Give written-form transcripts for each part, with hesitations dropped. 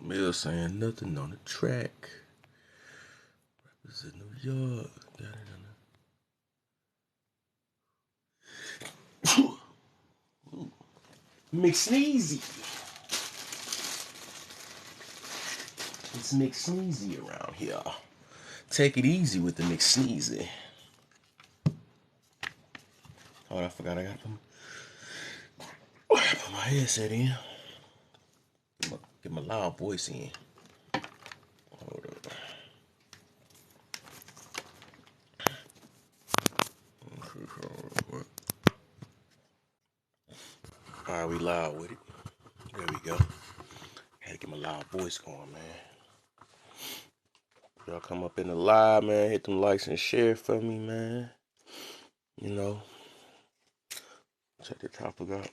Mill saying nothing on the track. Represent New York. McSneezy. It's McSneezy around here. Take it easy with the McSneezy. Oh, I forgot I got to put my headset in. Get my loud voice in. Hold up. Alright, we loud with it. There we go. Had to get my loud voice going, man. Y'all come up in the live, man. Hit them likes and share for me, man. You know. Check the topic out.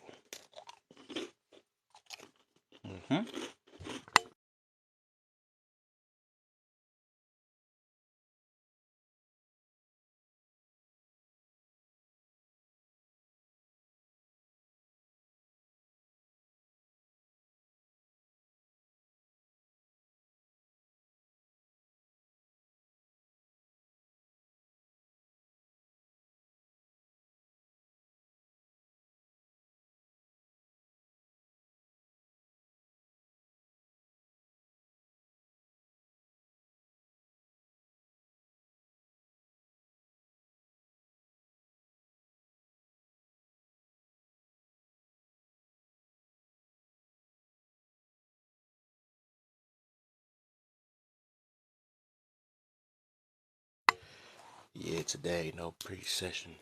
Yeah, today, no pre-session.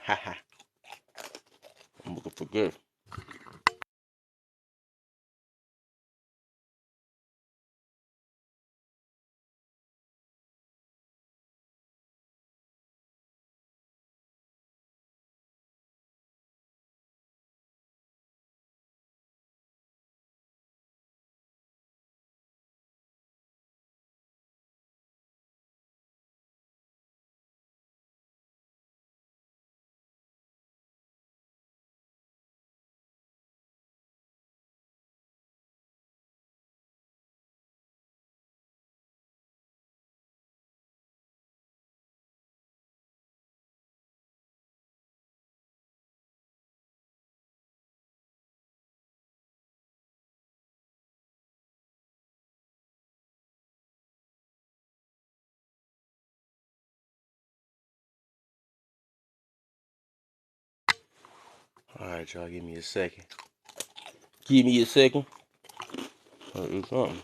I'm looking for good. Alright, y'all, give me a second. Give me a second. I'll do something.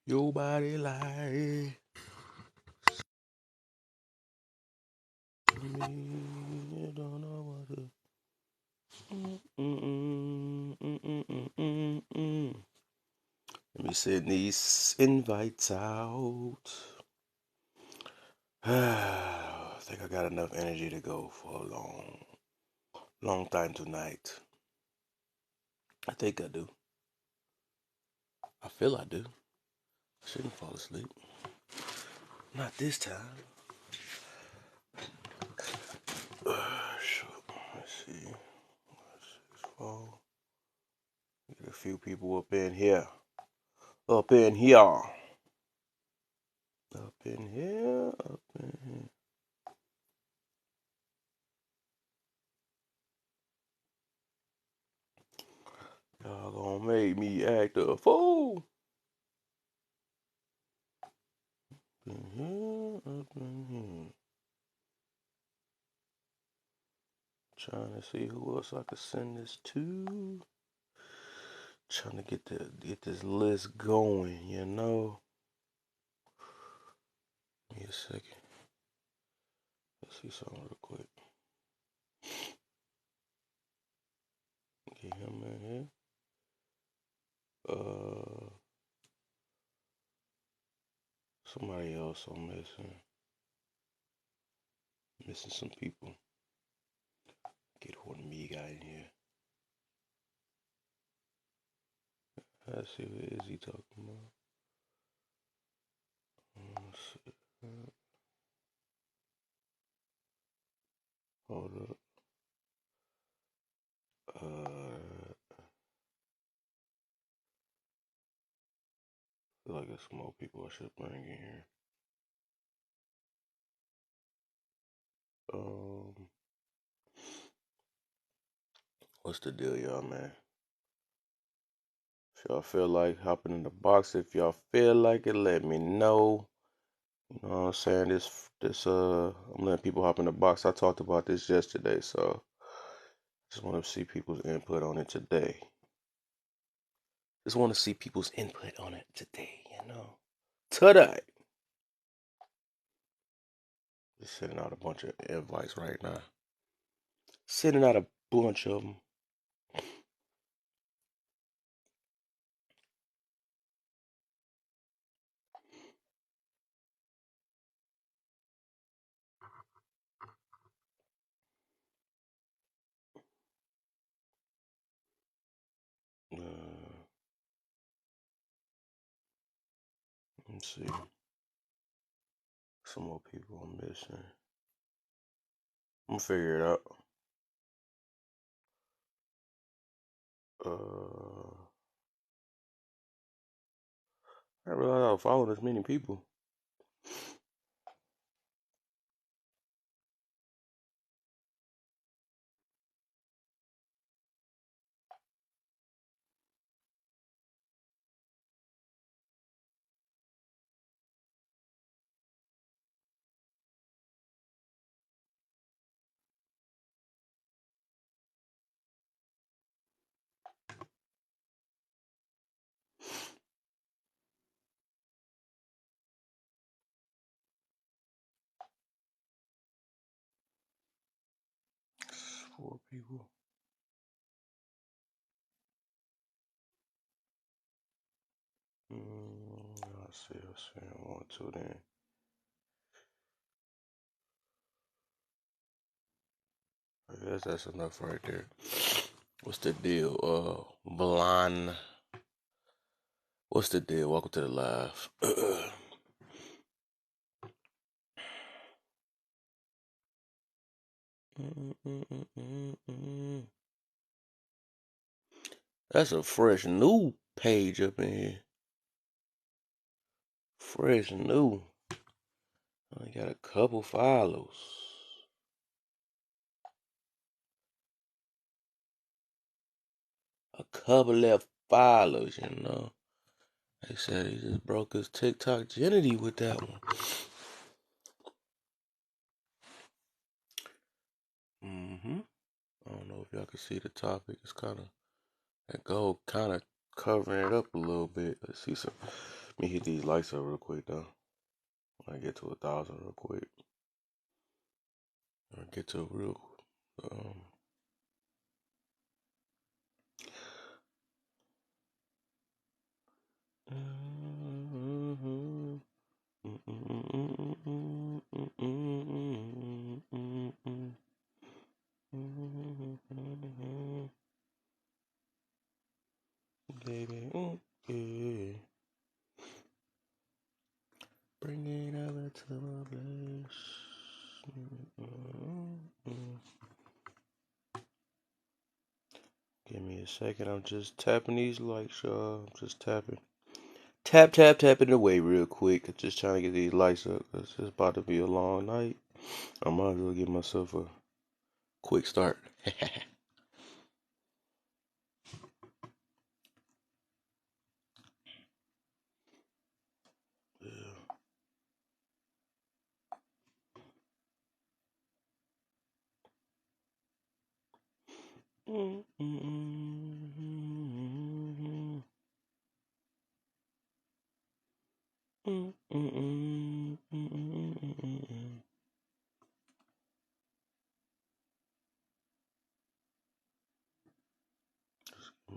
Your body like me. You don't know what to. Let me send these invites out. I think I got enough energy to go for a long time tonight. I think I do. I feel I do. I shouldn't fall asleep. Not this time. Let's see. Fall. Get a few people up in here. Up in here. Up in here. Up in here. Y'all gonna make me act a fool. in here, up in here. Trying to see who else I could send this to. Trying to get this list going, you know. Give me a second. Let's see something real quick. Get him in here. Somebody else I'm missing. Missing some people. Get Hormiga in here. Let's see what is he talking about. Let's see. Hold up. Feel like there's some more people I should bring in here. What's the deal, y'all, man? If y'all feel like hopping in the box, if y'all feel like it, let me know. You know what I'm saying? I'm letting people hop in the box. I talked about this yesterday, so just want to see people's input on it today. Just want to see people's input on it today, you know. Today. Just sending out a bunch of invites right now. Sending out a bunch of them. Let's see. Some more people I'm missing. I'm gonna figure it out. I didn't realize I was following this many people. Four people. Let's see. 1, 2 then. I guess that's enough right there. What's the deal? Blonde. What's the deal? Welcome to the live. That's a fresh new page up in here. Fresh new. I got a couple follows. A couple left follows, you know. They said he just broke his TikTok virginity with that one. I don't know if y'all can see the topic. It's kind of that gold kind of covering it up a little bit. Let's see some. Let me hit these lights up real quick though. When I get to 1,000 real quick. I get to a real. Baby, okay. Bring it over to my place. Give me a second. I'm just tapping these lights, y'all. I'm just tapping. Tapping away real quick. I'm just trying to get these lights up. It's about to be a long night. I might as well give myself a quick start. Yeah. Give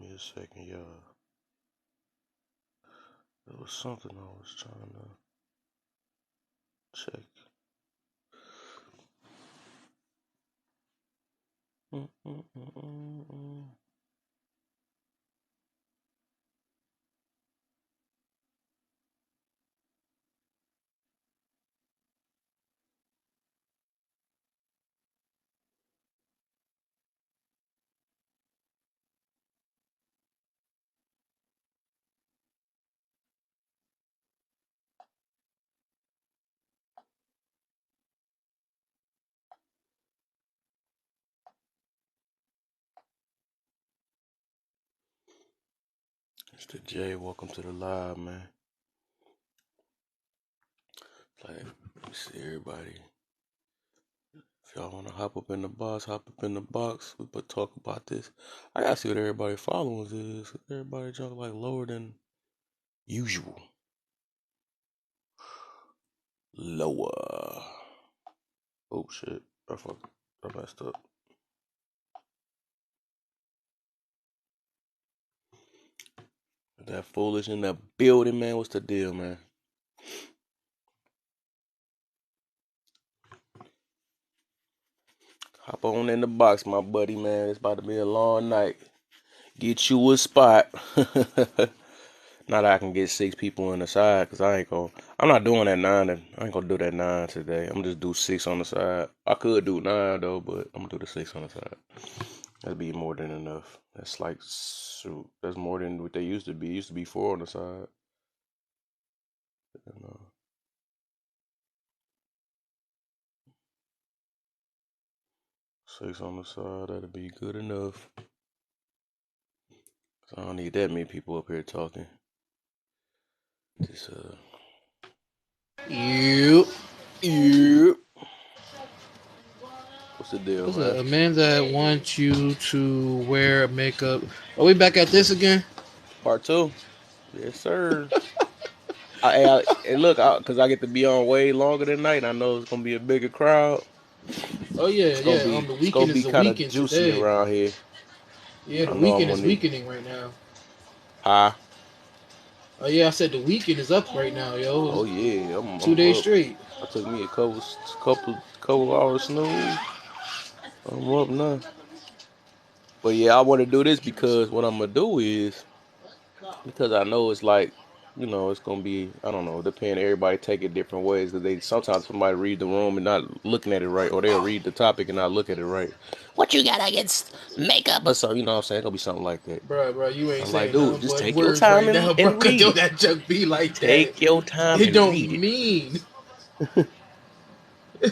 me a second, y'all. There was something I was trying to check. Mr. J, welcome to the live, man. Like, let me see everybody. If y'all wanna hop up in the box, hop up in the box. We put talk about this. I gotta see what everybody followers is. Everybody jump like lower than usual. Lower. Oh shit. I messed up. That foolish in that building, man. What's the deal, man? Hop on in the box, my buddy, man. It's about to be a long night. Get you a spot. Not that I can get 6 people on the side, cause I'm not doing that 9. I ain't gonna do that 9 today. I'm just do 6 on the side. I could do 9 though, but I'm gonna do the 6 on the side. That'd be more than enough. That's like, shoot, that's more than what they used to be. It used to be 4 on the side. And, 6 on the side, that'd be good enough. I don't need that many people up here talking. Just You. What's the deal, What's man? a man that wants you to wear makeup? Are we back at this again? Part 2. Yes, sir. And look, cause I get to be on way longer than night. I know it's gonna be a bigger crowd. Oh yeah, yeah. The The it's gonna weekend be is the kind of weekend juicy today. around here. Yeah, I the know I'm weekend gonna is need. weakening right now. Huh? Oh yeah, I said the weekend is up right now, yo. Oh yeah, Two I'm days up. straight. I took me a couple hours snooze. I'm up now. But yeah, I want to do this because what I'm gonna do is because I know it's like, it's gonna be, I don't know, depending. Everybody take it different ways. Cause they sometimes somebody read the room and not looking at it right, or they'll read the topic and not look at it right. What you got against makeup or something? You know what I'm saying? It's gonna be something like that. Bro, you ain't I'm like, saying dude, nothing just but take your words time right now, bro. and Cause read don't it. that junk be like that? Take your time It and don't read it. mean.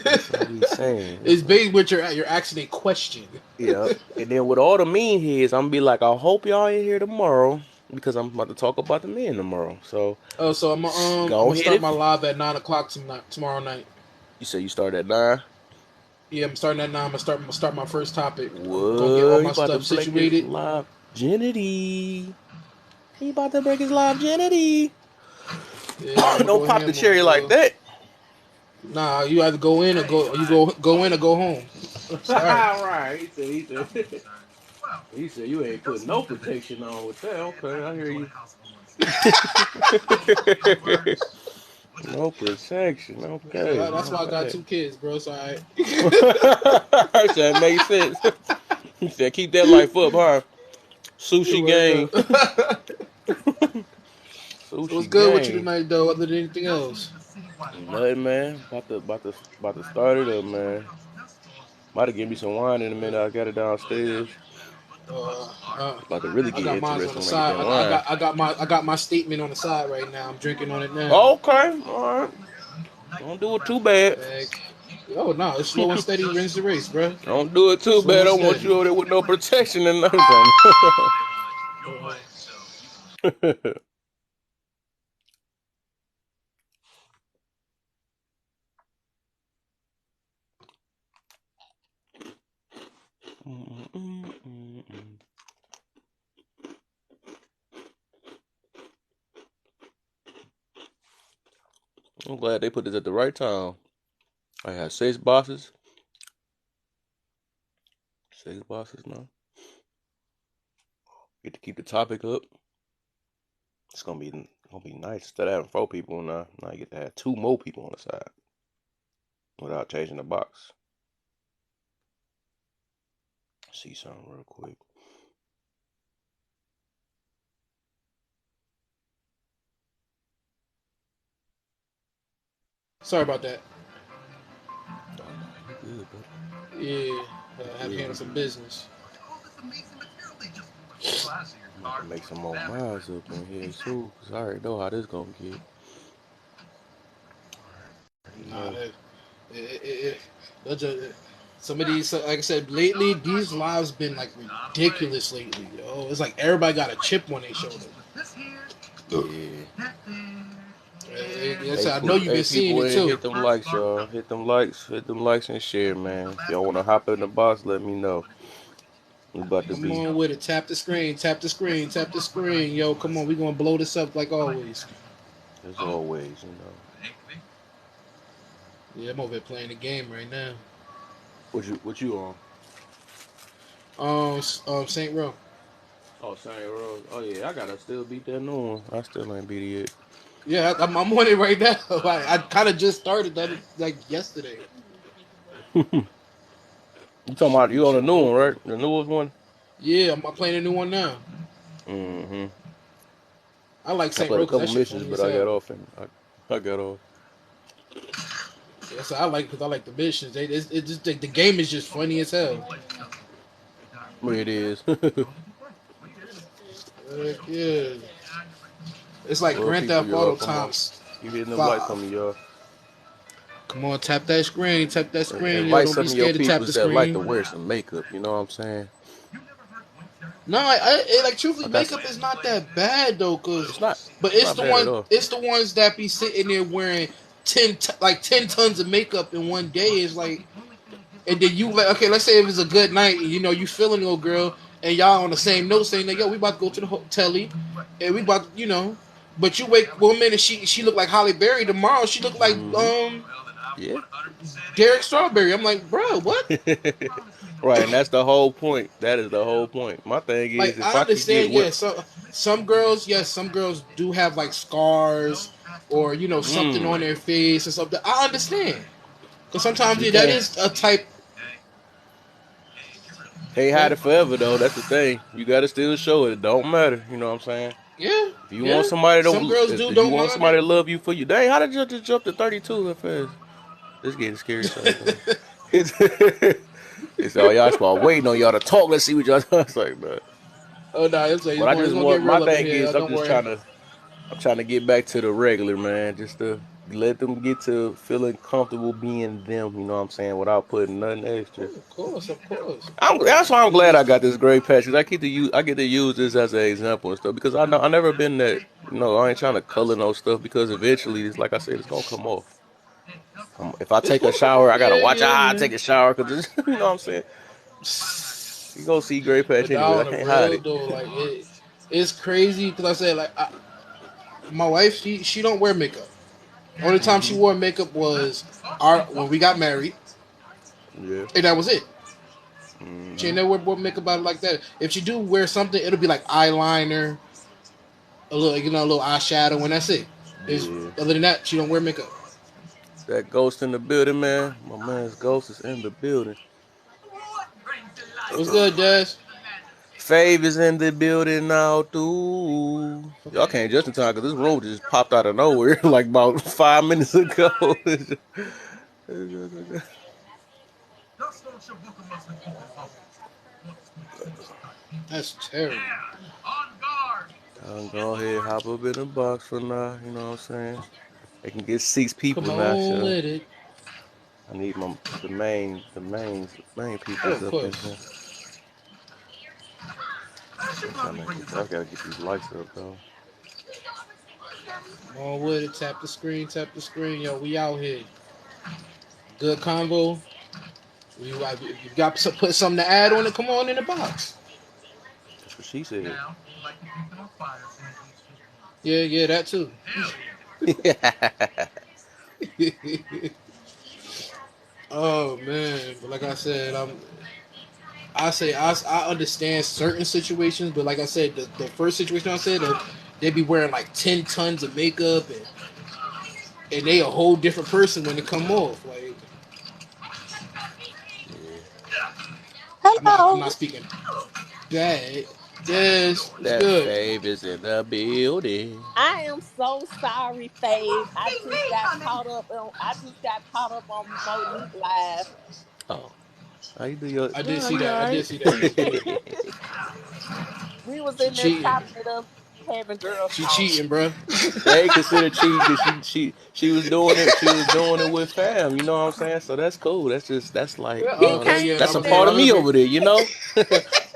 That's what we saying. It's based what you're asking a question. Yeah. And then with all the mean heads, I'm gonna be like, I hope y'all in here tomorrow because I'm about to talk about the men tomorrow. So Oh, so I'm go gonna ahead start if my live at 9 o'clock tomorrow night. you say you start at 9. Yeah, I'm starting at 9. I'm gonna start my first topic. I'm gonna get all What? He my about to stuff break his situated. live virginity. He about to break his live virginity. Yeah, I'm gonna Don't go pop the ham on it, cherry like bro. that. Nah, you either go in or go in or go home. Sorry. Right. He said you ain't putting no protection on with that. Okay, I hear you. No protection. Okay, That's not why I got bad. 2 kids, bro. So I. That makes sense. He said keep that life up, huh? Sushi Word gang. up. So what's Sushi good with you gang. tonight, though? Other than anything else? Nothing, man. About to start it up, man. Might have give me some wine in a minute. I got it downstairs. Uh, uh, About to really I get got mine on interesting the when I get side. that wine. I got my statement on the side right now. I'm drinking on it now. Okay, all right. Don't do it too bad. Like, oh no, it's slow and steady wins the race, bro. Don't do it too Slow bad. I and don't want steady. you over there with no protection and nothing. Uh, I'm glad they put this at the right time. I had 6 boxes. 6 boxes now. Get to keep the topic up. It's gonna be nice. Instead of having 4 people now you get to have 2 more people on the side without changing the box. See something real quick. Sorry about that. Oh no, you good, buddy. Yeah, You I had to good, handle you some good. business. I'm about to make some more miles up in here too, cause I already know how this gonna get. I already Nah, know. they're just, some of these, like I said, lately these lives been like ridiculous lately. Yo, it's like everybody got a chip on their shoulder. Yeah. Yes, I know you've Hey been seeing people it in, too. hit them likes, y'all. Hit them likes and share, man. If y'all wanna hop in the box, let me know. We about to Come be, on with it. Tap the screen. Tap the screen. Tap the screen. Yo, come on. We gonna blow this up like always. as always. Yeah, I'm over here playing the game right now. What you on? Saint Row. Oh, Saint Rose. Oh yeah, I gotta still beat that new one. I still ain't beat it Yeah, I'm on it right now. I kind of just started that like yesterday. yet. You talking about you on the Should new go one, right? through. The newest one? Yeah, I'm playing a new one now. Mm-hmm. I like I Saint played Row a because couple that shit missions, funny but as I got hell. off and I got off. Yeah, so I like because I like the missions. It's just the game is just funny as hell. But it is. Yeah, it's like Well, Grand people, Theft y'all, Auto come on. times Keep hitting them likes on five. me, y'all. Come on, tap that screen. Tap that screen, yo. Invite Don't be some of your scared to tap peoples the that like to screen. wear some makeup. You know what I'm saying? No, like truthfully, I got. makeup is not that bad though, It's not. but It's not bad at all. it's the ones that be sitting there wearing 10 tons of makeup in one day. Is like, and then you like, okay, let's say it was a good night, and you feeling little girl, and y'all on the same note saying that yo, we about to go to the hotel, and we about but you wake one minute she look like Holly Berry, tomorrow she look like Mm-hmm. Yeah. Derek Strawberry. I'm like, bro, what? Right, and that's the whole point. That is the whole point. My thing Like is, if I I could get understand, what, yeah. So some girls, yes, some girls do have like scars or something on mm, their face or something. I understand because sometimes you yeah, that can't, is a type. can't hide But it forever though. That's the thing. You gotta still show it. It don't matter. You know what I'm saying? yeah, If you want yeah. somebody Some to, girls if do you don't want mind somebody it. to love you for you, dang, how did you just jump to 32 that fast? This getting scary sometimes. It's, it's all y'all spot waiting on y'all to talk. Let's see what y'all. It's like, bro. Oh no, But I it's just gonna want get my real up in thing here. is, Don't worry. I'm trying to get back to the regular man, just to let them get to feeling comfortable being them. You know what I'm saying, without putting nothing extra. Of course, of course. That's why I'm It's glad I just got this great patch. 'Cause I get to use this as an example and stuff because I never been that. I ain't trying to color no stuff because eventually, it's like I said, it's gonna come off. If I it's take a gonna come shower, off. I gotta Yeah, watch yeah, how I yeah. take a shower because you know what I'm saying. You gonna see gray patch But now anyways. I on the can't hide real it. though, like it's crazy because I said like my wife, she don't wear makeup. Only time she Hmm. wore makeup was our when we got married, Yeah. and that was it. She Hmm. ain't never wear makeup out like that. If she do wear something, it'll be like eyeliner, a little a little eyeshadow, and that's it. Is Yeah. other than that, she don't wear makeup. That ghost in the building, man. My man's ghost is in the building. What's good, Des? Fave is in the building now, too. Y'all came just in time because this room just popped out of nowhere like about 5 minutes ago. That's terrible. I'll go ahead, hop up in the box for now. You know what I'm saying? They can get 6 people Come now, on so with it. I need the main Oh, peoples of up in course. here. I gotta get these lights up though. Come on with it. Tap the screen. Tap the screen. Yo, we out here. Good convo. You got to put something to add on it. Come on in the box. That's what she said. Yeah, yeah, that too. Oh man, but like I said, I understand certain situations, but like I said, the first situation I said, they be wearing like 10 tons of makeup and they a whole different person when they come off. Like Yeah. I'm not Hello. speaking bad. Yes, it's That good. fave is in the building. I am so sorry, Fave. I just got caught up on Monique Live. Oh, how you do your? I did No, see you that. I alright. did see that. We was She in there cheating. chopping it up, having girl She talk. cheating, bro. They ain't consider cheating because she was doing it. She was doing it with fam. You know what I'm saying? So that's cool. That's like Yeah, He okay, that's came yeah. that's I'm in a gonna say there. part I of me remember. over there.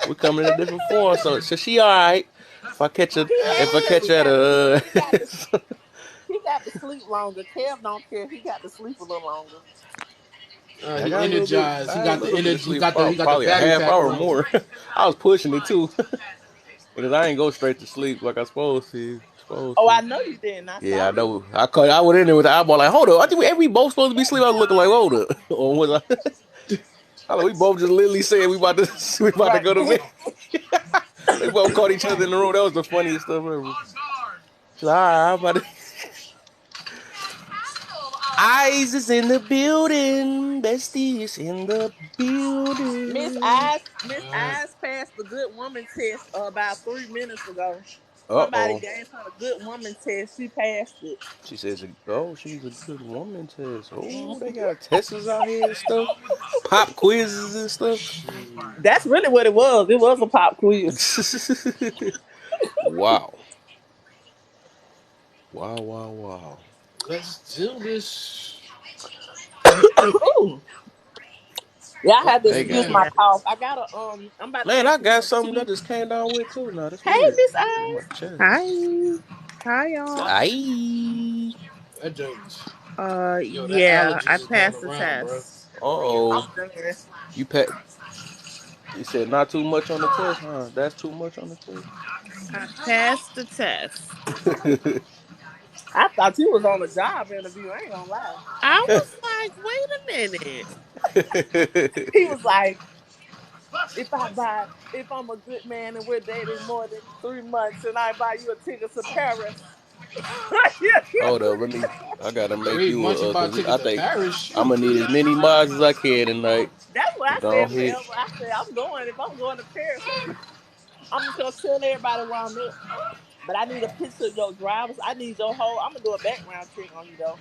We coming in a different form. So she all right. If I catch her, He if I had catch he her at got to a, he got to sleep longer. Kev don't care. He got to sleep a little longer. I He got a little bit. energized. I He had a got the little bit of energy. sleep, He got the probably a battery half pack hour on. more. I was pushing it too because I ain't go straight to sleep like I supposed to. Supposed Oh, I to. know you didn't. I Yeah, saw I you. know. I went in there with the eyeball like, hold up. I think we both supposed to be sleeping. I was looking like, hold up. Or was I? We both just literally said we about to we about to Right. go to bed. We both caught each other in the room. That was the funniest stuff ever. She's like, all right, I'm about to. Eyes is in the building. Bestie is in the building. Miss Alright. Eyes passed the good woman test about 3 minutes ago. Uh Somebody oh. gave her the good woman test. She passed it. She says, oh, she's a good woman test. Oh, they got tests out here and stuff. Pop quizzes and stuff. Shoot. That's really what it was. It was a pop quiz. Wow. Wow, wow, wow. Let's do this. Ooh. Yeah, I Oh had to They excuse got man. my it. cough. I got to I'm about to Man, make I me got some something that tea. just came down with too. Now that's Hey, weird. Miss On my Eyes. chest. Hi. Hi y'all. Aye. That jokes. Yo, that Yeah, I allergies is going passed the around, bro. test. I'm Oh. done. You pet. You said not too much on the test, huh? That's too much on the I passed the test. I thought you was on a job interview. I ain't gonna lie. I was like, wait a minute. test. He was like, if I'm a good man and we're dating more than 3 months and I buy you a ticket to Paris. Hold up, let me. I gotta make 3 months you you buy a cause ticket I to think Paris. I'm Shoot. gonna need as many mods as I can tonight. That's what I Go said ahead. forever. I said, I'm going. If I'm going to Paris, I'm just gonna tell everybody where I'm at. But I need a picture of your drivers. I need your whole. I'm gonna do a background check on you though.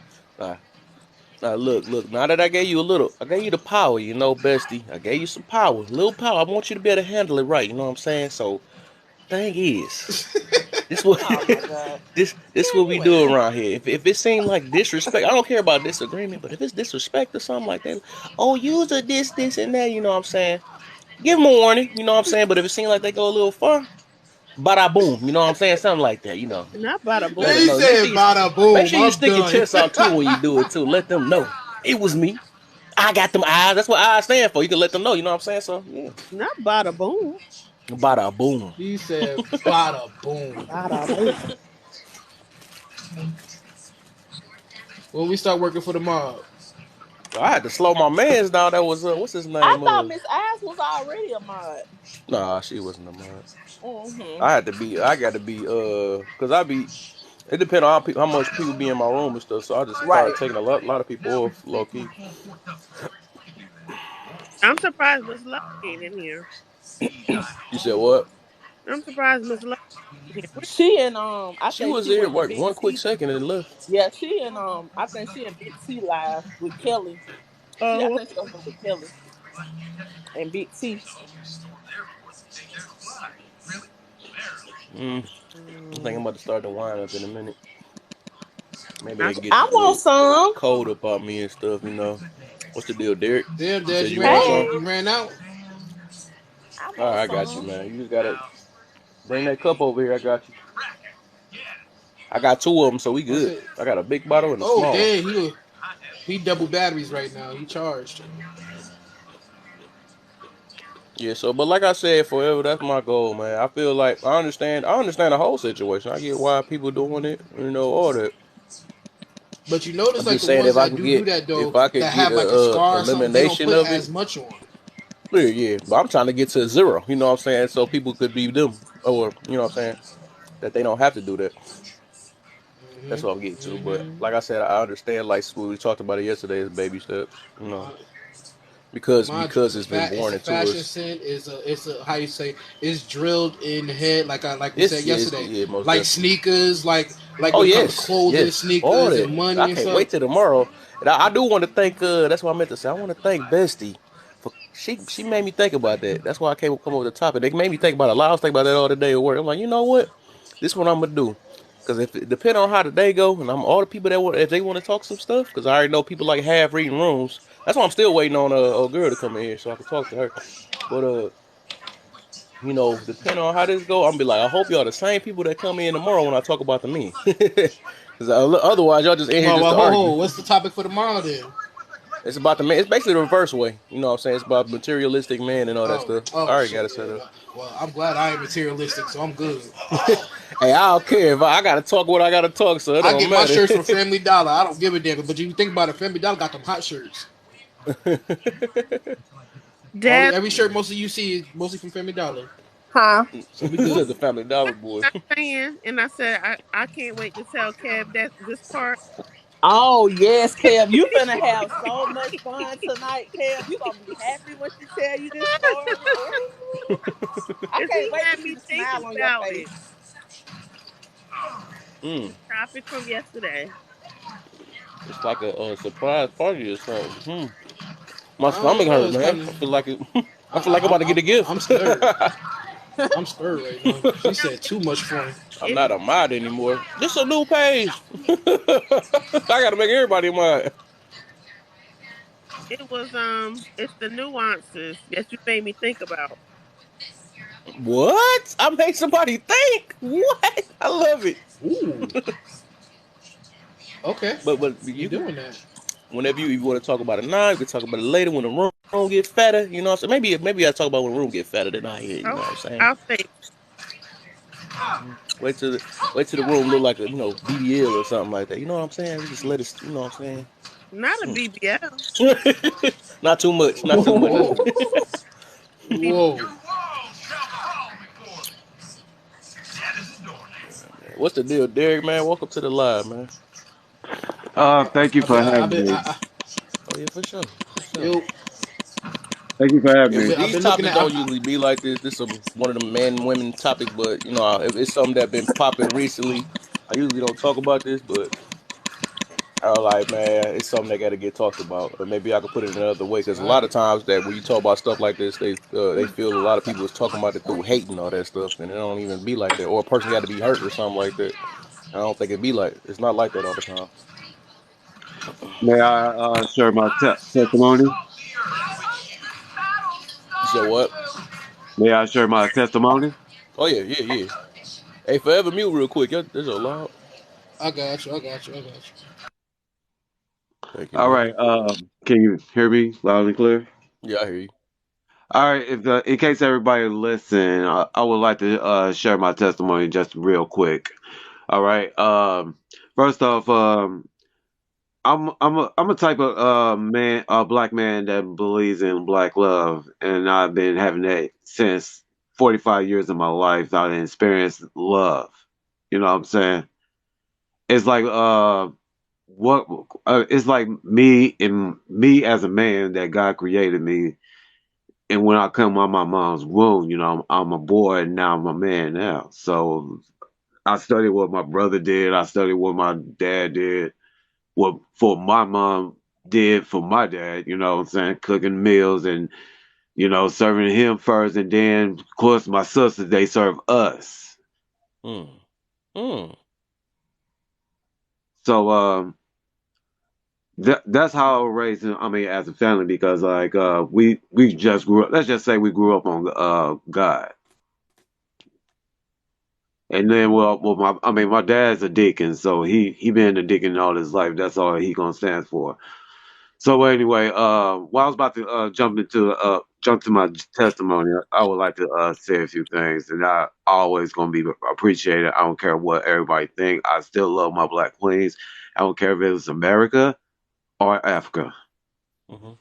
Nah, look. Now that I gave you a little, I gave you the power, bestie. I gave you some power, little power. I want you to be able to handle it right. You know what I'm saying? So, thing is, this what Oh my god. this Man, what we you ain't do lying. around here. If it seems like disrespect, I don't care about disagreement. But if it's disrespect or something like that, oh, use a this and that. You know what I'm saying? Give them a warning. You know what I'm saying? But if it seems like they go a little far, bada boom. You know what I'm saying? Something like that. Not bada Let Man, them he boom. know. Make sure said you bada make boom. sure you I'm stick your done. chest out too when you do it too. Let them know it was me. I got them eyes. That's what eyes stand for. You can let them know. You know what I'm saying? So yeah, Not bada boom. bada boom. He said bada boom. Bada boom. When we start working for the mob. I had to slow my man's down. That was what's his I name? thought Miss Eyes was already a mod. Nah, she wasn't a mod. Mm-hmm. I had to be. I got to be. Cause I be. It depends on how much people be in my room and stuff. So I just Right. started taking a lot of people off low key. I'm surprised Miss Love ain't in here. You said what? I'm surprised Miss Love ain't in here. She and I She think was she here went to like Big one quick T. second and left. Yeah, she and I think she and Big T live with Kelly. I Oh, think she over with Kelly and Big T. Mm, I think I'm um, about to start the wine up in a minute. Maybe I, they can get I this want little some. cold up on me and stuff. What's the deal, Derek? Damn, You Dad, said you you ran want out. some? Hey, You ran out. I All right, want I got you, some. man. You just gotta bring that cup over here. I got you. I got two of them, so we I good. said, I got a big bottle and a oh small. damn, he double batteries right now. He charged. Yeah, so but like I said, forever, that's my goal, man. I feel like I understand the whole situation. I get why people doing it, all that. But you notice I'm like just the saying ones if I that can do get that if though, I could that get have a, like a scar or something, they don't elimination put of it. as much on. Yeah, yeah. But I'm trying to get to zero. You know what I'm saying? So people could be them, or you know what I'm saying, that they don't have to do that. That's what I'm getting to. But like I said, I understand. Like we talked about it yesterday, is baby steps. You know, Mind you, because it's been it's born a into fashion us. sin. It's a how you say it's drilled in the head. Like we said It's yesterday, yeah, most like definitely. sneakers, like Oh when it comes to yes, clothing, yes, all sneakers and that. I money and can't stuff. wait till tomorrow. And I do want to thank. That's what I meant to say. I want to thank Bestie for she made me think about that. That's why I came come up with the topic. They made me think about it. I was thinking about that all the day at work. I'm like, you know what? This one I'm gonna do. Cause if it depend on how the day go, and I'm all the people that want if they want to talk some stuff, cause I already know people like half reading rooms. That's why I'm still waiting on a girl to come in here so I can talk to her. But depending on how this go, I'm gonna be like, I hope y'all the same people that come in tomorrow when I talk about the men. Because otherwise, y'all just in here just Well, to ho argue. ho. What's the topic for tomorrow then? It's about the man. It's basically the reverse way. You know what I'm saying? It's about materialistic men and all that stuff. I Oh already got shit. it set up. Yeah. Well, I'm glad I ain't materialistic, so I'm good. Hey, I don't care if I gotta talk what I gotta talk, so it I don't get my matter. shirts from Family Dollar. I don't give a damn. But you think about it, Family Dollar got them hot shirts. Dad, Every shirt most of you see is mostly from Family Dollar. Huh? So we Said good. the Family Dollar boy. I'm saying, and I said I can't wait to tell Kev that this part. Oh yes, Kev, you finna have so much fun tonight, Kev. You gonna be happy when she tell you this story. Ooh, I Cause can't he wait to had see me the thinking smile on your about face. it. Mm, Topic from yesterday. it's like a surprise party or something. Hmm. My I don't stomach know. hurt, It's man. kind of. I feel like it. I feel like I'm I, about to get a I'm gift. scared. I'm scared right now. She Now, said too much fun. I'm it not a mod anymore. This a new page. I gotta make everybody mod. it was it's the nuances that you made me think about. What? I made somebody think. What? I love it. Ooh. Okay. But We you can doing that. whenever you want to talk about it now, you can talk about it later when the room get fatter. You know what I'm saying? Maybe I talk about when the room get fatter than I hear. You know Okay, what I'm saying? I'll think. Wait till the room look like a BBL or something like that. You know what I'm saying? We just let it. You know what I'm Not a BBL. saying? Not too much. Not too much. Whoa. Whoa. What's the deal, Derek? Man, welcome to the live, man. Thank you I've been. for I've having been. me. Oh yeah, for sure, for sure. Yo. Thank you for having Yeah, me. I've these been looking topics at. don't usually be like this. This is one of the man women topics, but if it's something that been popping recently, I usually don't talk about this, but I was like, man, it's something that got to get talked about, or maybe I could put it another way. Because a I, lot of times that when you talk about stuff like this, they feel a lot of people is talking about it through hate and all that stuff, and it don't even be like that. Or a person got to be hurt or something like that. I don't think it's not like that all the time. May I share my testimony? You said what? May I share my testimony? Oh yeah, yeah, yeah. Hey, forever mute real quick. There's a loud. I got you. I got you. I got you. Thank you, All brother. right. Can you hear me loud and clear? Yeah, I hear you. All right. If in case everybody listen, I would like to share my testimony just real quick. All right. First off, I'm a type of man, a black man that believes in black love, and I've been having that since 45 years of my life. I've experienced love. You know what I'm saying? It's like what it's like me as a man that God created me, and when I come out of my mom's womb, I'm a boy and now I'm a man now. So I studied what my brother did. I studied what my dad did. What for my mom did for my dad. You know what I'm saying? Cooking meals and serving him first, and then of course my sisters they serve us. Mm. Mm. So that's how I was raised. I mean, as a family, because like we just grew up. Let's just say we grew up on God, and then well my dad's a deacon, so he been a deacon all his life. That's all he gonna stand for. So anyway, what I was about to jump into jump to my testimony, I would like to say a few things, and I always gonna be appreciated. I don't care what everybody think. I still love my black queens. I don't care if it's America or Africa, Mm-hmm.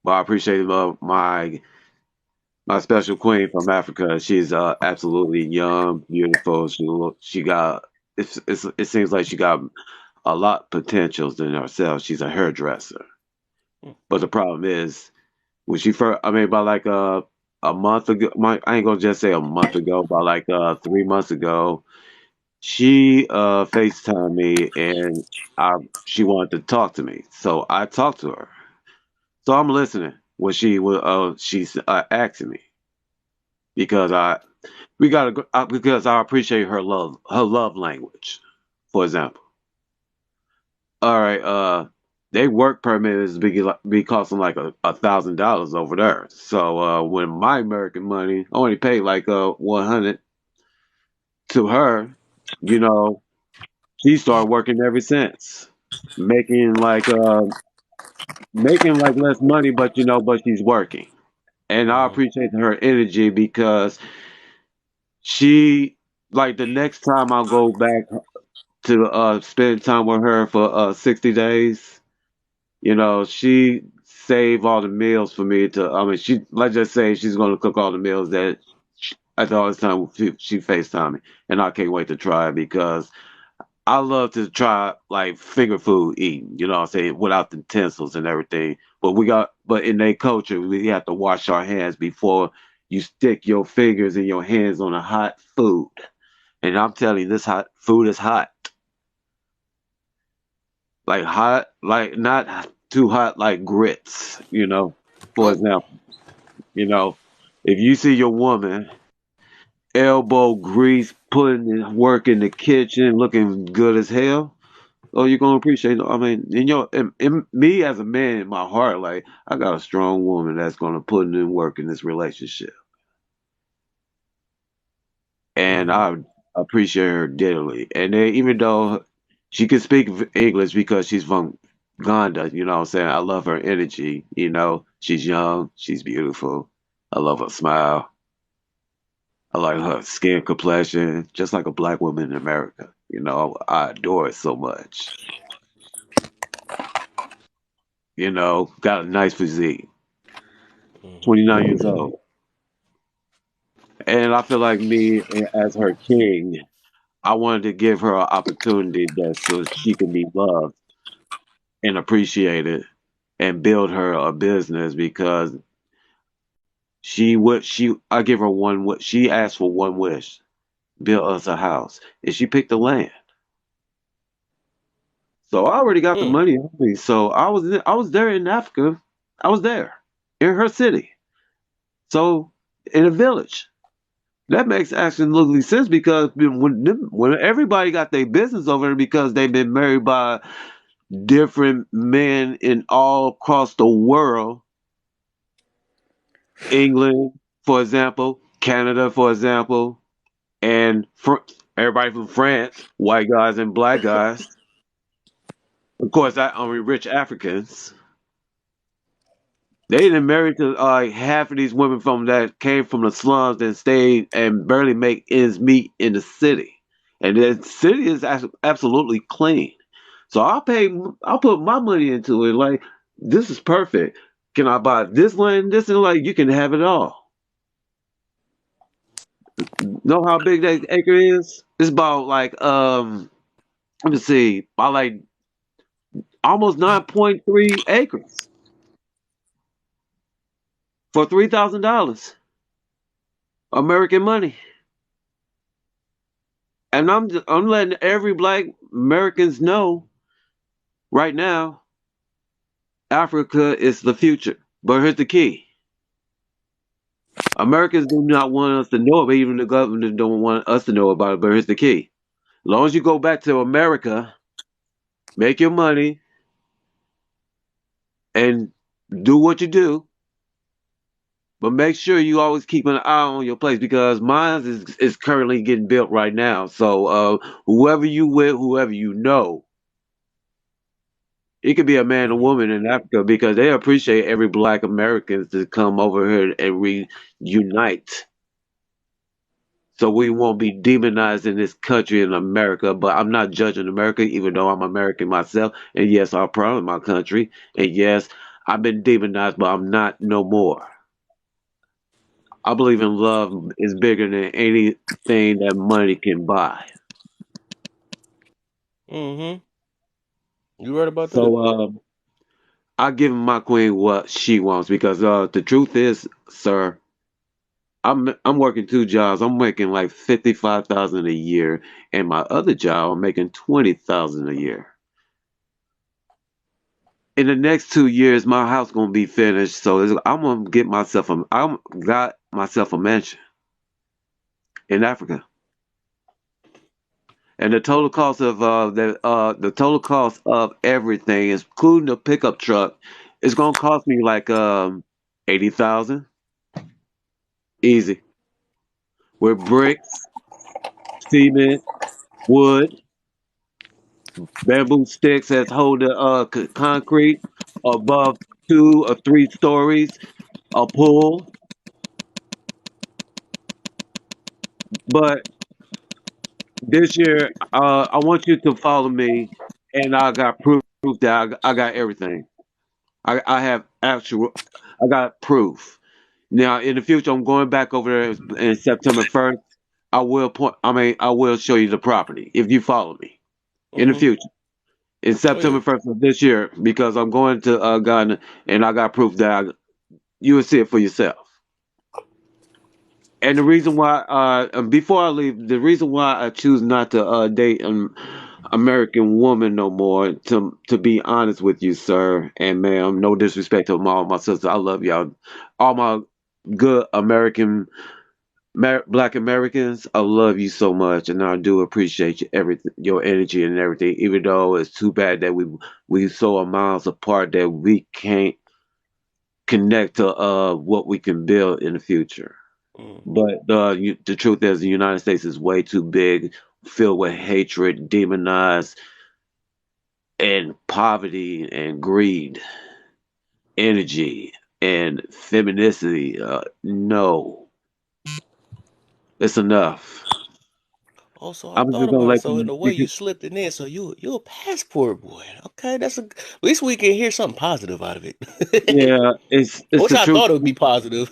but I appreciate my special queen from Africa. She's absolutely young, beautiful. She got it seems like she got a lot potentials in herself. She's a hairdresser, but the problem is when she first, I mean, about like a month ago, I ain't gonna just say a month ago, about like 3 months ago, she FaceTimed me and I she wanted to talk to me, so I talked to her. So I'm listening when she's asking me because because I appreciate her love language. For example, all right, they work permit is be costing like $1,000 over there. So when my American money only paid like 100 to her, you know, she started working ever since, making like uh making like less money, but but she's working, and I Mm-hmm. appreciate her energy because she like the next time I go back to spend time with her for 60 days. She saved all the meals for me to. I mean, let's just say she's going to cook all the meals that at all this time she FaceTime me, and I can't wait to try it because I love to try like finger food eating. You know what I'm saying, without the utensils and everything. But in their culture, we have to wash our hands before you stick your fingers and your hands on a hot food. And I'm telling you, this hot food is hot, like not too hot like grits. For Oh, example, you know, if you see your woman elbow grease, putting in work in the kitchen, looking good as hell, oh, you're gonna appreciate it. I mean, in me as a man in my heart, like I got a strong woman that's gonna put in work in this relationship, and Mm-hmm. I appreciate her dearly. And then, even though she can speak English because she's from Ghana, you know what I'm saying? I love her energy. She's young, she's beautiful. I love her smile. I like her skin complexion, just like a black woman in America. I adore it so much. Got a nice physique. Mm-hmm. 29 years old. And I feel like me as her king, I wanted to give her an opportunity that so she can be loved and appreciated and build her a business because I give her she asked for one wish, build us a house. And she picked the land. So I already got the Mm. money on me. So I was there in Africa. I was there in her city. So in a village. That makes absolutely sense because when everybody got their business over there because they've been married by different men in all across the world, England, for example, Canada, for example, and everybody from France, white guys and black guys. Of course, I only rich Africans. They didn't marry to half of these women from that came from the slums and stayed and barely make ends meet in the city. And the city is absolutely clean. So I'll put my money into it. Like, this is perfect. Can I buy this land? This and like you can have it all. Know how big that acre is? It's about like let me see, about like almost 9.3 acres for $3,000 American money. And I'm letting every black Americans know right now, Africa is the future. But here's the key: Americans do not want us to know it, but even the government don't want us to know about it. But here's the key: as long as you go back to America, make your money, and do what you do, but make sure you always keep an eye on your place because mine is currently getting built right now. So whoever you with, whoever you know, It could be a man or Mm-hmm. woman in Africa because they appreciate every black Americans to come over here and reunite. So we won't be demonized in this country in America. But I'm not judging America, even though I'm American myself. And yes, I'm proud of my country. And yes, I've been demonized, but I'm not no more. I believe in love is bigger than anything that money can buy. Mm-hmm. You right about that? So I give my queen what she wants because the truth is, sir, I'm working two jobs. I'm making like 55,000 a year, and my other job I'm making 20,000 a year. In the next 2 years, my house gonna be finished, so I'm gonna get myself a I'm got myself a mansion in Africa, and the total cost of everything, including the pickup truck, is gonna cost me like 80,000 easy with bricks, cement, wood, bamboo sticks that hold the concrete above 2 or 3 stories, a pool. But this year, I want you to follow me, and I got proof that I got everything. I have actual, I got proof. Now, in the future, I'm going back over there in September 1st. I will show you the property if you follow me in the Mm-hmm. future. In Oh yeah. September 1st of this year, because I'm going to Ghana, and I got proof that you will see it for yourself. And the reason why, before I leave, the reason why I choose not to date an American woman no more, to be honest with you, sir and ma'am, no disrespect to all my sisters, I love y'all, all my good American, Black Americans, I love you so much, and I do appreciate you, everything, your energy and everything. Even though it's too bad that we so are miles apart that we can't connect to what we can build in the future. Mm. But the truth is, the United States is way too big, filled with hatred, demonized, and poverty and greed, energy and femininity. No, it's enough. Also, I I'm thought just gonna about it. let So in you. the way you slipped it in, so you a passport boy. Okay, at least we can hear something positive out of it. Yeah, I it's wish the I truth. thought it would be positive.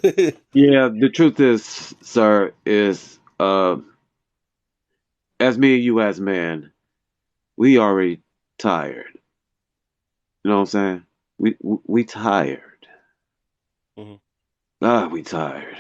Yeah, the truth is, sir, is as me and you as man, we already tired. You know what I'm saying? We tired. Mhm. We tired.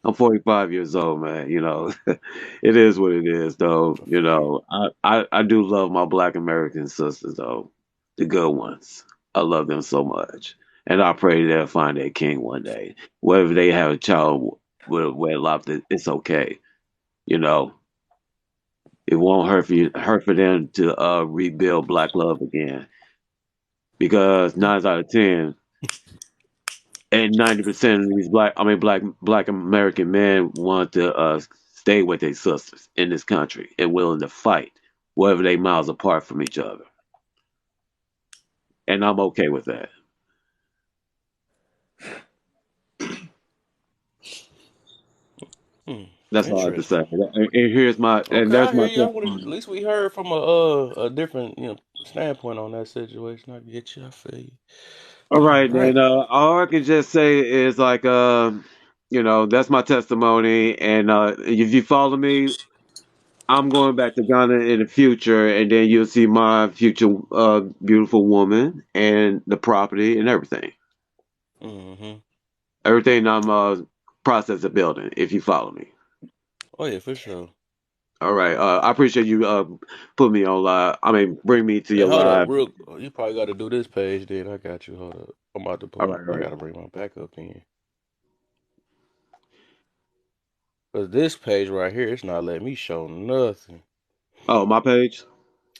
I'm 45 years old, man. You know, it is what it is, though. I You feel you. know, I do love my Black American sisters, though, the good ones. I love them so much, and I pray they'll find their king one day. Whether they have a child with wedlock, it's okay. You know, it won't hurt for them to rebuild Black love again, because 9 out of 10 and 90% of these black American men want to stay with their sisters in this country and willing to fight, whether they miles apart from each other. And I'm okay with that. Hmm. That's all I have to Interesting. say. And Okay, there's I hear my you. I wanted at testimony. least we heard from a different standpoint on that situation. I get you. I feel you. All All right, right. then. All I can just say is like, that's my testimony. And if you follow me, I'm going back to Ghana in the future, and then you'll see my future beautiful woman and the property and everything. Mm-hmm. Everything I'm process of building, if you follow me. Oh yeah, for sure. All right. I appreciate you put me on live. I mean, bring me to Hey, your hold up, live. real. You probably got to do this page. Then I got you. Hold up. I'm about to All put my. right, all I right. gotta bring my backup in. Cause this page right here, it's not letting me show nothing. Oh, my page.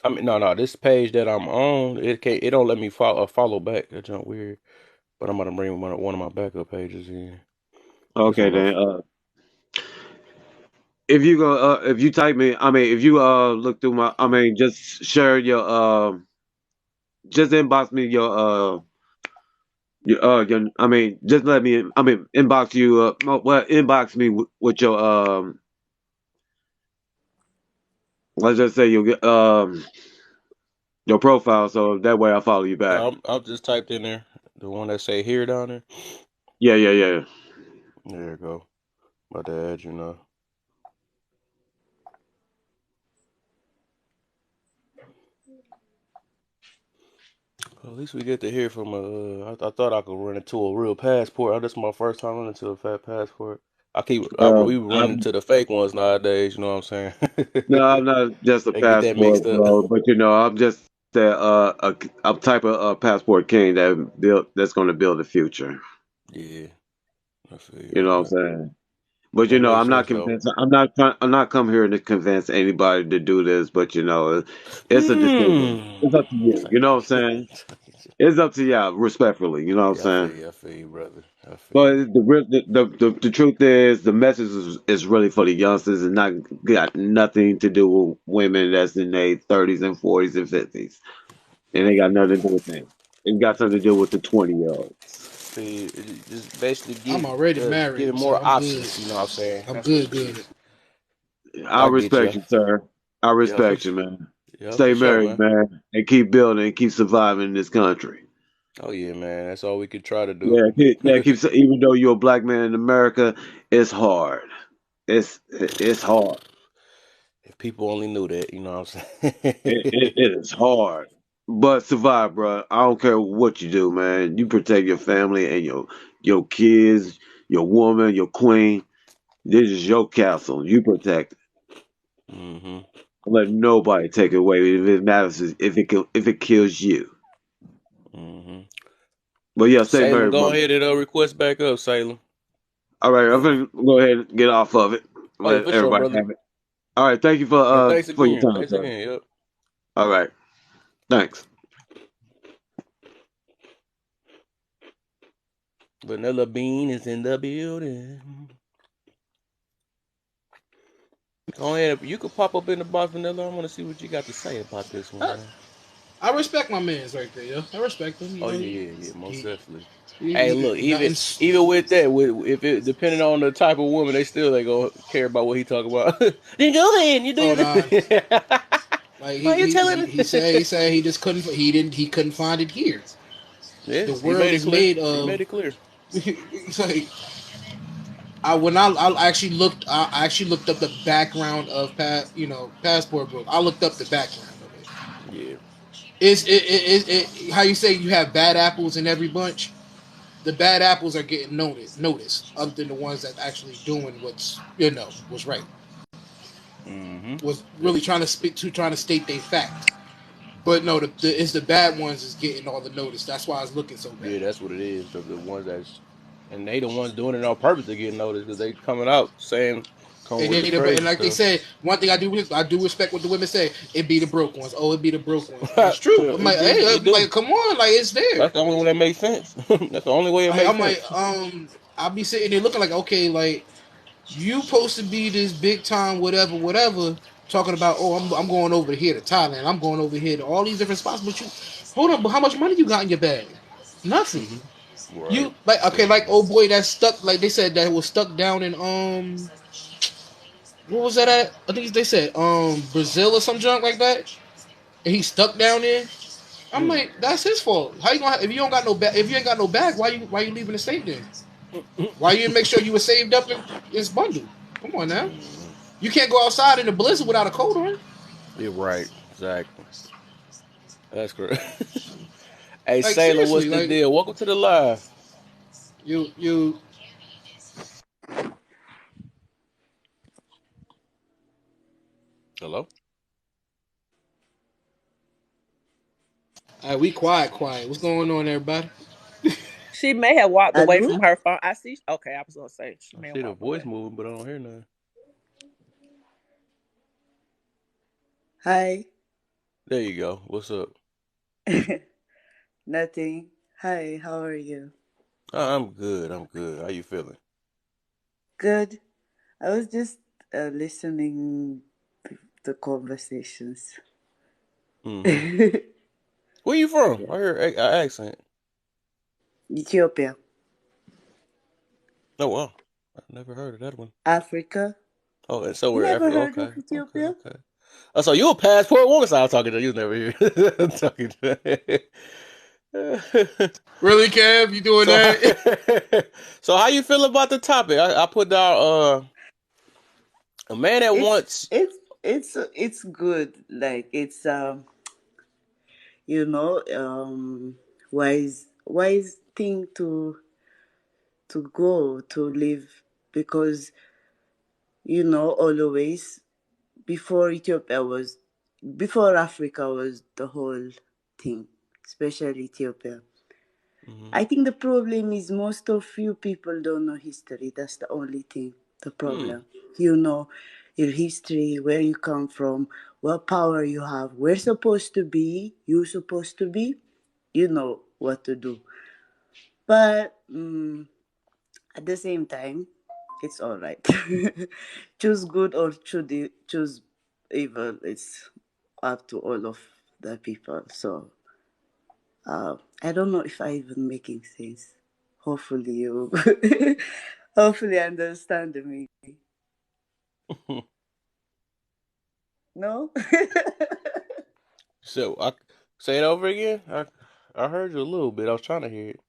I mean, no. This page that I'm on, it can't. It don't let me follow back. That's junk weird. But I'm about to bring one of my backup pages in. This Okay, one of. then. If you go, if you type me, I mean, if you look through my, I mean, just share your just inbox me your I mean, just let me. I mean, inbox you. Well, inbox me with your let's just say your profile, so that way I follow you back. I'll just typed in there the one that say here down there. Yeah, yeah, yeah. There you go. About to add you know. Well, at least we get to hear from a. I thought I could run into a real passport. This is my first time running into a fat passport. We run I'm into the fake ones nowadays. You know what I'm saying? no, I'm not just a They get that mixed passport up. bro, but I'm just a type of passport king that's going to build the future. Yeah, I feel you You know on what I'm that. saying? But That I'm makes not sense though. convinced. I'm not come here to convince anybody to do this. But it's a decision. Hmm. It's up to you. You know what I'm saying? It's up to y'all, respectfully. You know what Yeah, I I'm feel saying? you. I feel you, brother. I feel you. But the truth is, the message is really for the youngsters and not got nothing to do with women that's in their 30s and 40s and 50s. And they got nothing to do with them. It got something to do with the 20-year-olds. See, just basically I'm already giving married, so more I'm good. options. You know what I'm saying? I'm That's what good, it good. is. I I get you. respect you, sir. I Yeah, for respect you, sure. man. Yeah, for Stay sure, married, man. man, and keep building and keep surviving in this country. Oh yeah, man. That's all we could try to do. Even though you're a black man in America, it's hard. It's hard. If people only knew that, you know what I'm saying? It is hard. But survive, bro. I don't care what you do, man. You protect your family and your kids, your woman, your queen. This is your castle. You protect it. hmm Don't let nobody take it away. If it matters, if it kills you. hmm But yeah, stay Salem, married, go brother. ahead and request back up, Salem. All right, I'm gonna go ahead and get off of it. Oh yeah, Let for sure, everybody brother. have it. All right, thank you And thanks for your again. time, Thanks sir. again. Yep. All right, thanks. Vanilla Bean is in the building. Go ahead. You could pop up in the box, Vanilla. I want to see what you got to say about this one, I, man. I respect my man's right there, yo. I respect him. Oh yeah, yeah, yeah, most He, definitely. Hey, look, he nothing. even with that, if it depending on the type of woman, they still ain't gonna care about what he talk about. Then go then, you Oh do no, this. like Why you telling? he said he couldn't find it here. Yeah, The he world made it is clear. made He of. made it clear. It's like I actually looked up the background of passport book. I looked up the background of it. Yeah. How you say you have bad apples in every bunch? The bad apples are getting noticed, other than the ones that actually doing what's right, Mm-hmm. was really Definitely. trying to state their fact. But no, it's the bad ones is getting all the notice. That's why it's looking so bad. Yeah, that's what it is. The ones that's and they the ones doing it on purpose to get noticed because they coming out saying coming with the And crazy like they stuff. said, one thing I do respect what the women say. It be the broke ones. Oh, it be the broke ones, and it's true. I'm like, hey, It I'm do. like, come on, like it's there. That's the only one that makes sense. That's the only way it makes I'm like, sense. I'll be sitting there looking like, okay, like you supposed to be this big time, whatever, whatever, talking about, oh, I'm going over here to Thailand. I'm going over here to all these different spots. But you, hold on, but how much money you got in your bag? Nothing. hmm Right. You like okay, like Exactly. old boy that's stuck. Like they said that was stuck down in what was that at? I think they said Brazil or some junk like that. And he's stuck down there. I'm Mm. like, that's his fault. How you gonna if you don't got no bag? If you ain't got no bag, why you leaving the state then? Why you didn't make sure you were saved up in this bundle? Come on now. hmm You can't go outside in the blizzard without a coat on. You're right. Exactly. That's correct. Hey, Like Sailor, what's seriously, the like deal? Welcome to the live. you Hello. we quiet. What's going on, everybody? She may have walked away Allô? from her phone. I see. Okay, I was gonna say she I may have see the walked voice away. moving, but I don't hear nothing. Hi. There you go. What's up? Nothing. Hi, how are you? I'm good. I'm good. How you feeling? Good. I was just listening to conversations. Mm-hmm. Where you from? Yeah. I hear a accent. Ethiopia, Oh wow, I never heard of that one. Africa. Oh, and so we're Never Africa. heard of Okay, okay, Ethiopia? okay. Oh, so you a passport woman? So I was talking to you. Never here. Talking to. Really, Kev? You doing so, that? so how you feel about the topic? I put down a man that It's wants. it's it's good. Like it's you know wise thing to go to live because always before Ethiopia was before Africa was the whole thing, especially Ethiopia. Hmm. I think the problem is most of you people don't know history. That's the only thing. The Hmm. problem. You know your history, where you come from, what power you have, where supposed to be, you supposed to be. You know what to do. But at the same time, it's all right. Choose good or choose evil. It's up to all of the people. So I don't know if I even making sense. Hopefully you, hopefully understand me. No. So I say it over again. I heard you a little bit. I was trying to hear it.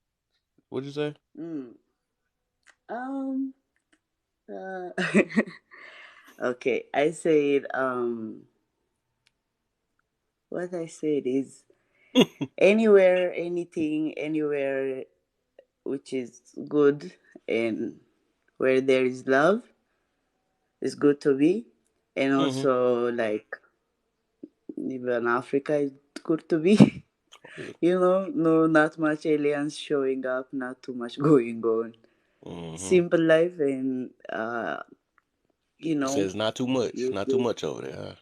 What'd you say? mm. Um. Uh, okay. I said. What I said is anywhere, anything, anywhere which is good and where there is love is good to be, and Hmm. also like even Africa is good to be. Oh yeah. No, not much aliens showing up, not too much going on. Hmm. Simple life and you It know, says not too much. you Not too you much over there. Huh?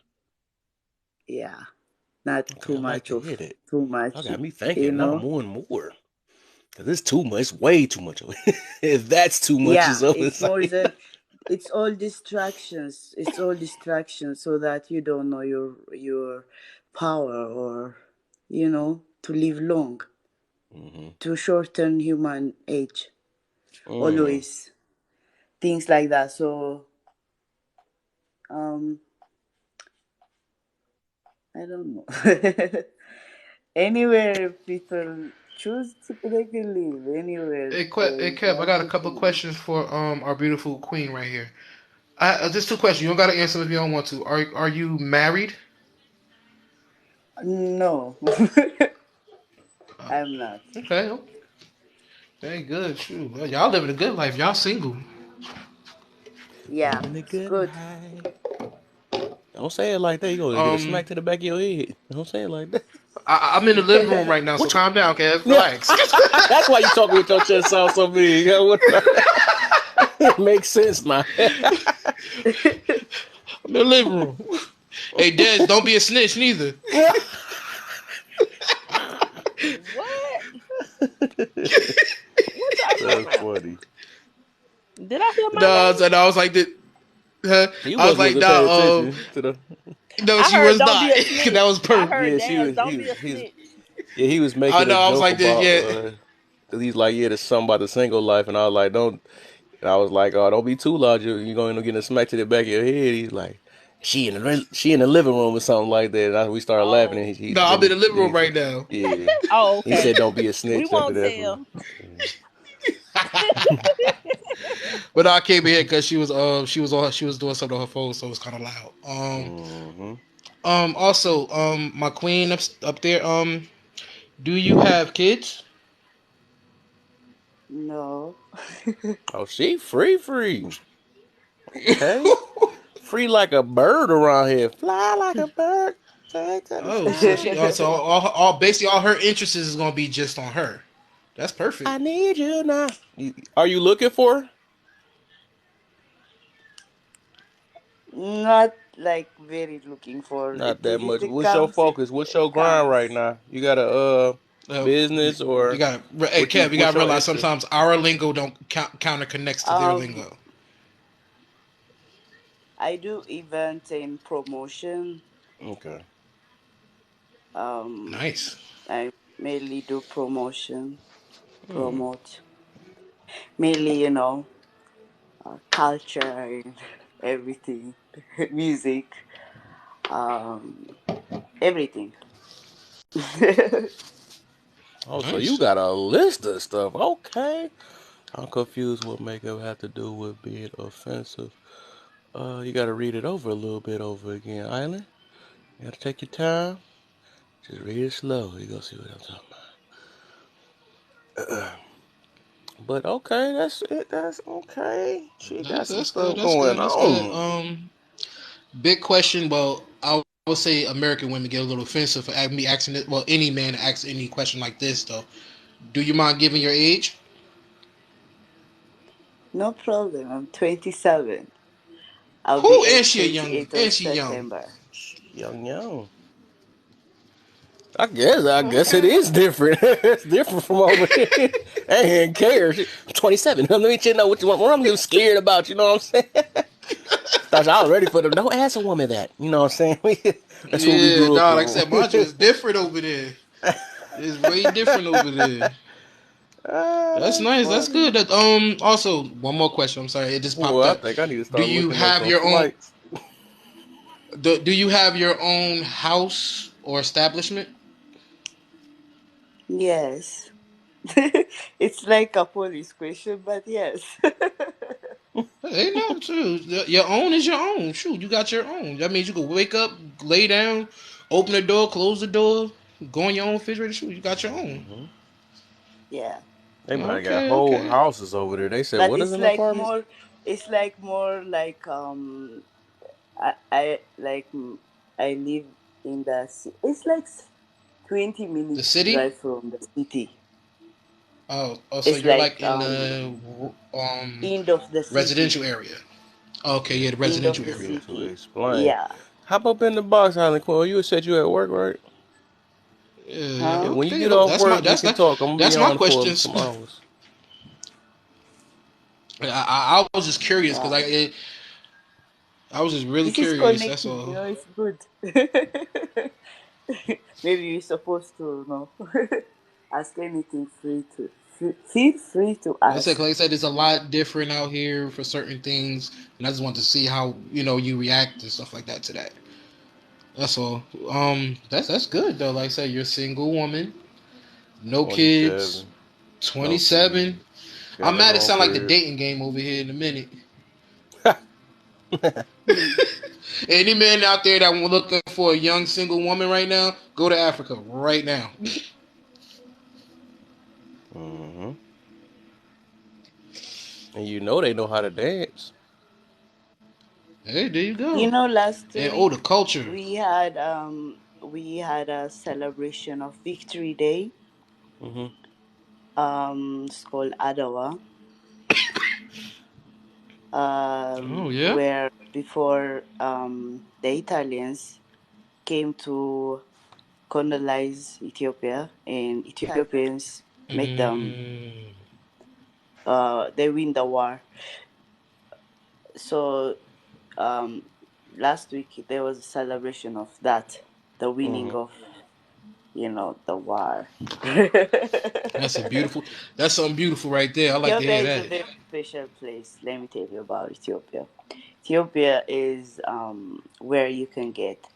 yeah, not Okay, too I like much to of hear that. too Y'all much, got me you thinking now know. more and more. Cause it's too much. It's way too much. If that's too much, it's Yeah, over. it's It's more like, than it's all distractions. It's all distractions so that you don't know your power or to live long, hmm. to shorten human age. Mm. Always things like that. So um I don't know. Anywhere people choose to they can live anywhere there Hey, is Kev, I got a couple of everything. questions for our beautiful queen right here. Just two questions. You don't got to answer them if you don't want to. Are you married? No. Oh, I'm not. okay. Very good. True. Well, y'all living a good life. Y'all single. Yeah, Living a it's good good. life. Don't say it like that. You're gonna get a Um, smack to the back of your head. Don't say it like that. I'm in the living room right now, so What you? calm down, Kev. Yeah. Relax. That's why you talking with your chest sound so big. Makes sense now. I'm in the living room. Hey, Des, don't be a snitch neither. What? What y'all talking That's about? funny. Did I hear my No, name? so I was like that. Huh? He I was wasn't like, paying nah. attention to the. No, I she heard was don't not. be a That snitch. was I per. heard Yeah, she Daz, was. don't be a He's. snitch. Yeah, he was I making a know. I was joke like this. about Yeah. cause he's like, yeah, there's something about the single life, and I was like, don't. And I was like, oh, don't be too loud. You're going to get a smack to the back of your head. He's like, she in the living room or something like that. We started laughing, and Oh, No, I'm in the living room right now. yeah, oh, he okay. said, don't be a We snitch after won't that. For tell. But I came in here because she was doing something on her phone, so it was kind of loud. hmm. Also, my queen up there. Do you have kids? No. Oh, she free. Okay, free like a bird around here. Fly like a bird. Take to the Oh, so sky. she so all basically all her interests is gonna be just on her. That's perfect. I need you now. Are you looking for her? Not like very looking for Not it. that If much. it What's your comes, focus? What's your it grind comes. right now? You got a Uh, business you or got to hey Kev, you got what's to your realize interest? sometimes our lingo don't counter connects to their Um, lingo. I do events and promotion. Okay. Um, Nice. I mainly do promotion, Hmm. promote mainly, culture and everything, music, um, everything. Oh, so you Nice. got a list of stuff. Okay. I'm confused what makeup have to do with being offensive. You gotta read it over a little bit over again, Island. You gotta take your time. Just read it slow. You gonna see what I'm talking about. But okay, that's it. That's okay. She got some That's good. stuff That's going good. That's good. on. Big question. Well, I would say American women get a little offensive for me asking it. Well, any man asks any question like this, though. Do you mind giving your age? No problem. I'm 27. I'll Who be is at she a young? 28 on And she young? September. Young, young. I guess it Okay. is different. It's different from over here. I ain't care. I'm 27. Let me you know what I'm scared about. You know what I'm saying? Thought I was ready for them. Don't ask a woman that. You know what I'm saying? That's what we Yeah, grew up dog. Like I on. said, mind you, it's different over there. It's way different over there. That's That's nice. That's funny. good. That also one more question. I'm sorry, it just popped Well, I up. think I need to Do start you looking at have some your own? flights. Do you have your own house or establishment? Yes. It's like a police question, but yes. Hey, no, true. Your own is your own. Shoot, you got your own. That means you can wake up, lay down, open the door, close the door, go on your own refrigerator. Shoot, you got your own. Hmm. Yeah. They might have got Okay, whole okay. houses over there. They said, But "What is an apartment?" it's like more like I like I live in it's like 20 The minutes city. drive from the city. So It's you're like like in the end of the city. residential area. Okay, yeah, the End of residential the area. Begin to city. explain. Yeah. Hop up in the box, Island Queen. You said you at work, right? Yeah, Yeah. Huh? When you okay. get off That's my work, we can talk. I'm gonna be that's my on for questions. some hours. I was just curious because Wow. I was just really This is curious. That's connected, all. it's good. Maybe you're supposed to know. Ask anything free to feel free to Like I ask. said, it's a lot different out here for certain things, and I just want to see how you react and stuff like that to that. That's all. That's good though. Like I said, you're a single woman, no kids, 27, no 27. kids, I'm got her mad. It own sound like the crib. dating game over here in a minute. Any man out there that looking for a young single woman right now, go to Africa right now. Hmm. And you know they know how to dance. Hey, there you go. Last And week the culture. we had a celebration of Victory Day. Hmm. It's called Adawa. Oh yeah. Where before the Italians came to colonize Ethiopia, and Ethiopians make them Mm, they win the war. So um, last week there was a celebration of that, the winning Hmm. of the war. that's a beautiful. That's something beautiful right there. I like to Ethiopia hear is a that. very special place. Let me tell you about Ethiopia. Ethiopia is where you can get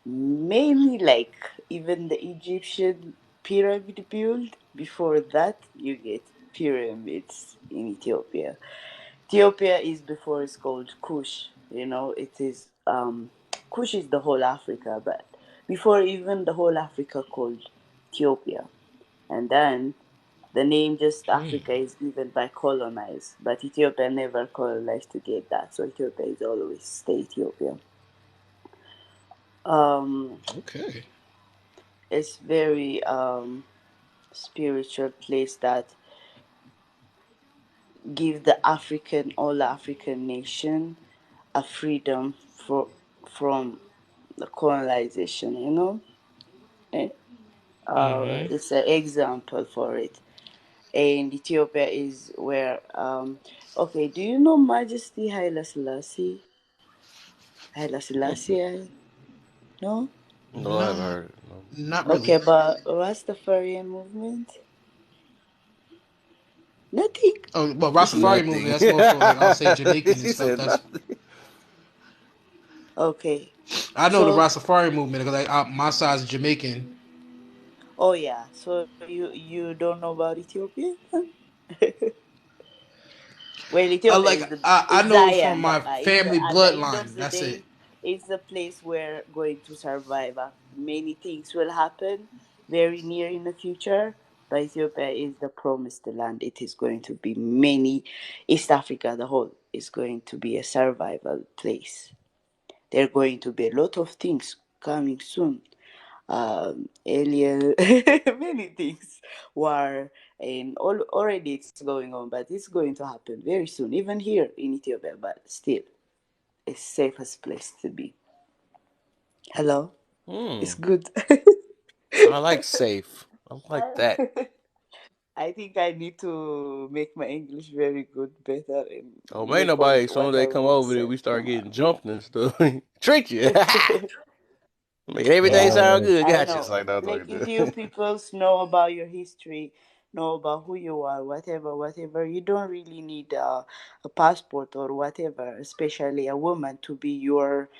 mainly like even the Egyptian pyramid build. Before that, you get pyramids in Ethiopia. Ethiopia is before it's called Kush. It is Kush is the whole Africa, but before even the whole Africa called Ethiopia, and then the name just Hmm. Africa is given by colonize, but Ethiopia never colonized to get that, so Ethiopia is always stay Ethiopia. Um, Okay. it's very spiritual place that give the all African nation a freedom from the colonization. Eh? Mm-hmm. It's an example for it. And Ethiopia is where okay, do you know Majesty Haile Selassie? Haile Selassie, no? No, I haven't No, heard it. No. not Okay, really. but Rastafarian movement? Nothing. Oh, but Rastafari movement, Nothing. that's more for like I'll say Jamaican and She stuff. said That's nothing. Okay. I know the So, Rastafari movement because my side's Jamaican. oh yeah. So you don't know about Ethiopia? Well, Ethiopia Like is the I is know from Zion, my but it's family at the end of bloodline. the That's it. day, it's the place where going to survive. Many things will happen very near in the future, but Ethiopia is the promised land. It is going to be many. East Africa, the whole, is going to be a survival place. There are going to be a lot of things coming soon, alien, many things, war, and all already it's going on, but it's going to happen very soon, even here in Ethiopia, but still, it's safest place to be. Hello, it's Hmm. good. I like safe. I like that. I think I need to make my English very good, better, and Oh, ain't make all nobody. As soon as what they I come want over there, we sense start come getting out. jumped and stuff. Trick you. Make everything Yeah, sound Yeah, good. I Gotcha. It's know. like that. Like Like if you that. peoples know about your history, know about who you are, whatever, whatever, you don't really need a passport or whatever, especially a woman to be your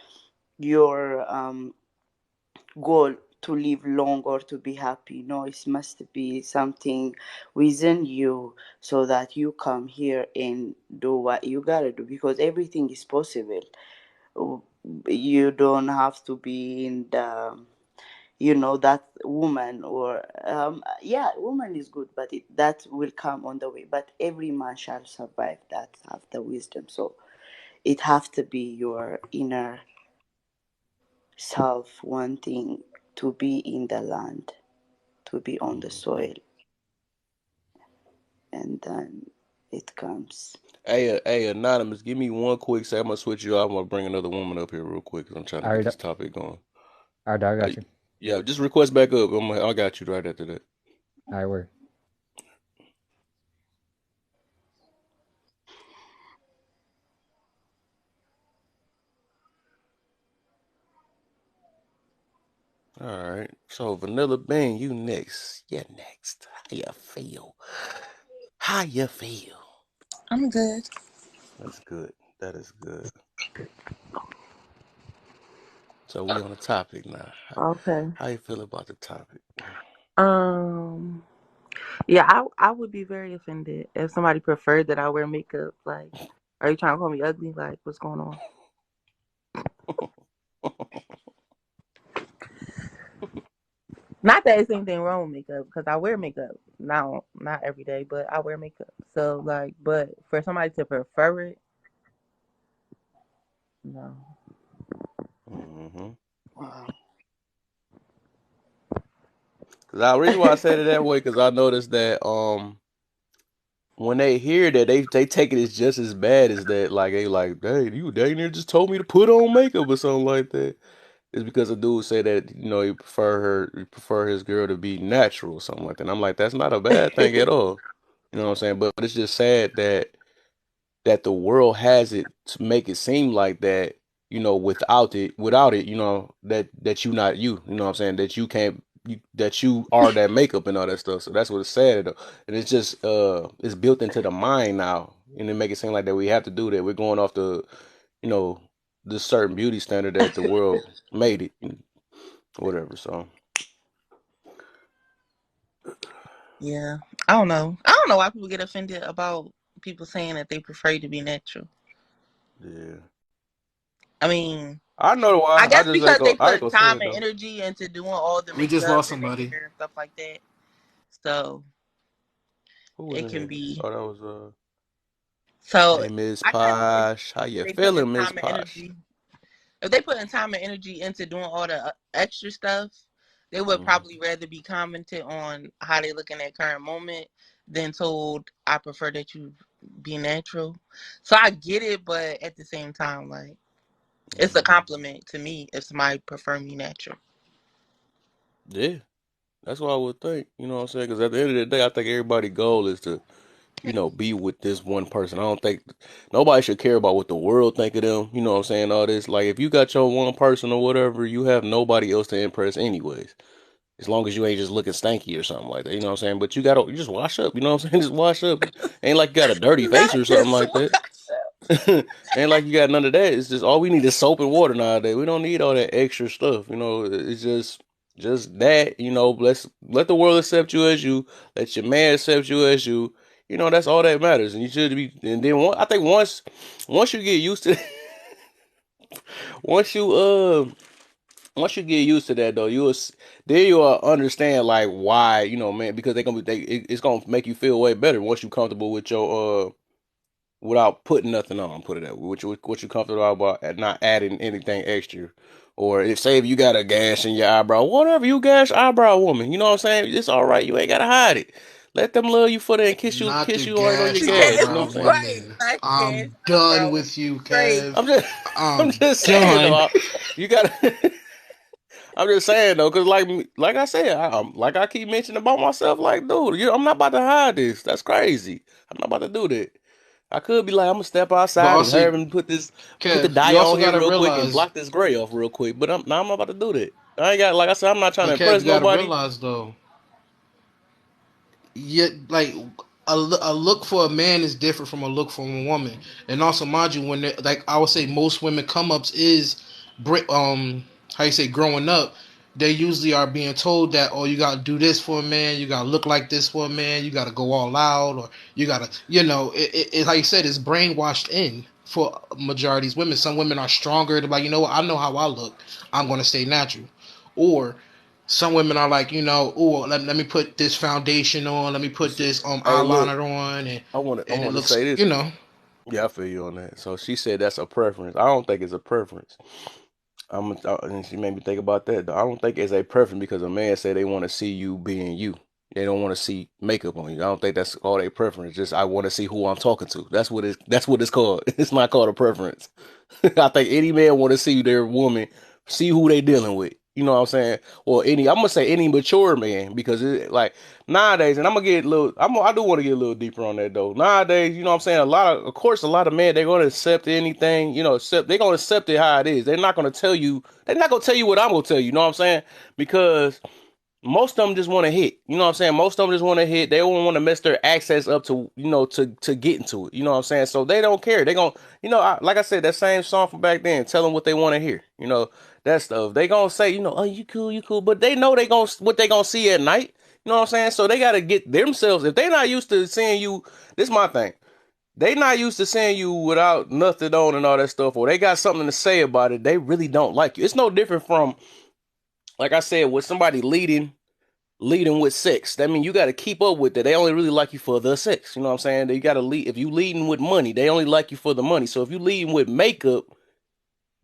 goal to live long or to be happy. No, it must be something within you so that you come here and do what you gotta do because everything is possible. You don't have to be in the that woman or yeah, woman is good, but that will come on the way, but every man shall survive that have the wisdom. So it have to be your inner self wanting to be in the land, to be on the Mhm. soil, and then it comes. Hey, anonymous. Give me one quick second. I'm gonna switch you off. I'm gonna bring another woman up here real quick. 'Cause I'm trying to I get already, this topic going. I already I Uh, got you. yeah, just request back up. I got you right after that. All right, word. All right. So Vanilla Bean, you next. Yeah, next. How you feel? How you feel? I'm good. That's good. That is good. So we on the topic now. Okay. How you feel about the topic? Um. Yeah, I would be very offended if somebody preferred that I wear makeup. Like, are you trying to call me ugly? Like, what's going on? Not that there's anything wrong with makeup because I wear makeup. Now, not every day, but I wear makeup. So, like, but for somebody to prefer it, no. Mm-hmm. Wow. Cause the reason why I said it that way, cause I noticed that when they hear that they take it as just as bad as that. Like they like, hey, you dang near just told me to put on makeup or something like that. It's because a dude say that he prefer his girl to be natural or something like that. And I'm like, that's not a bad thing at all. You know what I'm saying? But it's just sad that the world has it to make it seem like that, without it, that you not you. You know what I'm saying? That you can't that you are that makeup and all that stuff. So that's what it's sad though. And it's just it's built into the mind now. And it make it seem like that we have to do that. We're going off you know, the certain beauty standard that the world made it, whatever. So Yeah, I don't know. I don't know why people get offended about people saying that they prefer to be natural. yeah. I mean, I know I why. guess because they I ain't put gonna say time it and though. energy into doing all the We just makeup lost and the somebody. hair and stuff like that. So Who was it in can here? be. Oh, that was So hey Miss I guess if Posh. How you they put in feeling, Miss time and Posh? energy, if they put in time and energy into doing all the extra stuff, they would Mm-hmm. probably rather be commented on how they look in that current moment than told, I prefer that you be natural. So I get it, but at the same time, like, it's a Mm-hmm. compliment to me if somebody prefer me natural. Yeah, that's what I would think. You know what I'm saying? Because at the end of the day, I think everybody's goal is to, be with this one person. I don't think nobody should care about what the world think of them. You know what I'm saying? All this, like, if you got your one person or whatever, you have nobody else to impress anyways. As long as you ain't just looking stanky or something like that, you know what I'm saying? But you just wash up, you know what I'm saying? Just wash up. Ain't like you got a dirty face Not or something just like wash that. up. Ain't like you got none of that. It's just all we need is soap and water nowadays. We don't need all that extra stuff. It's just that. Let the world accept you as you. Let your man accept you as you. That's all that matters. And you should be. And then I think once you get used to, once you once you get used to that though, then you'll understand like why man, because it's gonna make you feel way better once you comfortable with your without putting nothing on. Put it that way. What you comfortable about not adding anything extra. Or if you got a gash in your eyebrow, whatever, you gash eyebrow woman. You know what I'm saying? It's all right. You ain't gotta hide it. Let them love you for that and Not kiss the you right on your gash gash. You know eyebrow what I'm saying? Right. women. Not gas I'm done eyebrow. with you, Crazy. Kev. I'm just I'm I'm just saying done. though. You gotta I'm just saying though, cause like I said, like I keep mentioning about myself, like dude, I'm not about to hide this. That's crazy. I'm not about to do that. I could be like, I'm gonna step But outside and also, hurry and put the Kev, dye you also on here gotta real quick and realize. block this gray off real quick. But I'm not about to do that. I ain't got like I said, I'm not trying to But Kev, impress you gotta nobody. realize though, yet like a look for a man is different from a look for a woman. And also, mind you, like I would say, most women come ups is, how you say, growing up. They usually are being told that, oh, you gotta do this for a man, you gotta look like this for a man, you gotta go all out, or you gotta, like you said, it's brainwashed in for majority's women. Some women are stronger. They're like, you know what, I know how I look, I'm gonna stay natural. Or some women are like, oh, let me put this foundation on, let me put this Hey, look, eyeliner on, and I it want to looks, say this. Yeah, I feel you on that. So she said that's a preference. I don't think it's a preference. And she made me think about that. I don't think it's a preference because a man say they want to see you being you. They don't want to see makeup on you. I don't think that's all they preference. Just I want to see who I'm talking to. That's what it's called. It's not called a preference. I think any man want to see their woman, see who they dealing with. You know what I'm saying? Or I'm gonna say any mature man because like nowadays, and I'm gonna get a little. I do want to get a little deeper on that though. Nowadays, you know what I'm saying? Of course, a lot of men they're gonna accept anything. They're gonna accept it how it is. They're not gonna tell you. They're not gonna tell you what I'm gonna tell you. You know what I'm saying? Because most of them just want to hit. You know what I'm saying? Most of them just want to hit. They don't want to mess their access up to to get into it. You know what I'm saying? So they don't care. They going like I said, that same song from back then. Tell them what they want to hear. That stuff. They gonna say oh you cool, but they know what they gonna see at night. You know what I'm saying? So they gotta get themselves. If they not used to seeing you, this is my thing. They not used to seeing you without nothing on and all that stuff, or they got something to say about it. They really don't like you. It's no different from like I said with somebody leading with sex. That means you got to keep up with that. They only really like you for the sex. You know what I'm saying? They got to lead. If you leading with money, they only like you for the money. So if you leading with makeup,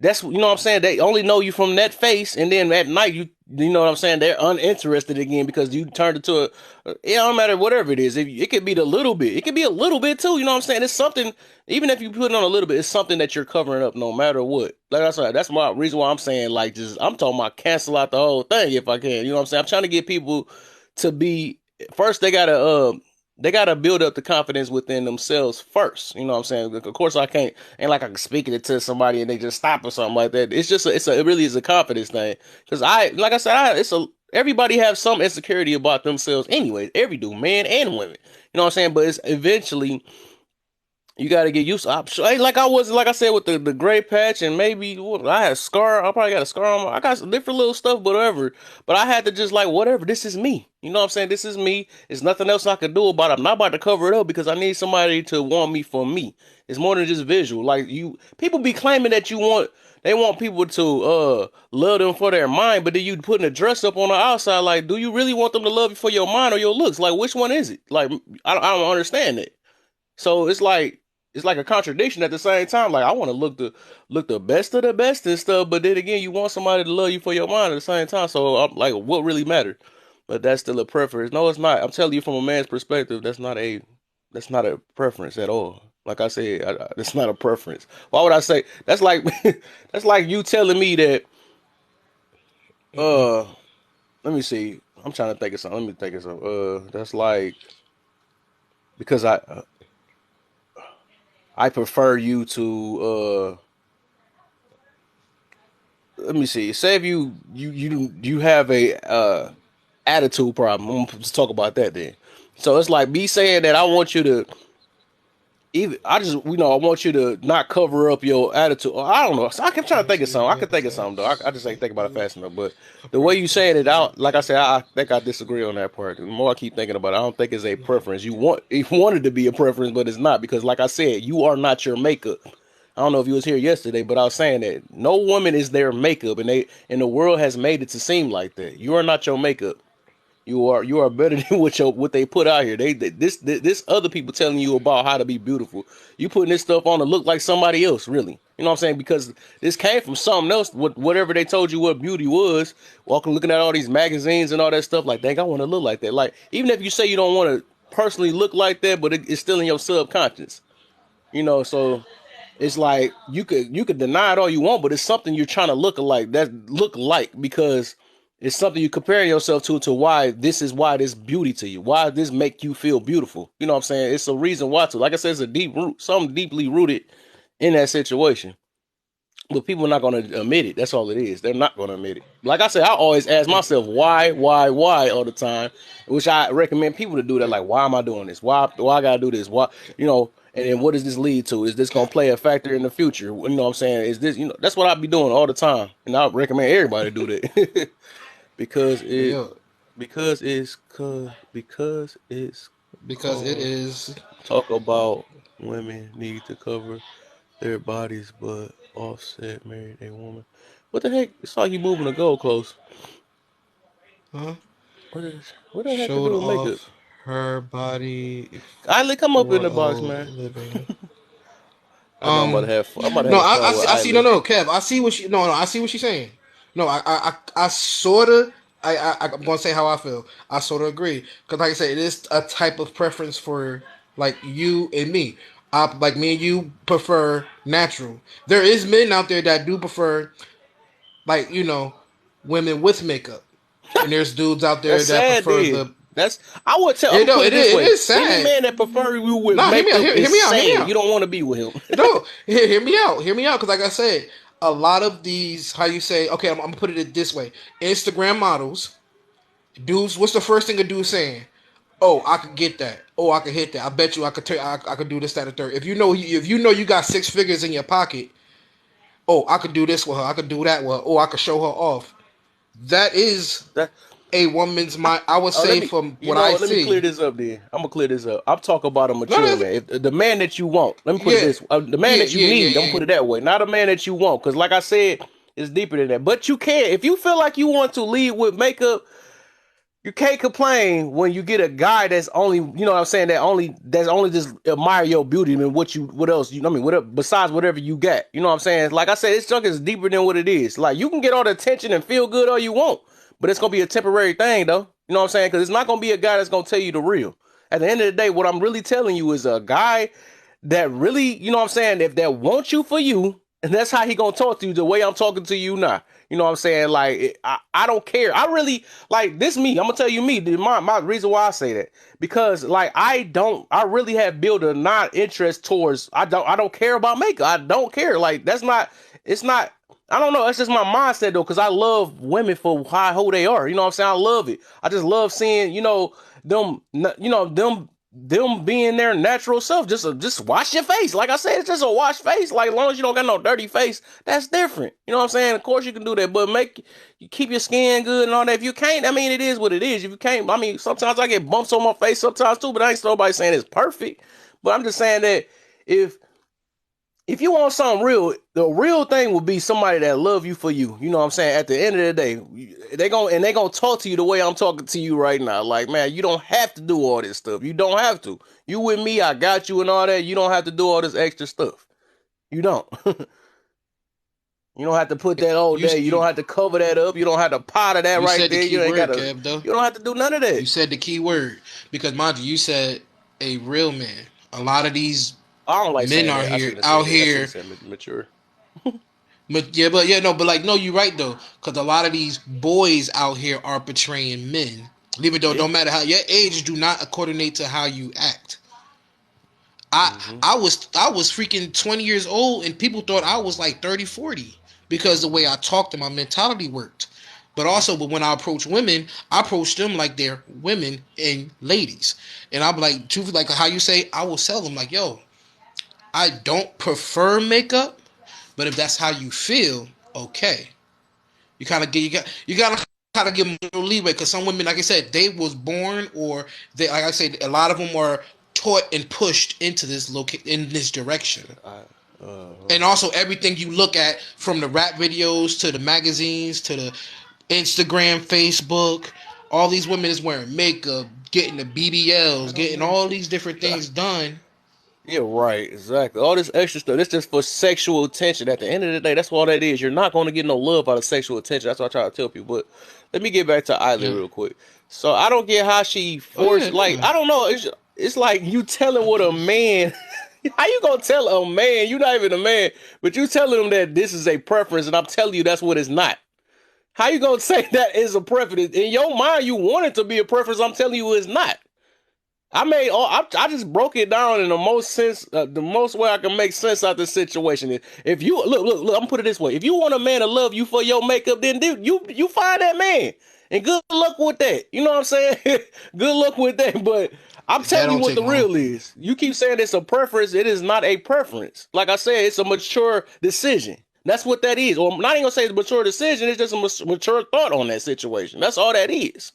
that's what I'm saying. They only know you from that face, and then at night you know what I'm saying. They're uninterested again because you turned it to it don't matter whatever it is. It could be the little bit. It could be a little bit too. You know what I'm saying? It's something. Even if you put it on a little bit, it's something that you're covering up no matter what. Like I said, that's my reason why I'm saying like just I'm talking about cancel out the whole thing if I can. You know what I'm saying? I'm trying to get people to be first. They gotta build up the confidence within themselves first. You know what I'm saying? Of course, I can't ain't like I can speak it to somebody and they just stop or something like that. It's just it really is a confidence thing. Because like I said, everybody have some insecurity about themselves anyway. Every do, men and women. You know what I'm saying? But it's eventually you got to get used to. Like like I said, with the gray patch and maybe I had a scar. I probably got a scar on I got some different little stuff, but whatever. But I had to just like whatever. This is me. You know what I'm saying? This is me. There's nothing else I can do about it. I'm not about to cover it up because I need somebody to want me for me. It's more than just visual. Like people be claiming that they want people to love them for their mind, but then you putting a dress up on the outside. Like, do you really want them to love you for your mind or your looks? Like, which one is it? Like, I don't understand it. So it's like a contradiction at the same time. Like I want to look the best of the best and stuff, but then again, you want somebody to love you for your mind at the same time. So I'm like, what really matters? But that's still a preference. No, it's not. I'm telling you from a man's perspective, that's not a preference at all. Like I said, it's not a preference. Why would I say that's like that's like you telling me that uh let me see. I'm trying to think of something. Let me think of something. That's like because I prefer you to let me see. Say if you have a attitude problem. I'm gonna just talk about that then. So it's like me saying that I want you to either I just I want you to not cover up your attitude. I don't know. So I keep trying to think of something. I could think of something though. I just ain't think about it fast enough. But the way you saying it out, like I said, I think I disagree on that part. The more I keep thinking about it, I don't think it's a preference. You want it to be a preference, but it's not because, like I said, you are not your makeup. I don't know if you was here yesterday, but I was saying that no woman is their makeup, and the world has made it to seem like that. You are not your makeup. You are better than what they put out here. This other people telling you about how to be beautiful. You putting this stuff on to look like somebody else, really. You know what I'm saying? Because this came from something else. Whatever they told you what beauty was, walking looking at all these magazines and all that stuff. Like, dang, I want to look like that. Like, even if you say you don't want to personally look like that, but it's still in your subconscious. So it's like you could deny it all you want, but it's something you're trying to look like because it's something you comparing yourself to why this beauty to you, why this make you feel beautiful. You know what I'm saying? It's a reason why to. Like I said, it's a deep root, something deeply rooted in that situation. But people are not going to admit it. That's all it is. They're not going to admit it. Like I said, I always ask myself why all the time, which I recommend people to do that. Like, why am I doing this? Why I got to do this? Why, and then what does this lead to? Is this going to play a factor in the future? You know what I'm saying? Is this, that's what I be doing all the time. And I recommend everybody do that because Hey, it, yo, because it's because it called is. talk about women need to cover their bodies, but Offset married a woman. What the heck? It's like you moving the goalpost. Huh? What that have to Showed do with makeup? off her body Kylie, come up in for the a box, man. living. I know Um, I'm about to no, have a fun with I see. No, Isla. no, Kev, I see what she. No, no, I see what she's saying. No, I sort of. I'm gonna say how I feel. I sort of agree because, like I said, it is a type of preference for like you and me. Like me and you prefer natural. There is men out there that do prefer like women with makeup, and there's dudes out there That's that sad, prefer then. the. That's I would tell. I'm It gonna no, put it it this is. It way: is any sad. man that prefer you with Nah, hear me out. makeup is Hear me out. Hear me saying out. you don't want to be with him. No, hear me out. Hear me out. Because, like I said, a lot of these, how you say, okay, I'm gonna put it this way: Instagram models, dudes. What's the first thing a dude saying? Oh, I could get that. Oh, I could hit that. I bet you I could. I could do this, that, and third. If you know you got six figures in your pocket. Oh, I could do this with her. I could do that with her. Oh, I could show her off. That is That a woman's mind. I would Oh, let say me. from You what know I what? Let me clear see. this up. Then I'm gonna clear this up. I'm talking about a No, mature no, man. If the man that you want, let me put it yeah, this: the man yeah, that you yeah, yeah, need. I'm gonna yeah. put it that way. Not a man that you want, because like I said, it's deeper than that. But you can, if you feel like you want to lead with makeup, you can't complain when you get a guy that's only, you know what I'm saying, that's only just admire your beauty and what else, I mean, whatever, besides whatever you got. You know what I'm saying? Like I said, this junk is deeper than what it is. Like, you can get all the attention and feel good all you want, but it's going to be a temporary thing, though. You know what I'm saying? Because it's not going to be a guy that's going to tell you the real. At the end of the day, what I'm really telling you is a guy that really, you know what I'm saying, if that wants you for you, and that's how he gonna talk to you the way I'm talking to you now. You know what I'm saying? Like, I don't care. I really, like, this me. I'm gonna tell you me. My reason why I say that, because like I really have built a not interest towards. I don't care about makeup. I don't care. Like, that's not. It's not. I don't know. That's just my mindset though, because I love women for who they are. You know what I'm saying? I love it. I just love seeing them. Them being their natural self. Just wash your face. Like I said, it's just a wash face. Like, as long as you don't got no dirty face, that's different. You know what I'm saying? Of course you can do that, but you keep your skin good and all that. If you can't, I mean, it is what it is. If you can't, I mean, sometimes I get bumps on my face sometimes too, but I ain't nobody saying it's perfect. But I'm just saying that if if you want something real, the real thing will be somebody that love you for you. You know what I'm saying? At the end of the day, they gonna talk to you the way I'm talking to you right now. Like, man, you don't have to do all this stuff. You don't have to. You with me, I got you and all that. You don't have to do all this extra stuff. You don't. You don't have to put that all You day. You don't you have to cover that up. You don't have to powder that you right said the there. key You ain't word, gotta. Kev. Though You don't have to do none of you that. said the key word because, mind you, you said a real man. A lot of these I don't like men saying are that. I here shouldn't have out said it. I should have here. said mature. But yeah, no, but like no, you're right though, because a lot of these boys out here are portraying men. Even though it Yeah. don't matter how your age do not coordinate to how you act. I Mm-hmm. I was freaking 20 years old and people thought I was like 30, 40 because the way I talked and my mentality worked. But when I approach women, I approach them like they're women and ladies. And I'm like, truthfully, like how you say, I will sell them like, yo, I don't prefer makeup, but if that's how you feel, okay. You gotta kind of give them a little leeway because some women, like I said, they was born or they, like I said, a lot of them are taught and pushed into in this direction. I, uh, And also everything you look at from the rap videos to the magazines to the Instagram, Facebook, all these women is wearing makeup, getting the I BBLs, don't getting know. all these different things done. Yeah, right, exactly. All this extra stuff, it's just for sexual attention. At the end of the day, that's all that is. You're not going to get no love out of sexual attention. That's what I try to tell people. But let me get back to Eileen Yeah. real quick. So I don't get how she Oh yeah, forced, like, no. I don't know. It's like you telling what a man, how you going to tell a man, you're not even a man, but you telling him that this is a preference, and I'm telling you that's what it's not. How you going to say that is a preference? In your mind, you want it to be a preference. I'm telling you it's not. I just broke it down in the most sense, the most way I can make sense out of the situation. If you look, I'm gonna put it this way: if you want a man to love you for your makeup, then dude, you find that man, and good luck with that. You know what I'm saying? Good luck with that. But I'm That telling you don't what take the long. real is. You keep saying it's a preference. It is not a preference. Like I said, it's a mature decision. That's what that is. Or I'm not even gonna say it's a mature decision. It's just a mature thought on that situation. That's all that is.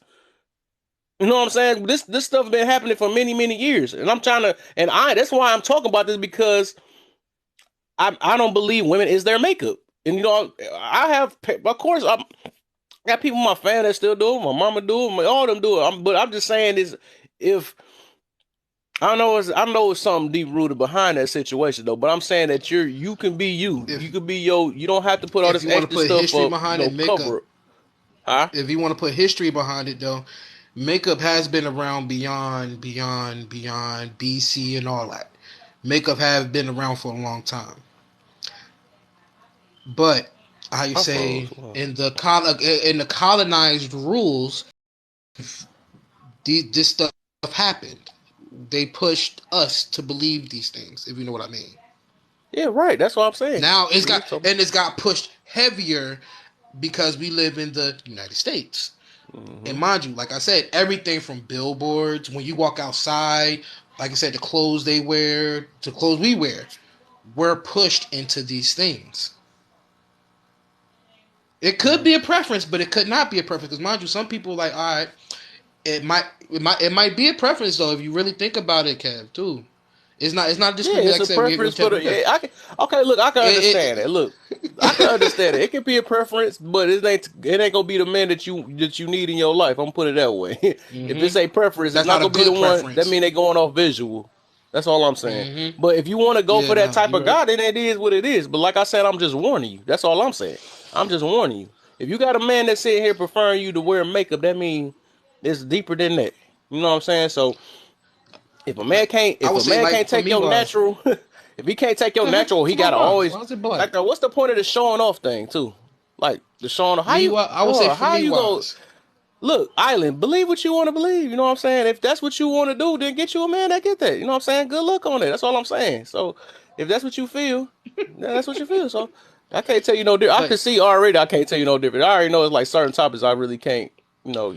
You know what I'm saying? This stuff been happening for many years, and I'm trying to, and I that's why I'm talking about this because I don't believe women is their makeup, and you know I have of course I got people in my family that still do it, my mama do it, all of them do it. But I'm just saying is if I know it's something deep rooted behind that situation though, but I'm saying that you can be you If can be you don't have to put all if this you want to extra put stuff history up, behind it, makeup. cover, huh? If you want to put history behind it, though, makeup has been around beyond BC and all that. Makeup have been around for a long time, but how you I froze. say in the colonized rules, this stuff happened. They pushed us to believe these things, if you know what I mean. Yeah, right. That's what I'm saying. Now So, it's got pushed heavier because we live in the United States. And hmm mind you, like I said, everything from billboards, when you walk outside, like I said, the clothes they wear, the clothes we wear, we're pushed into these things. It could be a preference, but it could not be a preference. Because mind you, some people like, all right, it might be a preference though if you really think about it, Kev. Too, it's not Yeah, discriminate. it's Like I a said, we're gonna preference for tell the. people. Yeah, okay, look, I can understand it. It, Look, I can understand it. It can be a preference, but it ain't gonna be the man that you need in your life. I'm gonna put it that way. If it's mm-hmm. a preference, it's That's not not a gonna be the good one. That preference. mean they going off visual. That's all I'm saying. Mm-hmm. But if you want to go Yeah, for that no, type you're of right. guy, then it is what it is. But like I said, I'm just warning you. That's all I'm saying. I'm just warning you. If you got a man that's sitting here preferring you to wear makeup, that means it's deeper than that. You know what I'm saying? So Like I if would a say, man like can't for take me your was natural, if he can't take your okay. natural, he For my gotta why? always Why is it black? like. What's the point of the showing off thing too? Like the showing off. Me, I would say for How me you go? was Look, Island, believe what you want to believe. You know what I'm saying? If that's what you want to do, then get you a man that get that. You know what I'm saying? Good luck on it. That's all I'm saying. So if that's what you feel, then that's what you feel. So I can't tell you no different. I can like see already. I can't tell you no different. I already know it's like certain topics I really can't. You. no,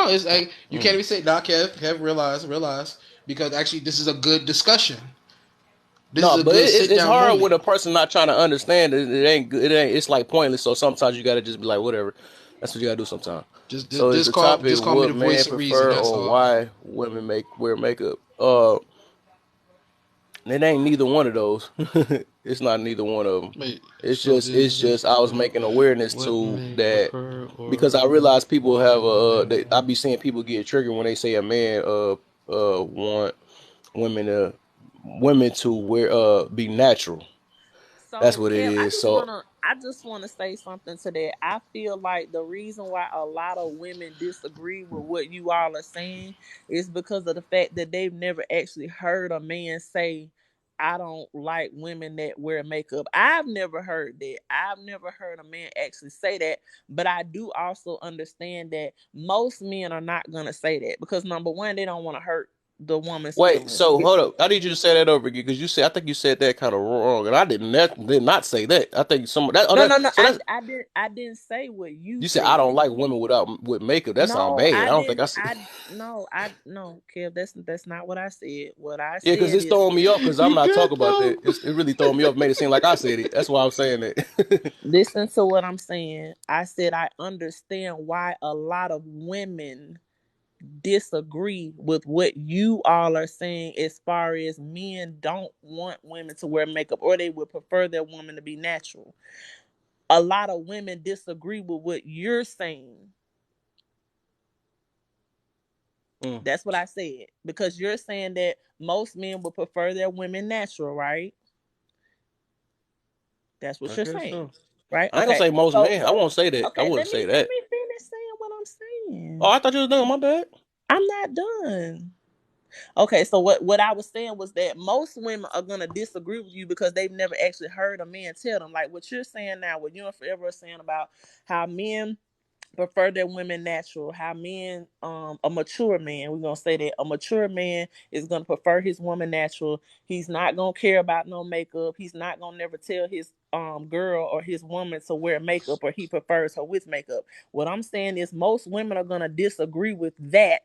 it's like you can't Mm. even say, nah, Kev, realize, because actually this is a good discussion. This is No, a but good sit it's down hard moment. when a person not trying to understand it. It ain't good. It ain't. It's like pointless. So sometimes you gotta just be like, whatever. That's what you gotta do sometimes. So is the topic Just call me what the men voice of reason. prefer That's or all. why women wear makeup? It ain't neither one of those. It's not neither one of them. Wait, It's so just this it's is just I was making awareness what to men that prefer or because I realize people why have women. I be seeing people get triggered when they say a man want women to wear be natural. That's So, what it Kev, is. So I just wanna say something to that. I feel like the reason why a lot of women disagree with what you all are saying is because of the fact that they've never actually heard a man say, "I don't like women that wear makeup." I've never heard that. I've never heard a man actually say that. But I do also understand that most men are not gonna say that because number one, they don't want to hurt. the woman's Wait, feelings. so hold up. I need you to say that over again because you said I think you said that kind of wrong, and I did not say that. I think some that oh No, that no, no. so that's I didn't say what you you said I said. don't like women with makeup. That sound No, bad. I I don't think I didn't. said. No, Kev. That's not what I said. What I Yeah, because said it's is throwing me off because I'm You not good talking about though? that. It really throwing me off. Made it seem like I said it. That's why I'm saying that. listen to what I'm saying. I said I understand why a lot of women disagree with what you all are saying as far as men don't want women to wear makeup or they would prefer their woman to be natural. A lot of women disagree with what you're saying. Mm, That's what I said. Because you're saying that most men would prefer their women natural, right? That's what I you're guess saying. so. Right? I ain't gonna Okay. say most So men. I won't say that. I okay, wouldn't say let that. me finish saying what I'm Oh, saying. I thought you was done. My bad. I'm not done. Okay, so what I was saying was that most women are gonna disagree with you because they've never actually heard a man tell them like what you're saying now, what you and Forever are saying about how men prefer their women natural, how men a mature man, we're gonna say that a mature man is gonna prefer his woman natural. He's not gonna care about no makeup. He's not gonna never tell his girl or his woman to wear makeup or he prefers her with makeup. What I'm saying is most women are gonna disagree with that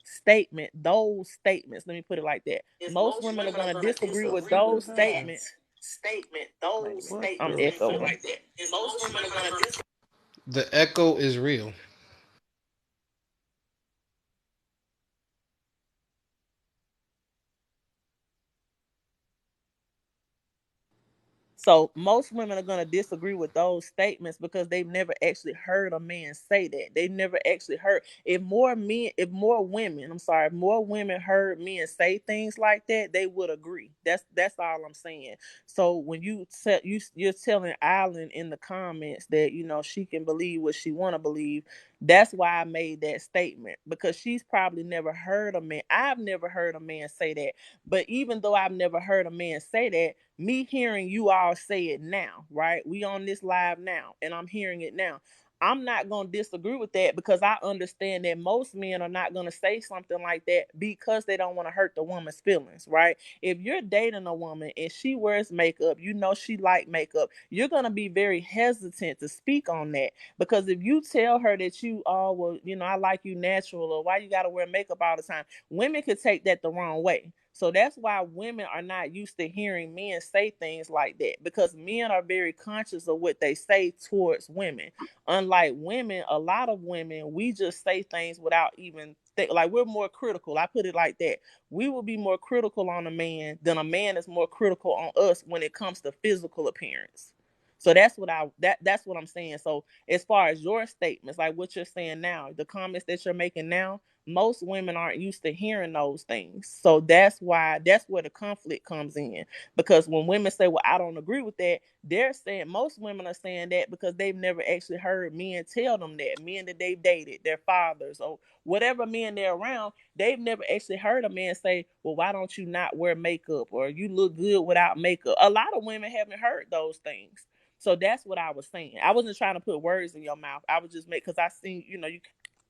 statement, those statements. Let me put it like that. Most women are gonna disagree with What those just happened? statements. What I'm the? echoing. The echo is real. So most women are going to disagree with those statements because they've never actually heard a man say that. They've never actually heard. If more women, I'm sorry, if more women heard men say things like that, they would agree. That's all I'm saying. So when you're telling Island in the comments that she can believe what she want to believe, that's why I made that statement because she's probably never heard a man. I've never heard a man say that. But even though I've never heard a man say that, me hearing you all say it now, right? We on this live now, and I'm hearing it now. I'm not going to disagree with that because I understand that most men are not going to say something like that because they don't want to hurt the woman's feelings, right? If you're dating a woman and she wears makeup, she like makeup, you're going to be very hesitant to speak on that because if you tell her that I like you natural or why you got to wear makeup all the time, women could take that the wrong way. So that's why women are not used to hearing men say things like that because men are very conscious of what they say towards women. Unlike women, a lot of women, we just say things without even like we're more critical. I put it like that. We will be more critical on a man than a man is more critical on us when it comes to physical appearance. So that's what I'm saying. So as far as your statements, like what you're saying now, the comments that you're making now, most women aren't used to hearing those things. So that's where the conflict comes in. Because when women say, well, I don't agree with that, they're saying most women are saying that because they've never actually heard men tell them that. Men that they've dated, their fathers, or whatever men they're around, they've never actually heard a man say, well, why don't you not wear makeup? Or you look good without makeup. A lot of women haven't heard those things. So that's what I was saying. I wasn't trying to put words in your mouth. I was just making because I seen, you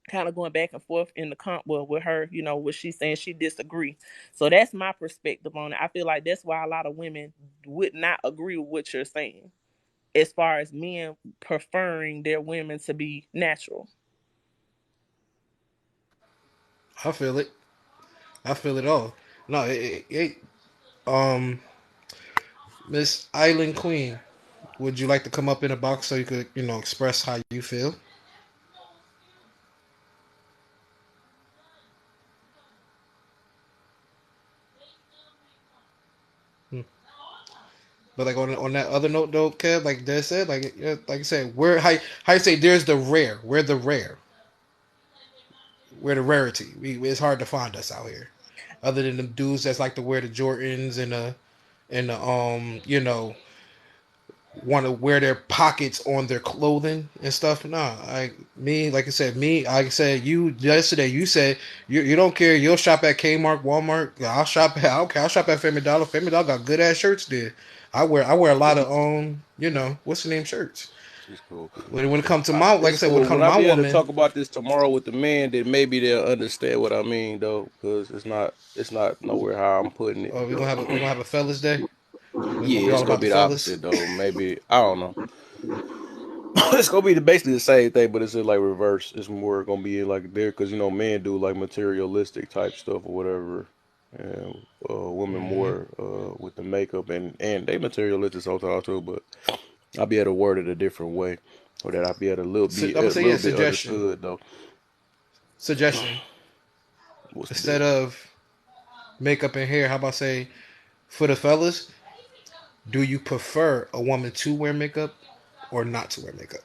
kind of going back and forth in the comp with her, what she's saying, she disagree. So that's my perspective on it. I feel like that's why a lot of women would not agree with what you're saying as far as men preferring their women to be natural. I feel it. I feel it all. No, um, Miss Island Queen, would you like to come up in a box so you could, express how you feel? Hmm. But like on that other note though, Kev, like they said, like I said, where how you say there's the rare, we're the rarity. It's hard to find us out here, other than the dudes that's like to wear the Jordans and want to wear their pockets on their clothing and stuff. Nah, like I said, you yesterday, you said you don't care. You'll shop at Kmart, Walmart. I'll shop at, okay, I'll shop at Family Dollar. Family Dollar got good ass shirts there. I wear a lot of what's the name shirts. It's cool. When it comes to my, like I It's said, when it cool. comes When to I my be able to woman, talk about this tomorrow with the man, then maybe they'll understand what I mean though, because it's not nowhere how I'm putting it. we're gonna But have a fellas day. It's gonna yeah, be all it's gonna about the be the fellas. opposite though. Maybe I don't know. It's gonna be basically the same thing, but it's in like reverse. It's more gonna be like there because men do like materialistic type stuff or whatever, and women more with the makeup and they materialistic sometimes too. But I'll be able to word it a different way, or that I'll be able to So, I'm be gonna a say yeah. little bit Suggestion. understood though. Suggestion. What's the Instead deal? of makeup and hair, how about say for the fellas, do you prefer a woman to wear makeup or not to wear makeup?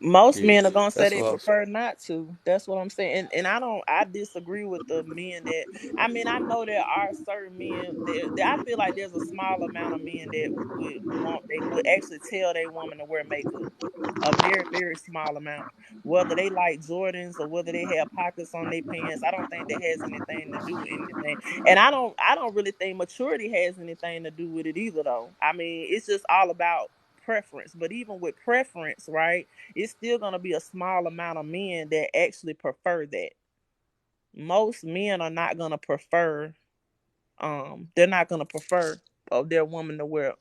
Most Yeah, men are gonna say that's they what I was. prefer not to. That's what I'm saying. And I disagree with the men that I mean, I know there are certain men that I feel like there's a small amount of men that would actually tell their woman to wear makeup. A very, very small amount. Whether they like Jordans or whether they have pockets on their pants, I don't think that has anything to do with anything. And I don't really think maturity has anything to do with it either though. I mean, it's just all about preference. But even with preference, right? It's still going to be a small amount of men that actually prefer that. Most men are not going to prefer they're not going to prefer their woman to wear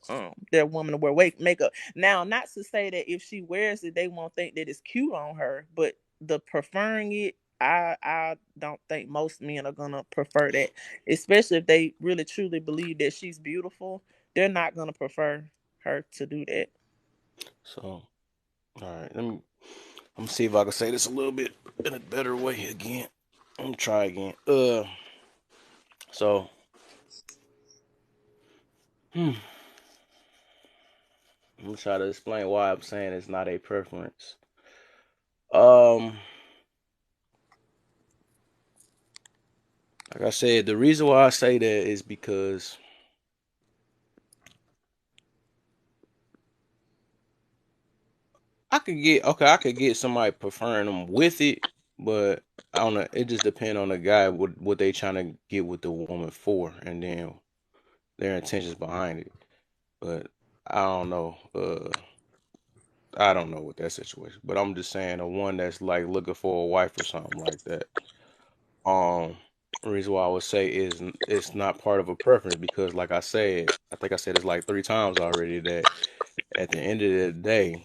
makeup. Now, not to say that if she wears it they won't think that it's cute on her, but the preferring it, I don't think most men are going to prefer that, especially if they really truly believe that she's beautiful. They're not going to prefer her to do that. So, all right, let me see if I can say this a little bit in a better way again. I'm gonna try again. So, I'm gonna try to explain why I'm saying it's not a preference. Um, like I said, the reason why I say that is because I could get somebody preferring them with it, but I don't know. It just depends on the guy what they trying to get with the woman for, and then their intentions behind it. But I don't know. I don't know with that situation. But I'm just saying the one that's like looking for a wife or something like that. Um, the reason why I would say is it's not part of a preference because, like I said, I think I said this like 3 times already that at the end of the day,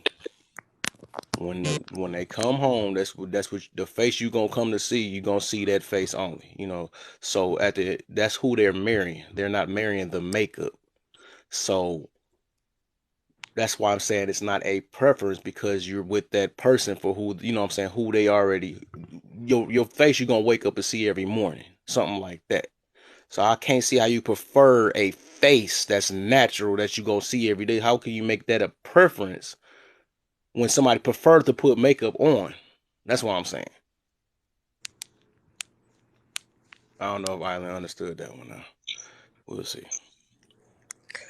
when they come home, that's what the face you gonna come to see. You gonna see that face only, you know. So that's who they're marrying. They're not marrying the makeup. So that's why I'm saying it's not a preference because you're with that person for who you know what I'm saying who they already your face you're gonna wake up and see every morning. Something like that. So I can't see how you prefer a face that's natural that you gonna see every day. How can you make that a preference when somebody prefer to put makeup on? That's what I'm saying. I don't know if I understood that one now. We'll see.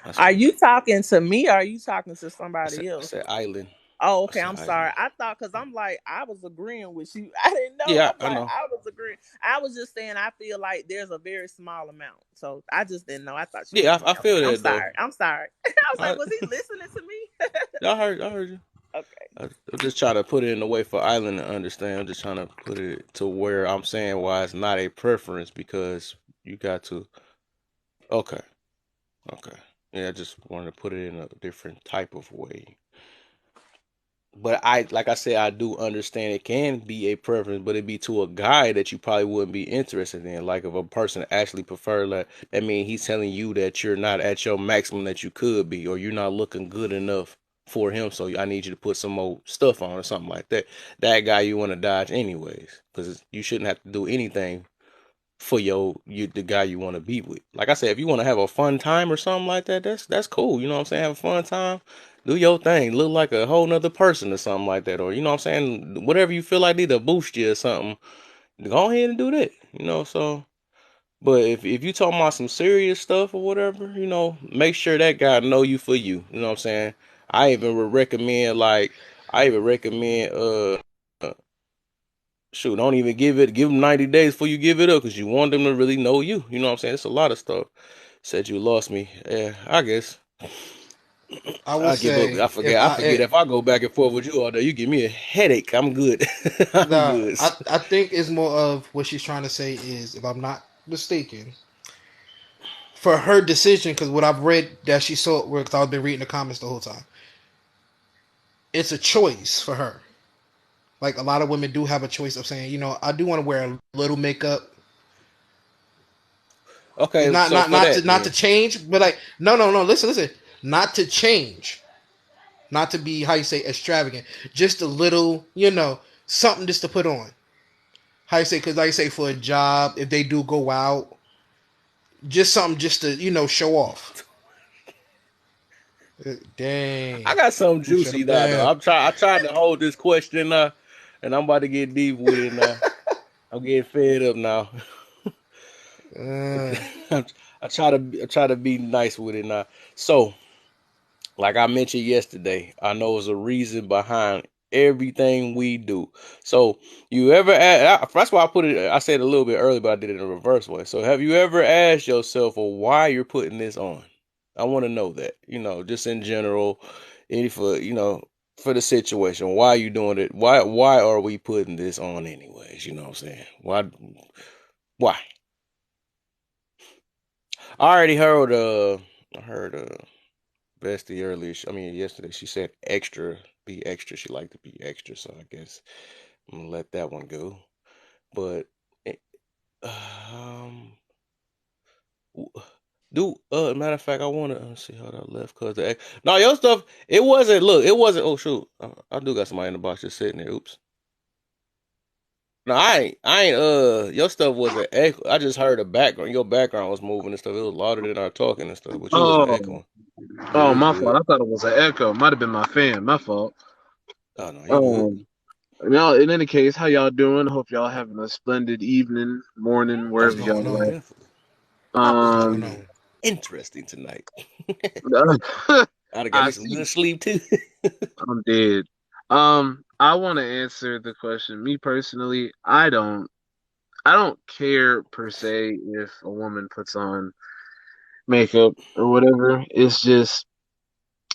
I Are said you talking to me or are you talking to I said somebody I else? said island. Oh, I okay. said I'm island. sorry. I thought because I'm like I was agreeing with you. I didn't know. Yeah, I'm I like know. I was agreeing. I was just saying I feel like there's a very small amount. So I just didn't know. I thought you were Yeah, saying I feel okay. I'm that though. sorry. I'm sorry. I was like, I, was he listening to me? I heard you. Okay. I'm just trying to put it in a way for Island to understand. I'm just trying to put it to where I'm saying why it's not a preference because you got to. Okay, okay. Yeah, I just wanted to put it in a different type of way. But like I said, I do understand it can be a preference, but it'd be to a guy that you probably wouldn't be interested in. Like if a person actually prefer that means he's telling you that you're not at your maximum that you could be, or you're not looking good enough for him. So I need you to put some more stuff on or something like that. That guy you want to dodge anyways, because you shouldn't have to do anything for the guy you want to be with. Like I said, if you want to have a fun time or something like that, that's cool. You know what I'm saying? Have a fun time. Do your thing. Look like a whole nother person or something like that. Or you know what I'm saying? Whatever you feel like need to boost you or something, go ahead and do that. So but if you talking about some serious stuff or whatever, make sure that guy know you for you. You know what I'm saying? I even would recommend I even recommend shoot, don't even give them 90 days before you give it up because you want them to really know you. You know what I'm saying? It's a lot of stuff. Said you lost me. Yeah, I guess. I would I give up. I say if forget. I forget. If I go back and forth with you all day, you give me a headache. I'm good. I'm nah, good. I think it's more of what she's trying to say is, if I'm not mistaken, for her decision, because what I've read that she saw, because I've been reading the comments the whole time, it's a choice for her. Like a lot of women do have a choice of saying, I do want to wear a little makeup. It's Okay, not so not for not to that not to then, change, but like no. Listen. Not to change, not to be how you say extravagant. Just a little, something just to put on. How you say? Because like you say, for a job, if they do go out, just something just to show off. I Dang, got something you shut juicy up now though. down. I tried to hold this question and I'm about to get deep with it now. I'm getting fed up now. Uh, I try to be nice with it now. So, like I mentioned yesterday, I know there's a reason behind everything we do. So, you ever ask, that's why I put it, I said it a little bit earlier, but I did it in a reverse way. So, have you ever asked yourself, well, why you're putting this on? I want to know that, just in general, any for, for the situation. Why are you doing it? Why are we putting this on anyways? You know what I'm saying? Why? I already heard, I heard, Bestie earlier. I mean, yesterday she said extra, be extra. She liked to be extra, so I guess I'm gonna let that one go. But eh, um, do matter of fact, I wanna see how that left cause no your stuff. It wasn't. Look, it wasn't. Oh shoot, I do got somebody in the box just sitting there. Oops. No, I ain't. Your stuff wasn't echo. I just heard the background. Your background was moving and stuff. It was louder than our talking and stuff, but you wasn't Oh, echoing. Yeah, oh, you my fault. good. I thought it was an echo. Might have been my fan. My fault. Oh no, you good. Um, Now, in any case, how y'all doing? Hope y'all having a splendid evening, morning, Oh what's wherever yeah, going y'all most at. on? definitely. What's It's gonna going Um, be on? interesting tonight. I'd got I me some see. good sleep too. I'm dead. I want to answer the question. Me personally, I don't care per se if a woman puts on makeup or whatever. It's just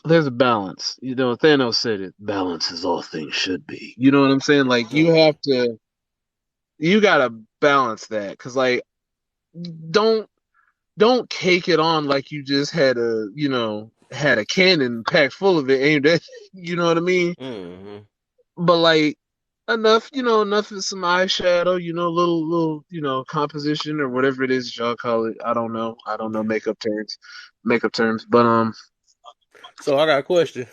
there's a balance. You know, Thanos said it. Balance is all things should be. You know what I'm saying? Like Hmm. you gotta balance that. Cause like don't don't cake it on like you just had a cannon packed full of it aimed at you know what I mean? Hmm. But like enough of some eyeshadow, little, composition or whatever it is y'all call it. I don't know. I don't know makeup terms. But So I got a question.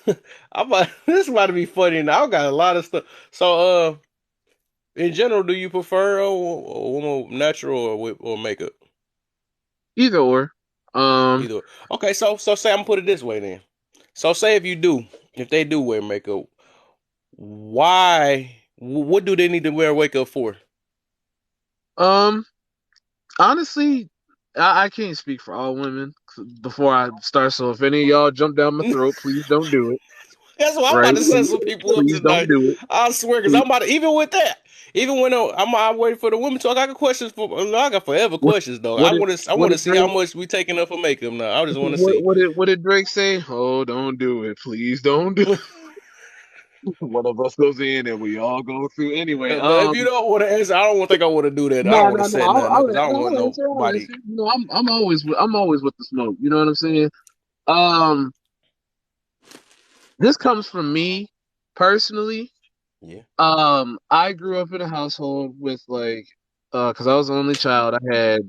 I'm about this about to be funny now. I got a lot of stuff. So in general, do you prefer a woman natural or with or makeup? either or. Um, Either. Okay, so say I'm put it this way then. So say if they do wear makeup, why? What do they need to wear makeup for? um, Honestly, I can't speak for all women before I start. So if any of y'all jump down my throat, please don't do it. That's why I'm Right? about to set some people up Please don't tonight. do it. I swear, because Please. I'm about to, even with that, even when I'm waiting for the women talk, I got questions I got forever What questions though. what did I what want to did see how Drake much we taking up for makeup now. I just want to see. what did Drake say? Oh, don't do it. Please don't do it. One of us goes in and we all go through anyway. But if you don't want to answer, I don't think I want to do that. I No, don't want no, to no. set nothing up because I don't want No, I'll nobody. answer. I'm always with the smoke. You know what I'm saying? Um, this comes from me personally. Yeah. I grew up in a household with because I was the only child. I had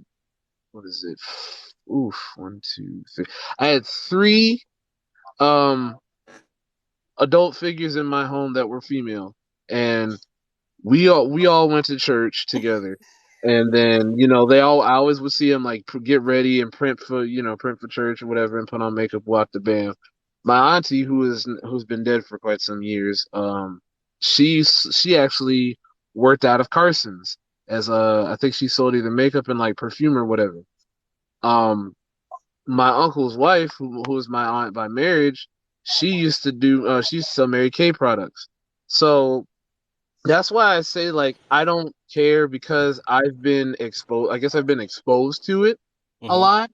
what is it? Oof, one, two, three. I had three adult figures in my home that were female, and we all went to church together. And then they all I always would see them like get ready and print for church or whatever and put on makeup, walk the band. My auntie, who's been dead for quite some years, she actually worked out of Carson's as I think she sold either makeup and like perfume or whatever. Um, my uncle's wife, who was my aunt by marriage, she used to sell Mary Kay products. So that's why I say like I don't care because I've been exposed. I guess I've been exposed to it a Hmm. lot,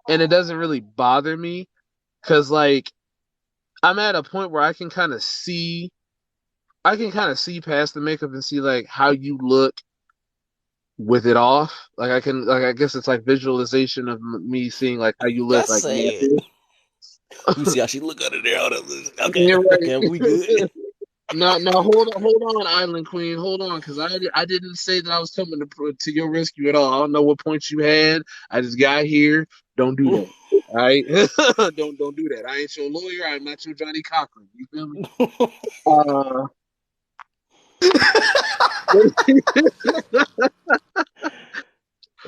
and it doesn't really bother me because like I'm at a point where I can kind of see past the makeup and see like how you look with it off. Like I can, like I guess it's like visualization of me seeing like how you look That's like sad. naked. Let me see how she look under there. Hold up. Okay, You're okay, we good. right. Now hold on, Island Queen, hold on, because I didn't say that I was coming to your rescue at all. I don't know what points you had. I just got here. Don't do that. All right, don't do that. I ain't your lawyer. I'm not your Johnny Cochran. You feel me? Uh,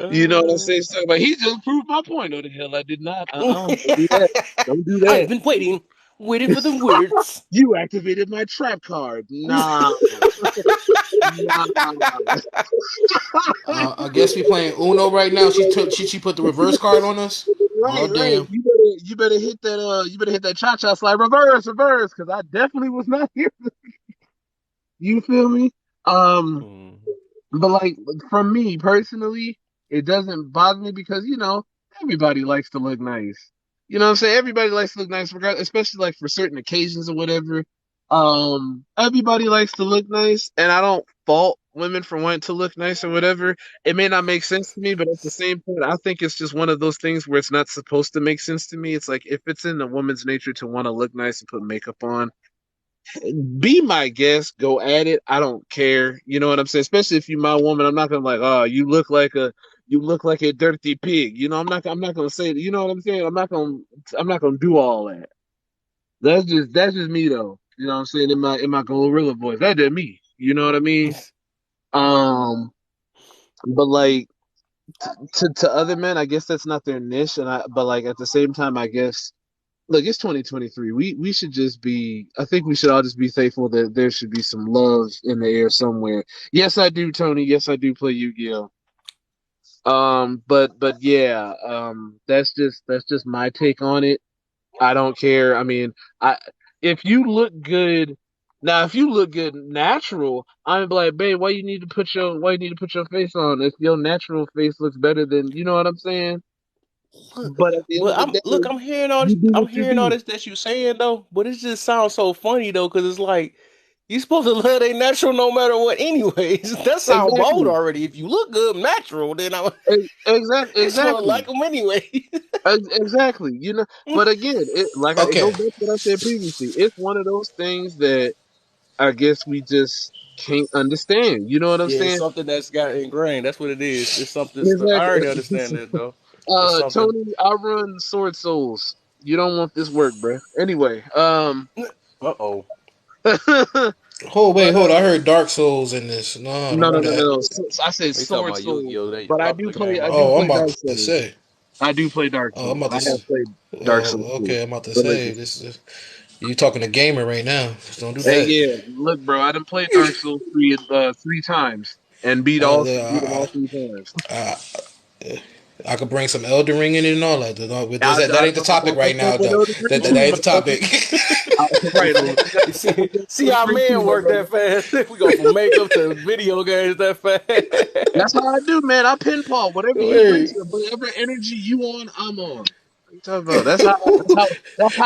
you know what I'm saying? So, but he just proved my point. No, the hell I did not. Don't do that. Don't do I've that. been waiting for the words. You activated my trap card. Nah, nah. I guess we playing Uno right now. She put the reverse card on us. Right, Oh right. damn. You better hit that you better hit that cha cha slide reverse, because I definitely was not here. You feel me? Um, Mm. but like for me personally, it doesn't bother me because everybody likes to look nice. You know what I'm saying? Everybody likes to look nice, especially like for certain occasions or whatever. Everybody likes to look nice, and I don't fault women for wanting to look nice or whatever. It may not make sense to me, but at the same point, I think it's just one of those things where it's not supposed to make sense to me. It's like if it's in a woman's nature to want to look nice and put makeup on, be my guest, go at it. I don't care. You know what I'm saying? Especially if you my woman, I'm not gonna like, oh, you look like a dirty pig. I'm not gonna say that. You know what I'm saying? I'm not gonna do all that. That's just me though. You know what I'm saying? In my gorilla voice. That's just me. You know what I mean? Um, but like to other men, I guess that's not their niche, but like at the same time, I guess look, it's 2023. We should just be. I think we should all just be thankful that there should be some love in the air somewhere. Yes, I do, Tony. Yes, I do play Yu-Gi-Oh. But yeah, that's just my take on it. I don't care. I mean, I if you look good. Now, if you look good natural, I'm like, babe, why you need to put your face on if your natural face looks better than you know what I'm saying? Look, But at the end but of the day, I'm hearing all you this. do I'm what you hearing all do. this that you saying though. But it just sounds so funny though, because it's like you supposed to love they natural no matter what. Anyways, that sound bold Exactly. already. If you look good natural, then I'm Exactly, you supposed to exactly, like them anyway. exactly. But again, it Okay. goes back to what I said previously. It's one of those things that I guess we just can't understand. You know what I'm Yeah, it's saying? something that's got ingrained. That's what it is. It's something. I Exactly. already understand that though. It's something. Tony, I run Sword Souls. You don't want this work, bruh. Anyway, Uh oh. but Oh wait, hold on. I heard Dark Souls in this. No, don't do that. no. I said We talking Sword about Souls, Yu-Gi-Oh! They but upped the game I on do Oh, that. I'm play about Dark to Souls. say. I do play Dark Oh, I'm Souls. about I to. have played Dark Souls Oh, too. okay. I'm about to But say this. You talking to gamer right now? Just don't do hey, that. yeah, look, bro, I done played Dark Souls three times and beat them I, all three times. I, I could bring some Elden Ring in it and all that. That ain't the I'm topic about to right fuck now, with though. Elden Ring That too, ain't the motherfucker. topic. We Right, from we got to see Elden our Ring too, man work that motherfucker. fast. We go from makeup to video games that That's fast. how I do, man. I pinball whatever you bring Wait, to whatever energy you on, I'm on. What you talking about? That's how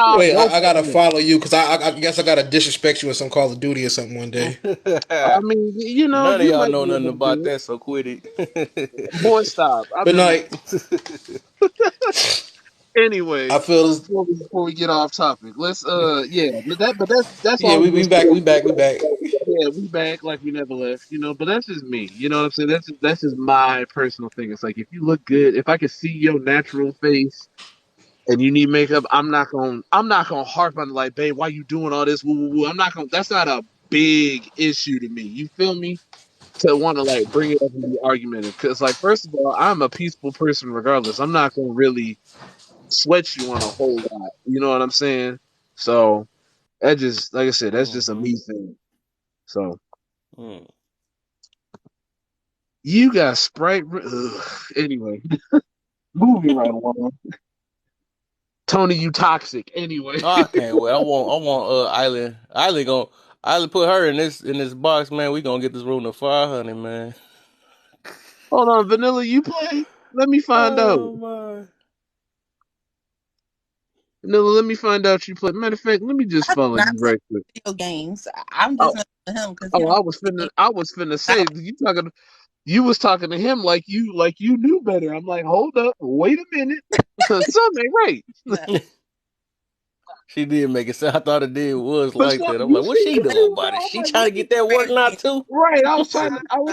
I wait. roll, I gotta man. follow you because I guess I gotta disrespect you in some Call of Duty or something one day. I mean, None of you y'all might know be nothing able to about do that, so quit it. it. Boy, stop. I've But been like, anyway. I feel Before we get off topic, let's yeah, but that's yeah. all I'm gonna We say. back. We back. We back. Yeah, we back like we never left, but that's just me. You know what I'm saying? That's just my personal thing. It's like if you look good, if I can see your natural face and you need makeup, I'm not gonna harp on like, babe, why you doing all this? Woo woo woo. I'm not gonna. That's not a big issue to me. You feel me? To want to like bring it up and be argumentative, because like first of all, I'm a peaceful person regardless. I'm not gonna really sweat you on a whole lot. You know what I'm saying? So that just like I said, that's just a Hmm. me thing. So Hmm. you got Sprite. Ugh. Anyway, moving right along. Tony, you toxic. Anyway, Oh, I can't wait. I want Island. Island put her in this box, man. We gonna get this room to 500, man. hold on, Vanilla, you play? Let me find out. Oh my. Vanilla, let me find out you play. Matter of fact, let me just I do follow not you play right quick. video games. I'm Oh, just messing with him because he oh, don't play. I was finna say you was talking to him like you knew better. I'm like, hold up, wait a minute, something ain't right. That. She did make it sound. I thought it did was For like some, that. I'm you like, what see she what doing I'm about it? saying? I'm She like, trying what to the get that work now Crazy. too. right? I was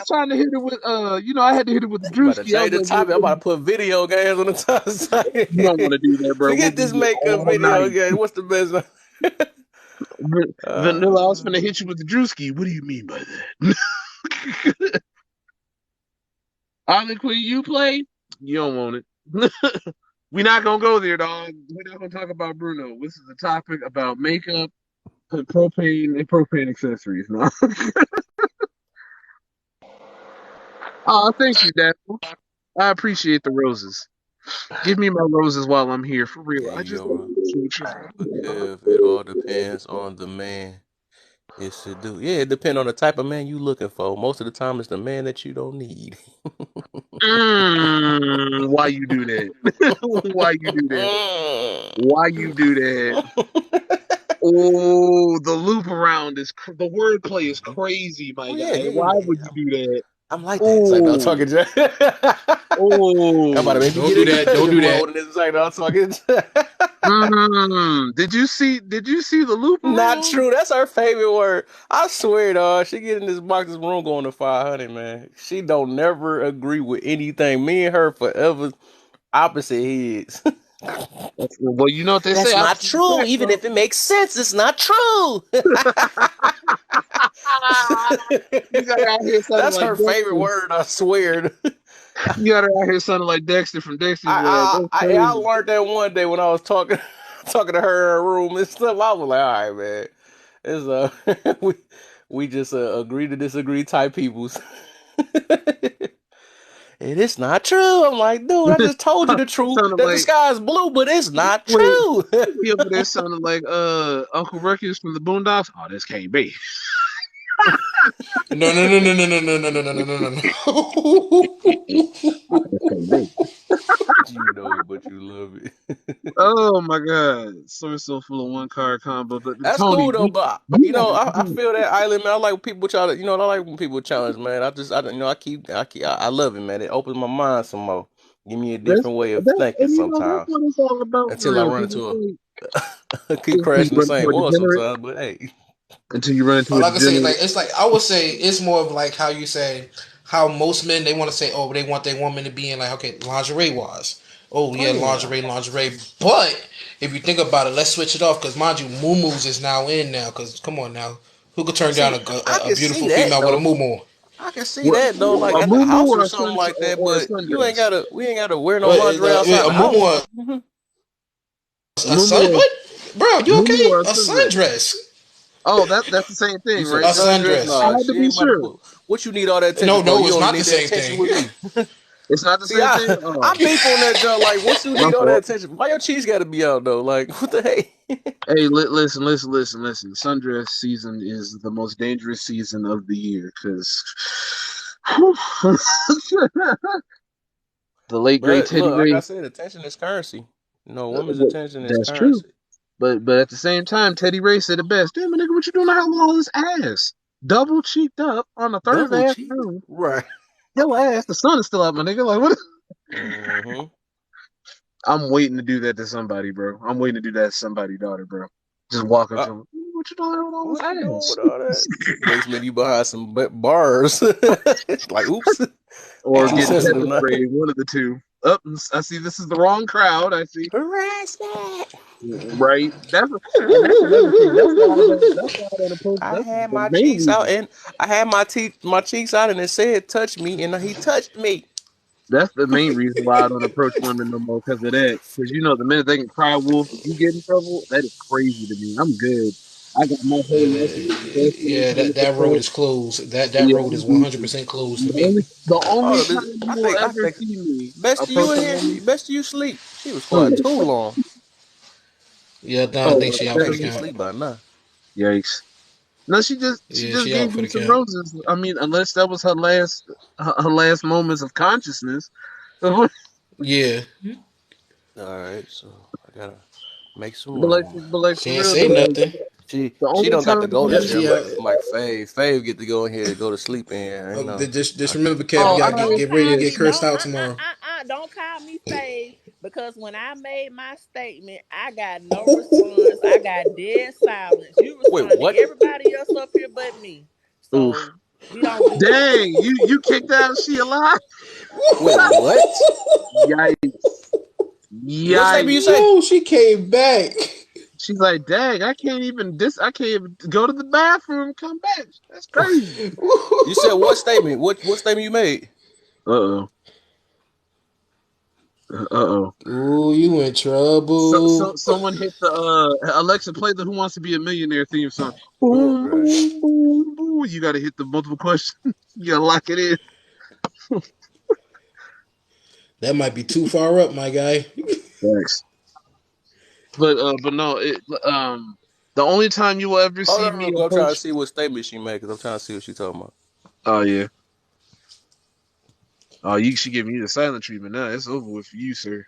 trying to hit it with I had to hit it with the About to Drewski. I change was the like, topic. I'm about to put video games on the top. you don't want to do that, bro. We'll Forget be this here makeup all video night. game. What's the best one? Vanilla, I was uh, finna hit you with the Drewski. What do you mean by that? Harley Quinn, you play? You don't want it. We're not gonna go there, dog. We're not gonna talk about Bruno. This is a topic about makeup, propane, and propane accessories. No. Oh, thank you, Dad. I appreciate the roses. Give me my roses while I'm here, for real. Give I you just your but Kev, it all depends on the man. Yes, it do. Yeah, it depends on the type of man you looking for. Most of the time, it's the man that you don't need. why you do that? Why you do that? Why you do that? Oh, the loop around the wordplay is crazy, my Oh yeah, guy. yeah, Why yeah, would yeah. you do that? I'm like that. It's like no Oh, talking. Y'all about to make oh. me Don't get do in that. Don't competitive do mode that. in this. It's like no talking. Did you see? Did you see the loop Not around? true. That's her favorite word. I swear, dog. She get in this box, this room going to 500, man. She don't never agree with anything. Me and her forever opposite heads. Well, you know what they say. That's not Opposite true. attract, Even bro. if it makes sense, it's not true. You got her out here sounding That's like her favorite Dexter. word. I swear. You got her out here sounding like Dexter from Dexter's Lab. That's I crazy. learned that one day when I was talking talking to her in her room and stuff. I was like, all right, man. It's we just agree to disagree type peoples. It is not true. I'm like, dude, I just told you the truth Sounding that the like sky is blue, but it's not wait, true. he over there sounding like Uncle Ruckus from the Boondocks. Oh, this can't be. No, no, no, no, no, no, no, no, no, no, no, no. Oh, this can't be. You know it, but you love it. Oh my God, source so full of one card combo. But That's Tony, cool though, but you I gotta, feel that island, man. I like when people try to, I like when people challenge, man. I love it, man. It opens my mind some more. Give me a different way of thinking and you know that's sometimes. what it's all about for Until I real. run People into say keep until you crashing the run into same a oil degenerate, sometimes, but hey, until you run into a Like I say, degenerate. like it's like I would say it's more of like how you say how most men they want to say, oh, they want their woman to be in like okay, lingerie wise. Oh oh yeah, yeah, lingerie, lingerie. But if you think about it, let's switch it off because mind you, muumuus is now in now. Because come on now, who could turn down see, I a can see beautiful that female with a though. muumu? I can see What that though, like a at the muumuu house or or something like that. or a But sundress? we ain't gotta wear no lingerie Wait, outside a the house. muumu, A a muumuu sun? or What, bro? a You muumuu okay? or a A sundress? sundress, Oh, that's the same You thing, say right? a sundress? sundress. I Nah, had to she be ain't about to sure. put. What you need all that No, attention for? no, You it's only not the need that same attention thing. with me. It's not the See, same thing. Oh, I'm beef on that junk. Like, what you my need all that fault. attention? Why your cheese got to be out though? Like, what the heck? Hey, listen. Sundress season is the most dangerous season of the year because the late great But Teddy look, like I Ray. said, attention is currency. Woman's Well, attention is that's true. currency. But at the same time, Teddy Ray said it best. Damn, nigga, what you doing to have all this ass? Double cheeked up on a Double Thursday cheeked, afternoon. right? Your ass, the sun is still out, my nigga. Like what? Mm-hmm. I'm waiting to do that to somebody, bro. I'm waiting to do that to somebody's daughter, bro. Just walk up to him. What you doing with all What you doing this with all that? Next minute, you behind some bars. Like, oops, or ain't too getting sensitive pepper now. sprayed? One of the two. Up, I see. This is the wrong crowd. I see. Harassment. Right. And that's another thing. That's why I don't. That's why I don't approach. I That's had the my main cheeks out reason. and I had my cheeks out and it said touch me and he touched me. That's the main reason why I don't approach women no more because of that. Because you know, the minute they can cry wolf, if you get in trouble, that is crazy to me. I'm good. I got my whole life to success Yeah, trying to that road protect. is closed. That Yeah, road I'm is goofy. 100% closed to The me. only, the only Hold up, time you will I ever think see me best to you approach in a here. woman, Best to you sleep. She was quiet who? too long. Yeah, no, I Oh, think she I out for think the she count. sleep by now. yikes! No, she Yeah, just she gave out for me the some count. roses. I mean, unless that was her last moments of consciousness. Yeah, All right, so I gotta Make some room. but like She for ain't real say though, like nothing. the She only don't got to time go to Yep, you jail she. like Fave. Fave get to go in here and go to sleep in here. You know. Just remember, Kev, you oh, gotta I get, Don't get ready to call get me. cursed Don't out tomorrow. don't call me fave because when I made my statement, I got no response. I got dead silence. You Wait, responded to what? everybody else up here but me. oof. So we don't do that. Dang, you kicked out she alive? Wait, what? Yikes. What statement you Yikes. say? Yo, she came back. She's like, dang, I can't even go to the bathroom and come back. That's crazy. You said what statement? What statement you made? Uh-oh. Uh-oh. Ooh, you in So trouble. someone hit the Alexa, play the Who Wants to Be a Millionaire theme song. Oh Boom, gosh. boom, boom, boom. You gotta hit the multiple questions. You gotta lock it in. That might be too far up, my guy. Thanks. But no, the only time you will ever Hold see on, real me quick. I'm trying to approach. see what statement she made because I'm trying to see what she talking about. Oh yeah. Oh, you should give me the silent treatment now. It's over with for you, sir.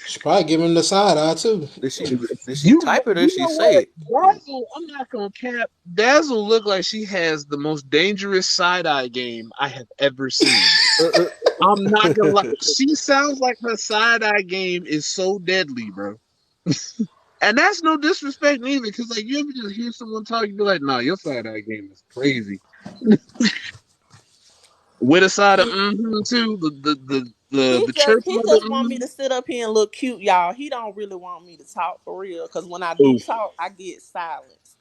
She probably give him the side eye too. Did she did she You type it or did you she know say what? it? Dazzle, I'm not gonna cap. Dazzle look like she has the most dangerous side eye game I have ever seen. I'm not gonna lie. She sounds like her side eye game is so deadly, bro. And that's no disrespect neither, because like you ever just hear someone talk, you be like, nah, your side eye game is crazy. With a side of too, the church He mother just want me to sit up here and look cute, y'all. He don't really want me to talk for real. Cause when I do oof talk, I get silence.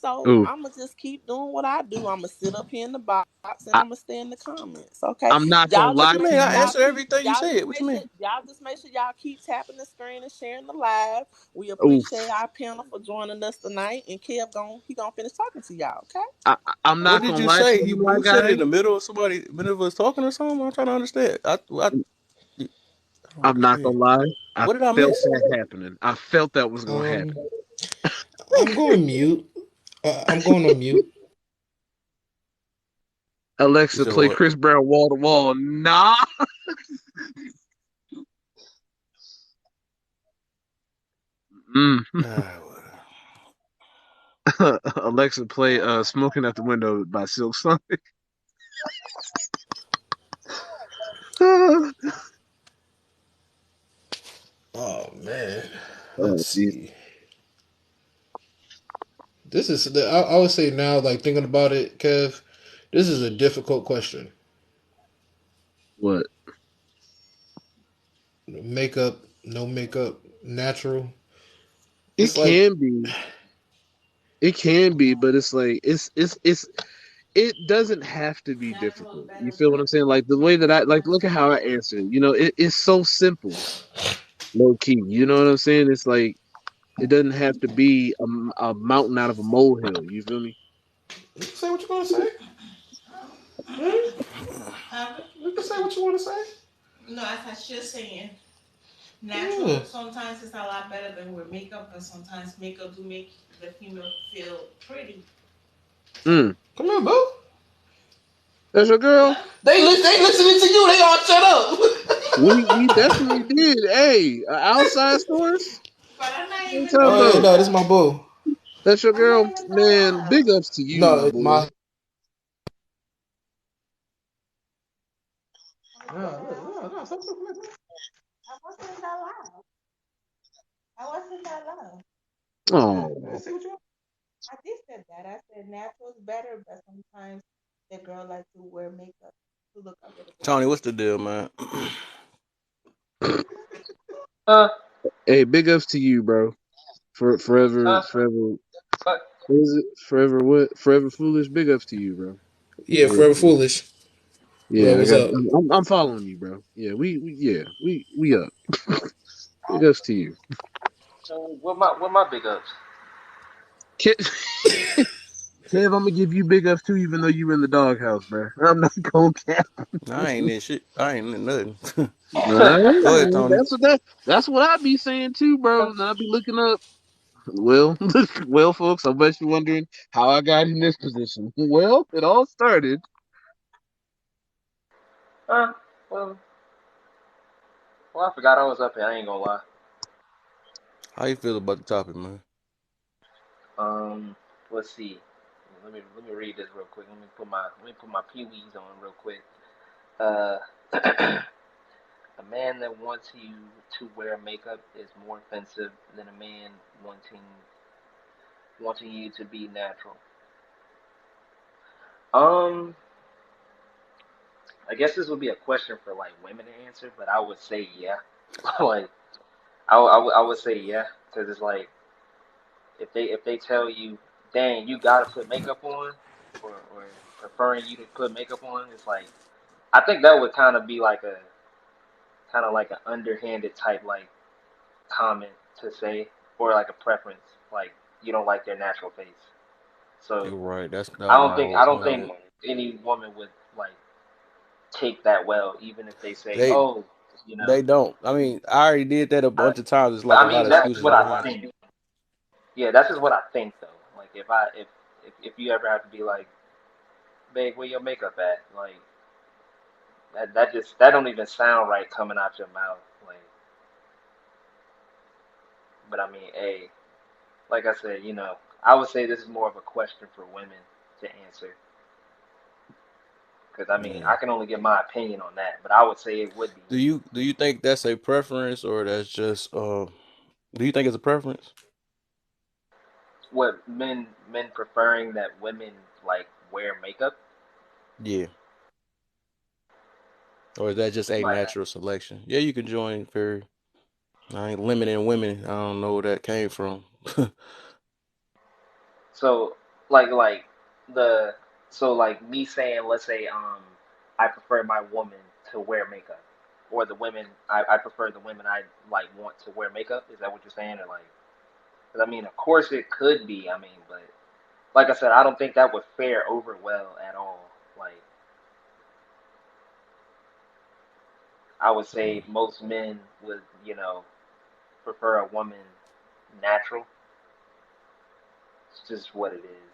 So oof. I'ma just keep doing what I do. I'ma sit up here in the box and I, I'ma stay in the comments. Okay. I'm not gonna Y'all What just lie you to make mean? sure I you. y'all answered keep everything you said. What you mean? y'all just make sure y'all keep tapping the screen and sharing the live. We Oof. appreciate our panel for joining us tonight. And Kev he gonna finish talking to y'all, okay? I'm What not did gonna you lie to say? you, my You said it guy. in the middle of somebody, middle of us talking or something. I'm trying to understand. I don't I'm not understand. gonna lie. I What did I felt miss? that happening. I felt that was gonna happen. Um, I'm going mute. I'm going on mute. You Alexa, said play what? Chris Brown wall to wall. Nah. Mm. Ah, well. Alexa, play "Smoking Out the Window" by Silk Sonic. Oh, Oh man, let's geez. see. This is I would say now, like thinking about it, Kev. This is a difficult question. What? Makeup, no makeup, natural. It It's like can be. It can be, but it's like it doesn't have to be difficult. You feel what I'm saying? Like the way that I like look at how I answer it. It's so simple, low key. You know what I'm saying? It's like it doesn't have to be a mountain out of a molehill. You feel me? you can say what you want to say. Hmm? You can say what you want to say. No, as I was just saying, natural Yeah. sometimes it's a lot better than with makeup, but sometimes makeup do make the female feel pretty. Mm. Come here, boo. That's your girl. Yeah. They listening to you. They all shut up. We definitely did. Hey, outside source. But I'm not What you even talking Oh yeah, about? done. no, this is my boo. That's your I'm not girl, even man. done. Big ups to you, my No, boy. my. No, no, no, stop talking like that. I wasn't that loud. I wasn't that loud. Oh, Say what you want. I did say that. I said natural's better, but sometimes the girl like to wear makeup to look a little bit Tony, pretty. what's the deal, man? Uh, hey, big ups to you, bro. For forever. but What is it? Forever what? Forever foolish. Big ups to you, bro. Yeah, For real, forever for real. foolish. Well, Yeah, I what's got. up? I'm following you, bro. Yeah, we up. Big ups to you. what my big ups? Kev, I'm gonna give you big ups too, even though you in the doghouse, bro. I'm not gonna cap. I ain't in shit. I ain't in nothing. Go ahead, Alright, Tony. that's what I be saying too, bro. And I be looking up. Well, well, folks, I bet you're wondering how I got in this position. Well, it all started. uh, well, I forgot I was up here. I ain't gonna lie. How you feel about the topic, man? Um, let's see. Let me read this real quick. Let me put my peewees on real quick. Uh, a man that wants you to wear makeup is more offensive than a man wanting you to be natural. Um, I guess this would be a question for like women to answer, but I would say yeah. Like I would say yeah, because it's like if they tell you, dang, you gotta put makeup on, or preferring you to put makeup on, it's like I think that would kind of like an underhanded type like comment to say, or like a preference, like you don't like their natural face. So You're right. That I was don't my think whole I don't point of think it. any woman would like take that well, even if they say, They oh, you know. they don't. I mean, I already did that a I, bunch of times. It's like a I lot mean, of that's just excuses what I behind it. think. Yeah, that's just what I think though. Like if you ever have to be like, babe, where your makeup at? Like that don't even sound right coming out your mouth. Like, but I mean, hey, like I said, I would say this is more of a question for women to answer because I mean, Yeah. I can only give my opinion on that, but I would say it would be. Do you think that's a preference or that's just do you think it's a preference? What men preferring that women like wear makeup, Yeah. Or is that just a like natural selection? Yeah, you can join for I ain't limiting women. I don't know where that came from. so like the so like me saying, let's say I prefer my woman to wear makeup, or the women I prefer the women I like want to wear makeup. Is that what you're saying, or like? 'Cause, I mean, of course it could be. I mean, but like I said, I don't think that would fare over well at all. Like I would say most men would, prefer a woman natural. It's just what it is.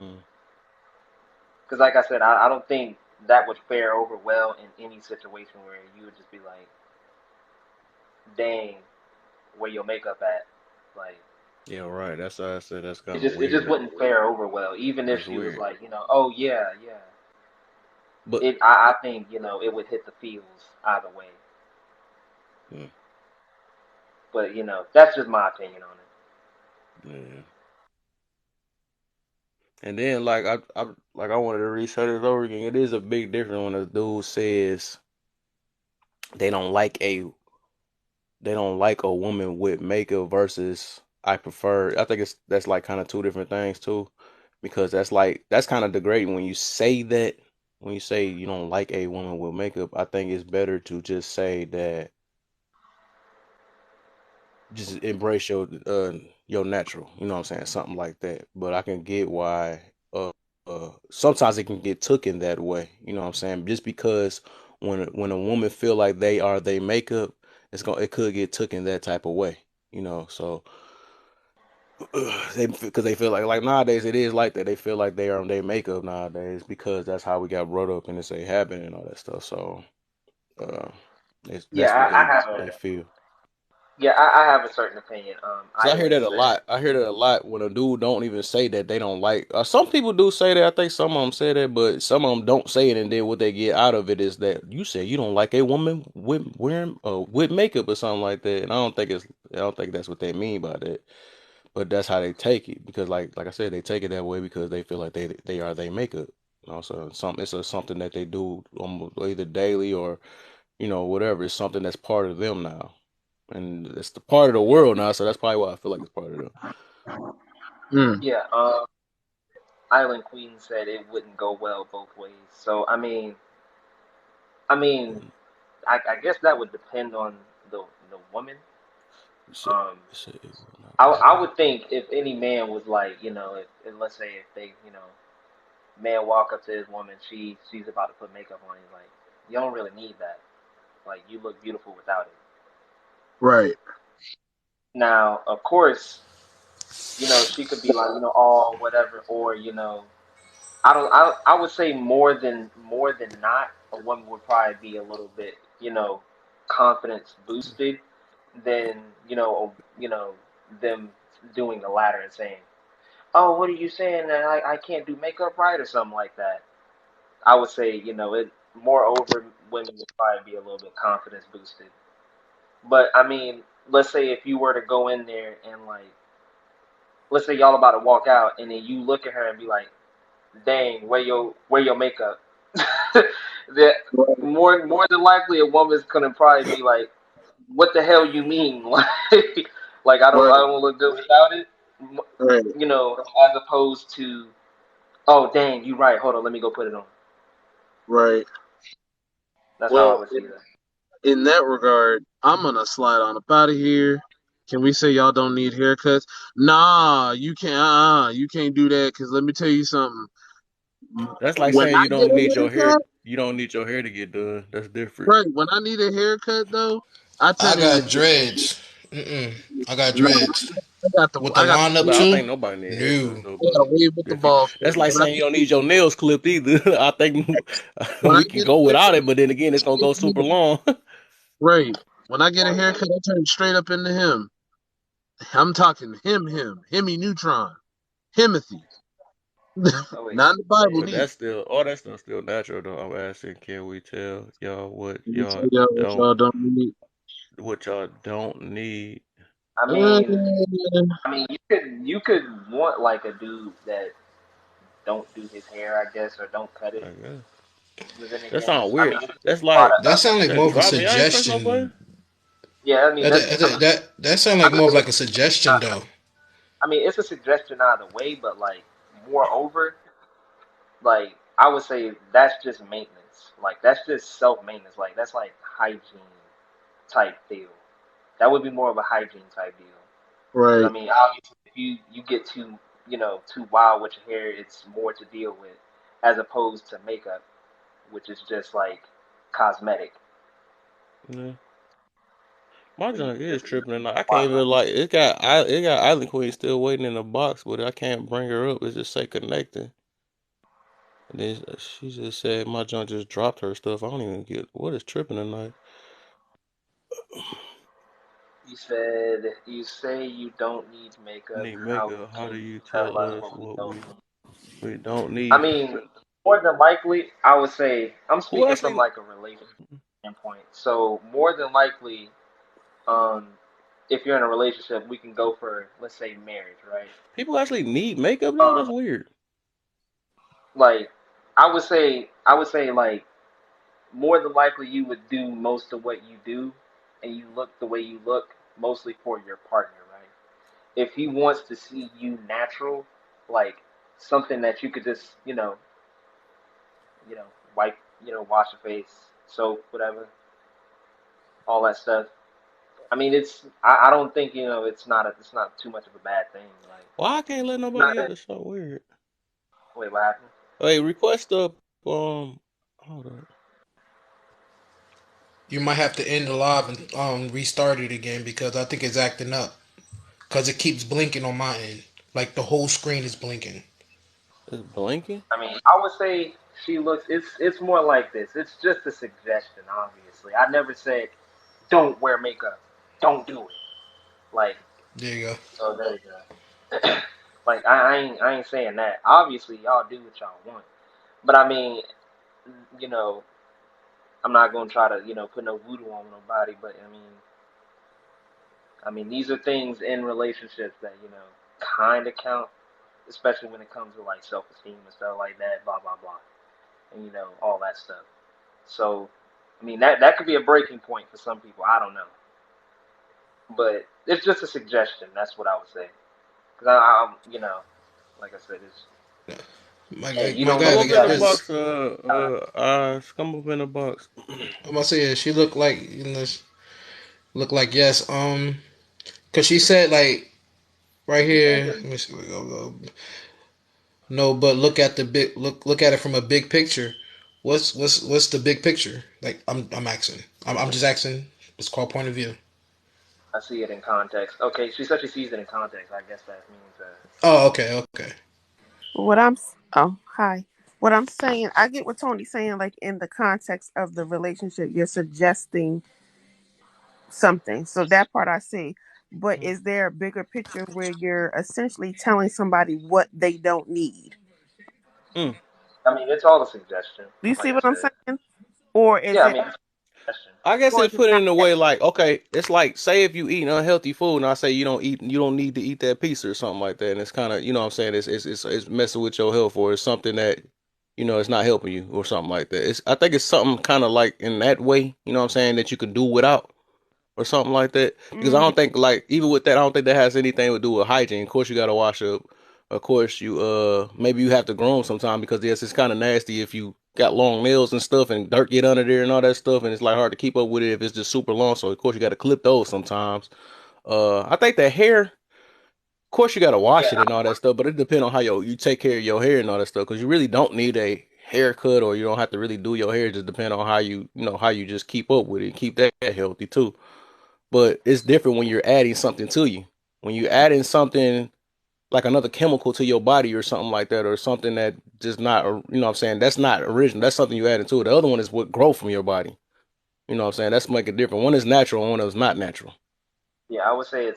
Mm. Because like I said, I don't think that would fare over well in any situation where you would just be like, dang, where your makeup at? Like Yeah, right. That's why I said that's it kind of just weird. wouldn't fare over well, even if That's she was weird. like, oh yeah, yeah. But I think it would hit the feels either way. mm, But that's just my opinion on it. yeah. And then like I wanted to research it over again. It is a big difference when a dude says they don't like a they don't like a woman with makeup versus I prefer. I think that's like kind of two different things too, because that's kind of degrading when you say that. When you say you don't like a woman with makeup, I think it's better to just say that just embrace your natural. You know what I'm saying? Something like that. But I can get why sometimes it can get taken that way. You know what I'm saying? Just because when a woman feel like they are they makeup, it could get taken that type of way. You know, so they because they feel like nowadays it is like that. They feel like they are on their makeup nowadays because that's how we got brought up and it's a habit and all that stuff. So uh, Yeah, that's what I have they feel. I have a certain opinion. Cause I hear Island that a said, lot. I hear that a lot when a dude don't even say that they don't like. Some people do say that. I think some of them say that, but some of them don't say it. And then what they get out of it is that you say you don't like a woman with wearing with makeup or something like that. And I don't think that's what they mean by that. But that's how they take it because like I said, they take it that way because they feel like they are they makeup. You know, so something that they do almost either daily or whatever. It's something that's part of them now and it's the part of the world now, so that's probably why I feel like it's part of them. Mm. yeah, Island Queen said it wouldn't go well both ways. So I mean, Mm. I guess that would depend on the woman. Um, You said it will not go I well. would think if any man was like, if let's say if they, man walk up to his woman, she's about to put makeup on, he's like, you don't really need that. Like you look beautiful without it. Right. Now, of course, she could be like, all whatever, or I don't. I would say more than not, a woman would probably be a little bit, confidence boosted than them doing the latter and saying, "Oh, what are you saying that I can't do makeup right or something like that." I would say, it moreover women would probably be a little bit confidence boosted. But I mean, let's say if you were to go in there and like, let's say y'all about to walk out and then you look at her and be like, "Dang, where your makeup?" that more than likely a woman's gonna probably be like, "What the hell you mean?" Like I Right, don't look good without it. right, As opposed to, "Oh, dang, you right. Hold on, let me go put it on." right. That's how I Well, would see that. in that regard, I'm gonna slide on up out of here. Can we say y'all don't need haircuts? Nah, you can't. You can't do that. Cause let me tell you something. That's like When saying I you get don't a need your hair. haircut, You don't need your hair to get done. That's different. right? When I need a haircut, though, I I turn into got dreads. Mm-mm. I got nah. dreads I with the got the line up But I wave, too. think nobody need No. haircuts though. I got But a wave with the if you, ball that's fade. like saying you don't need your nails clipped either. I think When I we can get go a without haircut, it, but then again, it's gonna go super long. right? When I get a haircut, I turn straight up into him. I'm talking Hemi Neutron, Himothy. Oh wait, Not in the Bible But wait. neither. that's still all that stuff still natural though. I'm asking, can we tell y'all Let me tell y'all what y'all don't need. what y'all don't need? I Uh, mean, you could want like a dude that don't do his hair, I guess, or don't cut it. I guess But then that again, sound I weird. mean, there's That's a lot like of That other. sounds like more that of a drive me. I ain't press no button. suggestion. Yeah, I mean, That sounds like more of like a suggestion though. I mean, it's a suggestion either way, but like, moreover, like I would say that's just maintenance. Like that's just self maintenance. Like that's like hygiene type deal. That would be more of a hygiene type deal. Because I right. mean, obviously, if you get too wild with your hair, it's more to deal with, as opposed to makeup, which is just like cosmetic. Yeah. My Where you junk can is just tripping and I can't wash even like it got Island Queen still waiting in the box, but I can't bring her up. It just say connecting. And then she just said my junk just dropped her stuff. I don't even get what is tripping tonight. You say you don't need makeup. Need How makeup. How can do you you tell tell us us what we what don't we need? we don't I need? mean, more than likely, I would say I'm Who speaking from actually like a relationship standpoint. So more than likely, um, if you're in a relationship, we can go for, let's say, marriage, right? people actually need makeup though? Um, That's weird. like I would say like more than likely you would do most of what you do, and you look the way you look mostly for your partner, right? If he wants to see you natural, like something that you could just you know wipe, wash your face, soap, whatever, all that stuff. I mean, I don't think it's not too much of a bad thing. Like, Why I can't let not nobody up? that. That's so weird. Wait, what happened? Hey, request up. Hold up. You might have to end the live and restart it again because I think it's acting up. Cause it keeps blinking on my end. Like the whole screen is blinking. It's blinking. I mean, I would say she looks. It's more like this. It's just a suggestion. Obviously, I never said don't wear makeup. Don't do it. Like, There you go. so there you go. Like I ain't saying that. Obviously, y'all do what y'all want. But I mean, you know, I'm not gonna try to put no voodoo on nobody. But I mean, these are things in relationships that kind of count, especially when it comes to like self-esteem and stuff like that. Blah blah blah, and all that stuff. So, I mean, that could be a breaking point for some people. I don't know, but it's just a suggestion. That's what I would say. Because like I said, it's hey, you My don't guy, know Come what up like, you in the gotta do. box. Eyes. Come up in the box. I'm gonna say she looked like look like yes. Cause she said like right here. Let me see. No, but look at the big look at it from a big picture. What's the big picture? Like I'm asking. I'm just asking. It's called point of view. I see it in context. Okay, she said she sees it in context. I guess that means Oh, okay, okay. Oh, hi. What I'm saying, I get what Tony's saying, like in the context of the relationship, you're suggesting something. So that part I see. But Mm. is there a bigger picture where you're essentially telling somebody what they don't need? Mm. I mean, it's all a suggestion, Do you like see I what I'm said. saying? Or is Yeah, I it mean, it's a suggestion. I guess or it is it put it not in a that? way like, okay, it's like say if you eat unhealthy food and I say you don't need to eat that pizza or something like that, and it's kind of you know what I'm saying it's messing with your health or it's something that it's not helping you or something like that. I think it's something kind of like in that way, you know what I'm saying, that you could do without or something like that. Because I Mm, don't think like even with that, I don't think that has anything to do with hygiene. Of course, you got to wash up. Of course, you maybe you have to groom sometime because yes, it's kind of nasty if you got long nails and stuff and dirt get under there and all that stuff, and it's like hard to keep up with it if it's just super long. So of course, you got to clip those sometimes. I think the hair, of course, you got to wash Yeah, it and all that stuff, but it depends on how you take care of your hair and all that stuff because you really don't need a haircut or you don't have to really do your hair. It just depend on how how you just keep up with it, keep that healthy too. But it's different when you're adding something to you. When you're adding something like another chemical to your body or something like that, or something that just not, what I'm saying, that's not original. That's something you add into it. The other one is what grow from your body. You know what I'm saying? That's make it different. One is natural, and one is not natural. yeah, I would say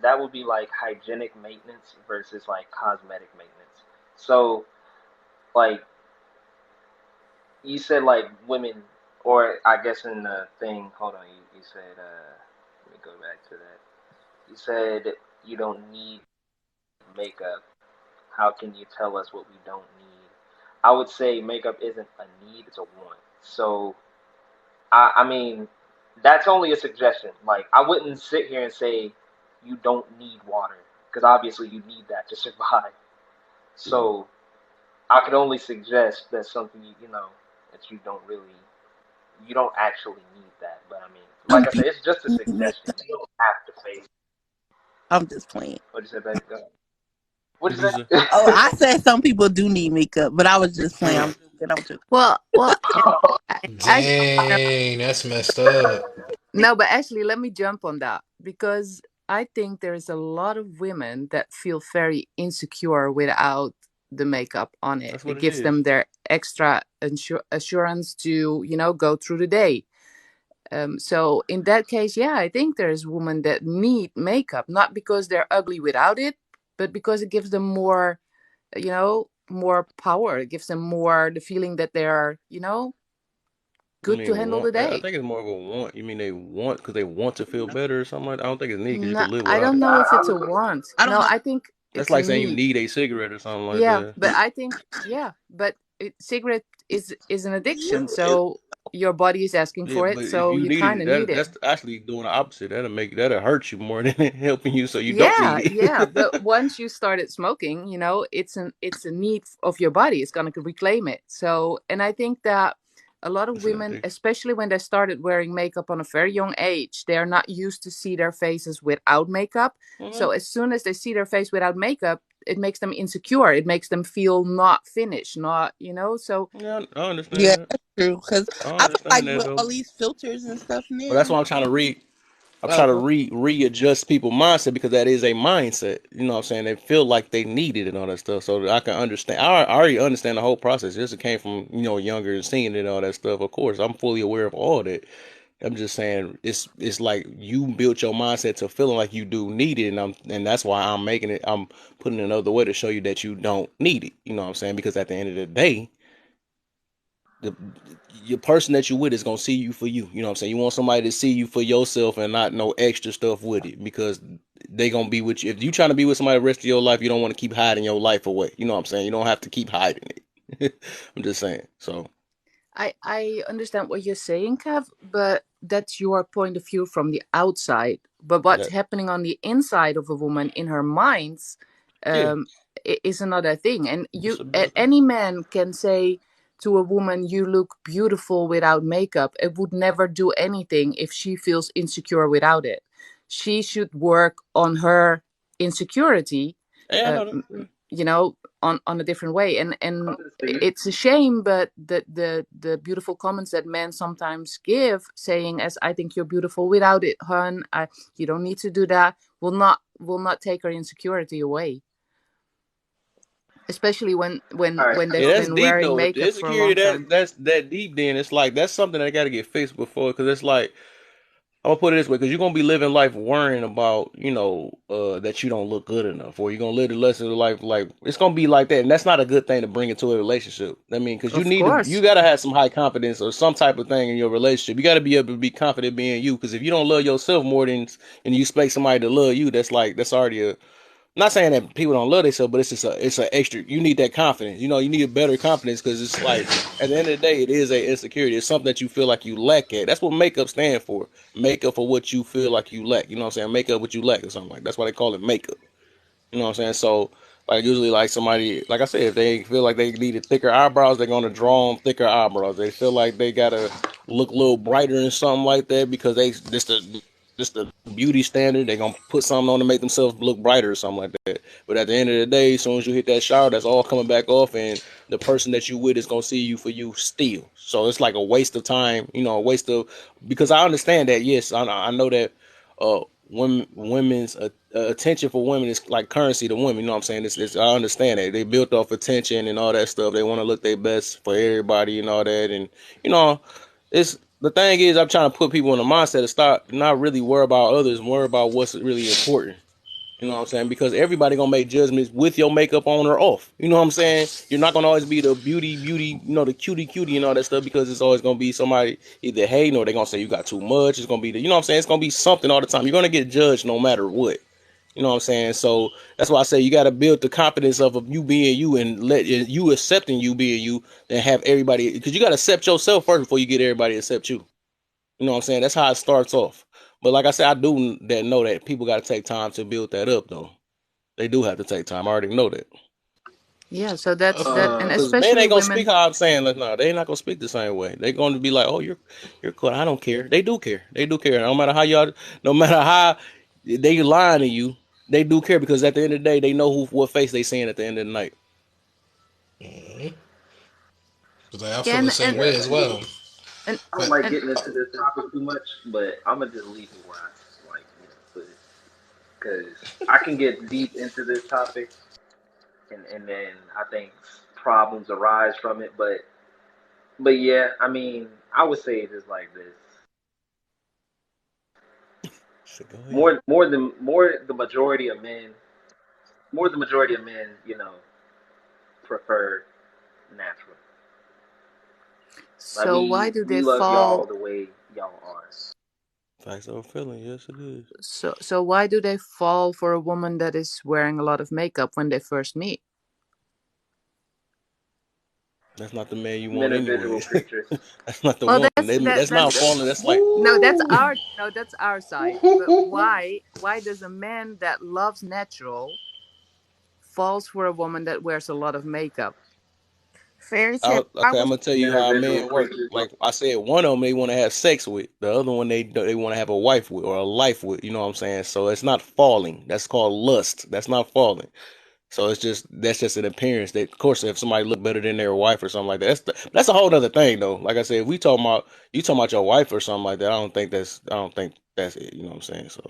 that would be like hygienic maintenance versus like cosmetic maintenance. So, like you said, like women, or I guess in the thing. Hold on, you said. Let me go back to that. You said you don't need makeup. How can you tell us what we don't need? I would say makeup isn't a need; it's a want. So, I mean, that's only a suggestion. Like, I wouldn't sit here and say you don't need water because obviously you need that to survive. Yeah. So, I could only suggest that's something that you don't actually need that. But I mean, like Some I said, people it's just a need suggestion. makeup. You don't have to face. I'm just playing. What you say, baby? Go. What you What you say? say? Oh, I said some people do need makeup, but I was just playing. I'm joking. I'm joking. Well, actually, Dang, that's messed up. no, but actually, let me jump on that because I think there's a lot of women that feel very insecure without the makeup on it. That's what It it gives is. them their extra assurance to, go through the day. So in that case, yeah, I think there's women that need makeup, not because they're ugly without it, but because it gives them more, more power. It gives them more the feeling that they're, You good to mean handle the want? I day. think it's more of a want. You mean they want because they want to feel better or something like that? I don't think it's need because you No, could live I without don't it. know if I it's a was. want. I don't No, know. I think That's it's a like saying you need. need a cigarette or something like Yeah, that. but I think yeah, but cigarette is an addiction, It, so your body is asking Yeah, for it, but if so you you need kind it, of need it. that's actually doing the opposite. That'll hurt you more than helping you, so you don't Yeah, need yeah, it. but once you started smoking, it's a need of your body. It's going to reclaim it. So, and I think that a lot of It's an women, addiction. especially when they started wearing makeup on a very young age, they're not used to see their faces without makeup. Hmm. So as soon as they see their face without makeup, it makes them insecure. It makes them feel not finished, not, so Yeah, I yeah, understand that. that's true. Because I I feel like understand that with though. all these filters and stuff But that's now. why I'm trying to read. I'm Oh, trying to go. readjust people's mindset because that is a mindset. You know what I'm saying? They feel like they need it and all that stuff. So that I can understand. I already understand the whole process. Just it came from younger and seeing it and all that stuff. Of course, I'm fully aware of all that. I'm just saying it's like you built your mindset to feeling like you do need it, and that's why I'm making it. I'm putting it another way to show you that you don't need it. You know what I'm saying? Because at the end of the day, the your person that you with is gonna see you for you. You know what I'm saying? You want somebody to see you for yourself and not no extra stuff with it because they gonna be with you. If you trying to be with somebody the rest of your life, you don't want to keep hiding your life away. You know what I'm saying? You don't have to keep hiding it. I'm just saying. So I understand what you're saying, Kev, but that's your point of view from the outside. But what's that happening on the inside of a woman in her minds yeah, um, is another thing. And it's a any man can say to a woman, "You look beautiful without makeup." It would never do anything if she feels insecure without it. She should work on her insecurity. yeah, I Uh, know that. Yeah. on a different way, and I'm just saying. it's a shame, but the beautiful comments that men sometimes give, saying as I think you're beautiful without it, hun, you don't need to do that, will not take her insecurity away, especially when All right. they've Yeah, that's been deep wearing though. If the makeup for a long insecurity time. that's that deep, then it's like that's something that got to get fixed before because it's like I'm gonna put it this way, because you're gonna be living life worrying about, that you don't look good enough, or you're gonna live the rest of the life like it's gonna be like that, and that's not a good thing to bring into a relationship. I mean, because Of you course. gotta have some high confidence or some type of thing in your relationship. You gotta be able to be confident being you, because if you don't love yourself more than and you expect somebody to love you, that's already a not saying that people don't love themselves, but it's a extra. You need that confidence. You need a better confidence, because it's like at the end of the day, it is a insecurity. It's something that you feel like you lack at. That's what makeup stand for. Makeup for what you feel like you lack. You know what I'm saying? Make up what you lack or something like. That's why they call it makeup. You know what I'm saying? So, like, usually, like, somebody, like I said, if they feel like they needed thicker eyebrows, they're gonna draw on thicker eyebrows. They feel like they gotta look a little brighter and something like that, because this the beauty standard. They're gonna put something on to make themselves look brighter or something like that. But at the end of the day, as soon as you hit that shower, that's all coming back off, and the person that you with is gonna see you for you still. So it's like a waste of time, a waste of, because I understand that. Yes, I know that women's attention for women is like currency to women. You know what I'm saying? I understand that they built off attention and all that stuff. They want to look their best for everybody and all that. And you know, it's the thing is, I'm trying to put people in the mindset to start not really worry about others, worry about what's really important. You know what I'm saying? Because everybody gonna make judgments with your makeup on or off. You know what I'm saying? You're not gonna always be the beauty, the cutie and all that stuff, because it's always gonna be somebody either hating or they're gonna say you got too much. It's gonna be you know what I'm saying? It's gonna be something all the time. You're gonna get judged no matter what. You know what I'm saying? So that's why I say you gotta build the confidence of you being you, and let you accepting you being you, and have everybody, because you gotta accept yourself first before you get everybody to accept you. You know what I'm saying? That's how it starts off. But like I said, I do that know that people got to take time to build that up, though. They do have to take time. I already know that. Yeah, so that's that, and Uh, Because men especially ain't gonna speak women. how I'm saying. Like, no, they ain't not gonna speak the same way. They gonna be like, "Oh, you're cool." I don't care. They do care. They do care. No matter how they lying to you, they do care, because at the end of the day, they know what face they seeing at the end of the night. cause I Yeah, feel the same Yeah, way as I mean, well. and I don't But like and getting into this topic too much, but I'm gonna just leave it where I like, put it, because I can get deep into this topic, and then I think problems arise from it. But yeah, I mean, I would say it is like this. So go ahead. More the majority of men, prefer natural. Like so why we do we they love y'all fall? the way y'all are. Facts over feeling. Yes, it is. So why do they fall for a woman that is wearing a lot of makeup when they first meet? That's not the man you Men want are visual anyway. creatures. That's not the Well, one. that's That's not falling. That's like, no, that's woo. our no, that's our side. But why does a man that loves natural falls for a woman that wears a lot of makeup? Fairy tale. I Okay, I'm was gonna tell Men you are how a visual man work. creatures. Like I said, one of them they want to have sex with. The other one they want to have a wife with or a life with. You know what I'm saying? So it's not falling. That's called lust. That's not falling. So that's just an appearance. That of course, if somebody look better than their wife or something like that, that's a whole other thing though. Like I said, if we talking about you talking about your wife or something like that, I don't think that's it. You know what I'm saying? So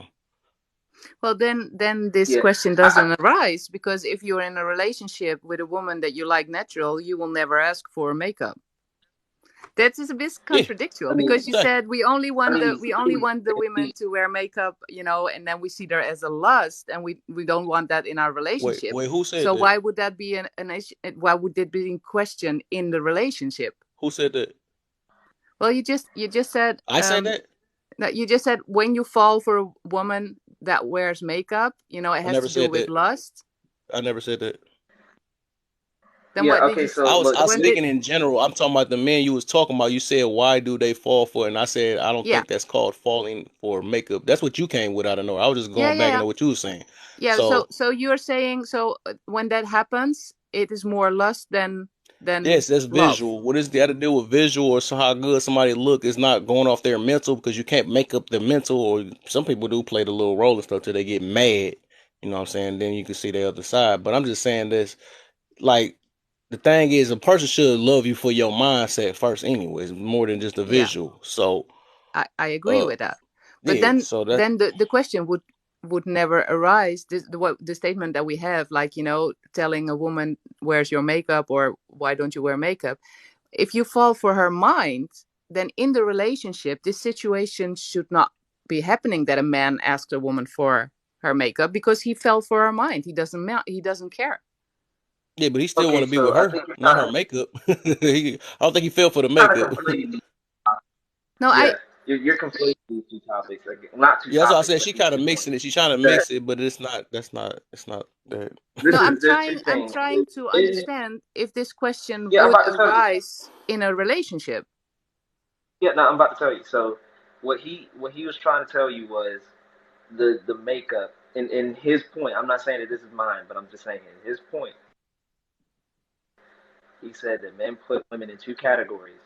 Well, then this Yeah, question I doesn't arise because if you're in a relationship with a woman that you like natural, you will never ask for makeup. That is a bit yeah, contradictory I mean, because you said we only see, want the women to wear makeup, and then we see there as a lust, and we don't want that in our relationship. wait, who said So that? why would that be an issue? Why would that be in question in the relationship? Who said that? Well, you just said I said that. that you just said when you fall for a woman that wears makeup, it I has never to do said with that. lust. I never said that. Then yeah. what did Okay, you? so I look, was When did? speaking in general. I'm talking about the men you was talking about. You said why do they fall for it? And I said I don't Yeah, think that's called falling for makeup. That's what you came with out of nowhere. I was just yeah, going yeah, back yeah. into what you were saying. Yeah. So So so you're saying when that happens, it is more lust than yes, that's love. visual. What is got to do with visual or so how good somebody look? Is not going off their mental, because you can't make up the mental. Or some people do play the little role and stuff till they get mad. You know what I'm saying? Then you can see the other side. But I'm just saying this, like, the thing is, a person should love you for your mindset first, anyways, more than just the Yeah, visual. So, I agree uh, with that. But yeah. then So that then the question would never arise. The statement that we have, like telling a woman where's your makeup or why don't you wear makeup. If you fall for her mind, then in the relationship, this situation should not. be happening that a man asked a woman for her makeup because he fell for her mind. He doesn't care. Yeah, but he still want Okay, to be so with I her, think you're not kind her of makeup. I don't think he fell for the makeup. conflating these. No, Yeah, you're conflating these two topics. Like, not two Yeah, that's why I topics, said but she these kind of two mixing points. it. She's trying to That mix it, but it's not. That's not. It's not that. this no, is there's two I'm things. trying to It- understand if this question yeah, I'm would about to tell you. arise in a relationship. Yeah, no, I'm about to tell you. So what he was trying to tell you was the makeup. In his point, I'm not saying that this is mine, but I'm just saying in his point, he said that men put women in two categories.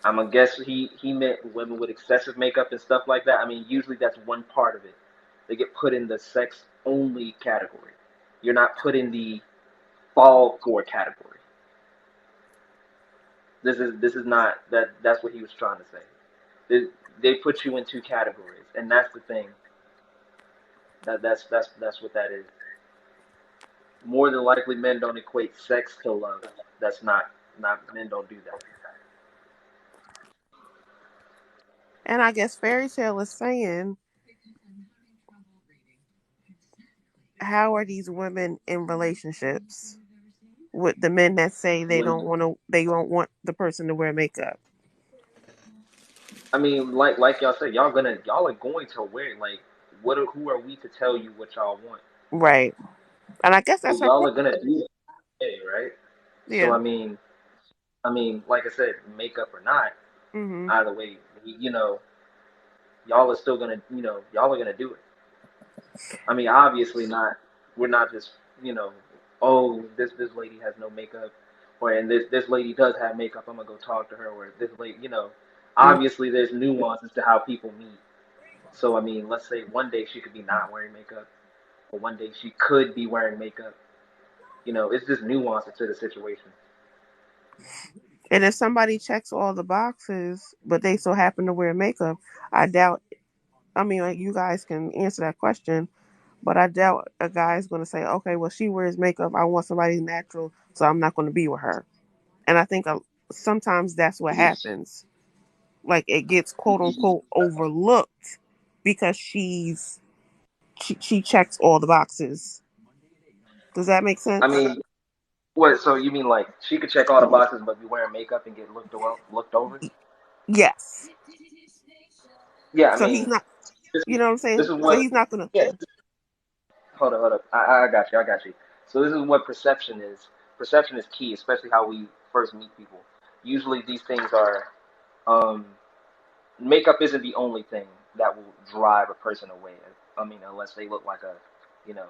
I'm gonna guess he meant women with excessive makeup and stuff like that. I mean, usually that's one part of it. They get put in the sex only category. You're not put in the fall for category. This is not that. That's what he was trying to say. They, they put you in two categories, and that's the thing. That's what that is. More than likely, men don't equate sex to love. That's not men don't do that. And I guess Fairy Tale is saying, how are these women in relationships with the men that say they don't want the person to wear makeup? I mean, like y'all said, y'all are going to wear like who are we to tell you what y'all want? Right. And I guess So that's her y'all point. are gonna do it, right? So Yeah. like I said, makeup or not, Mhm. either way, y'all are still gonna, y'all are gonna do it. I mean, obviously not. We're not just, oh, this lady has no makeup, or and this lady does have makeup. I'm gonna go talk to her. Or this lady, Mm. obviously there's nuances to how people meet. So I mean, let's say one day she could be not wearing makeup, or one day she could be wearing makeup. It's just nuances to the situation. And if somebody checks all the boxes, but they so happen to wear makeup, I doubt. I mean, like, you guys can answer that question, but I doubt a guy's going to say, "Okay, well, she wears makeup. I want somebody natural, so I'm not going to be with her." And I think sometimes that's what happens. Like, it gets quote unquote overlooked because she checks all the boxes. Does that make I sense? mean, what? So you mean like she could check all the boxes but be wearing makeup and get looked over? Yes. Yeah, I So he's mean, not. this You know what I'm this saying? is So what. he's not gonna. Yeah, hold up. I got you. I got you. So this is what perception is. Perception is key, especially how we first meet people. Usually these things are um, makeup isn't the only thing that will drive a person away. I mean, unless they look like you know,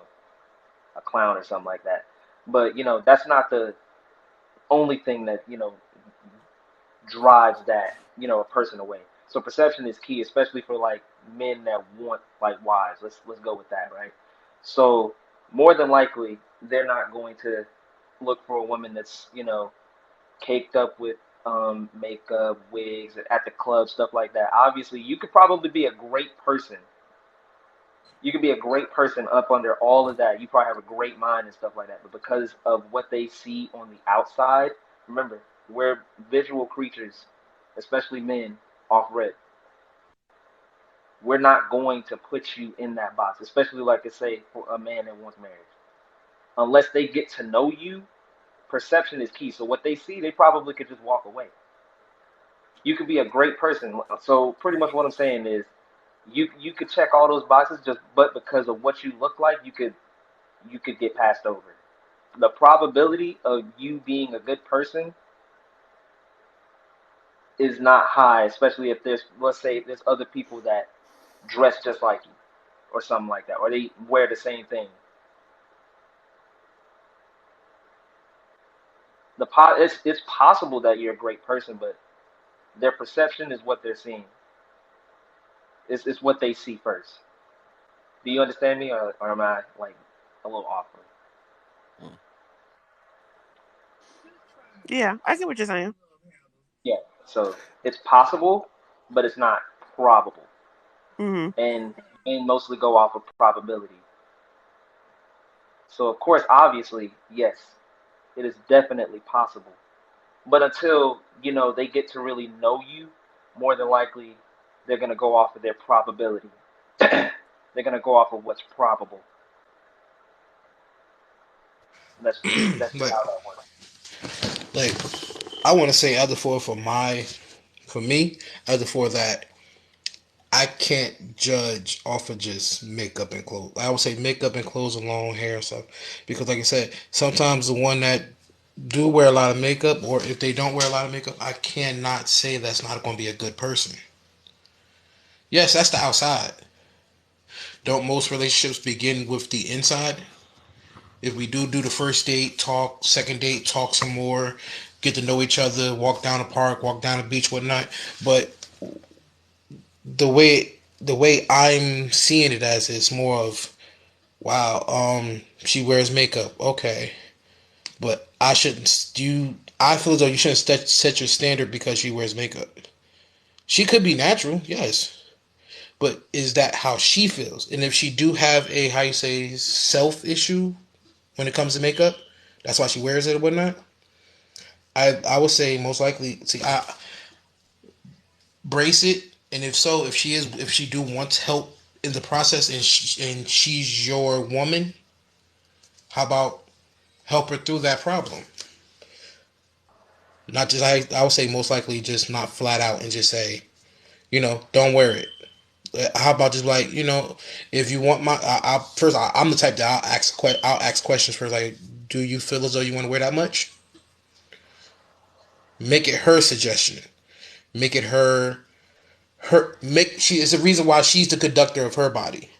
a clown or something like that. But that's not the only thing that drives that a person away. So perception is key, especially for like men that want like wives. Let's go with that, right? So more than likely, they're not going to look for a woman that's caked up with makeup, wigs, at the club, stuff like that. Obviously, you could probably be a great person. You could be a great person up under all of that. You probably have a great mind and stuff like that. But because of what they see on the outside, remember, we're visual creatures, especially men, off red. We're not going to put you in that box, especially like I say for a man that wants marriage. Unless they get to know you, perception is key. So what they see, they probably could just walk away. You could be a great person. So pretty much what I'm saying is you could check all those boxes just but because of what you look like, you could get passed over. The probability of you being a good person is not high, especially if there's, let's say, there's other people that dress just like you or something like that, or they wear the same thing. It's possible that you're a great person, but their perception is what they're seeing. It's what they see first. Do you understand me, or am I like a little off? Mm. Yeah, I get what you're saying. Yeah. So it's possible, but it's not probable, Hmm. and mostly go off of probability. So of course, obviously, yes, it is definitely possible. But until they get to really know you, more than likely, they're gonna go off of their probability. They're gonna go off of what's probable. That's just Like, how that works. like I want to say other for me, other for that I can't judge off of just makeup and clothes. I would say makeup and clothes and long hair and stuff because, like I said, sometimes the one that do wear a lot of makeup, or if they don't wear a lot of makeup, I cannot say that's not going to be a good person. Yes, that's the outside. Don't most relationships begin with the inside? If we do the first date, talk, second date, talk some more, get to know each other, walk down the park, walk down the beach, whatnot. But the way I'm seeing it as is more of wow, she wears makeup. Okay, but I shouldn't. I feel as though you shouldn't set your standard because she wears makeup. She could be natural, yes, but is that how she feels? And if she do have a how you say self issue when it comes to makeup, that's why she wears it or whatnot. I would say most likely. See, I brace it, and if so, if she do wants help in the process, and she's your woman, how about help her through that problem? Not just I would say most likely just not flat out and just say don't wear it. How about just like if you want I'm the type that I'll ask questions first, like, do you feel as though you want to wear that much? Make it her suggestion. Make it her make she is the reason why she's the conductor of her body.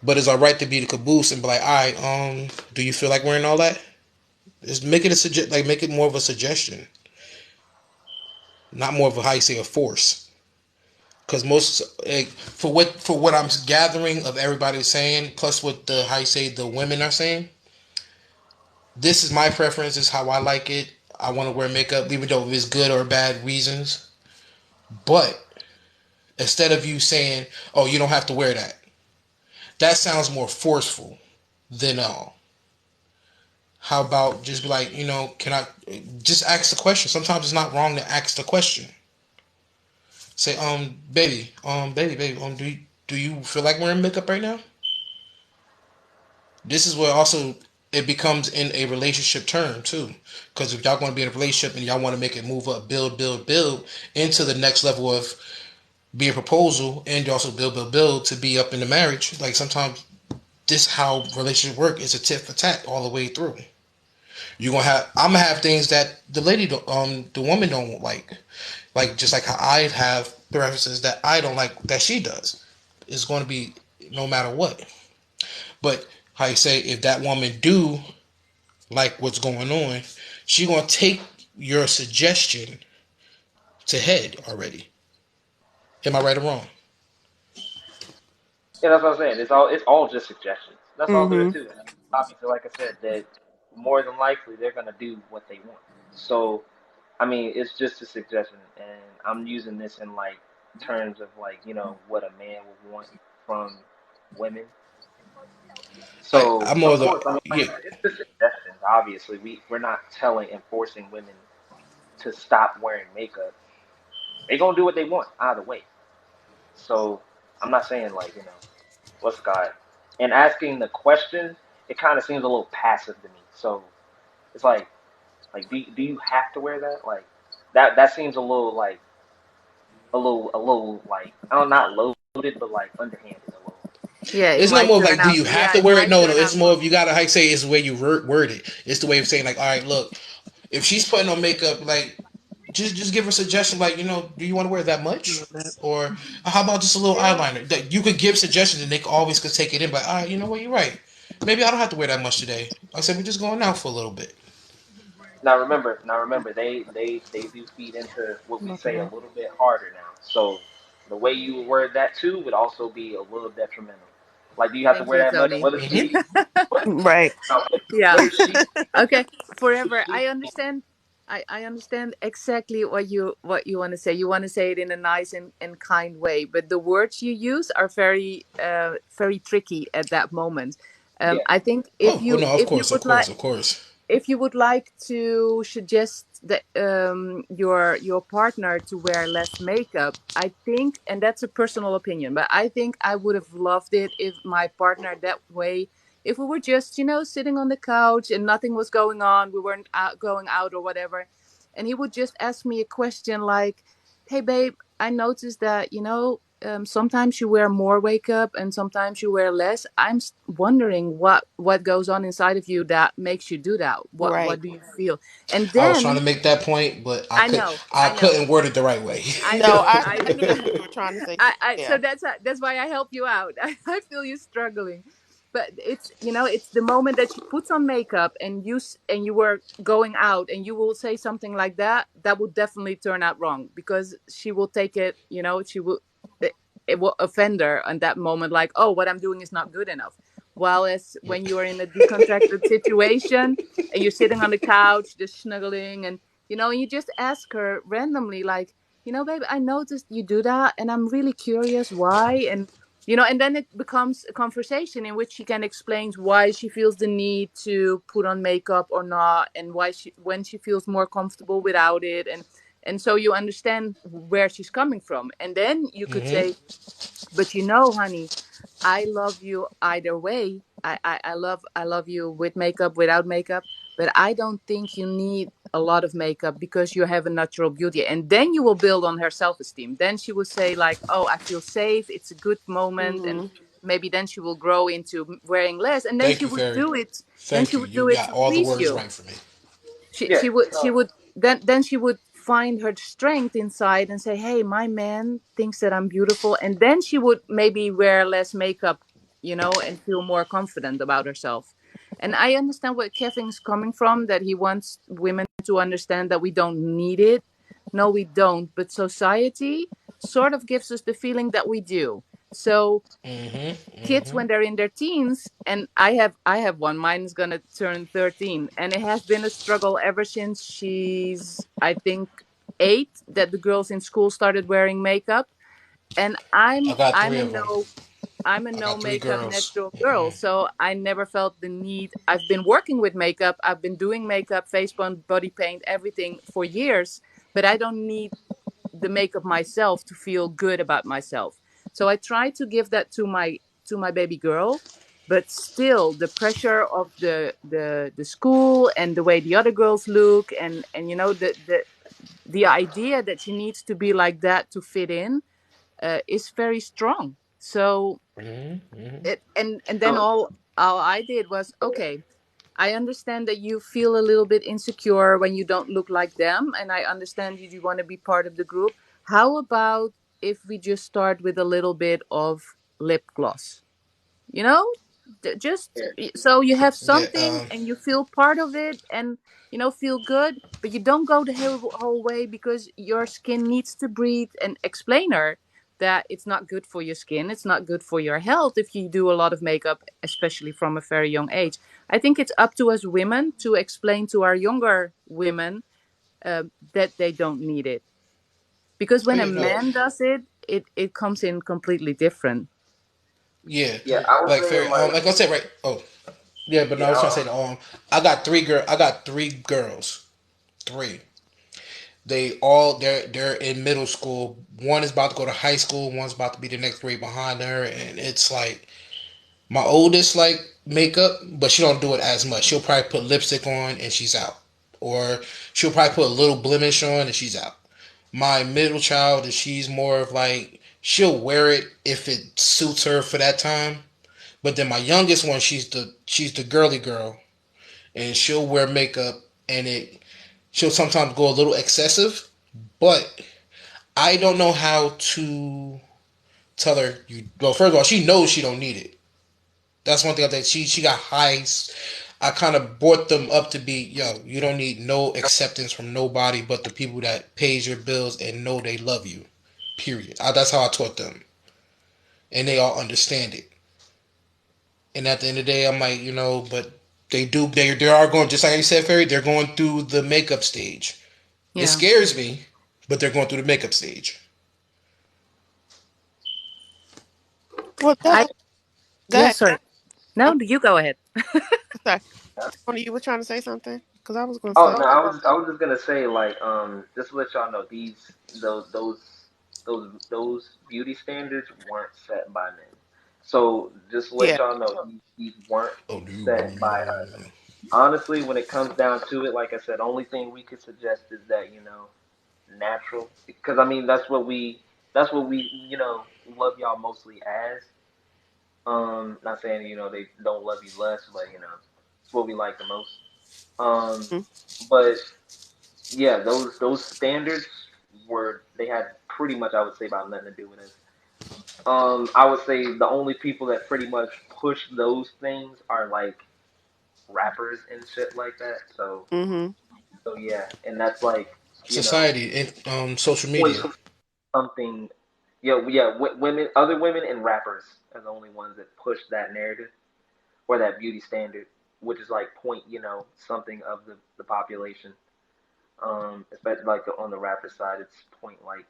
But it's all right to be the caboose and be like, all right, do you feel like wearing all that? Just make it make it more of a suggestion, not more of a how you say a force. Because most for what I'm gathering of everybody saying, plus what the how you say the women are saying, this is my preference. This is how I like it. I want to wear makeup, even though it's good or bad reasons. But instead of you saying, "Oh, you don't have to wear that," that sounds more forceful than all. How about just be like, can I just ask the question? Sometimes it's not wrong to ask the question. Say, baby, do you feel like wearing makeup right now? This is where also it becomes in a relationship term too. Because if y'all want to be in a relationship and y'all want to make it move up, build into the next level of be a proposal, and you also build to be up in the marriage. Like sometimes this how relationships work is a tit for tat all the way through. You gonna have I'm gonna have things that the woman don't like just like how I have preferences that I don't like that she does. It's going to be no matter what. But how you say if that woman do like what's going on, she gonna take your suggestion to head already. Am I right or wrong? Yeah, that's what I'm saying. It's all just suggestions. That's all there Mm-hmm. is to it. Obviously, like I said, that more than likely they're gonna do what they want. So I mean, it's just a suggestion, and I'm using this in like terms of like what a man would want from women. Like So I'm more of the course, I mean, like I yeah. said, it's just suggestions. Obviously, we're not telling and forcing women to stop wearing makeup. They gonna do what they want either way. So I'm not saying like what's God, and asking the question, it kind of seems a little passive to me. So it's like do you have to wear that? Like that seems a little like I don't not loaded but like underhanded a little. Yeah, it It's not might more of turn like do out. you have Yeah, to it wear it? might No, turn it's out more wrong. of you gotta how you say it's the way you word it. It's the way of saying like, all right, look, if she's putting on makeup, like just give her a suggestion like do you want to wear that much? Or how about just a little Yeah. eyeliner? That you could give suggestions and they always could take it in. But all right, you know what? You're right. Maybe I don't have to wear that much today. Like I said we're just going out for a little bit. Now remember, they do feed into what we About the say a what? little bit harder now. So the way you word that too would also be a little detrimental. Like, do you have to Thank wear you, that much? Tony. What if Mm-hmm. she? What, Right. now, Yeah. what if she? Okay. What if Forever. she? I understand. I understand exactly what you want to say. You want to say it in a nice and kind way, but the words you use are very tricky at that moment. Yeah. I think Oh, well, no, of if you course, of would course, like of course. if you would like to suggest that your partner to wear less makeup, I think, and that's a personal opinion, but I think I would have loved it if my partner that way, if we were just, sitting on the couch and nothing was going on, we weren't going out or whatever, and he would just ask me a question like, "Hey, babe, I noticed that sometimes you wear more makeup and sometimes you wear less. I'm wondering what goes on inside of you that makes you do that. What Right. do you feel?" And I was trying to then make that point, but I know, I I know, couldn't word it the right way. I No, know, I I knew that's what you were trying to say too. so Yeah. that's why I help you out. I feel you struggling, but it's the moment that she puts on makeup and and you were going out and you will say something like that. That will definitely turn out wrong because she will take it. She will it, it will offend her in that moment. Like, oh, what I'm doing is not good enough. While as when you are in a decontracted situation and you're sitting on the couch just snuggling and you just ask her randomly like, babe, I noticed you do that, and I'm really curious why. And then it becomes a conversation in which she can explain why she feels the need to put on makeup or not, and why when she feels more comfortable without it, and so you understand where she's coming from, and then you could Hmm. say, but honey, I love you either way. I love you with makeup, without makeup, but I don't think you need a lot of makeup because you have a natural beauty. And then you will build on her self-esteem. Then she will say like, "Oh, I feel safe. It's a good moment." And Hmm. maybe then she will grow into wearing less. And then Thank she you, would Fairy. do it. Then Thank she you. would You do it got to all the please words you. right for me. she Yeah. she would she So would then she would find her strength inside and say, "Hey, my man thinks that I'm beautiful." And then she would maybe wear less makeup, and feel more confident about herself. And I understand where Kevin's coming from, that he wants women to understand that we don't need it. No, we don't, but society sort of gives us the feeling that we do. So Hmm. kids, Hmm. when they're in their teens, and I have one, mine's gonna turn 13, and it has been a struggle ever since she's, I think, 8, that the girls in school started wearing makeup. And I i'm got i'm three a of them. no I'm a I no got three makeup girls. natural girl, Mm-mm. so I never felt the need. I've been working with makeup, I've been doing makeup, face paint, body paint, everything for years, but I don't need the makeup myself to feel good about myself. So I try to give that to my baby girl, but still the pressure of the school and the way the other girls look, and the idea that she needs to be like that to fit in, is very strong. So Hmm. Hmm. and then so all I did was, okay, I understand that you feel a little bit insecure when you don't look like them, and I understand you want to be part of the group. How about if we just start with a little bit of lip gloss? You know, just yeah, so you have Yeah. something and you feel part of it, and feel good, but you don't go the whole way because your skin needs to breathe. And explain her that it's not good for your skin, it's not good for your health if you do a lot of makeup, especially from a very young age. I think it's up to us women to explain to our younger women, that they don't need it, because Oh when a yeah. No. man does it, it comes in completely different. Yeah. yeah, I was Like saying Fairy. Like I said, right. Oh. Yeah, but no, yeah, I was trying to say that. I got three girls. Three. They're in middle school. One is about to go to high school. One's about to be the next grade behind her, and it's like my oldest like makeup, but she don't do it as much. She'll probably put lipstick on and she's out, or she'll probably put a little blemish on and she's out. My middle child, is she's more of like she'll wear it if it suits her for that time. But then my youngest one, she's the girly girl, and she'll wear makeup, and she'll sometimes go a little excessive. But I don't know how to tell her. Well, first of all, she knows she don't need it. That's one thing I think. She got highs. I kind of brought them up to be, yo, you don't need no acceptance from nobody but the people that pays your bills and know they love you. Period. That's how I taught them, and they all understand it. And at the end of the day, I'm like, but they do. They are going, just like you said, Ferry. They're going through the makeup stage. It Yeah. scares me, but they're going through the makeup stage. Well, I go Yeah, ahead. sorry. I'm No, you go ahead. sorry. Tony, you were trying to say something? Because I was going to Oh say. no, I was just gonna say like just to let y'all know those beauty standards weren't set by men. So just to let Yeah. y'all know these weren't Oh no. set by us. Honestly, when it comes down to it, like I said, only thing we could suggest is that natural, because I mean that's what we love y'all mostly as. Not saying they don't love you less, but it's what we like the most. Um, Mm-hmm. but yeah, those standards were they had pretty much I would say about nothing to do with us. I would say the only people that pretty much push those things are like rappers and shit like that. Mm-hmm. So yeah, and that's like you know Society and social point media. something. Yeah, women, other women, and rappers are the only ones that push that narrative or that beauty standard, which is like point something of the population. Especially like on the rapper side, it's point like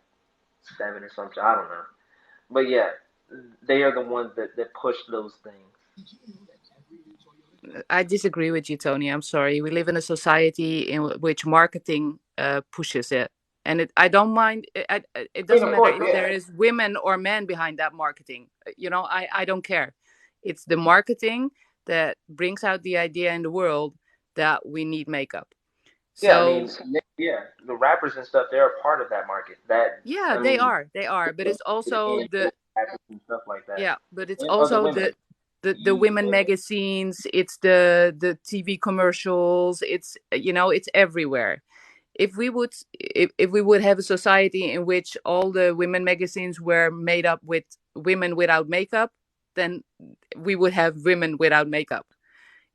7 or something. I don't know, but yeah, they are the ones that push those things. I disagree with you, Tony. I'm sorry. We live in a society in which marketing pushes it, and I don't mind. It I mean, doesn't of matter course, if yeah. there is women or men behind that marketing. I don't care. It's the marketing that brings out the idea in the world that we need makeup. Yeah, I mean, So yeah, the rappers and stuff, they're a part of that market. That yeah, I mean, they are, but the it's also and those rappers and stuff like that, yeah, but it's and other also women the use women women. magazines. It's the TV commercials. It's it's everywhere. If we would have a society in which all the women magazines were made up with women without makeup, then we would have women without makeup.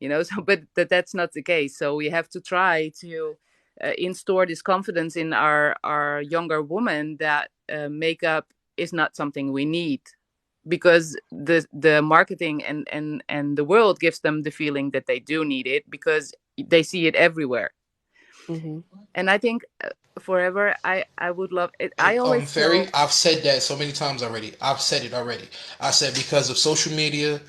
So but that's not the case. So we have to try to install this confidence in our younger women that makeup is not something we need, because the marketing and the world gives them the feeling that they do need it because they see it everywhere. Mm-hmm. And I think forever I would love it. And I always Ferry, tell. I've said that so many times already. I've said it already. I said because of social media,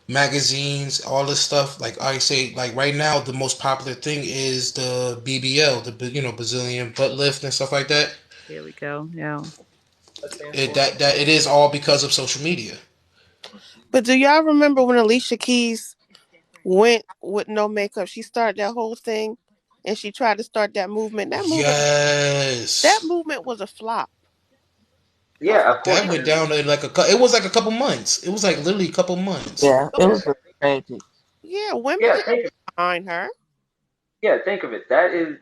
magazines, all this stuff. Like I say, like right now, the most popular thing is the BBL, the Brazilian butt lift and stuff like that. Here we go. Yeah. That stands It for. that it is all because of social media. But do y'all remember when Alicia Keys went with no makeup? She started that whole thing, and she tried to start that movement. That Yes, movement was a flop. A Yeah, of course, that flop. went because down in like it was like a couple months. It was like literally a couple months. Yeah, it yeah, was very tragic. Yeah, women yeah. didn't behind her. Think of it. That is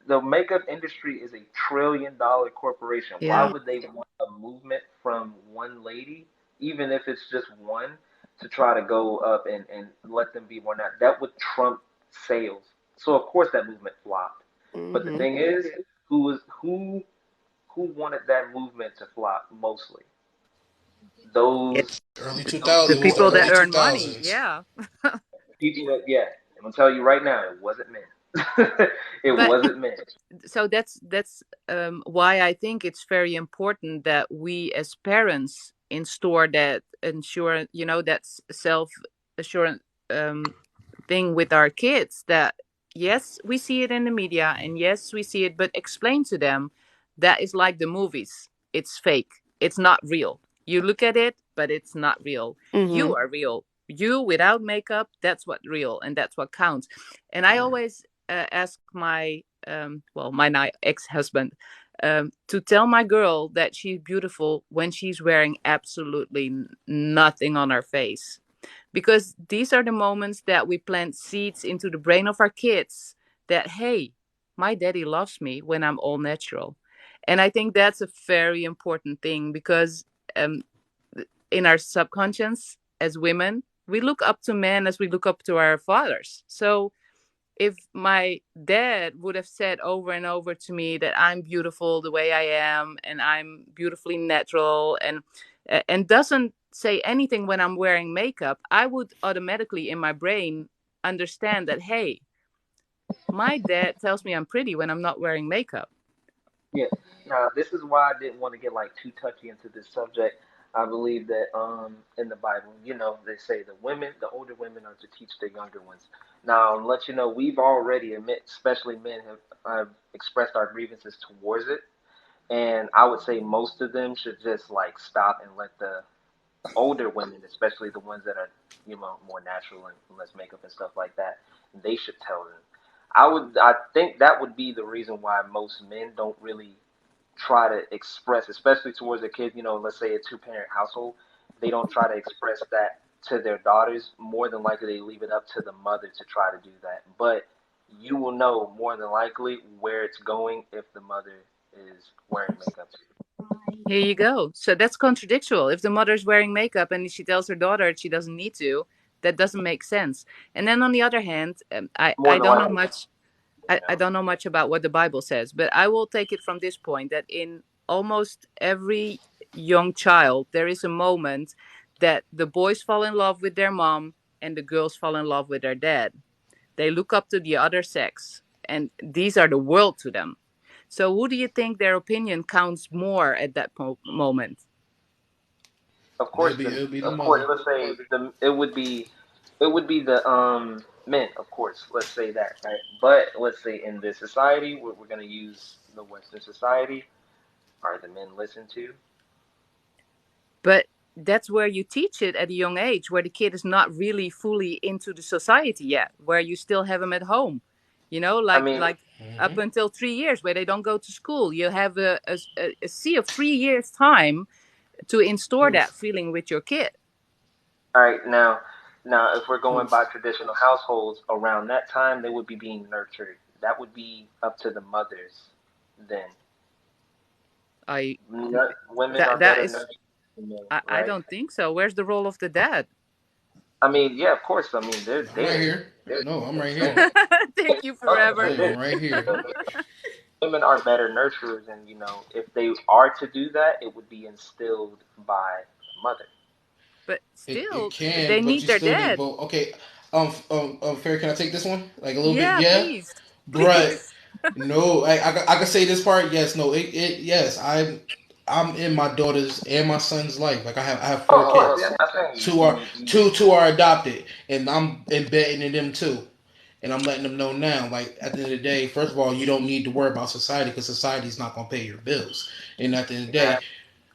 the makeup industry is $1 trillion corporation. Why Yeah. Mm, would they want a movement from one lady, even if it's just one, to try to go up and let them be more? Now that would trump sales. So of course that movement flopped. But the mm-hmm. thing is, who wanted that movement to flop mostly? Yeah, Those Early those 2000s. the It was the people that early earn money. 2000s. Yeah. people that yeah, I'm gonna tell you right now, it wasn't men. It But wasn't men. so that's why I think it's very important that we as parents install that ensure that's self assurance thing with our kids, that yes, we see it in the media and yes, we see it, but explain to them that is like the movies. It's fake. It's not real. You look at it, but it's not real. Mm-hmm. You are real. You without makeup, that's what real and that's what counts. And I always ask my my ex-husband to tell my girl that she's beautiful when she's wearing absolutely nothing on her face, because these are the moments that we plant seeds into the brain of our kids that, hey, my daddy loves me when I'm all natural. And I think that's a very important thing because um, in our subconscious as women, we look up to men as we look up to our fathers. So if my dad would have said over and over to me that I'm beautiful the way I am and I'm beautifully natural, and doesn't say anything when I'm wearing makeup, I would automatically in my brain understand that, hey, my dad tells me I'm pretty when I'm not wearing makeup. Yeah. Now, this is why I didn't want to get like too touchy into this subject. I believe that in the Bible, they say the older women are to teach the younger ones. Now, let you know, we've already admit, especially men, have expressed our grievances towards it, and I would say most of them should just like stop and let the older women, especially the ones that are more natural and less makeup and stuff like that, they should tell them. I think that would be the reason why most men don't really try to express, especially towards their kids. Let's say a two-parent household, they don't try to express that to their daughters. More than likely, they leave it up to the mother to try to do that. But you will know more than likely where it's going if the mother is wearing makeup. Here you go. So that's contradictual. If the mother's wearing makeup and she tells her daughter she doesn't need to, that doesn't make sense. And then on the other hand, More I than don't know likely, much. you I know. don't know much about what the Bible says, but I will take it from this point that in almost every young child, there is a moment that the boys fall in love with their mom and the girls fall in love with their dad. They look up to the other sex, and these are the world to them. So, who do you think their opinion counts more at that moment? Of course, It would be the of course, mother. let's say it would be the men, of course. Let's say that, right? But let's say in this society, we're gonna use the Western society. Are the men listened to? But that's where you teach it at a young age, where the kid is not really fully into the society yet, where you still have them at home, I mean, like up until 3 years where they don't go to school. You have a sea of 3 years time to install that Poof, feeling with your kid. all right, now if we're going poof. by traditional households, around that time they would be being nurtured. That would be up to the mothers. Then I women are that better is nurtured than men, I right? don't think so. Where's the role of the dad? I mean, yeah, of course. I mean, they're I'm right there. here. They're No, I'm right saying, here. Thank you oh, forever. they're No, there. I'm right here. Women are better nurturers, and if they are to do that, it would be instilled by the mother. But It still, can, they but need you their still need dad. both. Okay, Fair. Can I take this one? Like a little bit? Yeah, Yeah, please. but Please. no. I can say this part. Yes, no. Yes. I'm in my daughter's and my son's life. Like I have Oh, four of course, yeah, kids. I'm not saying Two are you. two are adopted, and I'm embedding in them too. And I'm letting them know now. Like at the end of the day, first of all, you don't need to worry about society because society's not gonna pay your bills. And at the end of the day, Exactly.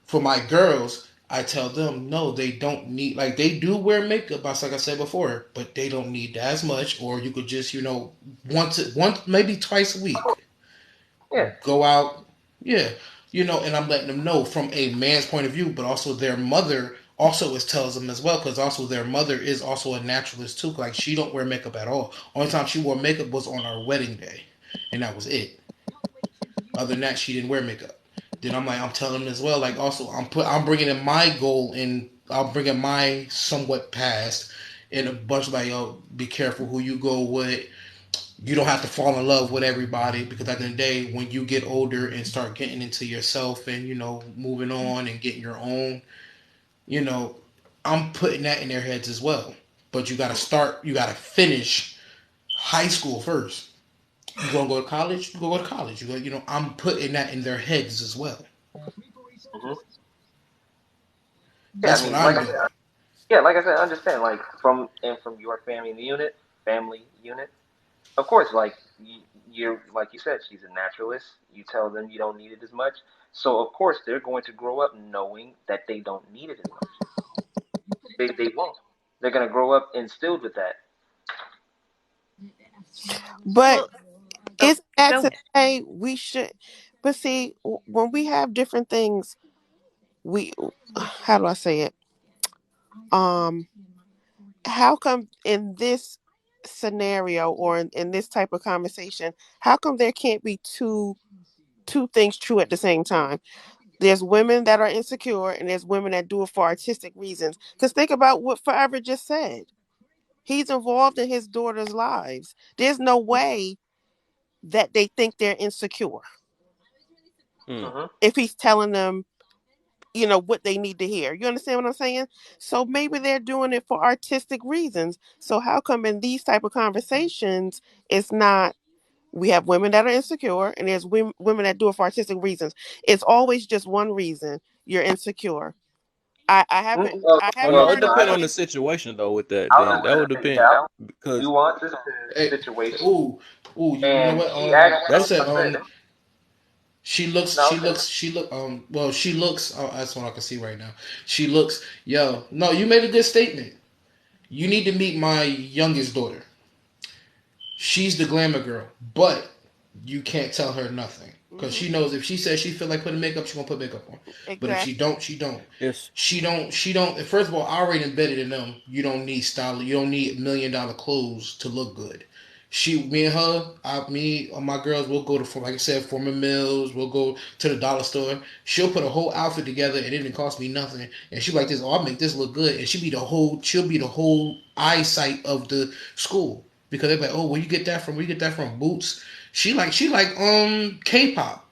for my girls, I tell them no, they don't need like they do wear makeup, like I said before, but they don't need as much. Or you could just once maybe twice a week Yeah. go out, yeah, and I'm letting them know from a man's point of view, but also their mother also is tells them as well because also their mother is also a naturalist too. Like she don't wear makeup at all. Only time she wore makeup was on our wedding day, and that was it. Other than that, she didn't wear makeup. Then I'm telling them as well. Like also, I'm bringing in my goal and I'm bringing my somewhat past and a bunch of like, yo, be careful who you go with. You don't have to fall in love with everybody because at the end of the day, when you get older and start getting into yourself and moving on and getting your own, you know, I'm putting that in their heads as well. But you got to start. You got to finish high school first. You gonna go to college? You go to college. I'm putting that in their heads as well. Hmm. Yeah, I That's what mean, like I'm I doing. said, yeah, like I said, I understand. Like from your family unit, of course, like you're like you said, she's a naturalist. You tell them you don't need it as much, so of course they're going to grow up knowing that they don't need it as much. They won't. They're gonna grow up instilled with that. But Well, oh, it's that go to ahead. say we should. But see, when we have different things, we how do I say it? Um, how come in this scenario or in this type of conversation, how come there can't be two things true at the same time? There's women that are insecure and there's women that do it for artistic reasons. Because think about what Forever just said. He's involved in his daughter's lives. There's no way that they think they're insecure Hmm. Hmm. if he's telling them, what they need to hear. You understand what I'm saying? So maybe they're doing it for artistic reasons. So how come in these type of conversations it's not we have women that are insecure and there's women that do it for artistic reasons. It's always just one reason you're insecure. I haven't Well, I Oh haven't no, it heard of depends I, on the any. situation though. With that, I then was that would gonna say depend that because nuances to the Hey, situation, ooh, ooh, you know and what? she actually, I that's said, I said, no, she look, well, she looks. That's what I can see right now. She looks, yo. No, you made a good statement. You need to meet my youngest daughter. She's the glamour girl, but you can't tell her nothing because Hmm. she knows if she says she feel like putting makeup, she gonna put makeup on. But if she Exactly. don't, she don't. it's She don't. First of all, I already embedded in them. You don't need style. You don't need $1 million clothes to look good. Me and her, me and my girls, we'll go to, like I said, Former Mills. We'll go to the dollar store. She'll put a whole outfit together, and it didn't cost me nothing. And she like this. Oh, I'll make this look good. And she'll be the whole eyesight of the school because they're like, oh, where you get that from? Where you get that from? Boots. She like K-pop,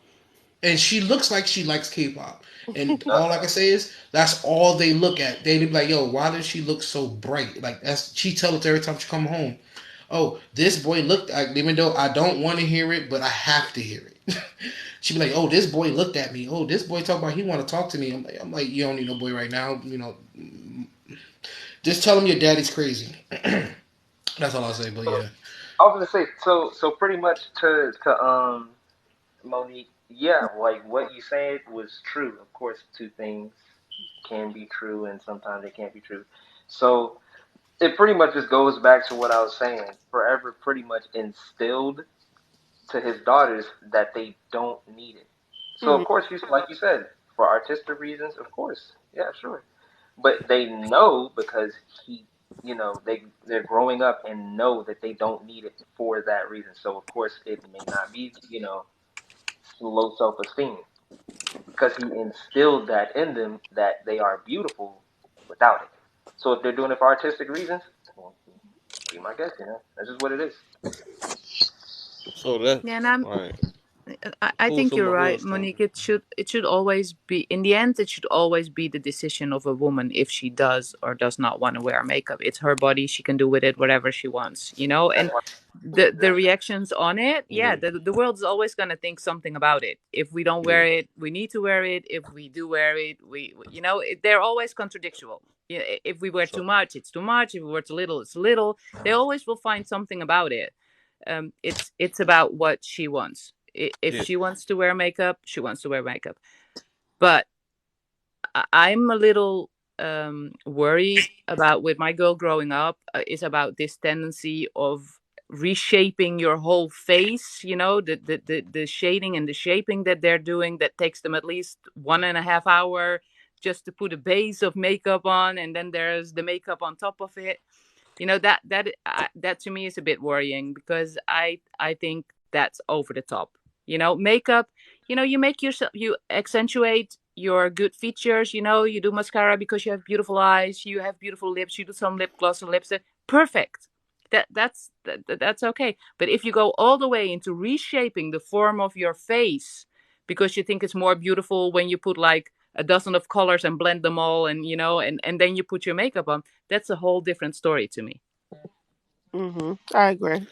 and she looks like she likes K-pop. And all I can say is that's all they look at. They be like, "Yo, why does she look so bright?" Like that's she tell us every time she come home. Oh, this boy looked at, even though I don't want to hear it, but I have to hear it. She be like, "Oh, this boy looked at me. Oh, this boy talk about he want to talk to me." I'm like, you don't need no boy right now. You know, just tell him your daddy's crazy. That's all I'll say. But so yeah, I was gonna say, so pretty much to Monique, yeah, like what you said was true. Of course, two things can be true, and sometimes they can't be true. So it pretty much just goes back to what I was saying. Forever pretty much instilled to his daughters that they don't need it. So Hmm. of course, you like you said, for artistic reasons, of course, yeah, sure. But they know because he, they're growing up and know that they don't need it for that reason. So of course, it may not be low self esteem because he instilled that in them that they are beautiful without it. So if they're doing it for artistic reasons, well, be my guest. That's just what it is. so that Yeah, and I'm right. I Who's think you're who right, else Monique. talking? It should always be, in the end, it should always be the decision of a woman if she does or does not want to wear makeup. It's her body; she can do with it whatever she wants, And the reactions on it, yeah, Yeah. the world is always gonna think something about it. If we don't wear Yeah. it, we need to wear it. If we do wear it, they're always contradictual. Yeah, if we wear too So much, it's too much. If we wear too little, it's little. They always will find something about it. It's about what she wants. If yeah. she wants to wear makeup, she wants to wear makeup. But I'm a little worried about with my girl growing up. Is about this tendency of reshaping your whole face. The shading and the shaping that they're doing that takes them at least 1.5 hours just to put a base of makeup on, and then there's the makeup on top of it. That to me is a bit worrying because I think that's over the top. Makeup, you make yourself, you accentuate your good features. You do mascara because you have beautiful eyes, you have beautiful lips, you do some lip gloss and lipstick. Perfect. That's okay. But if you go all the way into reshaping the form of your face because you think it's more beautiful when you put like a dozen of colors and blend them all, and then you put your makeup on, that's a whole different story to me. Hmm. I agree.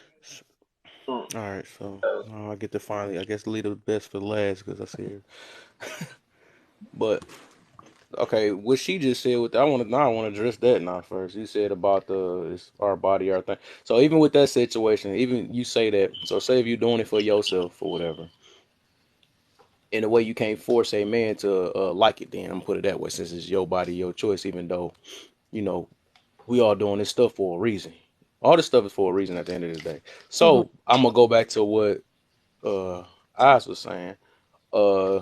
Mm. All right. So So, I get to finally, I guess, leave the best for last because I see her. But okay, what she just said with I want to now I want to address that now first. You said about the it's our body, our thing. So even with that situation, even you say that. So say if you're doing it for yourself or whatever, in a way you can't force a man to like it. Then I'm gonna put it that way, since it's your body, your choice. Even though you know we all doing this stuff for a reason. All this stuff is for a reason at the end of the day. Hmm. So I'm gonna go back to what Oz was saying. Uh,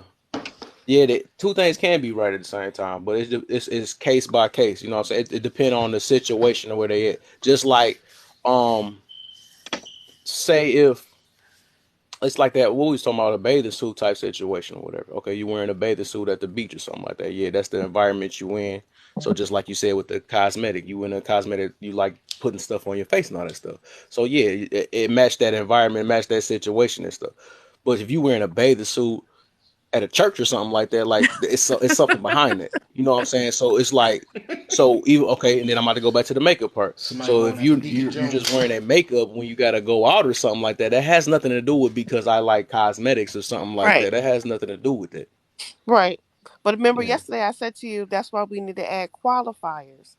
yeah, two things can be right at the same time, but it's case by case. You know what I'm saying? It depends on the situation or where they at. Just like, um, say if it's like that, what we was talking about, a bathing suit type situation or whatever. Okay, you wearing a bathing suit at the beach or something like that. Yeah, that's the environment you in. So just like you said with the cosmetic, you in a cosmetic, you like putting stuff on your face and all that stuff. So yeah, it matched that environment, matched that situation and stuff. But if you wearing a bathing suit at a church or something like that, like it's something behind it. You know what I'm saying? So it's like, so even okay, and then I'm about to go back to the makeup part. somebody So going if after you Deacon you just Jones. wearing that makeup when you gotta go out or something like that, that has nothing to do with because I like cosmetics or something like Right. that. That has nothing to do with it. Right. But remember, Yeah. yesterday I said to you that's why we need to add qualifiers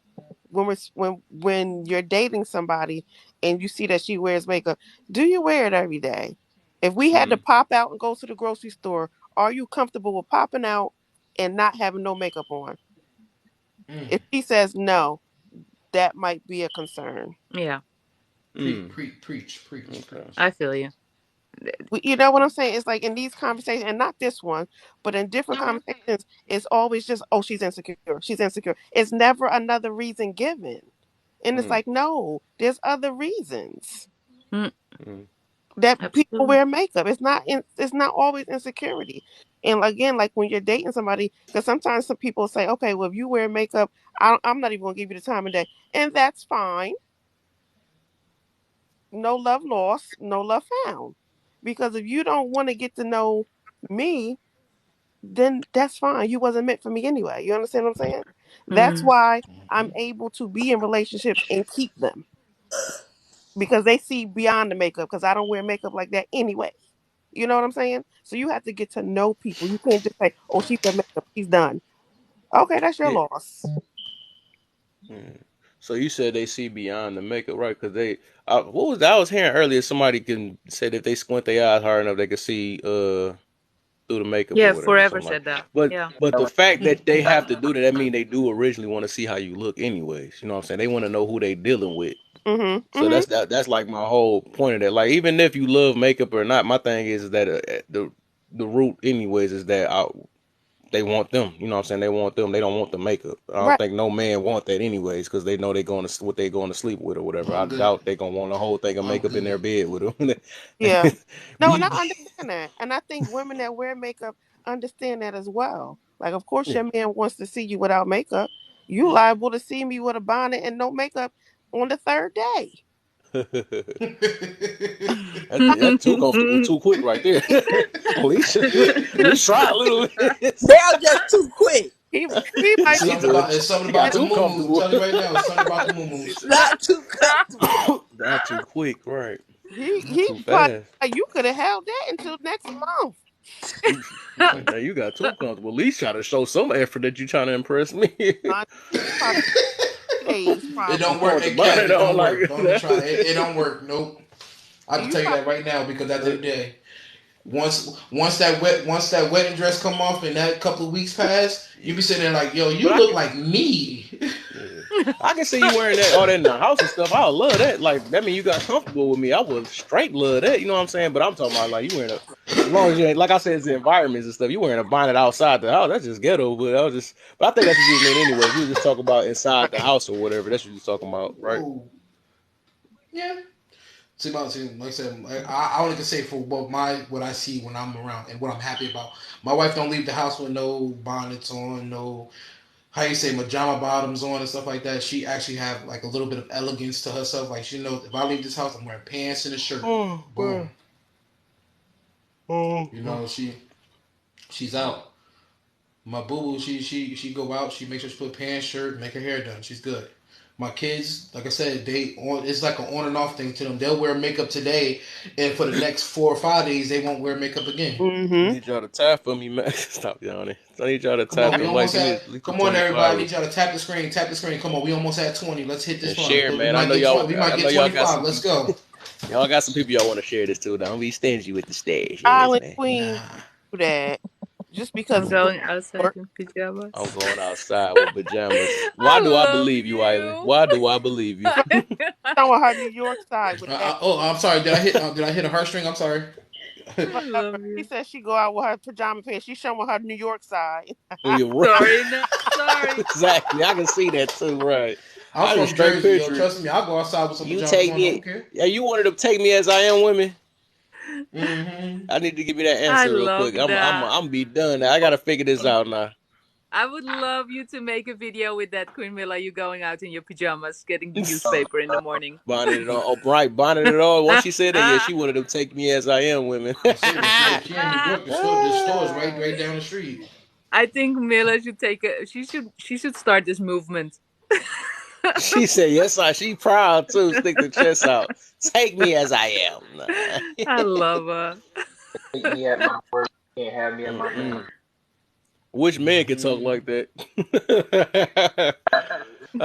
when you're dating somebody and you see that she wears makeup. Do you wear it every day? If we had to Mm. pop out and go to the grocery store, are you comfortable with popping out and not having no makeup on? Mm. If she says no, that might be a concern. Yeah, Mm. Preach. Okay. I feel you. You know what I'm saying? It's like in these conversations, and not this one, but in different conversations, it's always just, oh, she's insecure. She's insecure. It's never another reason given. And it's Mm. like, no, there's other reasons Mm, Mm. that people absolutely. wear makeup. It's not always insecurity. And again, like when you're dating somebody, because sometimes some people say, okay, well, if you wear makeup, I'm not even gonna give you the time of day, and that's fine. No love lost, no love found. Because if you don't want to get to know me, then that's fine. You wasn't meant for me anyway. You understand what I'm saying? That's Mm. why I'm able to be in relationships and keep them because they see beyond the makeup because I don't wear makeup like that anyway. You know what I'm saying? So you have to get to know people. You can't just say, "Oh, she wear makeup. She's done." Okay, that's your Yeah. loss. Mm. So you said they see beyond the makeup, right? Because what was that I was hearing earlier? Somebody can said if they squint their eyes hard enough, they can see through the makeup or Yeah, whatever, forever something like. said that. But Yeah. but the fact that they have to do that, that mean they do originally want to see how you look, anyways. You know what I'm saying? They want to know who they dealing with. Mhm. So Mhm. that's like my whole point of that. Like even if you love makeup or not, my thing is that the root, anyways, is that they want them. You know what I'm saying? They want them. They don't want the makeup. I don't Right. think no man want that anyways, because they know they going to what they going to sleep with or whatever. I I'm good. doubt they gonna want a whole thing of I'm makeup in their good. bed with Yeah. them. No, and I we understand that. And I think women that wear makeup understand that as well. Like, of course, yeah. your man wants to see you without makeup. You liable to see me with a bonnet and no makeup on the third day. That's too comfortable, too quick right there. At least try a little bit. They're just too quick. He he might She be told It's something she about got the too moo. I'm comfortable. telling you right now, it's something about the moo. She said, Not too comfortable. not too quick, right? Not he too probably fast. like, you could have held that until next month. She like, now you got too comfortable. At least try to show some effort that you trying to impress me. Honey, probably 3 days It You don't probably. work. throwing the Hey, Kev, bonnet it on don't like work. Don't even try. It don't work. Nope. I And can you tell you probably that right now because at the end of the day, once that wedding dress come off and that couple of weeks pass, you yeah. be sitting there like, yo, But you I look can like me. yeah. I can see you wearing that all that in the house and stuff. I love that. Like that mean you got comfortable with me. I would straight love that. You know what I'm saying? But I'm talking about like you wearing a as long as you ain't like I said, it's the environments and stuff. You wearing a bonnet outside the house. That's just ghetto. But I think that's what you was mean anyways. We were just talking about inside the right. house or whatever. That's what you was talking about, right? Whoa. Yeah. See, like I said, I only can say for what I see when I'm around and what I'm happy about. My wife don't leave the house with no bonnets on, no how you say pajama bottoms on and stuff like that. She actually have like a little bit of elegance to herself. Like she knows if I leave this house, I'm wearing pants and a shirt. Oh, Boom. man. Oh, You know she's out. My boo boo, she go out. She makes sure she put pants, shirt, make her hair done. She's good. My kids, like I said, it's like an on and off thing to them. They'll wear makeup today, and for the next 4 or 5 days, they won't wear makeup again. I Mm-hmm. need y'all to tap for me, man. Stop yawning. I need y'all to Come on, tap we for like almost give me at. at least Come on, 24 everybody, need hours y'all to tap the screen. Tap the screen. Come on, we almost at 20. Let's hit this and one. share, We man. might get 20. We might I know get y'all got 25. some Let's people. go. Y'all got some people y'all want to share this too. Don't be stingy with the shares, Island man. Queen Nah. do that just because it's Going outside work. in pajamas. I'm going outside with pajamas. Why I do I love believe you, Island? you. Why do I believe you? Showing her New York side with that. Oh, I'm sorry. Did I hit a heartstring? I'm sorry. I Whatever. love She you. said she go out with her pajama pants. She's showing her New York side. You're right. Sorry, no, sorry. Exactly. I can see that too, right. I'm I just from straight Jersey, yo. picture it. Trust me, I'll go outside with some You pajamas take on. I me. don't care. Yeah, you wanted to take me as I am, women. Mm-hmm. I need to give you that I answer real love quick. I'm that. I'm be done now. I gotta figure this out now. I would love you to make a video with that, Queen Mila. You going out in your pajamas, getting the newspaper in the morning. Bonnet it on. Oh, right, bonnet it on. Once she said that, yeah, she wanted to take me as I am, women. I say when she in New York, the store is right down the street. I think Mila should take a. She should start this movement. She said, yes, I. She proud too. Stick the chest out. Take me as I am. Nah. I love her. Take me at my worst. You can't have me at my best. Mm-mm. Which man can talk Mm-hmm. like that?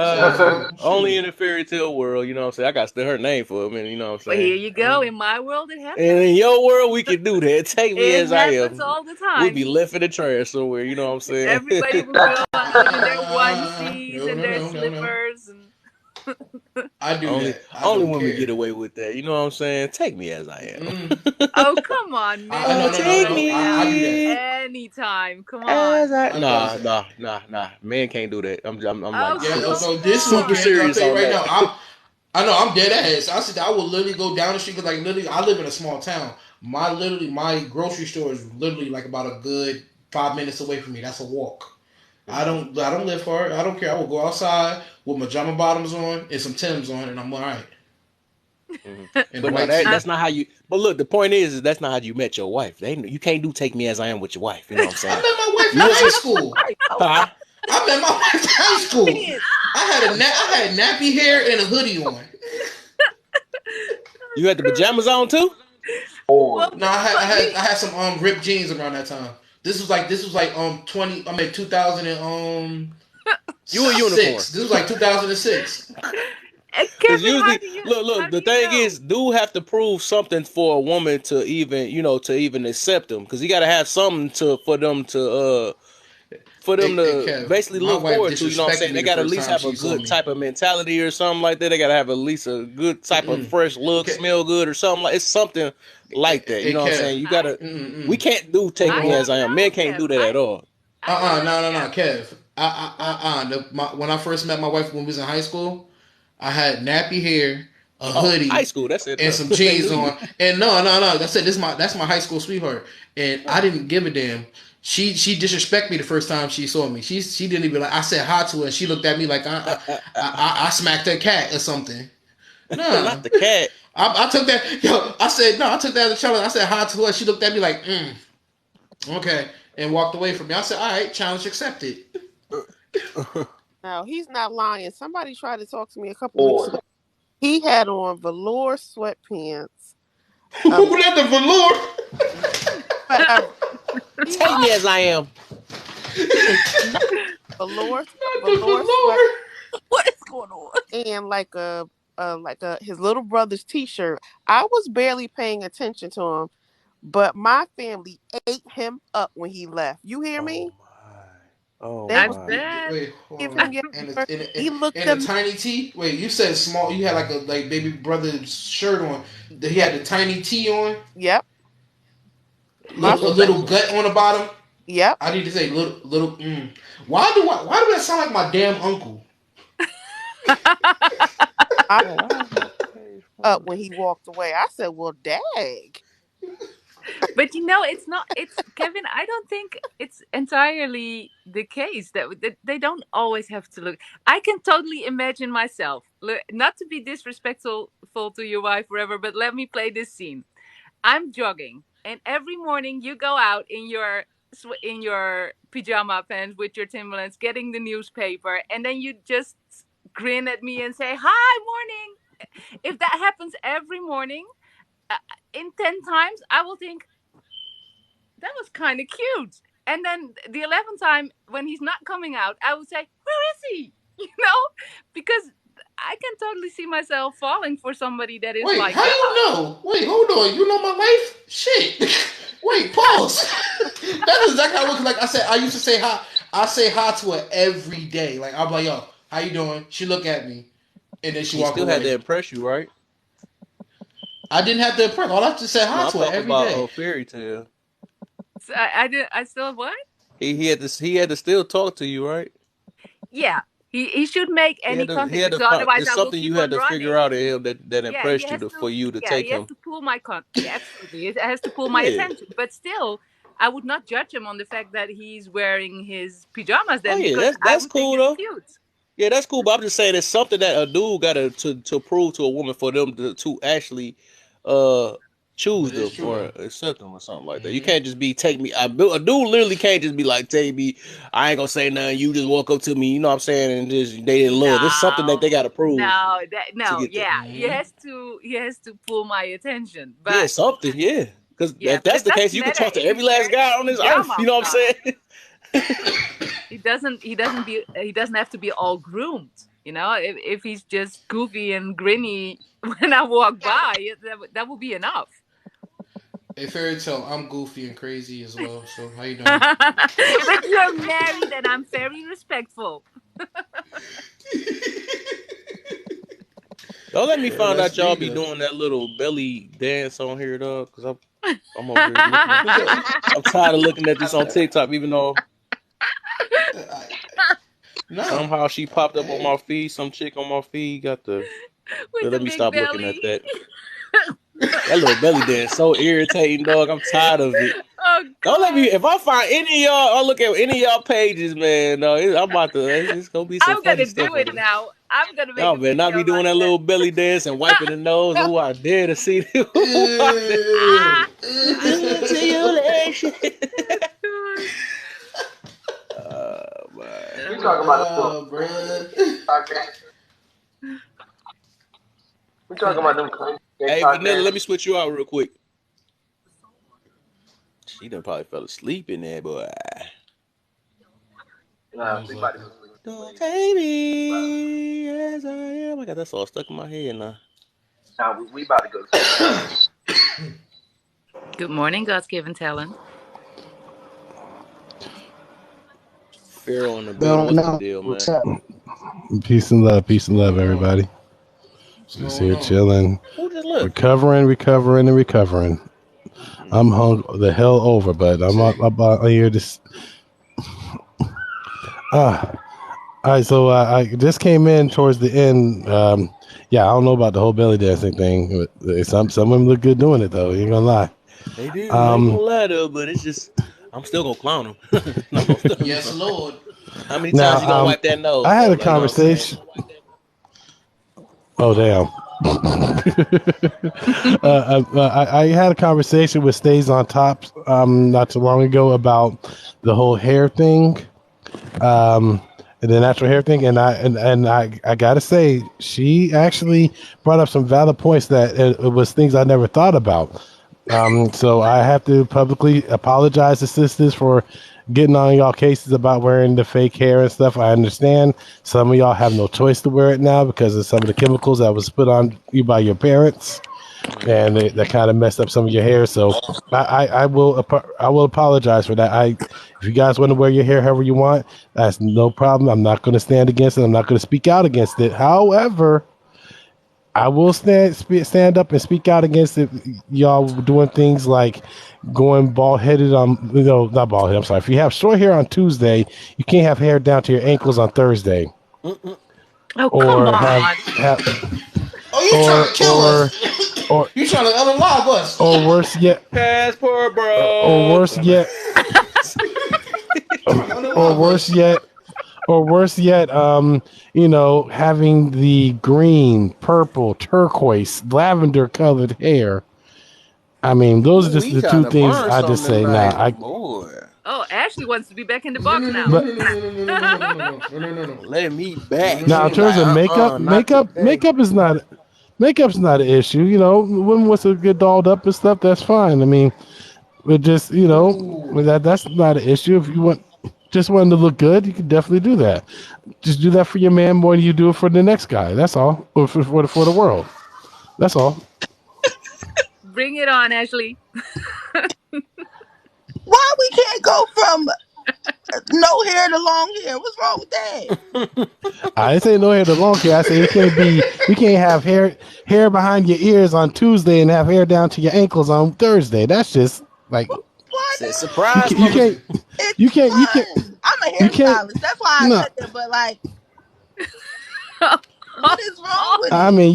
So Only shoot. in the fairy tale world, you know what I'm saying? I got to steal her name for a minute, you know what I'm Well, saying? here you go. In my world, it And happens. in your world, we can do that. Take me It as I happens am. all the We'll be time. left in the trash somewhere, you know what I'm saying? Everybody will go out in their onesies No, and no, their no, no, no. slippers, and I do only that. I only don't women care. get away with that, you know what I'm saying? Take me as I Mm-mm. am. oh come on, men No, can no, do no, Take that no. now I do that. me anytime. Come as on. I No, nah. Man can't do that. I'm like Oh yeah. super come No, this is what super man do. I'll serious tell you on right that. now. I know I'm dead ass. I said I will literally go down the street because like literally I live in a small town. My grocery store is literally like about a good 5 minutes away from me. That's a walk. I don't live far. I don't care. I will go outside with my pajama bottoms on and some Tims on, and I'm all right. Mhm. And a But no, white that's tee. not how you. But look, the point is that's not how you met your wife. You can't do take me as I am with your wife. You know what I'm I saying? met my wife You in was high just, school. Right. Okay. huh? I met my wife in high school. Period. I had nappy hair and a hoodie on. You had the pajamas on too. well, No, I had I but had you I had some ripped jeans around that time. This was like 20. I mean 2000 and You a unicorn. six. This was like 2006. Because Kevin, usually, how look, do the you thing know? is, dude have to prove something for a woman to even, to even accept him. Because he got to have something for them Hey, to Kev, basically my look wife forward to. You know what I'm disrespected saying? me They the got to at first least time have a she saw good me. type of mentality or something like that. They got to have at least a good type of Mm-mm. fresh look, Ke- smell good or something like. It's something like that. You Hey, know what I'm Kev. saying? You got I to. We Mm-mm. can't do take Hold, I me hold. as I don't am. Men know, can't Kev. do that at all. I don't know, No, Kev. Kev. When I first met my wife when we was in high school, I had nappy hair, a Oh, high hoodie, school. That's it and though. some They knew jeans you. on. And no. That's my high school sweetheart. And I Oh. didn't give a damn. She disrespected me the first time she saw me. She didn't even like. I said hi to her. And she looked at me like I smacked her cat or something. Nah. Not the cat. I took that. Yo, I said no. I took that as a challenge. I said hi to her. She looked at me like, okay, and walked away from me. I said, all right, challenge accepted. No, he's not lying. Somebody tried to talk to me a couple weeks ago. He had on velour sweatpants, Who um, let the velour? whatever. He Take had me as I am. no velour Not the velour sweat velour. What is going on? and like a his little brother's t-shirt. I was barely paying attention to him, but my family ate him up when he left. You hear Oh me? my. Oh They I was my. bet. Wait, hold give on. him And yellow. a, and a, He looked and a at me. tiny T. Wait, you said small. You had like a like baby brother's shirt on. He had the tiny T on. Yep, my A Little little diaper. gut on the bottom. yep. I need to say little. Why do that sound like my damn uncle? I Man, why is my page up frozen? when he walked away. I said, "Well, dag." But it's not. It's Kevin. I don't think it's entirely the case that they don't always have to look. I can totally imagine myself. Not to be disrespectful to your wife, forever, but let me play this scene. I'm jogging, and every morning you go out in your in your pajama pants with your Timberlands, getting the newspaper, and then you just grin at me and say, "Hi, morning." If that happens every morning, uh, in 10 times, I will think that was kind of cute. And then the 11th time, when he's not coming out, I would say, "Where is he?" You know, because I can totally see myself falling for somebody that is Wait, like how you that. know? Wait, hold on. You know my life? Shit. Wait, pause. That's exactly how I look like. I said I used to say hi. I say hi to her every day. Like I'm like, yo, how you doing? She look at me and then she He walk still had to away. impress you, right? I didn't have to impress. All I just said No, hi I'm to her talking every about day. fairy tale. So I did. I still what? He had to still talk to you, right? Yeah, he should make He had any to he contact had to because find otherwise it's I will something keep you had on to figure running. out in him that Yeah, he impressed you has for to. you to Yeah, take he has him. to pull my Yeah, absolutely. It has to pull my Yeah. attention. But still, I would not judge him on the fact that he's wearing his pajamas Oh then yeah, because that's I that's would think cool it's though. cute. Yeah, that's cool. But I'm just saying it's something that a dude got to prove to a woman for them to actually uh choose But it's them true or though. accept them or something like that. You Hmm. can't just be take me. A dude literally can't just be like take me. I ain't gonna say nothing. You just walk up to me. You know what I'm saying? And just they in love. It's something that No, they got to prove to no, get there. yeah, Hmm. he has to pull my attention. Yeah, But something. Yeah, because yeah, if but that's it the case, doesn't you can matter talk to if every he's last wearing guy his on this earth. You pajamas know or what I'm not. saying? He doesn't have to be all groomed. If he's just goofy and grinny when I walk by, that would be enough. Hey, fairy tale, I'm goofy and crazy as well. So how you doing? But you're married, and I'm very respectful. Don't let me Yeah, find that's out y'all me be though. doing that little belly dance on here, dog. Cause I'm over here looking at. Who's that? I'm tired of looking at this on TikTok, even though I, nah. somehow she popped up on Hey. my feed. Some chick on my feed got the. With the Let me big stop looking at belly. that. That little belly dance so irritating, dog. I'm tired of it. Oh Don't let me. God. If I find any of y'all, I'll look at any of y'all pages, man. No, I'm about to. It's gonna be some I'm funny gonna stuff do on it there. now. I'm gonna make Y'all a better not video be doing like that little belly dance and wiping the nose. that. Oh, I dare to see it. I dare. Ew. Good to you, Lation. God. Oh man. We talking about them little Nah, bruh. we talking about them crazy Hey, TikTok Vanilla, let dances. me switch you out real quick. She done probably fell asleep in there, boy. Nah, she Most about to likely. go sleep Don't anyway. take But me as I am. I got that song stuck in my head now. nah, we about to go to sleep. Good morning, God's given talent. Pharaoh in the building. Going What's the on? deal, What's man? up? What's Peace and love, going on? everybody. What's Just going here on? chilling, Who just left? recovering. I'm Mm. hung the hell over, but Say, I'm out here. Just ah, all right. So I just came in towards the end. Yeah, I don't know about the whole belly dancing thing. But some women look good doing it though. You ain't gonna lie. They do. I ain't gonna Um, lie though, but it's just I'm still gonna clown them. No, I'm still, yes, Lord. how many now times you gonna wipe that nose I had though? a Like, you know what I'm saying? conversation. Oh damn. I had a conversation with Stays on Top not too long ago about the whole hair thing, um, the natural hair thing, and I gotta say she actually brought up some valid points that it was things I never thought about. So I have to publicly apologize to sisters for getting on y'all cases about wearing the fake hair and stuff. I understand some of y'all have no choice to wear it now because of some of the chemicals that was put on you by your parents, Mm-hmm. and that kind of messed up some of your hair. So I will apologize for that. If you guys want to wear your hair however you want, that's no problem. I'm not going to stand against it. I'm not going to speak out against it. However, I will stand up and speak out against it. Y'all doing things like going bald headed on, not bald headed. I'm sorry. If you have short hair on Tuesday, you can't have hair down to your ankles on Thursday, Mm-mm. Oh, come or on. have Oh, you trying to or kill us? or You trying to unalive us? or worse yet, Passport or bro. worse yet, Trying to or unalive worse us? yet, or worse yet, having the green, purple, turquoise, lavender colored hair. I mean, those are Ooh, just we the two trying to things burn I just something say. Nah, tonight, boy. Oh, Ashley wants to be back in the No, box no, no, now. no, but no, no, no, no, no, no, no, no, no, no, no, no, no, no, Let me no, back. no, no, now in She no. terms like, of makeup, not today. makeup's not an issue. Women wants to get dolled up and stuff. That's fine. I mean, but just Ooh. that's not an issue. If you just want to look good, you can definitely do that. Just do that for your man more than you do it for the next guy. That's all. Or for the world. That's all. Bring it on, Ashley. Why we can't go from no hair to long hair? What's wrong with that? I didn't say no hair to long hair. I say you can't have hair behind your ears on Tuesday and have hair down to your ankles on Thursday. That's just like Why Said not? surprise, you mother. can't It's you can't you can't fun. I'm a you can't hairstylist. That's why I no. said that. But like, what is wrong with I it? mean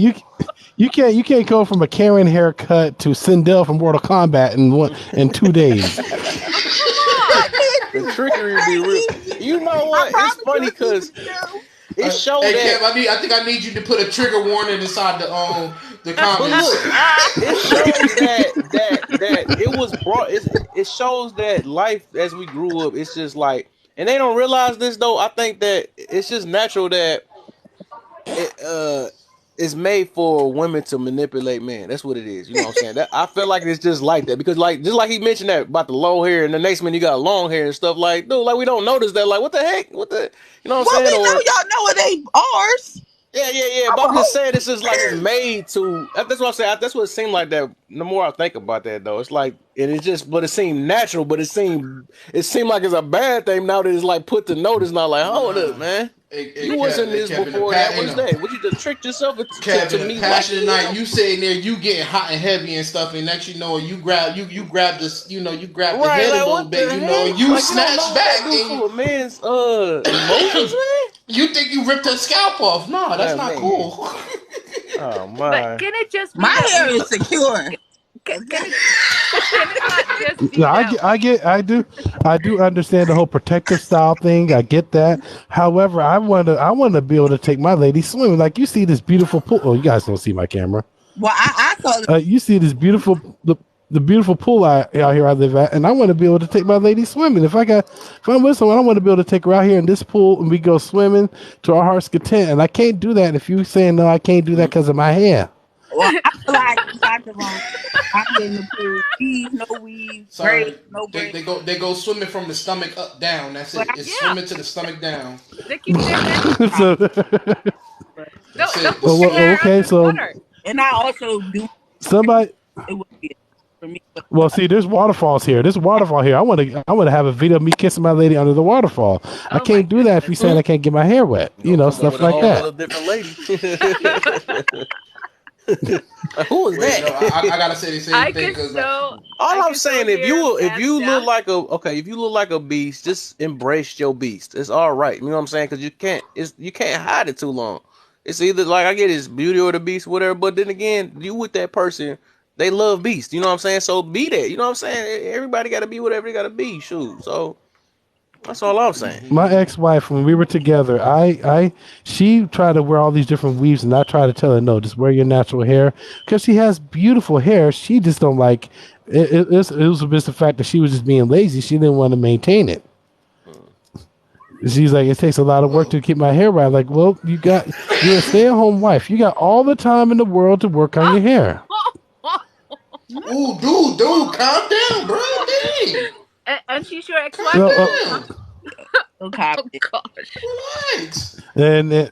you can't go from a Karen haircut to Sindel from Mortal Kombat in 2 days. Oh, come on. The trickery be real. It ain't easy. You know I what? It's promise you, funny it's easy because to do. it showed Hey, that. Kev, I think I need you to put a trigger warning inside the But comments. look, it shows that it was brought. It shows that life as we grew up. It's just like, and they don't realize this though. I think that it's just natural that it. it's made for women to manipulate men. That's what it is. You know what I'm saying? That I feel like it's just like that because like just like he mentioned that about the low hair and the next man you got long hair and stuff like dude like we don't notice that like what the heck what the you know what I'm Well, saying we know or y'all know it ain't ours. yeah. I But would I'm just hope. saying it's just like it's made to. That's what I say. That's what it seemed like that. The more I think about that though, it's like and it's just but it seemed natural, but it seemed like it's a bad thing now that it's like put to notice. Not like hold Nah. up, man. You wasn't It this kept in the before that. What you is know. that? What you just tricked yourself to Kevin, me liking passionate night. you? You sitting there, you getting hot and heavy and stuff, and next you know, you grab this, you grab the Right, head a like little what bit, the and heck? you Like you don't know snatch what that back, do and to a man's emotions, you think you ripped her scalp off. No, that's man. not Man, cool. oh But my. can it just be My that hair we? is secure. Can it? Can it not just No, be that? I do understand the whole protective style thing. I get that. However, I want to be able to take my lady swimming. Like you see this beautiful pool. Oh, you guys don't see my camera. Well, I saw it. You see this beautiful the beautiful pool out here I live at, and I want to be able to take my lady swimming. If I'm with someone, I want to be able to take her out here in this pool and we go swimming to our heart's content. And I can't do that if you saying no. I can't do that because of my hair. Well, I feel like you got the wrong. I get in the pool, weave, no weave, braid, Sorry, no braid. they go swimming from the stomach up down. That's But it. It's Yeah, swimming to the stomach down. they keep their hair. I, So, but Don't That's it. don't keep your hair okay, so underwater. and I also do. somebody. It would be for me, but Well, see, there's waterfalls here. There's a waterfall here. I want to have a video of me kissing my lady under the waterfall. I Oh my can't do that if goodness. you're saying I can't get my hair wet. You You gonna know, come up stuff with a like whole that. nother different lady. Who is Wait, no, that? I gotta say the same I thing can because so All I I'm can so saying, if hear him you if hands you look down. like a okay, if you look like a beast, just embrace your beast. It's all right. You know what I'm saying? Because you can't hide it too long. It's either like I get it's beauty or the beast, whatever. But then again, you with that person, they love beast. You know what I'm saying? So be that. You know what I'm saying? Everybody got to be whatever they got to be. Shoot. So that's all I'm saying. My ex-wife, when we were together, she tried to wear all these different weaves, and I tried to tell her, no, just wear your natural hair because she has beautiful hair. She just don't like it was just the fact that she was just being lazy. She didn't want to maintain it. Mm. She's like, it takes a lot of work to keep my hair right. Like, well, you're a stay-at-home wife. You got all the time in the world to work on your hair. ooh, dude, calm down, bro. Dang, And she's your calm ex-wife Well, too, huh? down. no Oh copy. gosh. Relax. and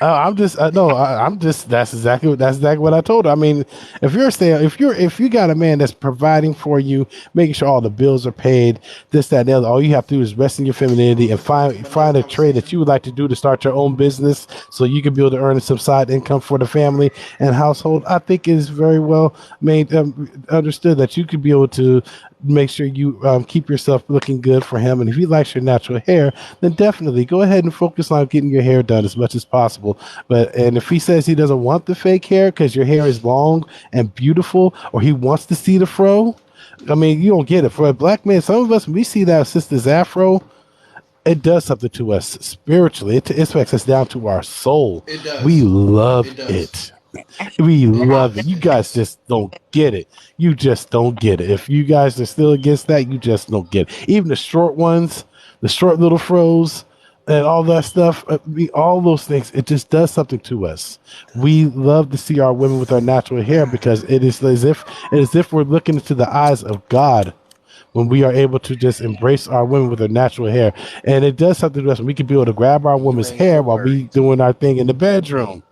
I'm just, no, I'm just. That's exactly what I told her. I mean, if you got a man that's providing for you, making sure all the bills are paid, this, that, and the other, all you have to do is rest in your femininity and For another find a trade that you conversation. would like to do to start your own business, so you can be able to earn some side income for the family and household. I think it is very well made understood that you could be able to make sure you keep yourself looking good for him. And if he likes your natural hair, then definitely go ahead and focus on getting your hair done as much as possible. And if he says he doesn't want the fake hair because your hair is long and beautiful, or he wants to see the fro, I mean, you don't get it. For a black man, some of us, when we see that sister's afro, it does something to us spiritually. It affects us down to our soul. It We does. love It does. it. We And I love it. You guys just don't get it. You just don't get it. If you guys are still against that, you just don't get it. Even the short ones, the short little froze, and all that stuff, all those things, it just does something to us. We love to see our women with our natural hair because it is as if we're looking into the eyes of God when we are able to just embrace our women with their natural hair. And it does something to us when we can be able to grab our You woman's ain't gotta hair while we worry. doing our thing in the bedroom,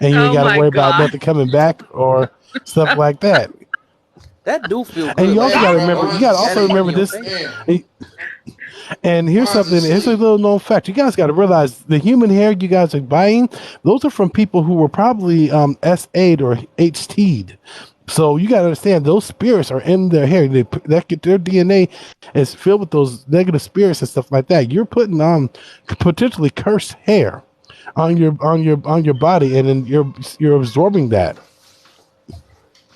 and you ain't Oh got to my worry about god. nothing coming back or stuff like that. That do feel And good, you also man. got to Hey, remember, you mine's got the to also Having sleep. one in remember your this. face. Damn, And here's mine's the something. Here's a sleep. little known fact. You guys got to realize the human hair you guys are buying, those are from people who were probably S8 or HT'd. So you got to understand those spirits are in their hair. Their DNA is filled with those negative spirits and stuff like that. You're putting on potentially cursed hair on your body, and then you're absorbing that.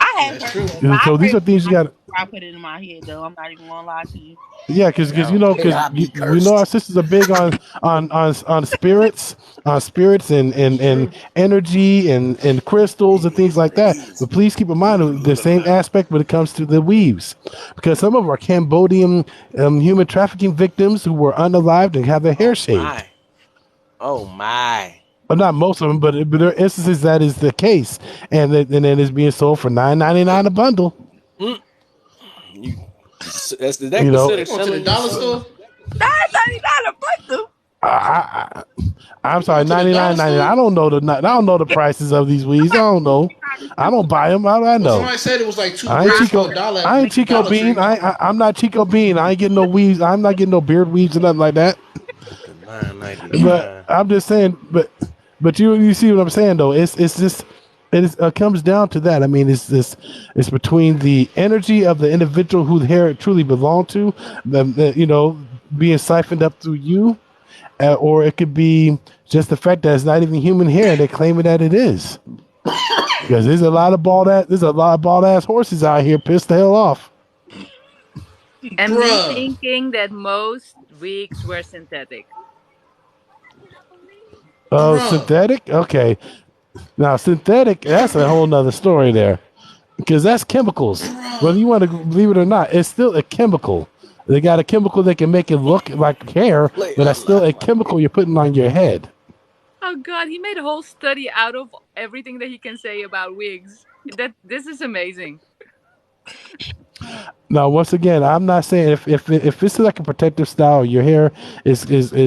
I have That's heard true. that, but I So pray these are things you got. before I put it in my head, though. I'm not even gonna lie to you. Yeah, because Now may because I be we know our cursed. sisters are big on spirits and That's true. energy and crystals and things like that. But please keep in mind the same aspect when it comes to the weaves, because some of our Cambodian human trafficking victims who were unalived and have their hair Oh shaved. my. Oh my. not most of them, but there are instances that is the case, and then it's being sold for $9.99 a bundle. Mm, you that's is that You know, You considered going to the selling dollar yourself? store? $9.99 a bundle. I'm You sorry, going to the dollar 99.99. store? I don't know the prices of these weeds. I don't know. I don't buy them. How do I Well, know? somebody said it was like two I ain't braids for Chico. a dollar I at ain't Chico Dollar Bean. Tree. I'm not Chico Bean. I ain't getting no weeds. I'm not getting no beard weeds or nothing like that. The 9.99. But I'm just saying. But you see what I'm saying though. It's just comes down to that. I mean, it's between the energy of the individual who the hair truly belong to, being siphoned up through you, or it could be just the fact that it's not even human hair and they're claiming that it is. Because there's a lot of bald ass horses out here pissed the hell off. And me Bruh. thinking that most wigs were synthetic. Oh, Bruh. synthetic? Okay. Now synthetic, that's a whole nother story there. Because that's chemicals. Bruh. Whether you want to believe it or not, it's still a chemical. They got a chemical that can make it look like hair, Play but a that's still lot a like chemical you're putting on your head. Oh God, he made a whole study out of everything that he can say about wigs. That this is amazing. Now, once again, I'm not saying if it's like a protective style, your hair is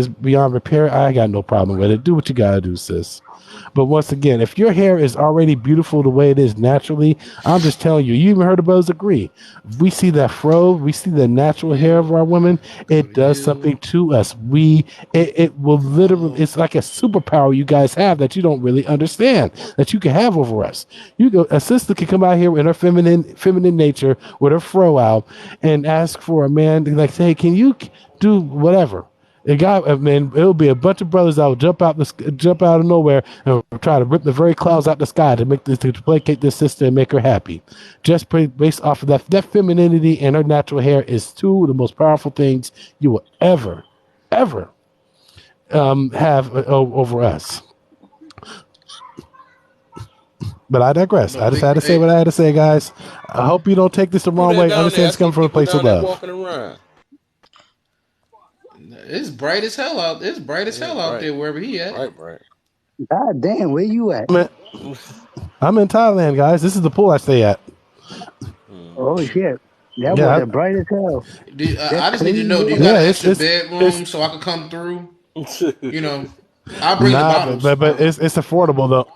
beyond repair. I got no problem with it. Do what you gotta do, sis. But once again, if your hair is already beautiful the way it is naturally, I'm just telling you. You even heard the brothers agree. We see that fro, we see the natural hair You of our women. go It does something you. to us. It will literally. Oh. It's like a superpower you guys have that you don't really understand that you can have over us. You go, a sister can come out here in her feminine nature with her fro out and ask for a man to like say, hey, can you do whatever? A guy, I mean, it'll be a bunch of brothers that will jump out of nowhere and try to rip the very clouds out the sky to make this to placate this sister and make her happy. Just based off of that femininity and her natural hair is two of the most powerful things you will ever have over us. But I digress. No, I just they had to say hey, what I had to say, guys. I hope you don't take this the who wrong that way. down there? Understand I it's coming see from a people place of down there love. walking around. it's bright as hell out. It's bright as Yeah, hell out bright, there wherever he at. bright, bright. God damn, where you at? I'm in Thailand, guys. This is the pool I stay at. Oh Mm-hmm. shit. That Yeah, water bright as hell. That I just need to clean know. Do you water. got yeah. an It's extra it's it's bedroom so I can come through? You know, I'll bring the nah, bottles. but it's affordable though.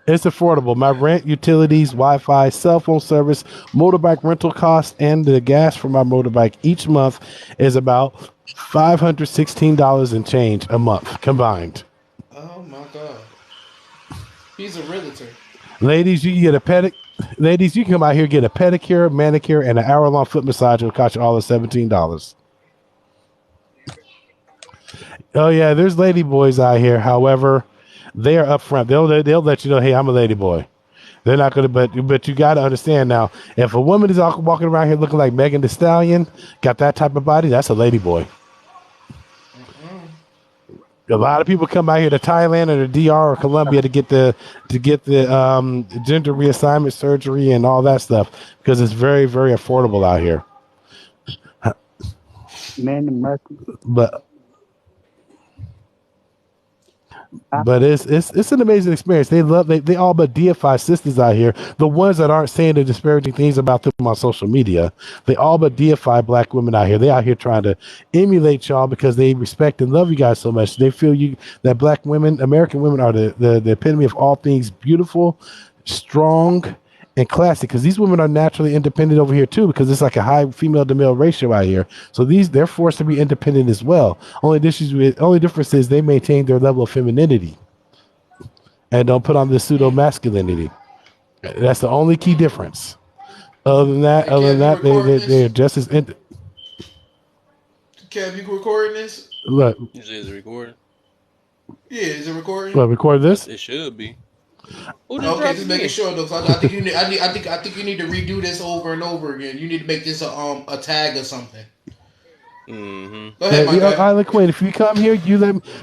It's affordable. My rent, utilities, Wi-Fi, cell phone service, motorbike rental costs, and the gas for my motorbike each month is about $516 and change a month combined. Oh my god, he's a realtor. Ladies, you can get a Ladies, you can come out here get a pedicure, manicure, and an hour-long foot massage. It'll cost you all of $17. Oh yeah, there's lady boys out here. However, they are upfront. They'll let you know, hey, I'm a lady boy. They're not gonna, but you got to understand now. If a woman is walking around here looking like Megan Thee Stallion, got that type of body, that's a lady boy. Mm-mm. A lot of people come out here to Thailand or the DR or Colombia to get the gender reassignment surgery and all that stuff because it's very very affordable out here. Man, the must. But I, it's an amazing experience. They all but deify sisters out here. The ones that aren't saying the disparaging things about them on social media, they all but deify black women out here. They out here trying to emulate y'all because they respect and love you guys so much. They feel you that black women, American women, are the epitome of all things beautiful, strong, and classic. Because these women are naturally independent over here too, because it's like a high female to male ratio out here. So they're forced to be independent as well. Only difference is they maintain their level of femininity and don't put on this pseudo masculinity. That's the only key difference. Hey, Kev, you recording They're this? just as Kev, you recording this? look. You say it's recording? Yeah, is it recording? What record this? It should be. Who just Okay, dropped just making again? sure though. So I think you need. I think you need to redo this over and over again. You need to make this a tag or something. Mm-hmm. Go ahead, my guy. Island Queen, if you come here,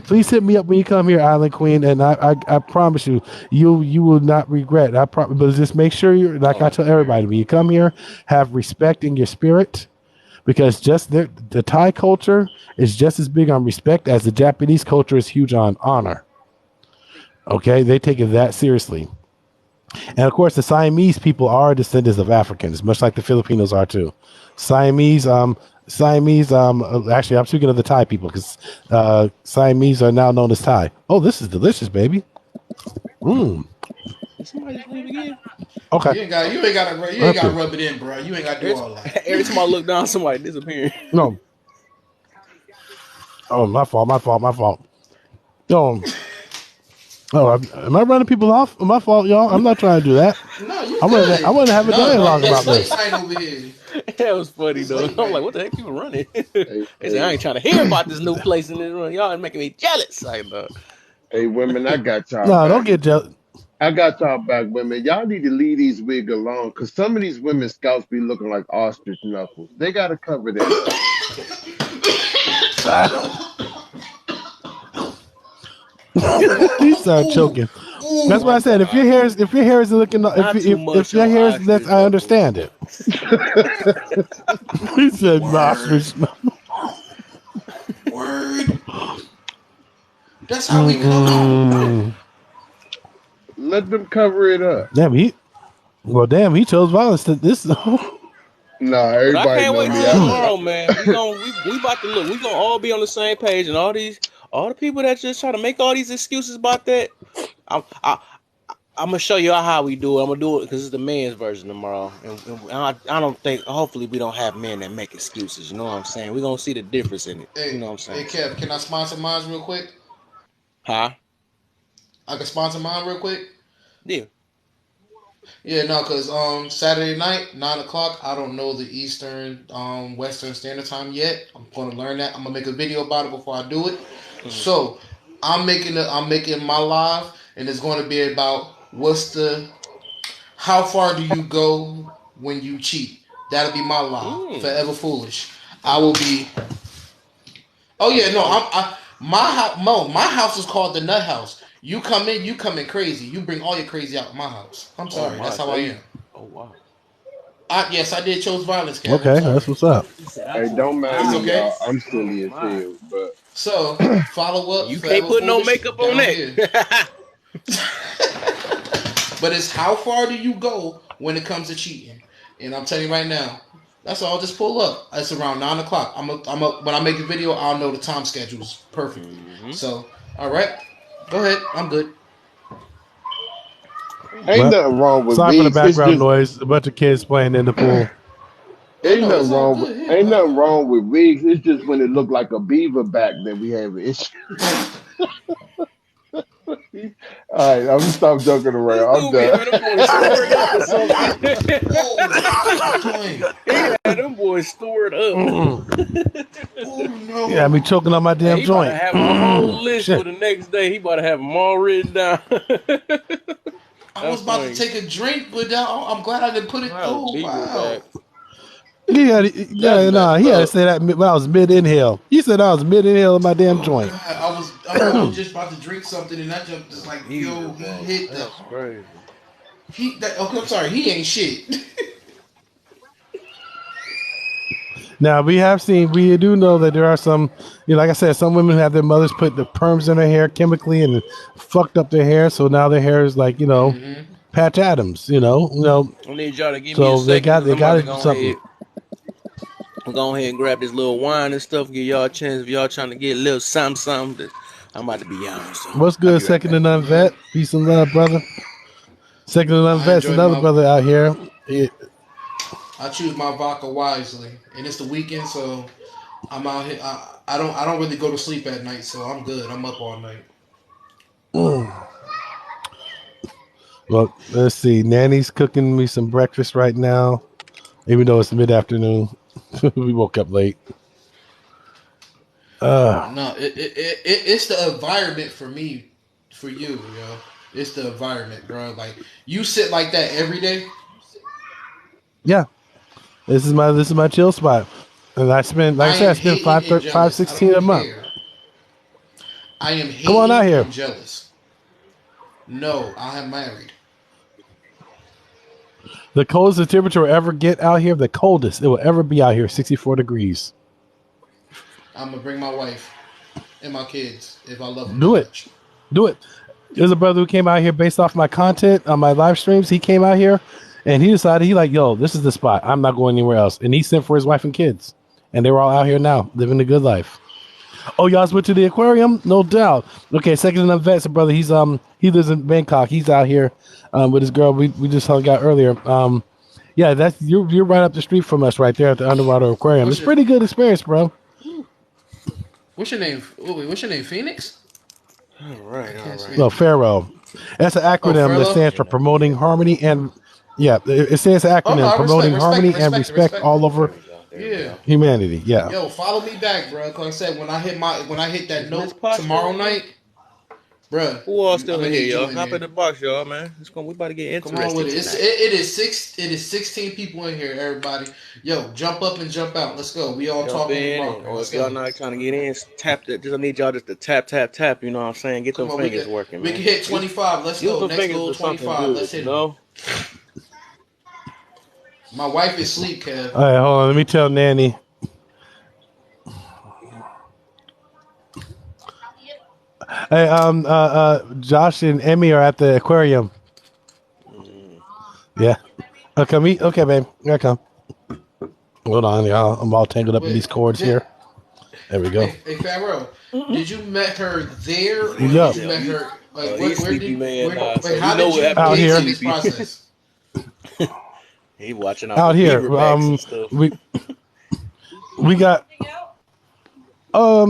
please hit me up when you come here, Island Queen, and I promise you, you will not regret. But just make sure you're like I Oh, tell period. everybody when you come here, have respect in your spirit, because just the Thai culture is just as big on respect as the Japanese culture is huge on honor. Okay, they take it that seriously. And of course, the Siamese people are descendants of Africans, much like the Filipinos are too. Siamese, actually, I'm speaking of the Thai people because Siamese are now known as Thai. Oh, this is delicious, baby. Mm. Did somebody just leave again? Okay. You ain't got to Okay. rub it in, bro. You ain't got to do Every, all that. every time I look down, somebody disappearing. No. Oh, my fault. My fault. My fault. No. Oh, am I running people off? My fault, y'all. I'm not trying to do that. No, you I wanted to, I good. wanted to have a No, bro. dialogue It's about late this. night over here. That was funny It's though. late I'm like, night. what the heck, people running? They Hey, said I hey, ain't trying to hear about this new place in this room. Y'all are making me jealous. Like, hey, women, I got y'all No, don't back. get jealous. I got y'all back, women. Y'all need to leave these wigs alone, cause some of these women scouts be looking like ostrich knuckles. They gotta cover that up. He started choking. oh That's why my I said god, if your hair is looking not too if much your on hair is less, ostrich I knuckles. understand it. He said Word. ostrich. Word. That's how we come. Mm-mm. Let them cover it up. Damn, he chose violence to this. Nah, But I everybody can't know wait me. till tomorrow, man. We about to look. We gonna all be on the same page, and all the people that just try to make all these excuses about that. I'm gonna show you how we do it. I'm gonna do it because it's the men's version tomorrow, and I don't think. Hopefully, we don't have men that make excuses. You know what I'm saying? We're gonna see the difference in it. Hey, You know what I'm hey, saying? Kev, can I sponsor mine real quick? Huh? I can sponsor mine real quick. Yeah. Yeah, no, cause Saturday night, 9 o'clock. I don't know the Eastern Western Standard Time yet. I'm gonna learn that. I'm gonna make a video about it before I do it. Mm-hmm. So I'm making my live, and it's going to be about how far do you go when you cheat? That'll be my live. Mm. Forever foolish. I will Okay. be. Oh yeah, no, Okay. my house is called the Nut House. You come in crazy. You bring all your crazy out of my house. I'm Oh sorry, that's my. how I am. Oh wow. Yes, I did chose violence, Kev. I'm Okay, sorry. that's what's up. He said I Hey, chose don't mind It's me, okay. y'all. I'm violence. Oh silly as my. hell, but So follow up, You can't forever put no foolish makeup on down that. here. But it's how far do you go when it comes to cheating? And I'm telling you right now, that's all. Just pull up. It's around 9 o'clock. When I make the video, I'll know the time schedules perfectly. Mm-hmm. So, all right, go ahead. I'm good. ain't Well, nothing wrong with sorry for the wigs. It's background just noise. A bunch of kids playing in the pool. Oh no, it's all good here, ain't bro. nothing wrong with wigs. It's just when it look like a beaver back that we have an issue. All right, I'm gonna stop joking This around. I'm dude be done. having them boys stored up or something. Oh, joint. He had them boys stored up. Mm. Oh Yeah, I no. be choking on my Hey, damn he about to joint. have a whole list for Shit. the next day. He about to have them all written down. I That's was about to funny. take a drink, but I'm glad I didn't put it. That was Oh beaver wow. back. That's Nah, messed he had to up. say that when I was mid inhale. He said I was mid inhale in my damn Oh joint. god. I was just about to drink something, and that just like Beaver yo. He back. hit the That's crazy. he. That, okay, I'm sorry. He ain't shit. Now we do know that there are some, like I said, some women who have their mothers put the perms in their hair chemically and fucked up their hair, so now their hair is like Mm-hmm. Patch Adams. I need y'all to give me a So they second got because they I'm got about to to do something. go ahead and grab this little wine and stuff. Give y'all a chance if y'all trying to get a little something. I'm about to be on, so What's I'll good, be right second back. to none All right. vet? Peace and love, brother. Second to none I vet's enjoy another my. brother out here. I choose my vodka wisely, and it's the weekend, so I'm out here. I don't really go to sleep at night, so I'm good. I'm up all night. Well, let's see. Nanny's cooking me some breakfast right now, even though it's mid afternoon. We woke up late. No, it's the environment for me, for you, yo. It's the environment, bro. Like you sit like that every day. Yeah, this is my chill spot, and I spend, like I I said, I am spend hating and five jealous. I don't sixteen a month. care. I am Come on out hating here. and jealous. No, I am married. The coldest the temperature will ever get out here, the coldest it will ever be out here, 64 degrees. I'm gonna bring my wife and my kids if I love them Do that it. much. Do it. There's a brother who came out here based off my content on my live streams. He came out here, and he decided he like, yo, this is the spot. I'm not going anywhere else. And he sent for his wife and kids, and they were all out here now living a good life. Oh, y'all went to the aquarium? No doubt. Okay, second in the vets, brother. He lives in Bangkok. He's out here with his girl. We just hung out earlier. Yeah, that's you're right up the street from us, right there at the underwater aquarium. What's It's a your pretty good experience, bro. What's your name? Wait, what's your name? Phoenix? All I right, all can't right. see. No, Pharaoh. That's an Oh, acronym that Furlough. stands Yeah, for no, yeah. promoting harmony and yeah, it stands an Oh no, acronym I respect, promoting respect, harmony and respect, respect respect. all over There we go. There we Yeah. go. humanity. Yeah. Yo, follow me back, bro. Like I said, when I hit that Is Miss note Pot still tomorrow in here? night, bro, Who all I'm still gonna in here, need y'all? you in Hop there. in the box, y'all, man. We about to get Come on interested with it. tonight. It is 16 people in here. Everybody, yo, jump up and jump out. Let's go. We all Jump talking in in, Wrockward. or Let's if y'all go. not trying to get in, tap that. Just I need y'all just to tap, tap, tap. You know what I'm saying? Get them Come on, fingers working, we can man. hit 25. Let's Use go. them Next fingers goal for something 25. good, Let's you hit it. know? My wife is asleep, Kev. All right, hold on. Let me tell Nanny. Hey, Josh and Emmy are at the aquarium. Mm. Yeah. Okay, me. Okay, babe. Here I come. Hold on, y'all. I'm all tangled up in these Wait, cords did, here. There we go. hey Pharaoh, did you met her there or Yeah, did Yup. you yeah. met her like He's where sleepy, did man. where So like he how know did what you happened Out when get he's to here. this sleepy. process? He watching out for Out here. beaver backs and stuff. We got.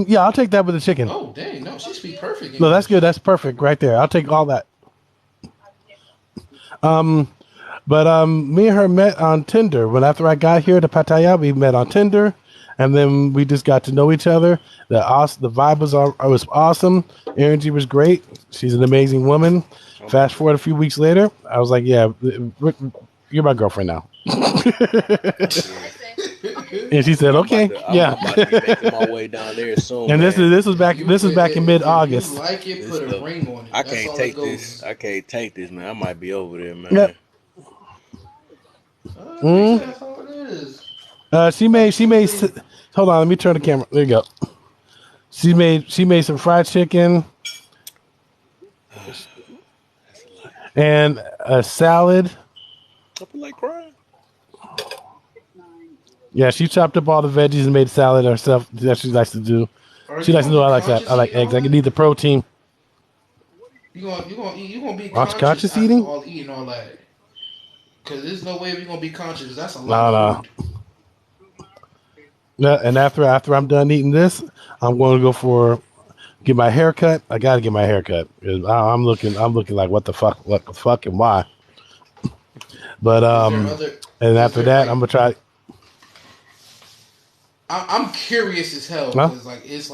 Yeah, I'll take that with the chicken. Oh dang, no, she speak perfect No, that's English. good. That's perfect right there. I'll take all that. But me and her met on Tinder. When after I got here to Pattaya, we met on Tinder, and then we just got to know each other. The vibe was awesome. Energy was great. She's an amazing woman. I'm, Fast forward a few weeks later, I was like, "Yeah, you're my girlfriend now." yeah. And she said, "Okay, I'm yeah." about to be making my way down there soon, And man. this was back You in mid if you August. like it, This put a stuff, ring on it. I That's can't all it take this. goes. I can't take this, man. I might be over there, Yep. man. They Mm. say that's how it is. She made. Usually, Hold on, let me turn the camera. There you go. She made some fried chicken That's a lot. and a salad. I feel like crying. Yeah, she chopped up all the veggies and made salad herself. That she likes to do. are She you likes to gonna do. be I like that. I conscious like eating eggs. all I can that? eat the protein. You gonna be Aren't you conscious conscious after eating? all eating all that? Cause there's no way we're gonna be conscious. That's a lot No, of no. food. Yeah, and after I'm done eating this, I'm going to go for get my hair cut. I got to get my hair cut. 'Cause I'm looking like what the fuck, and why. But Is there other? and Is after there that, like? I'm gonna try. I'm curious as hell Huh? because like it's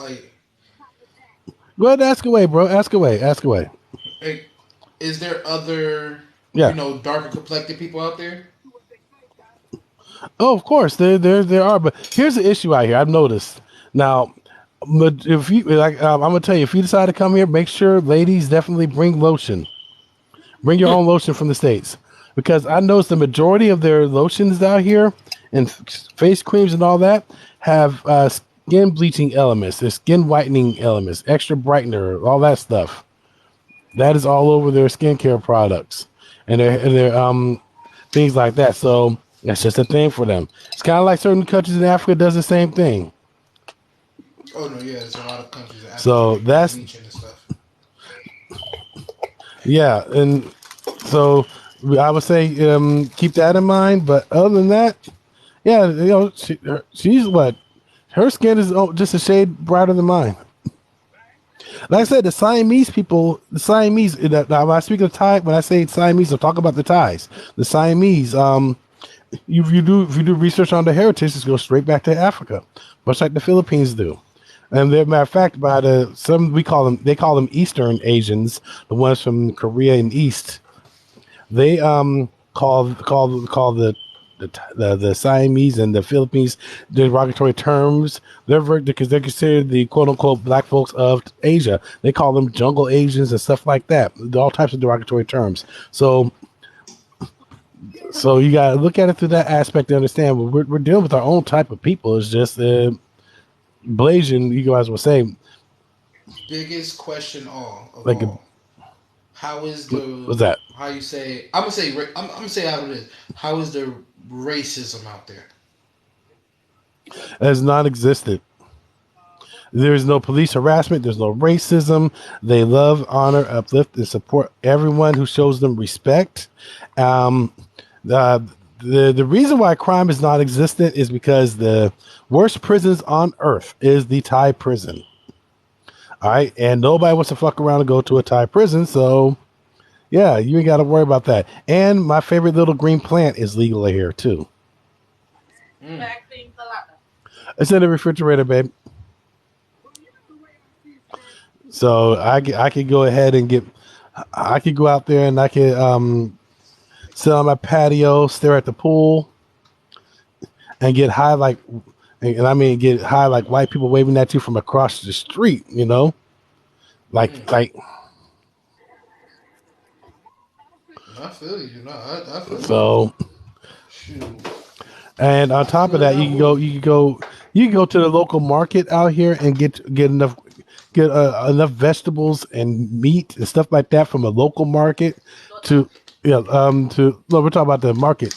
Go ahead, ask away, bro. Ask away. Ask away. like, is there other Yeah. darker complected people out there? Oh, of course, there are. But here's the issue out here. I've noticed now. But if you like, I'm gonna tell you, if you decide to come here, make sure, ladies, definitely bring lotion. Bring your own lotion from the states, because I noticed the majority of their lotions out here and face creams and all that have skin bleaching elements, their skin whitening elements, extra brightener, all that stuff. That is all over their skincare products and their things like that. So that's just a thing for them. It's kind of like certain countries in Africa does the same thing. Oh no, yeah, there's a lot of countries in Africa So that use that's bleaching and stuff. yeah, and so I would say keep that in mind. But other than that, yeah, she's what her skin is just a shade brighter than mine. Like I said, the Siamese people, the Siamese. Now, when I speak of Thai, when I say Siamese, I'm talking about the Thais. The Siamese. If you do research on the heritage, it goes straight back to Africa, much like the Philippines do. And as a matter of fact, by they call them Eastern Asians, the ones from Korea and East. They call the Siamese and the Philippines derogatory terms. Because they're considered the quote unquote black folks of Asia. They call them jungle Asians and stuff like that. All types of derogatory terms. So you got to look at it through that aspect to understand. We're dealing with our own type of people. It's just Blasian. You guys will say Biggest question all of like all. how is What's the that? how you say? I'm gonna say I'm gonna say how it is. How is the racism out there? As non-existent. There is no police harassment. There's no racism. They love, honor, uplift, and support everyone who shows them respect. Um, the, the reason why crime is non-existent is because the worst prisons on earth is the Thai prison. All right, and nobody wants to fuck around and go to a Thai prison, so yeah, you ain't got to worry about that. And my favorite little green plant is legal here too. Mm. It's in the refrigerator, babe. So I could go ahead and get. I could go out there and I could sit on my patio, stare at the pool, and get high like, and I mean get high like white people waving at you from across the street. You know, Mm. like I feel you. No, I feel you. so. Shoot, And on I top of feel it. that, I would. you can go to the local market out here and get enough enough vegetables and meat and stuff like that from a local market to to no, we're talking about the market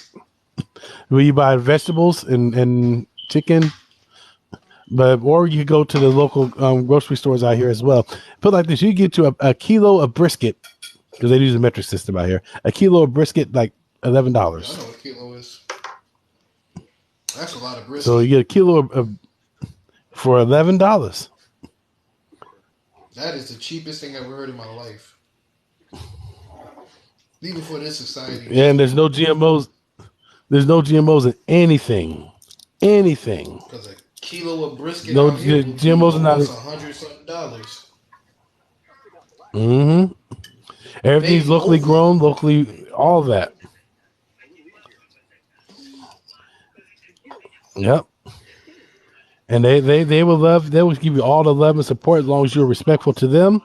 where you buy vegetables and chicken, but or you go to the local grocery stores out here as well. Put it like this: you get you a kilo of brisket because they use a metric system out here. A kilo of brisket like $11. Yeah, I know what kilo is. That's a lot of So you brisket. get a kilo of for $11. That is the cheapest thing I've ever heard in my life. Even for this society, And too. there's no GMOs. There's no GMOs in anything. Anything. Because a kilo of brisket No out here would be GMOs are not. almost $100 something. Mm-hmm. Everything's Maybe locally over. grown, locally, all of that. Yep. And they will love. They will give you all the love and support as long as you're respectful to them.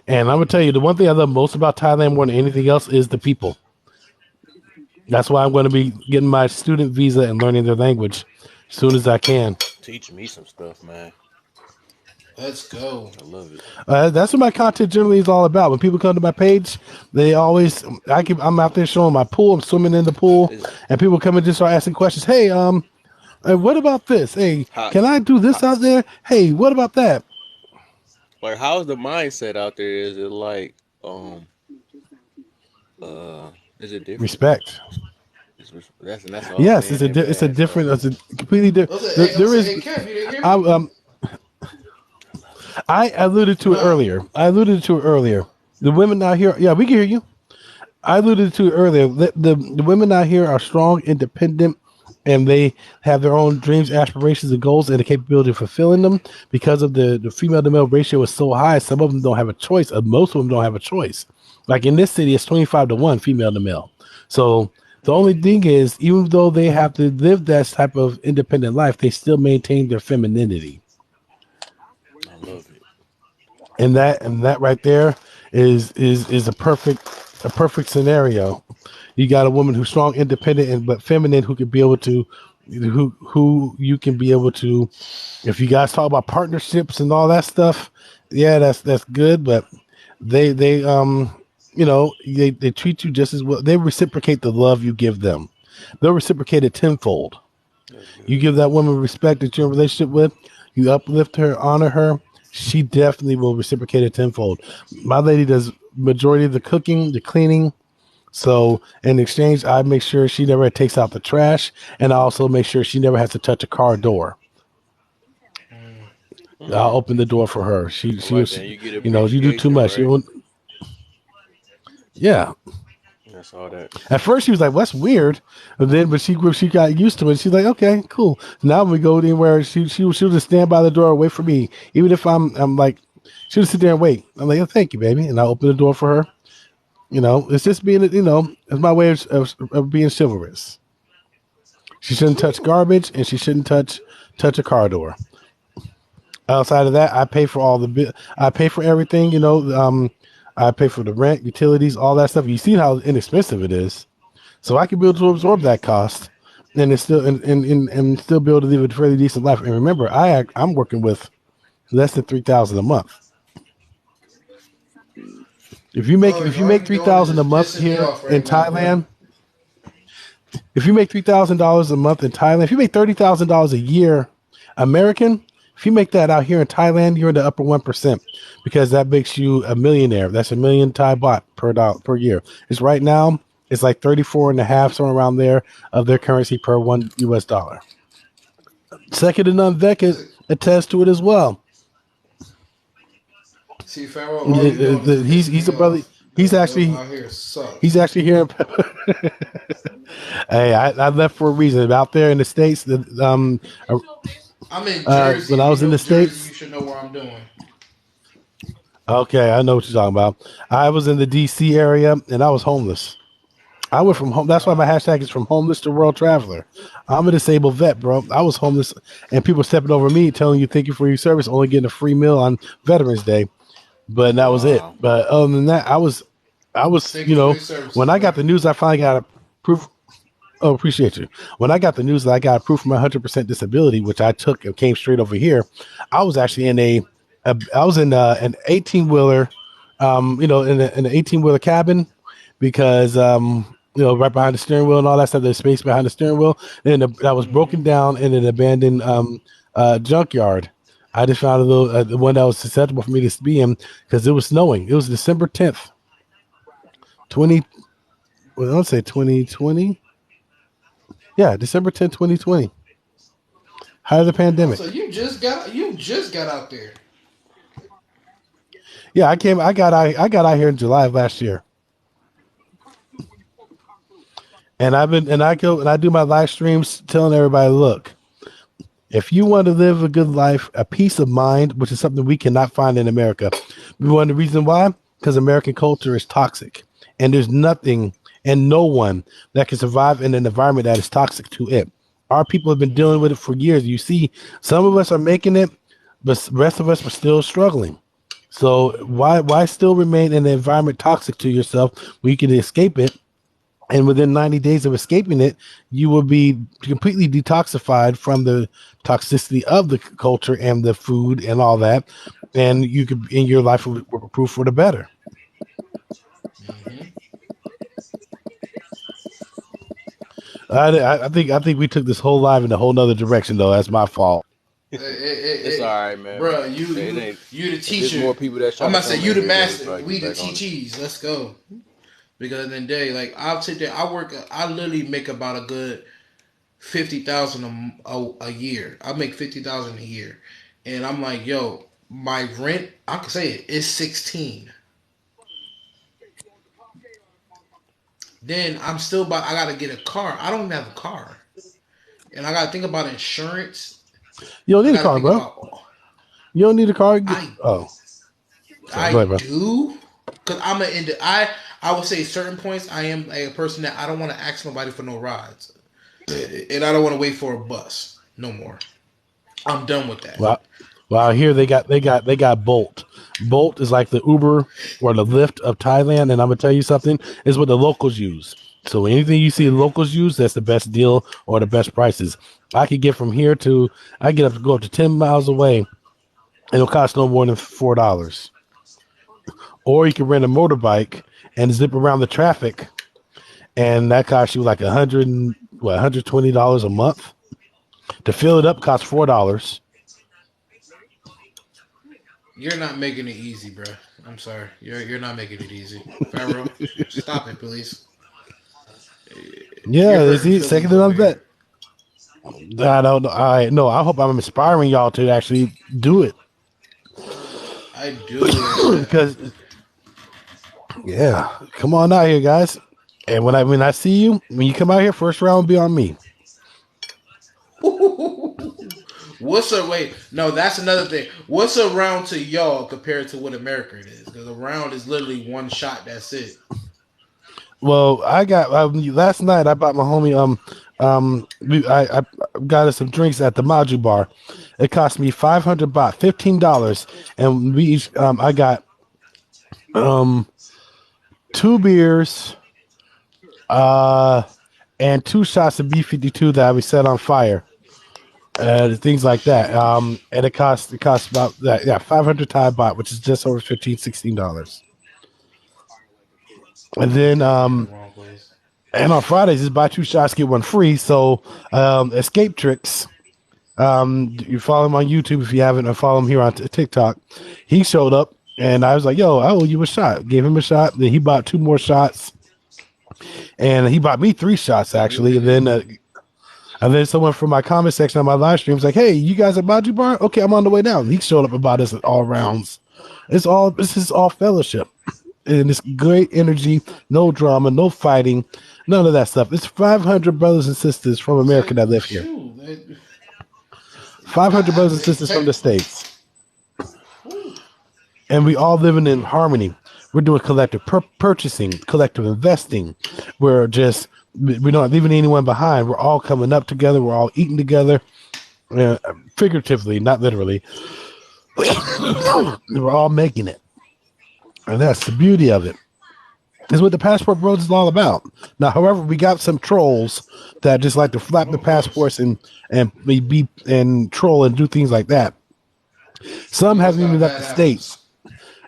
And I'm gonna tell you, the one thing I love most about Thailand more than anything else is the people. That's why I'm going to be getting my student visa and learning their language as soon as I can. Teach me some stuff, man. Let's go. I love it. That's what my content generally is all about. When people come to my page, they always I'm out there showing my pool. I'm swimming in the pool, Is and people come and just start asking questions. Hey, what about this? Hey, how, can I do how this out there? Hey, what about that? like how's the mindset out there? Is it like um is it different? Respect. That's all. Yes, Man, never it's a asked different, though. it's a completely different. I There was like, is. hey, Kev, you didn't hear I me? I alluded to it Huh? earlier. The women out here, yeah, we can hear you. I alluded to it earlier. The women out here are strong, independent, and they have their own dreams, aspirations, and goals, and the capability of fulfilling them. Because of the female to male ratio is so high, some of them don't have a choice. Most of them don't have a choice. Like in this city, it's 25-1 female to male. So the only Mm. thing is, even though they have to live that type of independent life, they still maintain their femininity. I love it. And that right there is a perfect scenario. You got a woman who's strong, independent, and but feminine, who can be able to who you can be able to, if you guys talk about partnerships and all that stuff, yeah, that's good. But they they treat you just as well. They reciprocate the love you give them. They'll reciprocate it tenfold. That's You good. give that woman respect that you're in a relationship with, you uplift her, honor her, she definitely will reciprocate it tenfold. My lady does majority of the cooking, the cleaning. So in exchange, I make sure she never takes out the trash, and I also make sure she never has to touch a car door. Mm. I'll Mm, open the door for her. I like that. You get You do too appreciation, much. right? Yeah. That's all that. At first, she was like, "What's weird?" But she got used to it. She's like, "Okay, cool." Now when we go anywhere, she'll just stand by the door, and wait for me, even if I'm like, she'll just sit there and wait. I'm like, "Oh, thank you, baby," and I open the door for her. It's just being, it's my way of being chivalrous. She shouldn't touch garbage, and she shouldn't touch a car door. Outside of that, I pay for all the I pay for everything. I pay for the rent, utilities, all that stuff. You see how inexpensive it is. So I can be able to absorb that cost, and it's still and still be able to live a fairly decent life. And remember, I'm working with less than 3,000 a month. Oh, if you all make you be three doing is thousand a just month pissing me here off in right now, bro. Thailand, if you make $3,000 a month in Thailand, if you make $30,000 a year American, if you make that out here in Thailand, you're in the upper 1% because that makes you a millionaire. That's a million Thai baht per dollar per year. It's right now, it's like 34 and a half, somewhere around there of their currency per one US dollar. Second to none, Vec See, attest to it as well. see, Pharaoh, all you doing is pissing He's me a brother. off. He's actually Out here he's sucks. actually here. Hey, I left for a reason. Out there in the states, I'm in Jersey. when If I you was in know the Jersey, you states, should know where I'm doing. okay, I know what you're talking about. I was in the DC area and I was homeless. I went from home. That's why my hashtag is from homeless to world traveler. I'm a disabled vet, bro. I was homeless, and people stepping over me, telling you thank you for your service, only getting a free meal on Veterans Day. But that was it. Wow. But other than that, I was, Thank you for your when services, I got bro. the news, I finally got a proof. Oh, appreciate you. When I got the news that I got approved for my 100% disability, which I took and came straight over here, I was actually in I was in an 18-wheeler, in an 18-wheeler cabin because, right behind the steering wheel and all that stuff, there's space behind the steering wheel. And that was broken down in an abandoned junkyard. I just found a little, the one that was susceptible for me to be in because it was snowing. It was December 10th, 20, well, I don't say 2020. Yeah, December 10th, 2020. High of the Oh, so pandemic. you just got out there. Yeah, I got out here in July of last year. And I go and I do my live streams telling everybody, look, if you want to live a good life, a peace of mind, which is something we cannot find in America. One of the reason why? Because American culture is toxic. And there's nothing and no one that can survive in an environment that is toxic to it. Our people have been dealing with it for years. You see, some of us are making it, but the rest of us are still struggling. So why still remain in an environment toxic to yourself where you can escape it? And within 90 days of escaping it, you will be completely detoxified from the toxicity of the culture and the food and all that. And you could, in your life, will improve for the better. Mm-hmm. I think we took this whole live in a whole nother direction, though. That's my fault. It's all right, man. Bro, you Hey, it you ain't. you the If there's teacher. more people that's I'm trying to about to say come you in the here, then we master. probably We get the back on it. teachees. Let's go. Because in the day, like I'll sit there. I work. I literally make about a good 50,000 a year. I make 50,000 a year, and I'm like, yo, my rent. I can say it is 16. Then I'm still about. I gotta get a car. I don't even have a car, and I gotta think about insurance. You don't I need a gotta car, think bro. about. You don't need a car. I Oh, sorry. Go I ahead, bro. do, cause I'm a into. I would say certain points. I am a person that I don't want to ask nobody for no rides, and I don't want to wait for a bus no more. I'm done with that. Well, well, here they got Bolt. Bolt is like the Uber or the Lyft of Thailand, and I'm gonna tell you something. Is what the locals use. So anything you see the locals use, that's the best deal or the best prices. I could get from here to I get up to go up to 10 miles away, and it'll cost no more than $4. Or you can rent a motorbike and zip around the traffic, and that costs you like $120 a month. To fill it up costs $4. You're not making it easy, bro. I'm sorry. You're not making it easy. Pharaoh, stop it, please. Yeah, You're it's hurting second feelings to over none here. vet. I don't know. I no. I hope I'm inspiring y'all to actually do it I do, but because yeah, come on out here, guys. And when I see you, when you come out here, first round will be on me. what's a wait? No, that's another thing. What's a round to y'all compared to what America it is? Because a round is literally one shot. That's it. Well, I got last night. I bought my homie I got us some drinks at the Maju bar. It cost me 500 baht, $15, and we each I got um two beers, uh, and two shots of B-52 that we set on fire. Things like that. And it costs about that, yeah, 500 Thai baht, which is just over $15, $16. And then You're in the wrong place. and on Fridays is buy two shots get one free. So Escape Tricks. You follow him on YouTube if you haven't, or follow him here on TikTok. He showed up, and I was like, "Yo, I owe you a shot." Gave him a shot. Then he bought two more shots, and he bought me three shots Yeah, you actually. and you. And then someone from my comment section on my live stream was like, "Hey, you guys at Baju Bar? Okay, I'm on the way down." He showed up about us at all rounds. This is all fellowship and it's great energy, no drama, no fighting, none of that stuff. It's 500 brothers and sisters from America that live here. Shoot, 500 brothers and sisters from tech. the states, Whew. and we all living in harmony. We're doing collective purchasing, collective investing. We're not leaving anyone behind. We're all coming up together. We're all eating together, figuratively, not literally. We're all making it, and that's the beauty of it. Is what the passport bros is all about. Now, however, we got some trolls that just like to flap Oh, the of course. passports and be and troll and do things like that. Some We always haven't even got left bad the states. apples.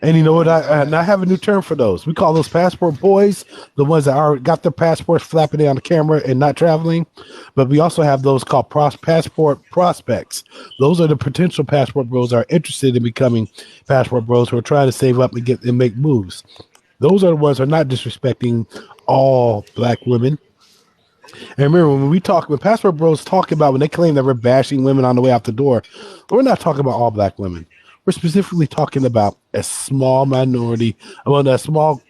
And you know what? Always got bad I have a new apples. term for those. We call those passport boys, the ones that are got their passports flapping it on the camera and not traveling. But we also have those called passport prospects. Those are the potential passport bros that are interested in becoming passport bros who are trying to save up and get and make moves. Those are the ones who are not disrespecting all black women. And remember, when Passport Bros talk about when they claim that we're bashing women on the way out the door, we're not talking about all black women. We're specifically talking about a small minority, well, a small,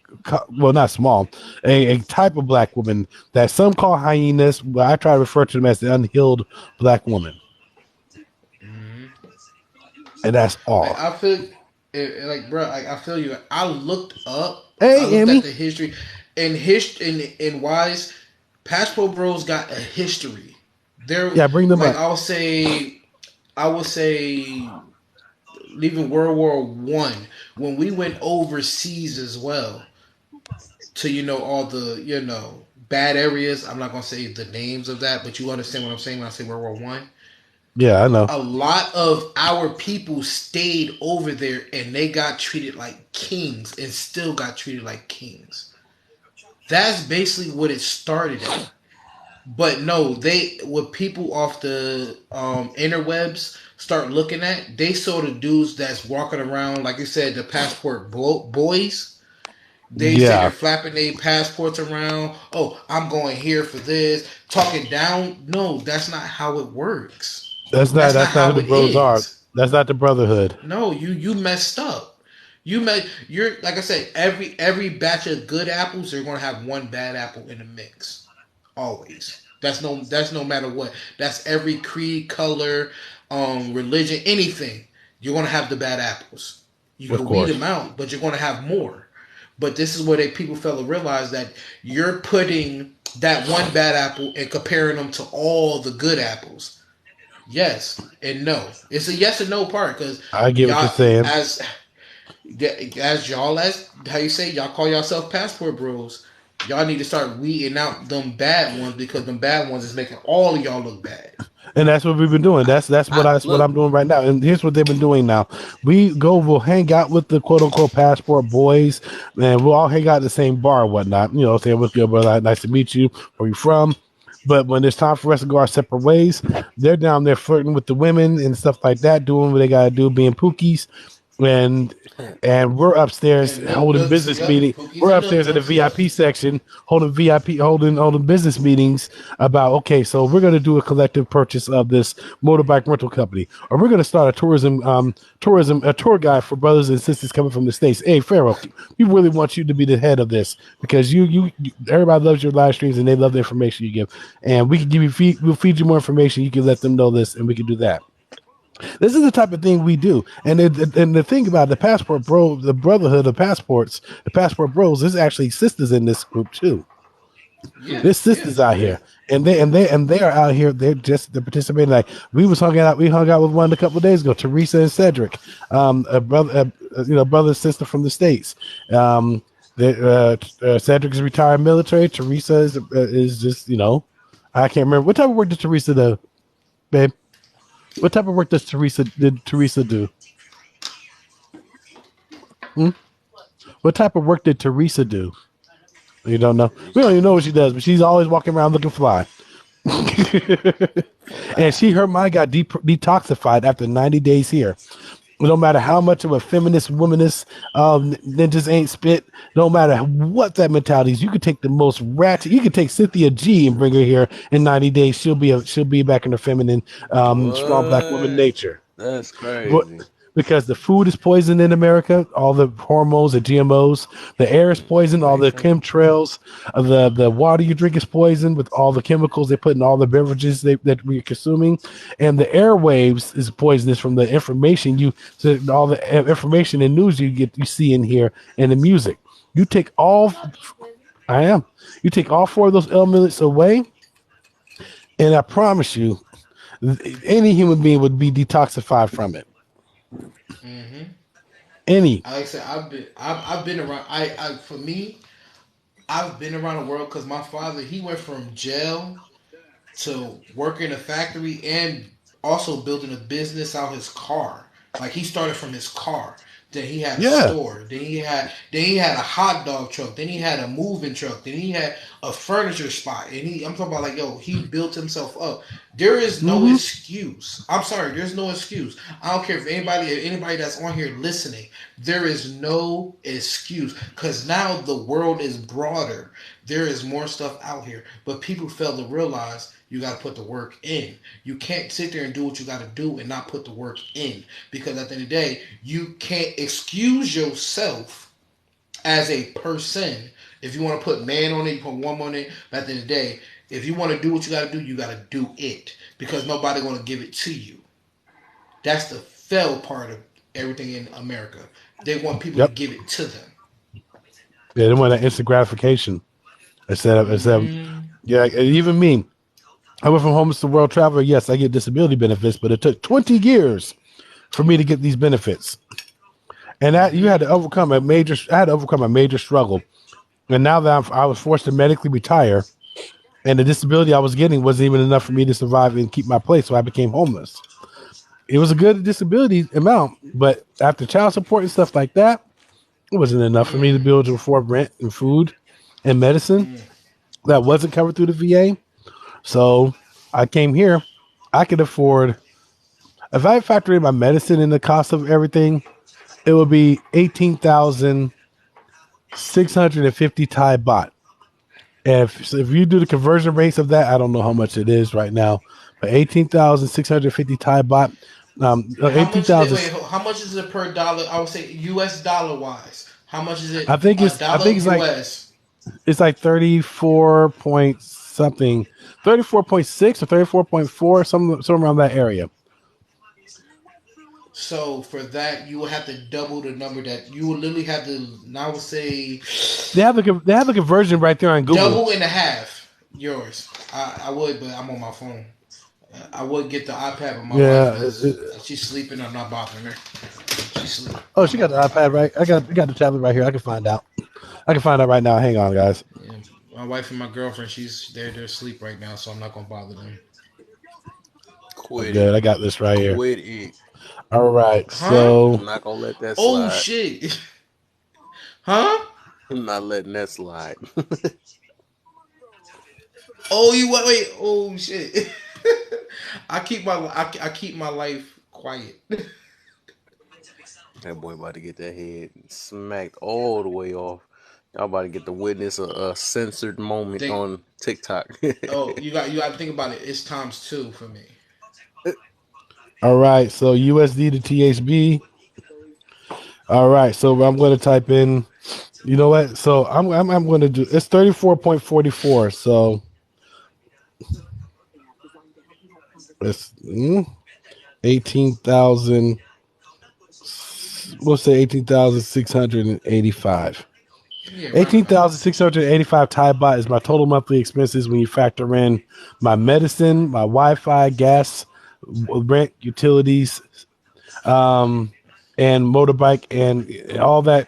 well, not small, a type of black woman that some call hyenas, but I try to refer to them as the unhealed black woman. Hmm. And that's Like all. I feel, like bro, like I feel you. I looked up. I Hey, looked at Emmy. the history, and in wise, Passport Bros got a history. They're Yeah, bring them like up. I would say, leaving World War I, when we went overseas as well to all the bad areas. I'm not gonna say the names of that, but you understand what I'm saying when I say World War I. Yeah, I know. A lot of our people stayed over there and they got treated like kings and still got treated like kings. That's basically what it started at. But no, they what people off the interwebs start looking at, they saw the dudes that's walking around, like you said, the passport boys. They say Yeah, they're flapping their passports around. Oh, I'm going here for this. Talking down. No, that's not how it works. That's not that's not who how the it bros are. is. That's not the brotherhood. No, you messed up. You're like I said, every batch of good apples, they're gonna have one bad apple in the mix. Always. That's no matter what. That's every creed, color, religion, anything. You're gonna have the bad apples. You Of can weed them course. out, but you're gonna have more. But this is where people fail to realize that you're putting that one bad apple and comparing them to all the good apples. Yes and no. It's a yes and no part because I get what you're y'all saying. as y'all as how you say y'all call yourself passport bros. Y'all need to start weeding out them bad ones because them bad ones is making all of y'all look bad. And that's what we've been doing. That's what I'm Look, doing right now. And here's what they've been doing now. We'll hang out with the quote unquote passport boys, and we'll all hang out at the same bar and whatnot. You know, say what's good, brother. Nice to meet you. Where you from? But when it's time for us to go our separate ways, they're down there flirting with the women and stuff like that, doing what they gotta do, being pookies. And we're upstairs and holding look, business yep, meeting. cookies We're and upstairs in the notebooks, yep. VIP section holding VIP holding business meetings about okay, so we're going to do a collective purchase of this motorbike rental company, or we're going to start a tourism a tour guide for brothers and sisters coming from the states. Hey, Pharaoh, we really want you to be the head of this because you everybody loves your live streams and they love the information you give, and we can we'll feed you more information. You can let them know this, and we can do that. This is the type of thing we do. And the thing about the passport bro, the brotherhood of passports, the passport bros, there's actually sisters in this group too. Yeah, There's yeah, sisters out yeah. here. And they are out here. They're participating. Like we hung out with one a couple of days ago. Teresa and Cedric, a brother, brother and sister from the states. Cedric is retired military. Teresa is just I can't remember what type of work did Teresa do, babe. What type of work did Teresa do? Hmm? What type of work did Teresa do? You don't know. We don't even know what she does, but she's always walking around looking fly. And Fly. her mind got detoxified after 90 days here. No matter how much of a feminist, womanist ninjas ain't spit, no matter what that mentality is, you could take the most ratchet. You could take Cynthia G and bring her here in 90 days. She'll be back in her feminine, strong black woman What? nature. That's But crazy. because the food is poisoned in America, all the hormones, the GMOs, the air is poisoned, all the Information. chemtrails, the water you drink is poisoned with all the chemicals they put in all the beverages that we're consuming, and the airwaves is poisonous from the information all the information and news you see in here and the music. You take all, I am, you take all four of those elements away, and I promise you, any human being would be detoxified from it. Hmm. Any. Like I said, I've been around. For me, I've been around the world because my father he went from jail to work in a factory and also building a business out his car. Like he started from his car. Then he had a Yeah. store. Then he had a hot dog truck. Then he had a moving truck. Then he had a furniture spot. And I'm talking about like yo, he built himself up. There is no Mm-hmm. excuse. I'm sorry, there's no excuse. I don't care if anybody that's on here listening, there is no excuse. Cause now the world is broader. There is more stuff out here. But people fail to realize you got to put the work in. You can't sit there and do what you got to do and not put the work in. Because at the end of the day, you can't excuse yourself as a person. If you want to put man on it, you put woman on it. But at the end of the day, if you want to do what you got to do it. Because nobody going to give it to you. That's the fail part of everything in America. They want people to Yep. give it to them. Yeah, they want that instant gratification instead of Mm-hmm. yeah. Even me, I went from homeless to world traveler. Yes, I get disability benefits, but it took 20 years for me to get these benefits, and that you had Mm-hmm. to overcome a major. I had to overcome a major struggle, and now that I was forced to medically retire, and the disability I was getting wasn't even enough for me to survive and keep my place, so I became homeless. It was a good disability amount, but after child support and stuff like that, it wasn't enough for me to Mm. be able to afford rent and food and medicine Mm. that wasn't covered through the VA. So I came here. I could afford, if I factor in my medicine and the cost of everything, it would be 18,650 Thai baht. And if you do the conversion rates of that, I don't know how much it is right now, but 18,650 Thai baht, And how much is it? 18,000. Wait, how much is it per dollar? I would say U.S. dollar wise. How much is it? I think A I dollar think U.S. it's like 34 point something, 34.6 or 34.4, somewhere around that area. So for that, you will have to double the number that you will literally have to. I would say They have a conversion right there on Google. double and a half yours. I would, but I'm on my phone. I would get the iPad, but my wife Yeah. is she's sleeping. I'm not bothering her. She's sleep. Oh, I'm she got not the bothering iPad her. right. I got the tablet right here. I can find out. I can find out right now. Hang on, guys. Yeah, my wife and my girlfriend, they're asleep right now, so I'm not gonna bother them. I'm Quit it. good. I got this right here. Quit it. All right. Huh? So I'm not gonna let that Oh slide. shit! Huh? I'm not letting that slide. Oh, you wait. Oh shit! I keep my life quiet. That boy about to get that head smacked all the way off. Y'all about to get to witness a censored moment Think. on TikTok. Oh, you got to think about it. It's times two for me. all right. So USD to THB. All right. So I'm going to type in. You know what? So I'm going to do. It's 34.44. So it's 18,000. We'll say 18,685. Yeah, round it up. 18,685 Thai baht is my total monthly expenses when you factor in my medicine, my Wi-Fi, gas, rent, utilities, um, and motorbike, and all that.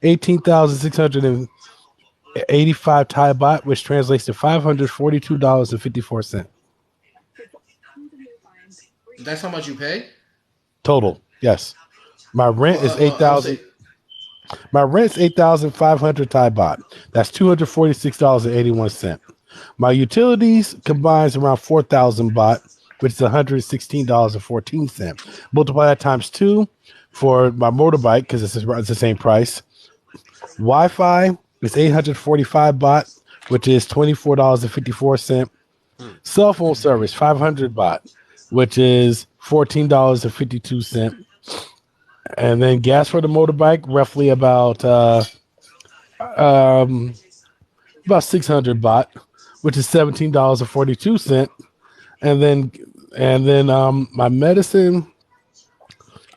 18,685 Thai baht, which translates to $542.54 That's how much you pay total. Yes, my for. rent is I would say 8,000. My rent's 8,500 Thai baht. That's $246.81. My utilities combines around 4,000 baht, which is $116.14. Multiply that times two for my motorbike because it's the same price. Wi-Fi is 845 baht, which is $24.54. Cell phone service 500 baht, which is $14.52. And then gas for the motorbike, roughly um, about 600 baht, which is $17.42. And then my medicine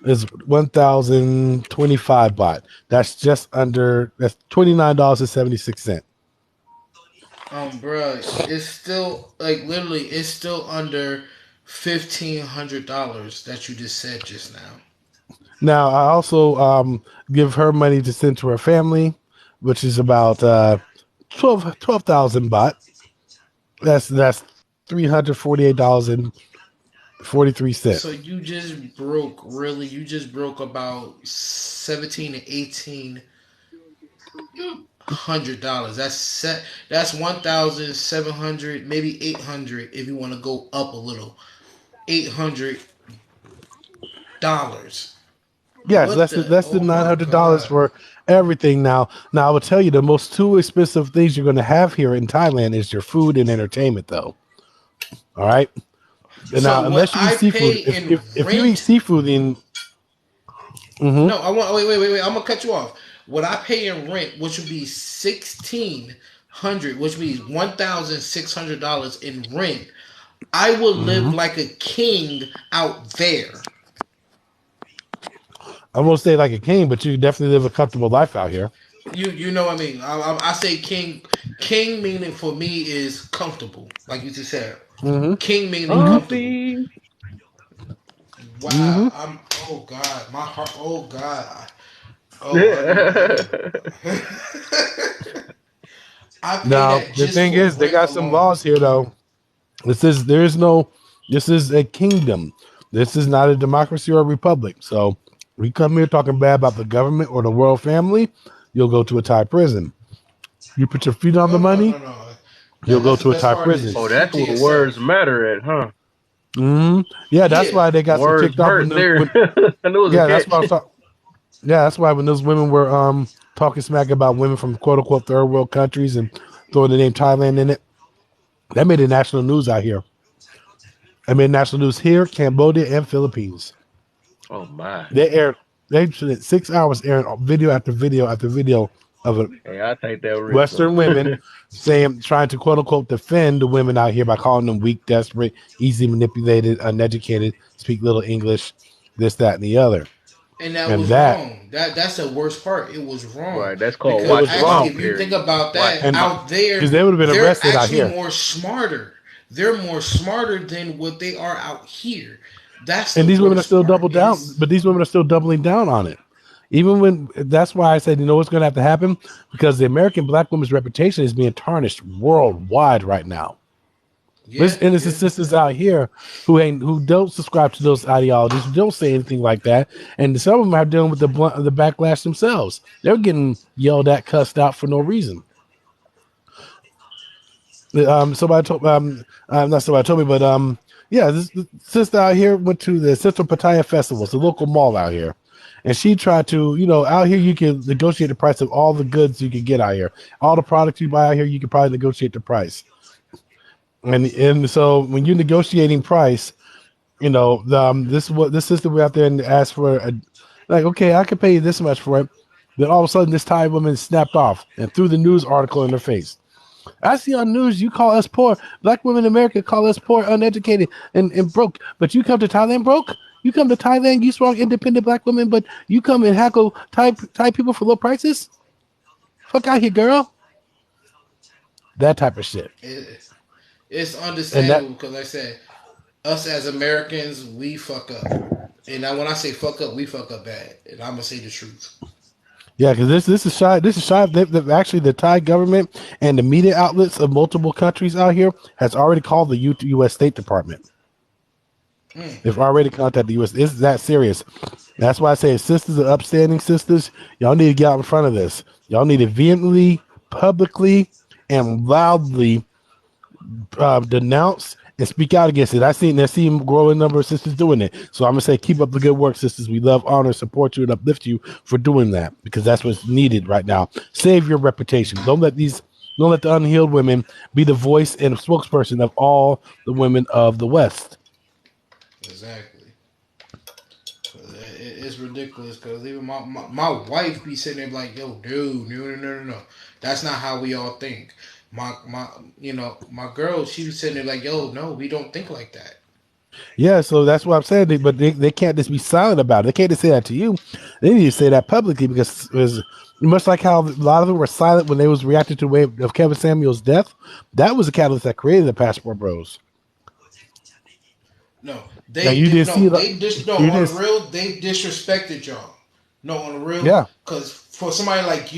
is 1,025 baht. That's $29.76. Bro, it's still like literally, it's still under $1,500 that you just said just now. Now I also give her money to send to her family, which is about 12,000 baht. That's $348.43. So you just broke, really? You just broke about 17 to 1,800. That's 1,700, maybe 800 if you want to go up a little. $800. Yes, What that's the the? that's the Oh nine my hundred dollars god. for everything. Now I will tell you the most two expensive things you're going to have here in Thailand is your food and entertainment, though. All right. And So now, what unless you eat I pay seafood, if in if, if you eat rent? seafood, then No, I want. Wait. I'm gonna cut you off. What I pay in rent, which would be 1,600, which means $1,600 in rent. I will live mhm. like a king out there. I won't say like a king, but you definitely live a comfortable life out here. You know what I mean? I say king. King meaning for me is comfortable, like you just said. Hmm. King meaning Hmm. comfortable. Comfy. Wow. Hmm. I'm. Oh God. My heart. Oh God. Oh, I Yeah. need. I pay Now that the just thing for is, they rent got some alone. laws here, though. This is a kingdom. This is not a democracy or a republic. So we come here talking bad about the government or the royal family, you'll go to a Thai prison. You put your feet on the Oh no money, no no. you'll go That's the to a best Thai part is prison. Oh, just keep that's to where words yourself. matter at, huh? Yeah, that's Yeah. why they got so Words ticked off hurt there. I knew it was a yeah, that's why catch. I was talking. Yeah, that's why when those women were talking smack about women from quote unquote third world countries and throwing the name Thailand in it, that made it national news out here. I made national news here, Cambodia, and Philippines. Oh my. They aired. They spent 6 hours airing video after video after video of a Hey, I take that risk Western though. women saying, trying to quote unquote defend the women out here by calling them weak, desperate, easy manipulated, uneducated, speak little English, this, that, and the other. And that And was that wrong. That's the worst part. It was wrong Right, that's called it because was watching your actually, wrong. mouth, if you think Harry. about Watch that, your And mouth. out because there, they would have been they're arrested out actually here. more smarter. They're more smarter than what they are out here. That's the And these women are worst still part. double down, Is but these women are still doubling down on it. Even when that's why I said, you know what's going to have to happen because the American black woman's reputation is being tarnished worldwide right now. There's yeah, innocent yeah. sisters out here who don't subscribe to those ideologies, who don't say anything like that, and some of them are dealing with the backlash themselves. They're getting yelled at, cussed out for no reason. Somebody told not somebody told me, but yeah, this sister out here went to the Central Pattaya Festival. It's a local mall out here, and she tried to, out here you can negotiate the price of all the goods you can get out here. All the products you buy out here, you can probably negotiate the price. And so when you're negotiating price, this is what this sister went out there and asked for like, okay, I could pay you this much for it. Then all of a sudden, this Thai woman snapped off and threw the news article in her face. I see on news you call us poor. Black women in America call us poor, uneducated, and broke. But you come to Thailand broke? You come to Thailand, you strong, independent black women, but you come and hackle Thai people for low prices? Fuck out here, girl. That type of shit. It, it's And that, understandable because, like I said, us as Americans, we fuck up. And now when I say fuck up, we fuck up bad. And I'm gonna say the truth. yeah, because this is shy. Actually, the Thai government and the media outlets of multiple countries out here has already called the U.S. State Department. Mm. They've already contacted the U.S. It's that serious. That's why I say, sisters are upstanding sisters. Y'all need to get out in front of this. Y'all need to vehemently, publicly, and loudly denounce and speak out against it. I see a growing number of sisters doing it. So I'm gonna say, keep up the good work, sisters. We love, honor, support you, and uplift you for doing that because that's what's needed right now. Save your reputation. Don't let the unhealed women be the voice and spokesperson of all the women of the West. Exactly. It's ridiculous because even my wife be sitting there like, yo, dude, no. That's not how we all think. My my girl, she was sitting there like, yo, no, we don't think like that. Yeah, so that's what I'm saying. But they can't just be silent about it. They can't just say that to you. They need to say that publicly because it was much like how a lot of them were silent when they was reacting to the way of Kevin Samuel's death. That was the catalyst that created the Passport Bros. No, Now you didn't see it. no You on the just real they disrespected y'all. No, on the real, yeah. because for somebody like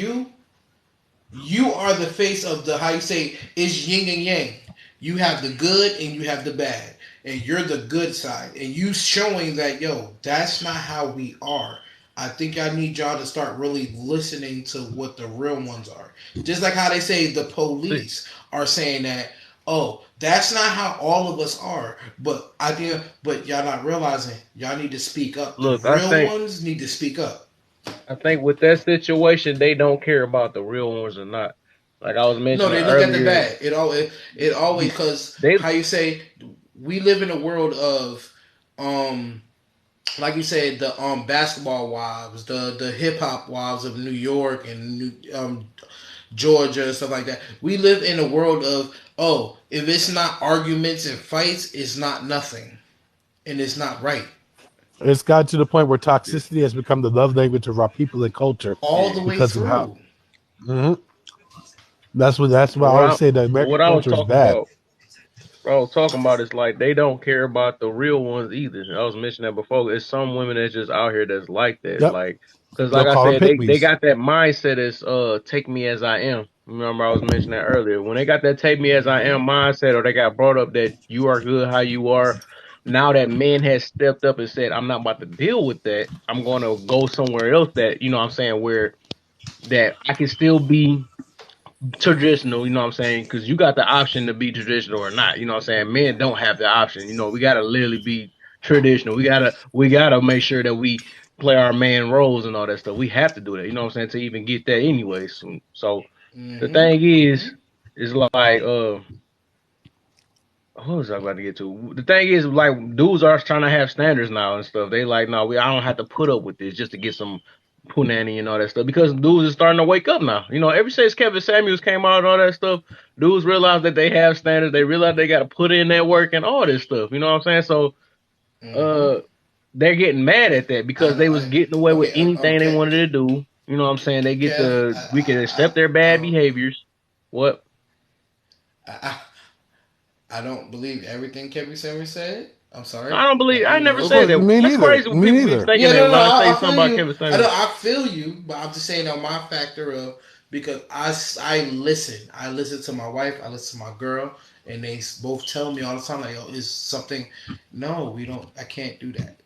you are the face of the, how you say, it's yin and yang. You have the good and you have the bad, and you're the good side, and you showing that, yo, that's not how we are. I think I need y'all to start really listening to what the real ones are. Just like how they say the See, police are saying that, oh, that's not how all of us are. But y'all not realizing y'all need to speak up. The look, I real think ones need to speak up. I think with that situation, they don't care about the real ones or not. Like I was No, mentioning they look at the earlier, bad. It always, because they how you say, we live in a world of um like you said, the basketball wives, the hip hop wives of New York and Georgia and stuff like that. We live in a world of, oh, if it's not arguments and fights, it's not nothing, and it's not right It's got to the point where toxicity has become the love language of our people and culture all yeah. the way because of how. through. Mhm. That's why I What always I say that American what I was culture is talking bad. about What I was talking about is like they don't care about the real ones either. I was mentioning that before. It's some women that's just out here that's like that. Yep, Like, cause they'll like I call them said, they pygmies. got that mindset as take me as I am. Remember I was mentioning that earlier. When they got that take me as I am Mm-hmm. mindset, or they got brought up that you are good how you are. Now that man has stepped up and said, I'm not about to deal with that. I'm gonna go somewhere else that, what I'm saying, where that I can still be traditional, you know what I'm saying? Because you got the option to be traditional or not. You know what I'm saying? Men don't have the option. We gotta literally be traditional. We gotta make sure that we play our man roles and all that stuff. We have to do that. You know what I'm saying? To even get that anyway. So the Mm-hmm. thing Mm-hmm. is like what was I about to get to? The thing is, like, dudes are trying to have standards now and stuff. They like, no, I don't have to put up with this just to get some punani and all that stuff. Because dudes are starting to wake up now. Ever since Kevin Samuels came out and all that stuff, dudes realize that they have standards. They realize they got to put in that work and all this stuff. You know what I'm saying? So, Mm-hmm. uh, they're getting mad at that because they was getting away with Okay. anything they Okay. wanted to do. You know what I'm saying? They get Kev, we can accept their bad behaviors. What? I, I don't believe everything Kevin Samuel said. I'm sorry. I don't believe. I never Of said course, that. me That's neither. crazy when Me people be neither. thinking Yeah, that no, when no, I say I something feel about you. Kevin I know, Samuels. I feel you, but I'm just saying on my factor of, because I listen. I listen to my wife. I listen to my girl, and they both tell me all the time like, "Yo, is something?" No, we don't. I can't do that.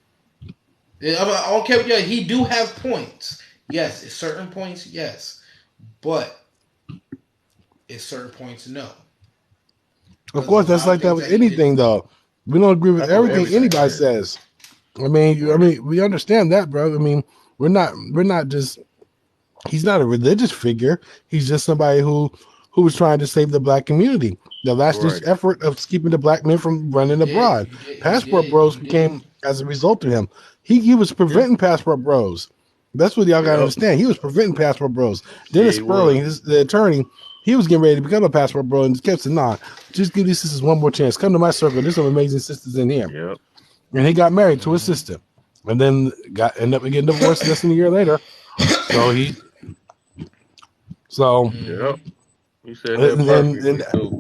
Yeah, I don't care. Yeah, he do have points. Yes, at certain points, yes, but at certain points, no. Of Because there's course, a that's lot of like that things with that he did. anything, though. We don't agree with That's with everything everything. anybody Yeah. says. I mean, I Right. mean, we understand that, bro. I mean, we're not just. He's not a religious figure. He's just somebody who was trying to save the black community. The last ditch Right. effort of keeping the black men from He running did. abroad. He did. He Passport did. Bros He did. became as a result of him. He was Yeah. preventing Passport Bros. That's what y'all gotta Yep. understand. He was preventing Passport Bros. Yeah, Dennis he was. Sperling, the attorney, he was getting ready to become a Passport Bro and just kept saying, nah, just give these sisters one more chance. Come to my circle. There's some amazing sisters in here. Yep. And he got married to his Mm-hmm. sister. And then ended up getting divorced less than a year later. So he so Mm-hmm. Yep. You said that and perfectly too.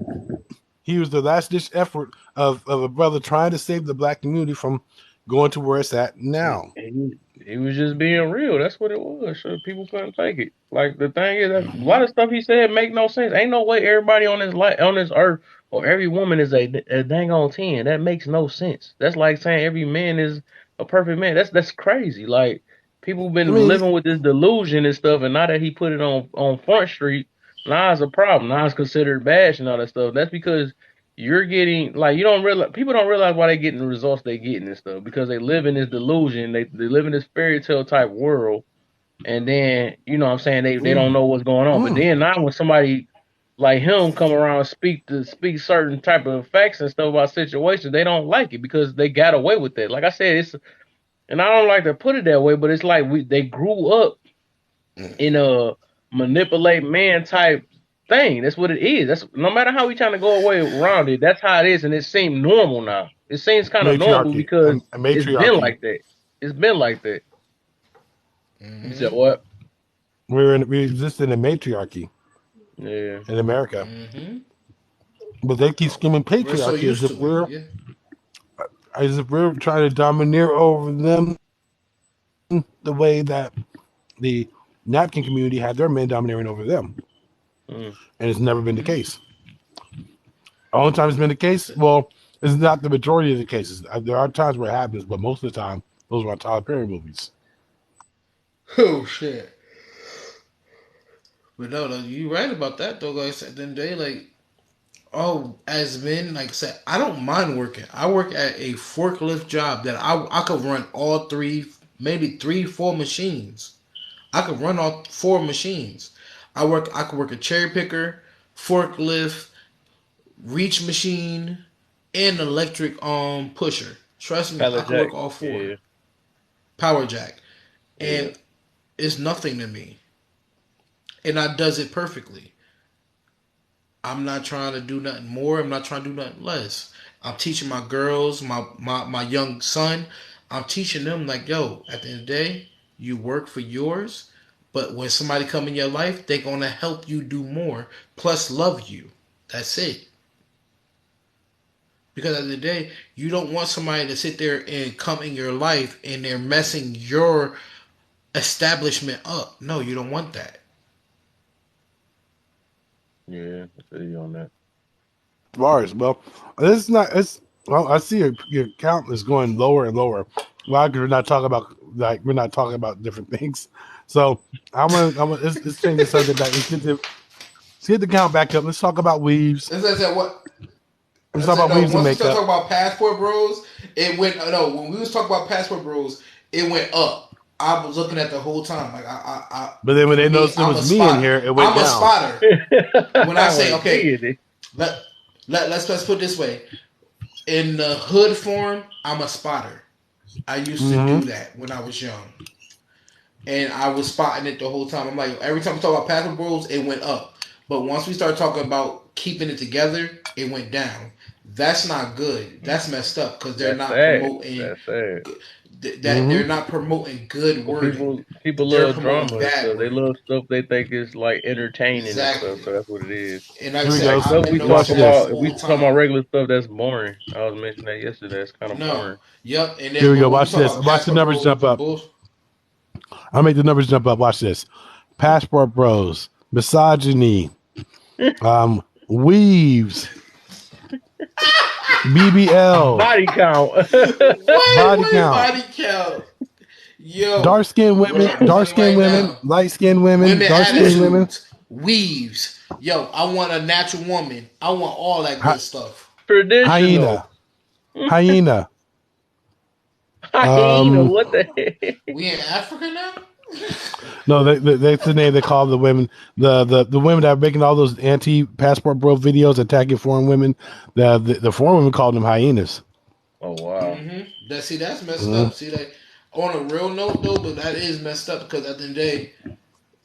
he was the last ditch effort of a brother trying to save the black community from going to where it's at And now. he was just being real. That's what it was. Sure, people couldn't take it. Like the thing is, that a Mm-hmm. lot of stuff he said make no sense. Ain't no way everybody on this earth or every woman is a dang on 10. That makes no sense. That's like saying every man is a perfect man. That's crazy. Like people I been mean, living with this delusion and stuff, and now that he put it on Front Street, now it's a problem. Now it's considered bash and all that stuff. That's because you're getting like you don't realize people don't realize why they getting the results they getting and stuff because they live in this delusion. They live in this fairy tale type world, and then you know what I'm saying they don't know what's going on. But mm, then now when somebody like him come around and speak certain type of facts and stuff about situations, they don't like it because they got away with it. Like I said, it's and I don't like to put it that way, but it's like they grew up in a manipulate man type thing. That's what it is. That's no matter how we trying to go away around it, that's how it is, and it seems normal now. It seems kind of normal matriarchy, because a it's been matriarchy. like that. It's been like that. You said Mm-hmm. what? We exist in a matriarchy Yeah. in America, Mm-hmm. but they keep screaming We're so patriarchy used to it. Yeah. as if we're trying to domineer over them the way that the napkin community had their men domineering over them, Mm. and it's never been the Mm-hmm. case. Only time it's been the case, well, it's not the majority of the cases. There are times where it happens, but most of the time, those are my Tyler Perry movies. Oh shit. But no, you right about that though. Like I said, then they like, oh, as men, like I said, I don't mind working. I work at a forklift job that I could run all three, maybe three, four machines. I could run all four machines. I could work a cherry picker, forklift, reach machine, and electric pusher. Trust me, I Pallet could Jack. work all four. Yeah. Power jack. Yeah. And it's nothing to me. And I does it perfectly. I'm not trying to do nothing more. I'm not trying to do nothing less. I'm teaching my girls, my young son, I'm teaching them like, yo, at the end of the day, you work for yours, but when somebody come in your life, they're gonna help you do more, plus love you. That's it. Because at the end of the day, you don't want somebody to sit there and come in your life and they're messing your establishment up. No, you don't want that. Yeah. I feel you on that. Bars, well, this is not. It's well, I see your count is going lower and lower. Well, we're not talking about we're not talking about different things. So let's change the subject back. Let's get the count back up. Let's talk about weaves. As I said, what Let's I talk said about no. weaves and Once we start makeup. talking about Passport Bros, it went no. When we was talking about Passport Bros, it went up. I was looking at the whole time. Like But then when for they me, noticed it was me in here, it went I'm a down. spotter. When I I say want to okay, see it. let let's put it this way. In the hood form, I'm a spotter. I used to Mm-hmm. do that when I was young, and I was spotting it the whole time. I'm like, every time we talk about Passport Bros, it went up. But once we start talking about keeping it together, it went down. That's not good. That's messed up because they're That's not sad. promoting That's sad. that Mm-hmm. they're not promoting good Well, wording. people They're love promoting drama and bad stuff. They wording. love stuff they think is like entertaining and stuff. Exactly. So that's what it is. And like I Here we said, go. Like I've stuff been we noticing Watch talking that the this. about, if we whole talking about time. regular stuff, that's boring. I was mentioning that yesterday. It's kind of No. boring. Yep. And Here then, we but go. when we Watch talk this. about Watch the Passport numbers Bros, jump up. bull. I'll make the numbers jump up. Watch this. Passport Bros, misogyny, weaves, BBL, Body count. Wait, body wait, count, body count. Yo, dark money skinned right women, now. light skinned women, Women dark skinned women, attitudes, weaves. Yo, I want a natural woman. I want all that good hy- stuff. Traditional. hyena, hyena. Hyena. Um, What the heck? We in Africa now? no, that's the name they call the women. The women that are making all those anti passport bro videos attacking foreign women. The foreign women called them hyenas. Oh wow. Mm-hmm. That's messed Mm-hmm. up. See, like on a real note though, but that is messed up because at the end of the day,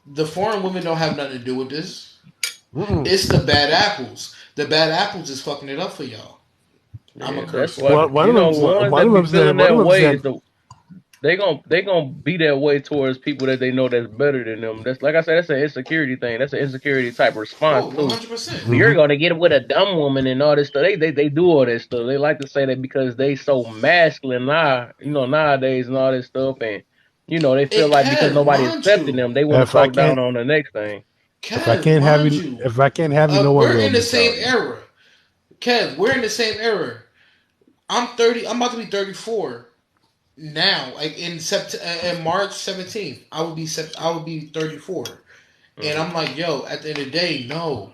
the foreign women don't have nothing to do with this. Mm-mm. It's the bad apples. The bad apples is fucking it up for y'all. I'm a Yeah, that's curse why word. Well, you know the ones that be feeling one of that them way is said, the they gonna be that way towards people that they know that's better than them. That's like I said, that's an insecurity thing. That's an insecurity type response Oh, too. 100%. You're mm-hmm. gonna get with a dumb woman and all this stuff. They do all that stuff. They like to say that because they so masculine now, nowadays and all this stuff, and they feel And like because Kev, nobody mind accepting you, them, they want to if I talk down can't on the next thing. if I Kev, can't have mind you you, if I can't have you, no one we're will in the same mentality. era. Kev, we're in the same era. I'm 30. I'm about to be 34 now. Like in in March 17th, I would be 34. And Hmm. I'm like, yo, at the end of the day, no.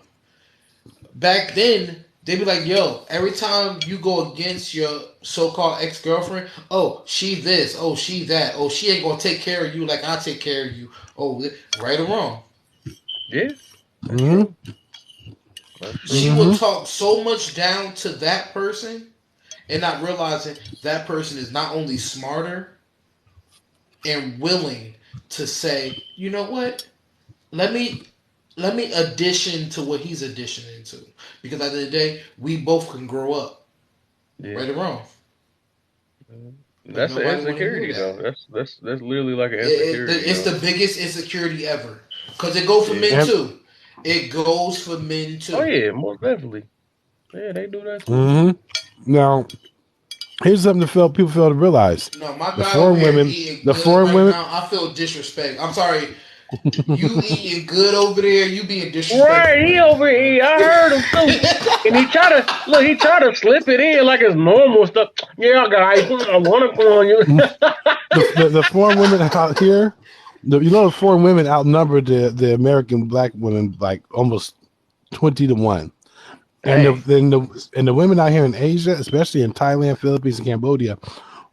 Back then, they'd be like, yo, every time you go against your so-called ex-girlfriend, oh, she this, oh, she that, oh, she ain't gonna take care of you like I take care of you. Oh, right or wrong. Yeah, that's Mm-hmm. true. That's true. She would Mm-hmm. talk so much down to that person and not realizing that person is not only smarter and willing to say, you know what? Let me let me addition to what he's additioning to. Because at the end of the day, we both can grow up. Yeah. Right or wrong. Mhm. But That's an nobody want to hear insecurity that. though. That's literally like an insecurity It's though. the biggest insecurity ever. Because it goes for Yeah. men And, too. It goes for men Oh too. yeah, most definitely. Yeah, they do that too. mm-hmm. Now, here's something that people fail to realize: No, my the guy over foreign here women, eating the good foreign right women. now. I feel disrespect. I'm sorry. You eating good over there. You being disrespectful Right, he right over now, bro. here. I heard him too. And he try to look. He try to slip it in like it's normal stuff. Yeah, guys, I want to go on you. The foreign women out here, the foreign women outnumber the American black women like almost 20 to 1. And Dang. the women out here in Asia, especially in Thailand, Philippines, and Cambodia,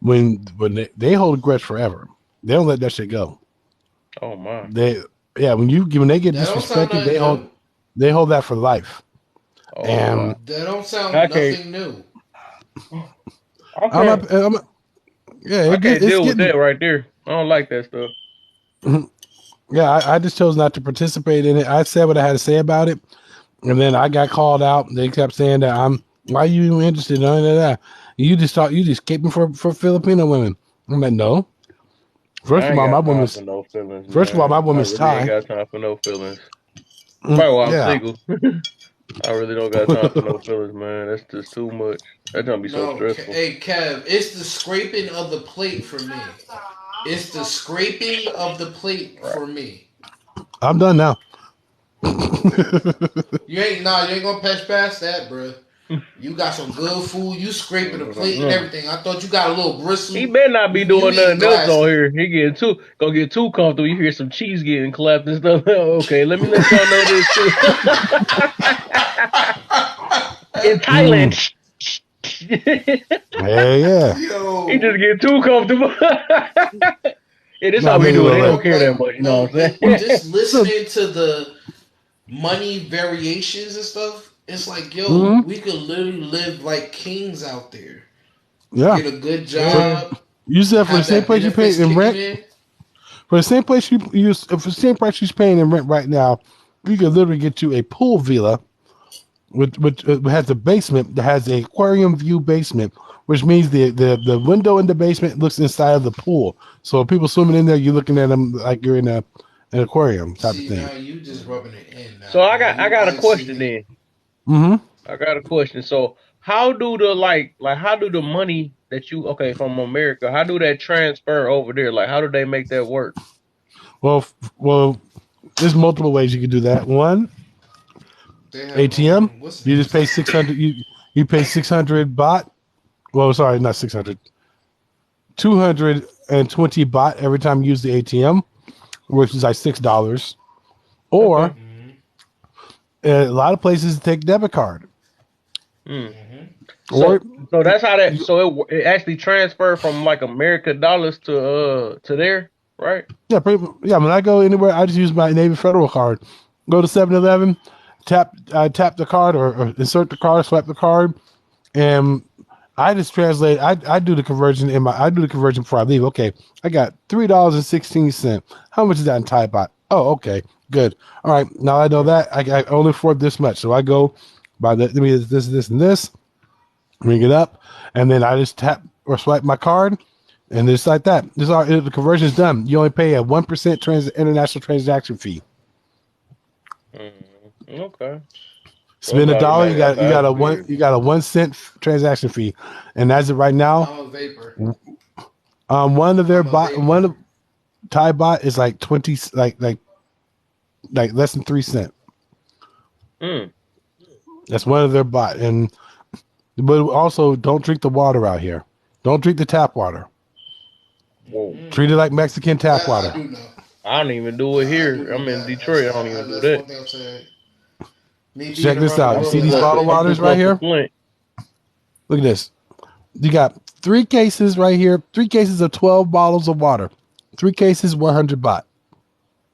when they hold a grudge forever, they don't let that shit go. Oh my. They yeah, when they get That don't sound disrespected, nothing new. they hold that for life. Oh And wow. That don't I sound can't. nothing new. I I'm can't. not, I'm yeah, I can't it's deal with getting that right there. I don't like that stuff. yeah. I just chose not to participate in it. I said what I had to say about it. And then I got called out. They kept saying that why are you even interested in none of that? You just caping for Filipino women. I'm like, no. First I of ain't all, got time for no feelings, my man. I woman's really ain't Thai. got time for no feelings. Probably why I'm Yeah. single. I really don't got time for no feelings, man. That's just too much. That's gonna be so No, stressful. hey Kev, it's the scraping of the plate for me. It's the scraping of the plate Right. for me. I'm done now. You ain't gonna pass past that, bro. You got some good food. You scraping the plate and everything. I thought you got a little He bristle. better not be You doing eating nothing else glass. on here. He getting too gonna get too comfortable. You hear some cheese getting clapped and stuff. Okay, let me let y'all know this too. In Mm. Thailand, he Yeah, yeah. Yo, just get too comfortable. Yeah, this I how we mean, do it. They look, don't yo, care that like much. You know no, what I'm saying? just so, listening to the money variations and stuff. It's like, yo, mm, we could literally live like kings out there. yeah. Get a good For Yeah. job, you said for the have same that place you pay benefits in kicking rent, in. for the same place for the same price she's paying in rent right now, we could literally get you a pool villa which has a basement that has a aquarium view basement, which means the window in the basement looks inside of the pool. So if people swimming in there, you're looking at them like you're in an aquarium type of See, thing. now you just rubbing it in So now, I bro. got I You got a I question see. then. Mm-hmm. I got a question. So how do the like how do the money that you okay from America, how do that transfer over there? Like how do they make that work? Well, there's multiple ways you can do that. One, They have ATM. what's the You name just of pay stuff? 600. You pay 600 baht. Well, sorry, not 600. 220 baht every time you use the ATM, which is like $6. Okay. Or Mm-hmm. a lot of places take debit card. Hmm. Mm-hmm. Or So that's how that you, so it actually transferred from like America dollars to there, right? yeah, yeah. When I go anywhere, I just use my Navy Federal card. Go to 7-Eleven, tap the card or insert the card, swipe the card, and I just translate. I do the conversion I do the conversion before I leave. Okay, I got $3.16. How much is that in Thai baht? Oh, okay, good. All right, now I know that I only afford this much, so I go buy this, and this, ring it up, and then I just tap or swipe my card, and it's like that. The conversion is done. You only pay a 1% international transaction fee. Okay. So it's Spend a dollar, automatic after you I got a yeah. one you got a 1 cent transaction fee, and as of right now, I'm a vapor. one of their I'm a bot vapor. one of Thai bot is like 20 like less than 3 cent. Mm. That's one of their bot, and But also, don't drink the water out here. Don't drink the tap water. Whoa. Treat it like Mexican tap That I water. do know. I don't even do it I do here. know I'm in that. Detroit. I don't even do That's that. one thing I'm saying. Me being Check this around the out. You I'm world see too a these close lot. to bottled I'm too waters right close to here? Flint. Look at this. You got 3 cases right here. 3 cases of 12 bottles of water. 3 cases, 100 baht.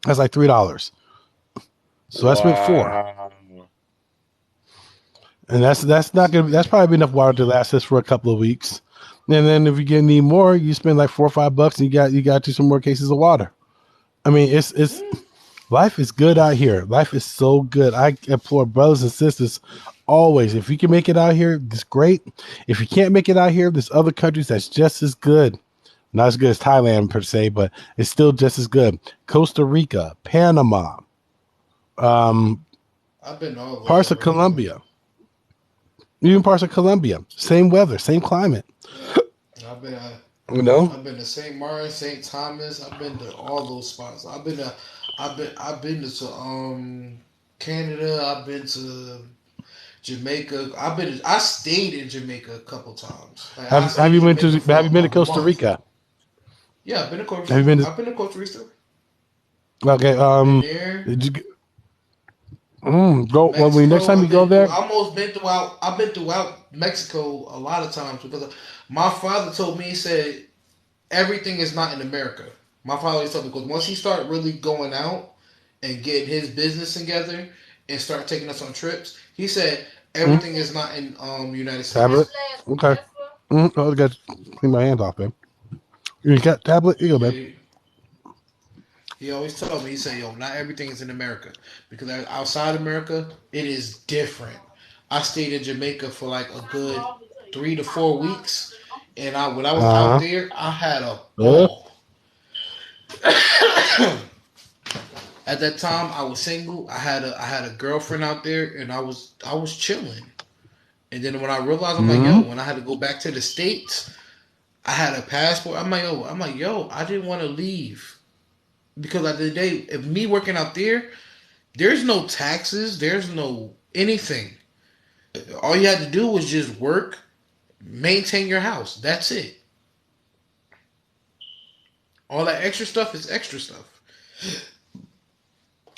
That's like $3. So I spent four, Wow. and that's not gonna. That's probably enough water to last us for a couple of weeks. And then if you get need more, you spend like $4 or $5, and you got you some more cases of water. I mean, it's life is good out here. Life is so good. I implore brothers and sisters always, if you can make it out here, it's great. If you can't make it out here, there's other countries that's just as good. Not as good as Thailand per se, but it's still just as good. Costa Rica, Panama, um, I've been to all those parts of already though. Colombia, even parts of Colombia. Same weather, same climate. I've been You know, I've been to St. Martin, St. Thomas. I've been to all those spots. I've been to Canada. I've been to Jamaica. I stayed in Jamaica a couple times. Like I have stayed in you been to Jamaica have for you been a to Costa month. Rica? Yeah, Have you been to? I've been to Costa Rica. Okay, Been there. did you go when next Mexico. time you go there? I've been throughout Mexico a lot of times because my father told me, he said everything is not in America. My father always told me because once he started really going out and getting his business together and start taking us on trips, he said Mm, everything is not in United tablet. States. Okay. Oh, I got to clean my hands off, man. You got tablet? Here you go, man. Yeah, he always told me, he said, "Yo, not everything is in America because outside America, it is different." I stayed in Jamaica for like a good 3 to 4 weeks, and when I was out Uh there, I had a huh. ball. At that time, I was single. I had a girlfriend out there, and I was chilling. And then when I realized, I'm like, yo, Mm-hmm. when I had to go back to the states, I had a passport. I'm like, yo, I didn't want to leave because at the end of the day, if me working out there, there's no taxes, there's no anything. All you had to do was just work, maintain your house. That's it. All that extra stuff is extra stuff.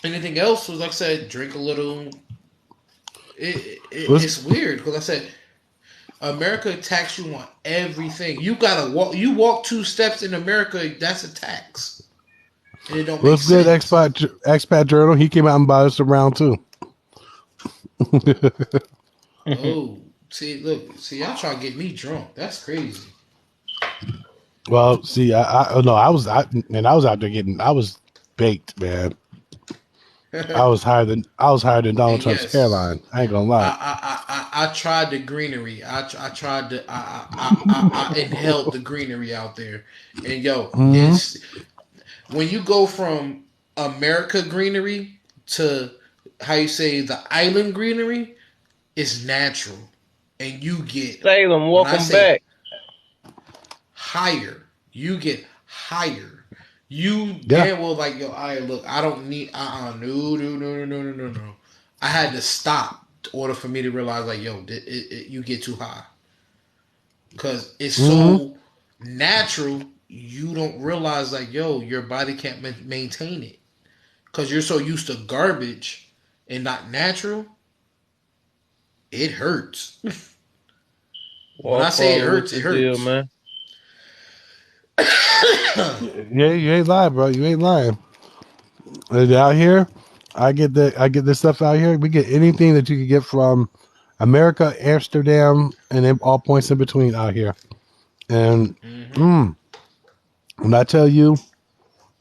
Anything else was like I said, drink a little. Let's It's weird because I said America tax you on everything. You gotta walk. You walk 2 steps in America, that's a tax, and it don't make let's good sense. expat journal. He came out and bought us around too. Oh, see, look, see, y'all trying to get me drunk. That's crazy. Well, see, I no, I was out there getting, I was baked, man. And I was higher than Donald Trump's yes, hairline. I ain't gonna lie. I tried the greenery. I tried the I inhaled the greenery out there, and yo, Mm-hmm. it's when you go from America greenery to how you say the island greenery, it's natural, and you get Salem, when I welcome say back. higher, you get higher. You Yeah. damn well like yo. I look. I don't need. No. I had to stop in order for me to realize like yo, you get too high because it's Mm-hmm. so natural. You don't realize like yo, your body can't maintain it because you're so used to garbage and not natural. It hurts. When I What say it part with hurts, it the deal, hurts. man? Yeah, you ain't lying, bro. You ain't lying. And out here, I get this stuff out here. We get anything that you can get from America, Amsterdam, and then all points in between out here. And Mm-hmm. mm, when I tell you,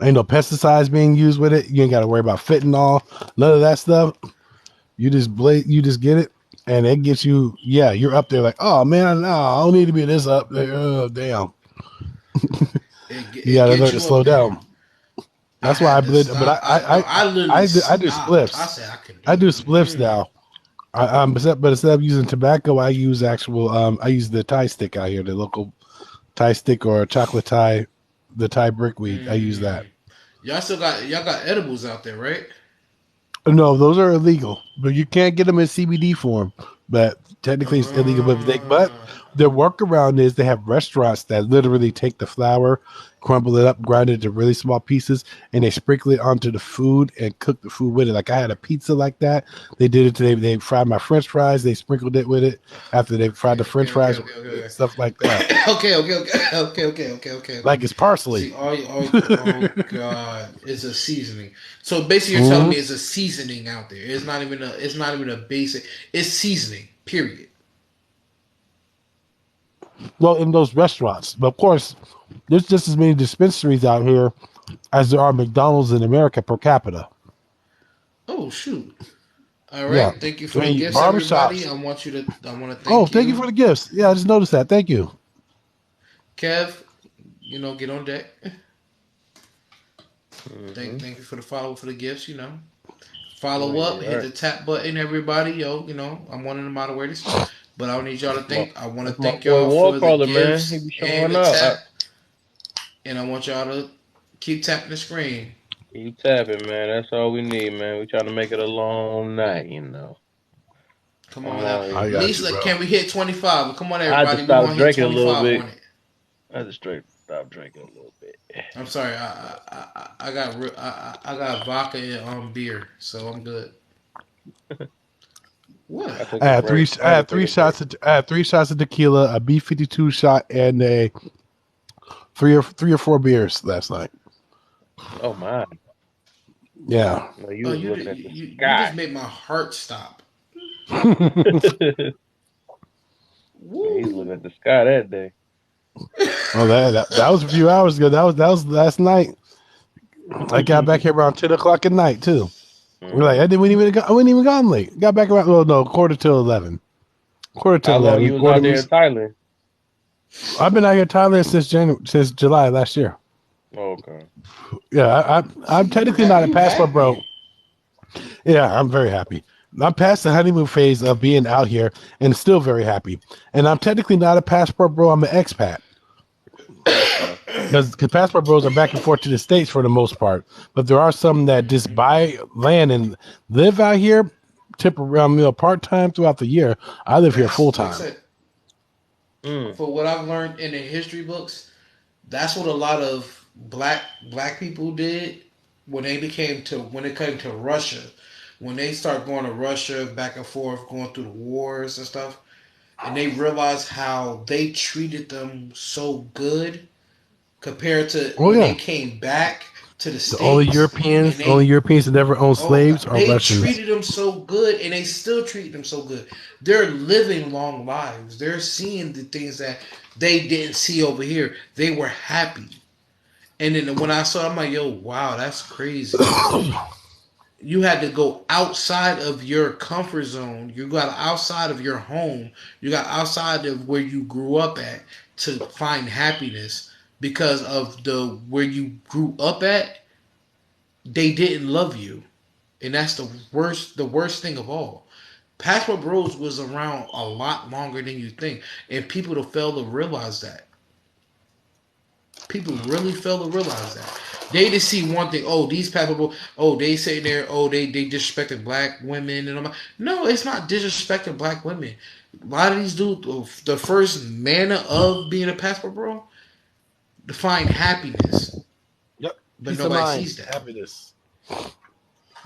ain't no pesticides being used with it. You ain't got to worry about fentanyl, none of that stuff. You just get it, and it gets you. Yeah, you're up there like, oh man, no, I don't need to be this up there. Oh, damn, you It got to gets learn to you slow up there. down. I That's why I had to believe. But stop. I literally I do stopped. I spliffs. said I can I do. do spliffs now. But instead of using tobacco, I use actual. I use the Thai stick out here, the local Thai stick or chocolate Thai, the Thai brickweed. I use that. Mm. Y'all got edibles out there, right? No, those are illegal, but you can't get them in CBD form. but technically it's illegal with everything. But Uh, their workaround is they have restaurants that literally take the flour, crumble it up, grind it into really small pieces, and they sprinkle it onto the food and cook the food with it. Like I had a pizza like that. They did it today. They fried my French fries. They sprinkled it with it after they fried the French fries, stuff like that. okay, okay. Like it's parsley. See, oh god, it's a seasoning. So basically, you're telling Hmm. me it's a seasoning out there. It's not even a basic. It's seasoning. Period. Well, in those restaurants, but of course, there's just as many dispensaries out here as there are McDonald's in America per capita. Oh shoot. All Yeah. right. Thank you I for the mean, gifts, everybody. barbershops. I want you to. I want to Oh, thank thank you you, for the gifts. Yeah, I just noticed that. Thank you. Kev. Get on deck. Hmm. Thank you for the follow for the gifts. Oh Follow up, yeah, hit right. the tap button, everybody. I'm one of the moderators, but I need y'all to That's my think. I want to that's my thank boy y'all Wall for the Caller, man. He gifts be and showing the up. tap, and I want y'all to keep tapping the screen. Keep tapping, man. That's all we need, man. We trying to make it a long night, Come I'm on now, out I here. at got least you, like, bro. can we hit 25? Come on, I had to everybody. We stop want to hit drinking a little 25 bit. on it. I had to straight stop drinking a little bit. I'm sorry. I got vodka and beer, so I'm good. What? I took a break. I had to take a break. I had 3 shots of tequila, a B-52 shot, and a three or four beers last night. Oh my! Yeah. No, you Oh, was looking at the you sky. just made my heart stop. He's Woo. looking at the sky that day. Well, that was a few hours ago. That was last night. I got back here around 10 o'clock at night too. We're like, Hmm. I wouldn't even gone late. Got back around, well, no, quarter till 11. Quarter till How long 11. you was Quarter. out there in Thailand? I've been out here in Thailand since July last year. Oh, okay. Yeah, See, I'm technically not a you passport happy? bro. Yeah, I'm very happy. I'm past the honeymoon phase of being out here and still very happy. And I'm technically not a passport bro. I'm an expat Okay. because passport bros are back and forth to the states for the most part. But there are some that just buy land and live out here, tip around part time throughout the year. I live here full That's like I time. said. Mm. For what I've learned in the history books, that's what a lot of black people did when it came to Russia. When they start going to Russia back and forth, going through the wars and stuff, and they realized how they treated them so good compared to Oh when they yeah, came back to the the only states and Europeans, the only they Europeans that never owned oh god slaves are they Russians. treated them so good and they still treat them so good. They're living long lives. They're seeing the things that they didn't see over here. They were happy. And then when I saw it, I'm like, yo, wow, that's crazy. You had to go outside of your comfort zone. You got outside of your home. You got outside of where you grew up at to find happiness because of the where you grew up at. They didn't love you, and that's the worst thing of all. Passport Bros was around a lot longer than you think, and people to fail to realize that. People really fail to realize that. They just see one thing. Oh, these Passport Bros. Oh, they say there. Oh, they disrespected black women and all that. No, it's not disrespecting black women. A lot of these dudes, the first manner of being a Passport Bro, define happiness, Yep, but peace of nobody mind, sees that. happiness.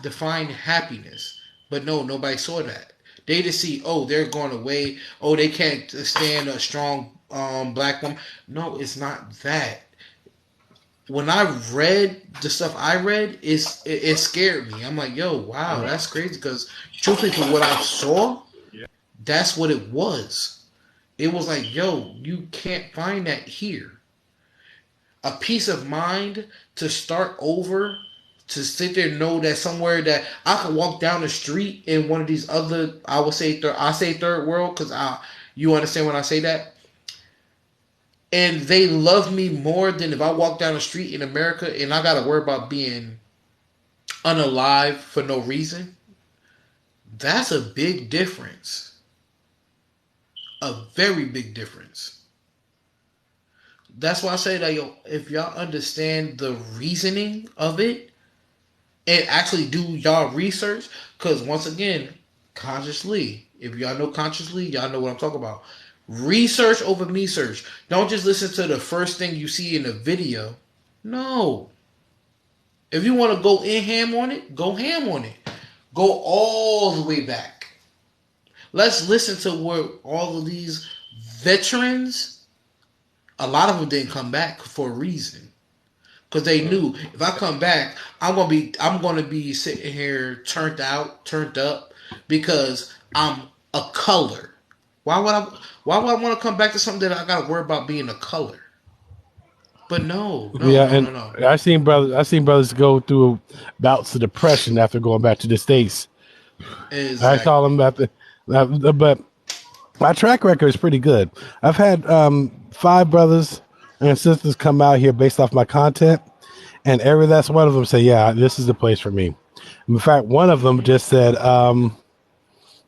Define happiness. But no, nobody saw that. They just see, oh, they're going away. Oh, they can't stand a strong black woman. No, it's not that. When I read the stuff I read, it scared me. I'm like, yo, wow, that's crazy. Because truthfully, for what I saw, that's what it was. It was like, yo, you can't find that here. A peace of mind to start over, to sit there and know that somewhere that I can walk down the street in one of these other, I would say I say third world because I you understand when I say that, and they love me more than if I walk down the street in America and I gotta worry about being unalive for no reason. That's a big difference, a very big difference. That's why I say that yo, if y'all understand the reasoning of it and actually do y'all research, because once again, Consciously. If y'all know consciously, y'all know what I'm talking about. Research over me search. Don't just listen to the first thing you see in the video. No. If you want to go in ham on it, go ham on it. Go all the way back. Let's listen to where all of these veterans, a lot of them didn't come back for a reason. Because they knew if I come back, I'm gonna be sitting here turned out, turned up, because I'm a color. Why would I why would I want to come back to something that I gotta worry about being a color? But no, no, Yeah, no, and no, no. I seen brothers go through bouts of depression after going back to the states. I saw Exactly. them after, but my track record is pretty good. I've had 5 brothers and sisters come out here based off my content, and every last one of them say, "Yeah, this is the place for me." In fact, one of them just said,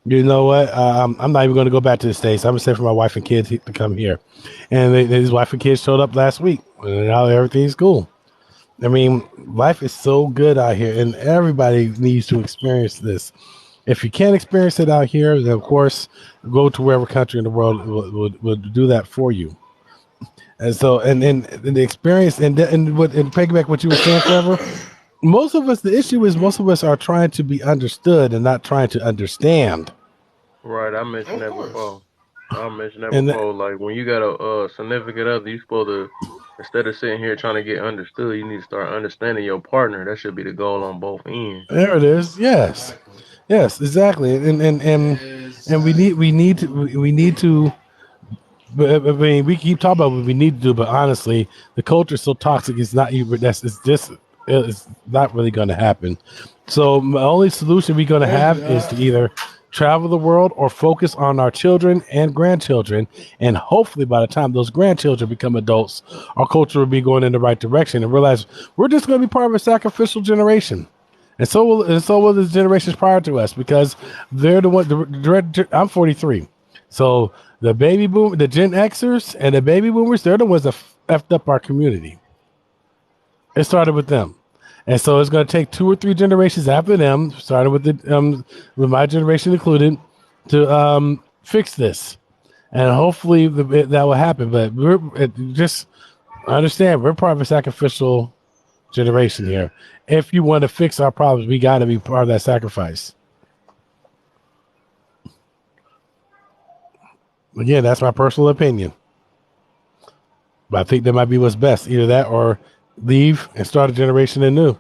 "You know what? I'm not even going to go back to the states. I'm going to stay for my wife and kids to come here." And his wife and kids showed up last week, and now everything's cool. I mean, life is so good out here, and everybody needs to experience this. If you can't experience it out here, then of course, go to wherever country in the world will do that for you. And so, and the experience, and piggyback what you were saying, Forever. Most of us, the issue is most of us are trying to be understood and not trying to understand. Right, I mentioned Of that course. before. I mentioned that And before. Like when you got a significant other, you supposed to instead of sitting here trying to get understood, you need to start understanding your partner. That should be the goal on both ends. there it is. Yes, Exactly. yes, exactly. And we need to. But I mean, we keep talking about what we need to do, but honestly, the culture is so toxic. It's not even. It's just. It's not really going to happen. So the only solution we're going to have is to either travel the world or focus on our children and grandchildren, and hopefully, by the time those grandchildren become adults, our culture will be going in the right direction and realize we're just going to be part of a sacrificial generation. And so will the generations prior to us because they're the one. I'm 43, so the baby boom, the Gen Xers and the baby boomers, they're the ones that effed up our community. It started with them, and so it's going to take 2 or 3 generations after them, starting with my generation included, to fix this, and hopefully that will happen. But just understand we're part of a sacrificial generation here. If you want to fix our problems, we got to be part of that sacrifice. Again, that's my personal opinion, but I think that might be what's best. Either that or leave and start a generation anew.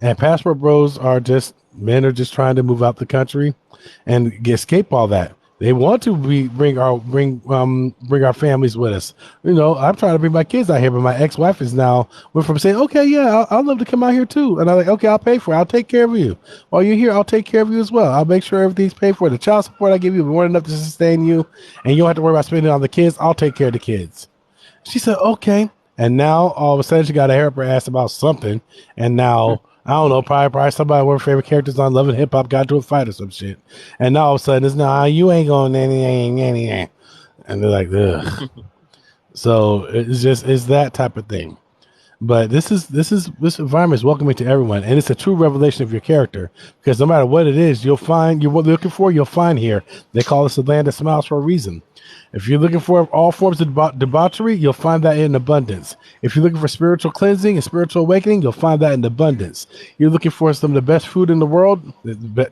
And passport bros are just men are just trying to move out the country and escape all that. They want to bring our families with us. You know, I'm trying to bring my kids out here, but my ex-wife is now went from saying, "Okay, yeah, I'll love to come out here too," and I'm like, "Okay, I'll pay for it. I'll take care of you while you're here. I'll take care of you as well. I'll make sure everything's paid for. The child support I give you more than enough to sustain you, and you don't have to worry about spending it on the kids. I'll take care of the kids." She said, "Okay." And now all of a sudden she got a hair up her ass about something. And now I don't know, probably somebody one of her favorite characters on Love and Hip Hop got into a fight or some shit. And now all of a sudden it's nah, you ain't going anything. And they're like, ugh. So it's that type of thing. But this environment is welcoming to everyone, and it's a true revelation of your character. Because no matter what it is, you'll find you're looking for. You'll find here. They call this a land that smiles for a reason. If you're looking for all forms of debauchery, you'll find that in abundance. If you're looking for spiritual cleansing and spiritual awakening, you'll find that in abundance. You're looking for some of the best food in the world.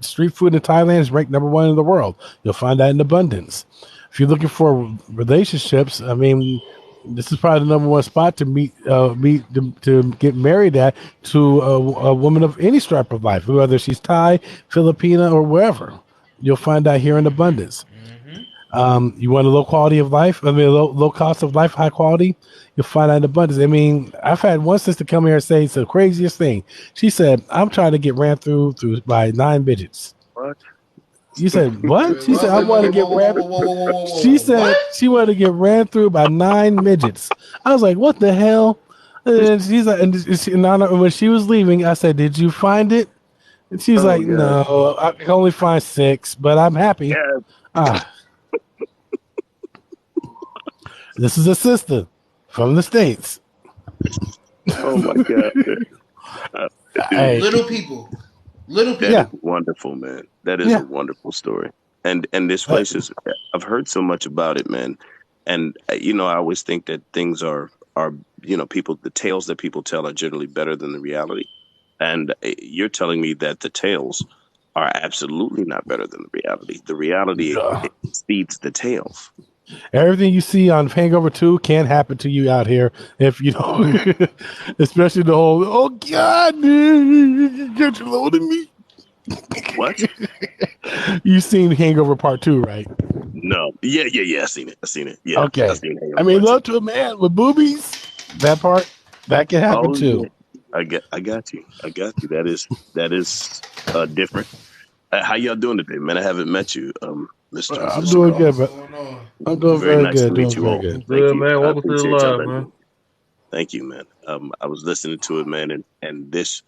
Street food in Thailand is ranked #1 in the world. You'll find that in abundance. If you're looking for relationships, I mean, this is probably the #1 spot to to get married at to a woman of any stripe of life, whether she's Thai, Filipina, or wherever. You'll find that here in abundance. Mm-hmm. You want a low quality of life? I mean, low cost of life, high quality. You'll find that in abundance. I mean, I've had one sister come here and say it's the craziest thing. She said, "I'm trying to get ran through by 9 midgets." What? You said what? Wait, She what? said, "I Wait, want to wait, whoa, get whoa, ran." whoa, whoa, whoa, whoa, whoa, whoa, She whoa. said What? she wanted to get ran through by 9 midgets. I was like, "What the hell?" And she's like, and when she was leaving, I said, "Did you find it?" And she's Oh like, God. "No, I can only find 6, but I'm happy." Yeah. Ah, this is a sister from the States. Oh my God. Uh, dude. Hey, Little people. Little That is Yeah, people. wonderful, man. That is a yeah. wonderful story. And this Uh, place is. I've heard so much about it, man. And you know, I always think that things are people, the tales that people tell are generally better than the reality. And you're telling me that the tales are absolutely not better than the reality. The reality exceeds the tales. Everything you see on Hangover 2 can happen to you out here if you don't, especially the whole, oh God, get you loading me. What? You've seen Hangover Part 2, right? No. Yeah, yeah, yeah. I seen it. I seen it. Yeah, I Okay. seen I Hangover mean, Part Two. love to a man with boobies, that part, that can happen Oh yeah. too. I got you. I got you. That is different. How y'all doing today, man? I haven't met you, I'm Mr. doing Cole. good, What's but going on? I'm doing Very very nice to good, meet doing you very all. good. I'm Thank good, you. man. I Welcome to the appreciate y'all live, letting man. me. Thank you, man. I was listening to it, man, and this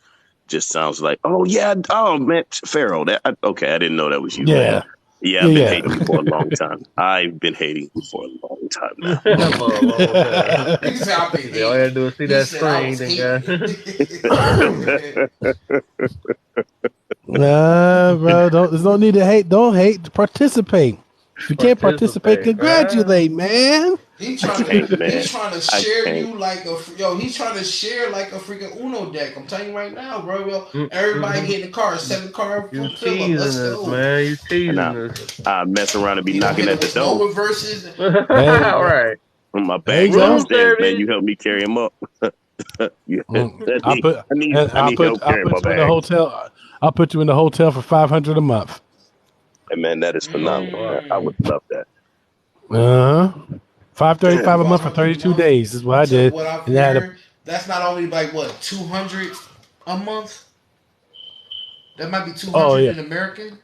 just sounds like, oh yeah, oh man, Pharaoh. Okay, I didn't know that was you, man. Yeah, Yeah, I've been yeah, hating you for a long time. I've been hating you for a long time now. For a long time. yeah. He said I've been He said, all you gotta hating. do is see He that said I screen, was then hating. Nah, bro, there's no need to hate. Don't hate. Participate. If you can't participate, participate. Ah. congratulate, man. I can't, He's man. trying to I share can't. you like a yo. He's trying to share like a freaking Uno deck. I'm telling you right now, bro. Yo, everybody Mm-mm. get in the car, set the car You for fill up. teasing Let's us, go. man. You And teasing us. I mess around and be He don't knocking hit at it the with door. no reverses. Hey, All right. On my there bag you Room go. downstairs, man. service. You help me carry him up. Yeah, I'll put and I need help I'll carrying my put you in the bags. hotel. I'll put you in the hotel for $500 a month. And man, that is Oh, phenomenal. wow. I would love that. Uh huh. Damn. 535 a month for 500 a 32 month. days is what I To did, what I've and I had a heard, that's not only like what 200 a month. That might be oh 200 yeah in American.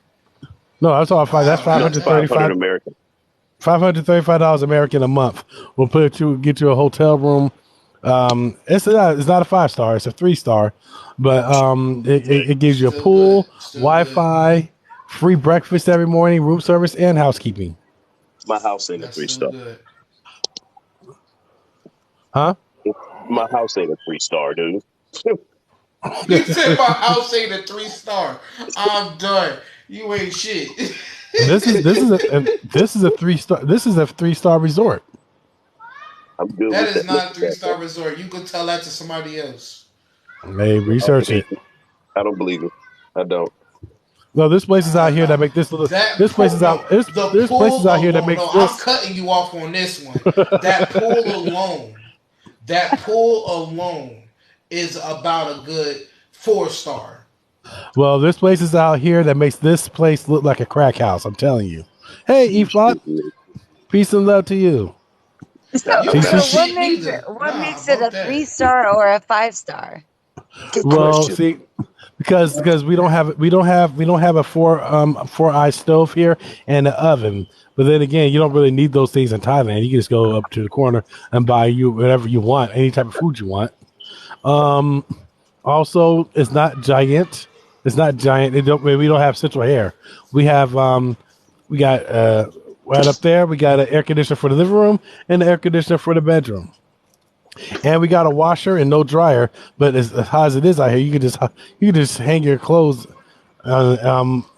no that's all five that's Wow, No, not it's bad. 500 American. $535 American a month. We'll put you get you a hotel room. It's not a 5-star, it's a 3-star, but it gives you a Still good. pool, Still good. Wi-Fi, free breakfast every morning, room service, and housekeeping. My house ain't a That's three still star. good. Huh? My house ain't a 3 star, dude. He said my house ain't a 3 star. I'm done. You ain't shit. This is a 3-star. This is a 3-star resort. I'm good That with is that. Look not a at three that, man. star resort. You could tell that to somebody else. Hey, I don't research believe it. it. I don't believe it. I don't. No, this place is out here Uh, that make this little. that This place pool, is no, out. the There's places pool out here that alone. makes No, I'm this. cutting you off on this one. That pool alone, that pool alone is about a good 4 star. Well, there's places out here that makes this place look like a crack house. I'm telling you. Hey, You Eflot, shitting me. peace and love to you. So, You She, ain't she, so she, what shit makes it neither. what Nah, makes it bump a that. 3 star or a 5 star? Good well, question. see, because we don't have a four eye stove here and an oven. But then again, you don't really need those things in Thailand. You can just go up to the corner and buy you whatever you want, any type of food you want. Um, Also, it's not giant. It's not giant. We don't have central air. We have we got right up there. We got an air conditioner for the living room and an air conditioner for the bedroom, and we got a washer and no dryer. But as hot as it is out here, you can just hang your clothes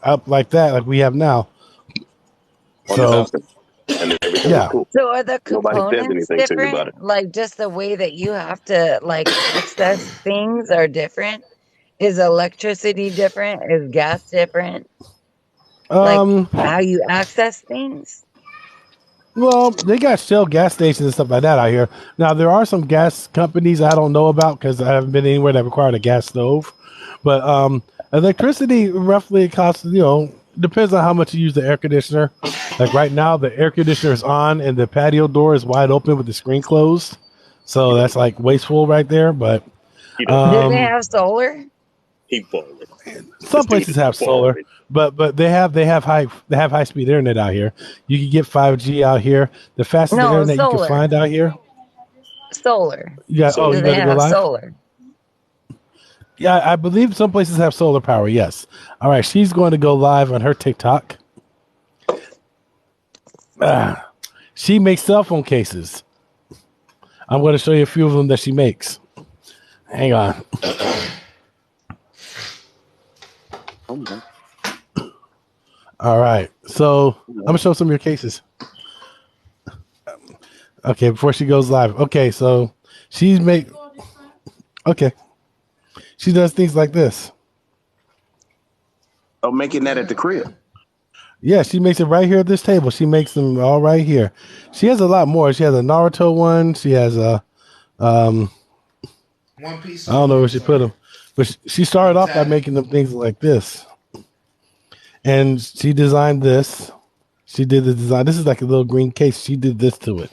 up like that, like we have now. On your So balcony. And everything is yeah, cool. So are the Nobody says components anything to you about it. different? Like just the way that you have to like access things are different? Is electricity different? Is gas different? Like um, how you access things? well, they got Shell gas stations and stuff like that out here. Now there are some gas companies I don't know about because I haven't been anywhere that required a gas stove. But electricity roughly costs, depends on how much you use the air conditioner. Like right now, the air conditioner is on and the patio door is wide open with the screen closed. So He that's don't. like wasteful right there. But He don't. Do they um, have solar? He balling. This some dude places is have solar, balling. but they have high speed internet out here. You can get 5G out here. The fastest No, internet you can solar. find out here. Solar. So You Do got they to go have live. solar? Yeah, I believe some places have solar power. Yes. All right, she's going to go live on her TikTok. She makes cell phone cases. I'm going to show you a few of them that she makes. Hang on. Okay. All right. So I'm Okay. gonna show some of your cases. Okay, before she goes live. Okay, so she's make okay. She does things like this. Oh, making that Okay, at the crib. okay. Yeah, she makes it right here at this table. She makes them all right here. She has a lot more. She has a Naruto one. She has a um One Piece I don't or know where I'm she put sorry, them, but she or started off by Tatty. making them things like this. And she designed this. She did the design. This is like a little green case. She did this to it.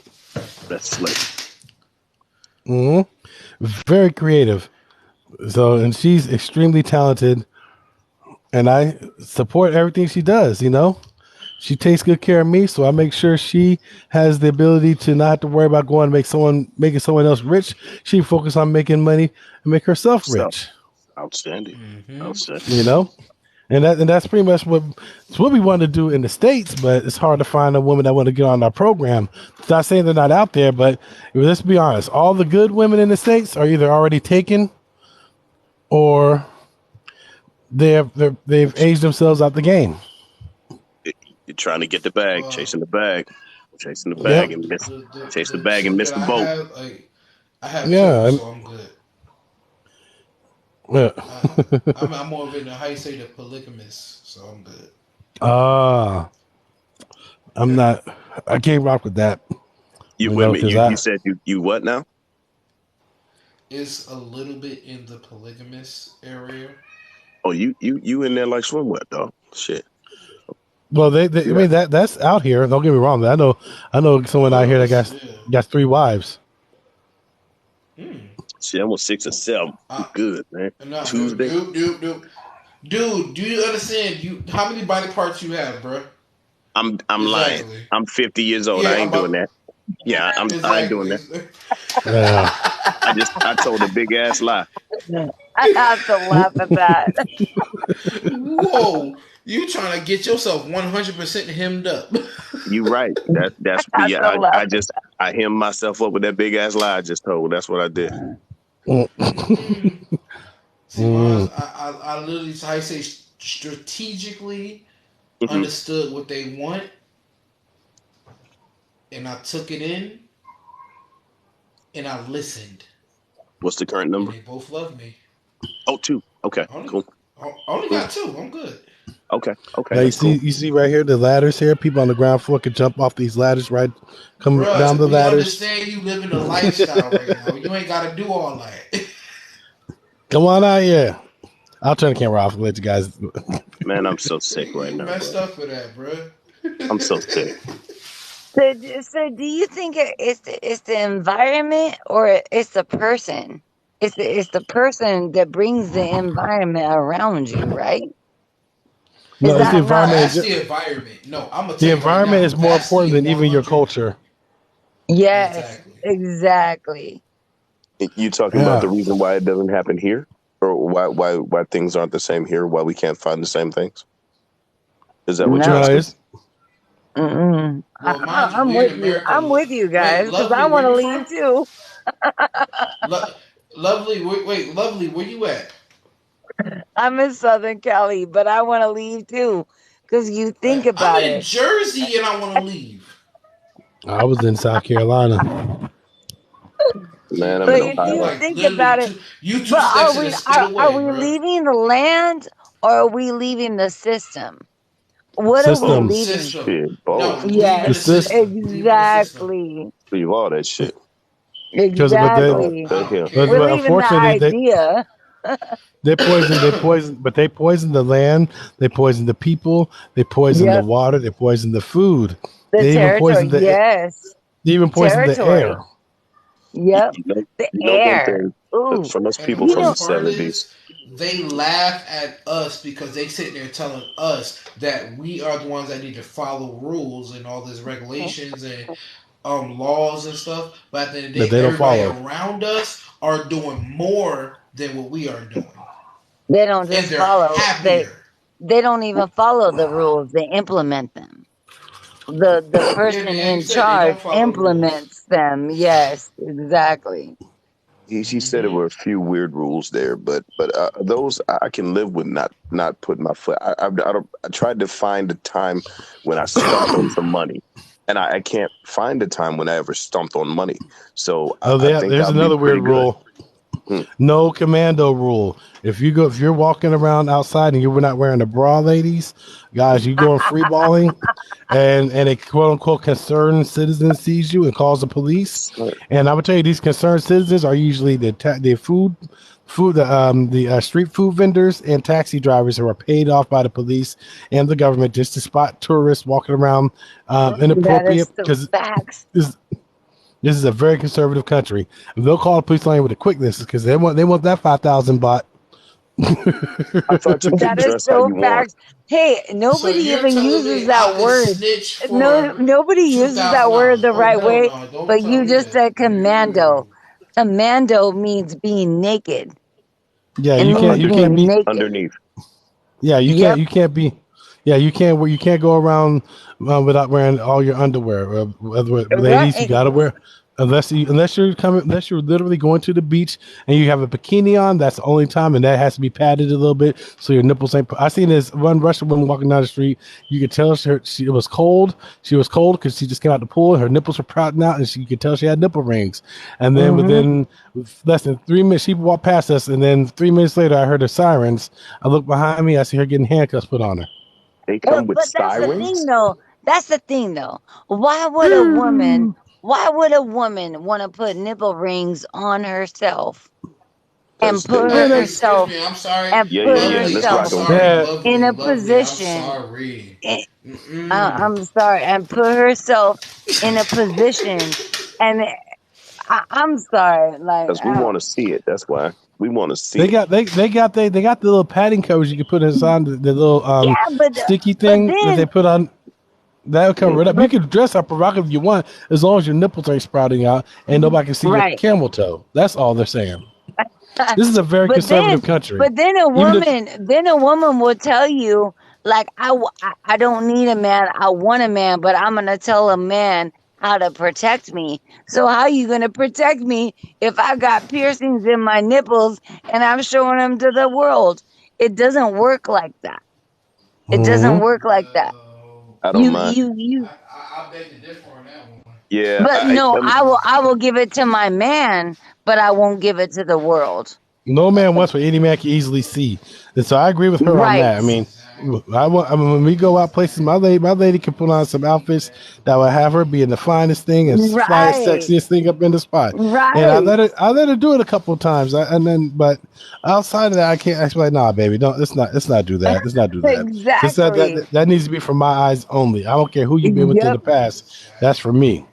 That's slick. hmm Very creative. So, and she's extremely talented, and I support everything she does. She takes good care of me, so I make sure she has the ability to not have to worry about going to making someone else rich. She focus on making money and make herself So rich. outstanding. Mm-hmm. Outstanding. You know, and that's pretty much it's what we want to do in the states. But it's hard to find a woman that want to get on our program. It's not saying they're not out there, but let's be honest. All the good women in the states are either already taken or they've aged themselves out the game. You're trying to get the bag, Well, chasing the well, bag Yep. and miss, chase the the bag and chick miss that the I boat. have, like, I have two, Yeah. so I'm good. Yeah. I'm more of in the how you say the polygamous, so I'm good. Ah, I'm not. I can't rock with that. You wait a minute. Because You I. said you what now? It's a little bit in the polygamous area. Oh, you in there like swimwear, dog. Shit. Well, they. I Yeah. mean that's out here. Don't get me wrong. I know someone out Well, here that it's got yeah. got three wives. Hmm. Shit, I'm on 6 or 7. I'm Uh, good, man. no, Tuesday. dude. Do you understand? You how many body parts you have, bro? I'm lying. Exactly. I'm 50 years old. I Yeah, I'm ain't doing about that. Yeah, I ain't doing exactly. that. Yeah. I told a big ass lie. I have to laugh at that. Whoa, you trying to get yourself 100% hemmed up? You right. That's I have yeah. to laugh at I hemmed myself up with that big ass lie I just told. That's what I did. that. Mm-mm. See, Mm. mine, I literally, I say strategically Hmm. understood what they want, and I took it in, and I listened, What's the current and number? they both love me. Oh, two. Okay, I only, cool, I only cool. got two. I'm good. Okay, okay, Now you that's see cool. you see right here the ladders here. People on the ground floor can jump off these ladders, right? Come down Bruh, the we ladders. understand you living a lifestyle right now. You ain't got to do all that. Come on out here. I'll turn the camera off and let you guys. Man, I'm so sick right You now, messed bro. up for that, bruh. I'm so sick. So do you think it's the environment or it's the person? It's the person that brings the environment around you, right? Is No, it's the that not environment. That's the environment. No, I'm gonna The tell you right environment now. is more That's important the than even your 100. culture. yes, Exactly. exactly. You talking about the Yeah. reason why it doesn't happen here, or why things aren't the same here? Why we can't find the same things? Is that what you're No, No. asking? it's Mm-mm. Well, mine's I'm we in with you. America. I'm with you Wait, guys because I lovely, where want to you leave from? too. Lovely, wait, lovely, where you at? I'm in Southern Cali, but I want to leave too because you think I'm about in it. Jersey and I want to leave. I was in South Carolina. See, Man, I'm in But you Ohio. like think literally about it. two, you two But steps in a state are away, we bro. leaving the land or are we leaving the system? What are we Both. System. leaving? System. Shit, both. No, The Yes, leaving the system. system. Leaving the system. exactly. Leave all that shit. Because but then Oh, Exactly. the I don't hell. but, We're care. but leaving the unfortunately idea. they poison the land, they poison the people, they poison the Yep. water, they poison the food, The they even territory. poison Yes. they even poison the air. Territory. Yep. You know, The you know one air. thing Ooh. from us And the people You from know, the worst part '70s. is they laugh at us because they sit there telling us that we are the ones that need to follow rules and all these regulations and laws and stuff. But at the end of the That day, they don't everybody follow. around us are doing more than what we are doing, they don't and just they're follow. happier. They don't even follow the rules. They implement them. The Yeah, person man, you in said they charge don't follow the rules. implements them. Yes, exactly. She said there were a few weird rules there, but those I can live with not putting my foot. I tried to find a time when I stumped on some money, and I can't find a time when I ever stumped on money. So Oh, I think there's I'll be another weird pretty good. rule. Hmm. No commando rule. If you're walking around outside and you're not wearing a bra, ladies, guys, you going free balling, and a quote unquote concerned citizen sees you and calls the police. Sir, And I would tell you, these concerned citizens are usually the the street food vendors and taxi drivers who are paid off by the police and the government just to spot tourists walking around That is inappropriate the because facts. this is a very conservative country. And they'll call the police line with a quickness because they want that 5,000 baht. I thought you could That is dress how so you want. facts. Hey, So nobody you're even telling me uses I that could word. snitch No, for nobody two uses thousand that word dollars? the Oh right hell way. no! Don't But tell you me just that. said commando. Commando means being naked. Yeah, It means you Underneath, can't being be. naked. underneath. Yeah, Yep. you can't be. Yeah, you can't go around without wearing all your underwear. Ladies, you Right. gotta wear unless you're literally going to the beach and you have a bikini on. That's the only time, and that has to be padded a little bit so your nipples ain't. I seen this one Russian woman walking down the street. You could tell she it was cold. She was cold because she just came out the pool. Her nipples were pouting out, and she could tell she had nipple rings. And then Hmm. within less than 3 minutes, she walked past us, and then 3 minutes later, I heard her sirens. I looked behind me. I see her getting handcuffs put on her. They come with But that's the thing, sirens. though. That's the thing, though. Why would a woman? Why would a woman want to put nipple rings on herself and Because they, put Man, Excuse herself me. I'm sorry, and yeah, yeah, put yeah. Let's lovely. I'm rock herself and roll. sorry, man, in lovely, a lovely. I'm position? sorry. I'm sorry, and put herself in a position, and I'm sorry, like Because we want to see it. That's why we want to see they it. got they got the little padding covers you can put inside the little yeah, sticky but thing that then, they put on. That'll cover it up. You but can dress up provocative if you want, as long as your nipples ain't sprouting out and nobody can see your right. camel toe. That's all they're saying. This is a very But then, conservative country. Even if then a woman will tell you, like, I don't need a man, I want a man, but I'm gonna tell a man how to protect me. So how you gonna protect me if I got piercings in my nipples and I'm showing them to the world? It doesn't work like that. It doesn't Mhm. work like that. I don't You, mind. you, you. I beg to differ on that one. Yeah, But no, I I will give it to my man, but I won't give it to the world. no man wants what any man can easily see, and so I agree with her on Right, that. I mean, Exactly. I mean, when we go out places, my lady can put on some outfits that will have her being the finest thing and flyest, right, sexiest thing up in the spot. And right. I let her do it a couple of times, and then but outside of that, I can't. I be like, nah, baby, don't. Let's not do that. Let's not do that. This Exactly. that needs to be for my eyes only. I don't care who you've been with in Yep. the past. That's for me.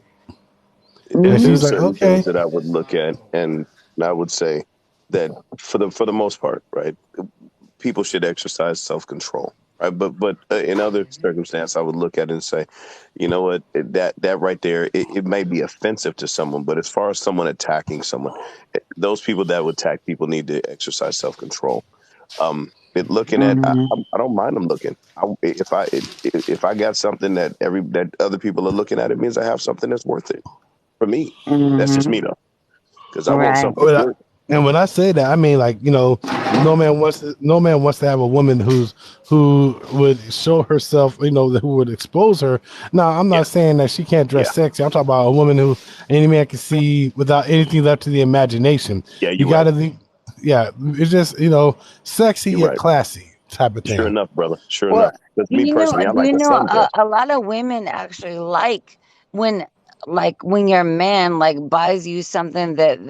And there are Mhm. she's like, certain things okay. that I would look at, and I would say that for the most part, right, people should exercise self control, right? But in other circumstances, I would look at it and say, you know what, that right there, it may be offensive to someone, but as far as someone attacking someone, those people that would attack people need to exercise self control. Looking at, Mhm. I don't mind them looking. If I got something that other people are looking at, it means I have something that's worth it for me. That's just Mhm. me though, because I want Right. something that's worth it. And when I say that, I mean like no man wants to have a woman who would show herself, who would expose her. Now, I'm Yeah, not saying that she can't dress yeah, sexy. I'm talking about a woman who any man can see without anything left to the imagination. yeah. You You're right. got to, yeah, it's just sexy You're yet right. classy type of Sure thing. enough, brother. Sure Well, enough. Because me personally, I do like you a know sun tan. a lot of women actually like when when your man like buys you something that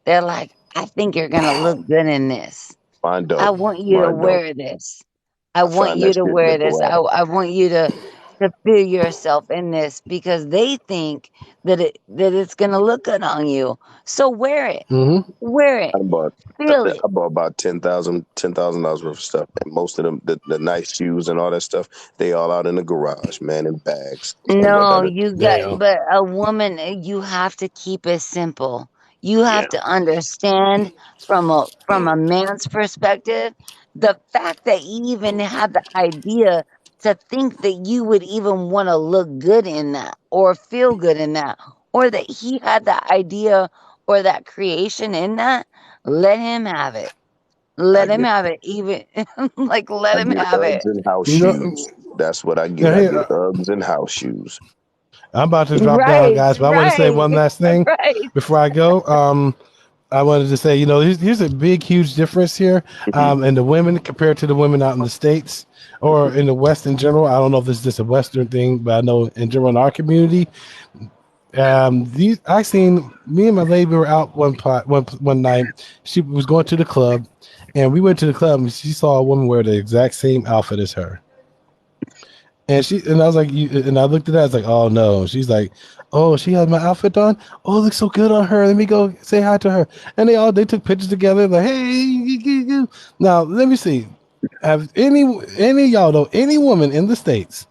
they're like, I think you're gonna look good in this. Mine I don't. want you to Mine don't. wear this. I I want find you that to shit wear this. nipple rapping. I want you to feel yourself in this because they think that it's gonna look good on you. So wear it. Hmm. Wear it. I bought Feel it. I bought about $10,000 worth of stuff, and most of them, the nice shoes and all that stuff, they all out in the garage, man, in bags. No, you got, Damn. but a woman, you have to keep it simple. You Yeah, have to understand from a man's perspective, the fact that you even had the idea to think that you would even want to look good in that or feel good in that, or that he had the idea or that creation in that, let him have it. I Let him get have it. Even like let I him get have it. Uggs and house You know, shoes. That's what I get. now I here, get Uggs and house shoes. I'm about to drop down, Right, guys, but I want to say right, one last thing right. before I go. I wanted to say, here's a big, huge difference here Hmm. in the women compared to the women out in the States or in the West in general. I don't know if this is just a Western thing, but I know in general in our community, these I seen me and my lady we were out one night. She was going to the club, and we went to the club, and she saw a woman wear the exact same outfit as her. And I was like, and I looked at that. I was like, oh no. She's like, oh, she has my outfit on. Oh, it looks so good on her. Let me go say hi to her. And they took pictures together. Like, hey, now let me see. Have any of y'all know any woman in the states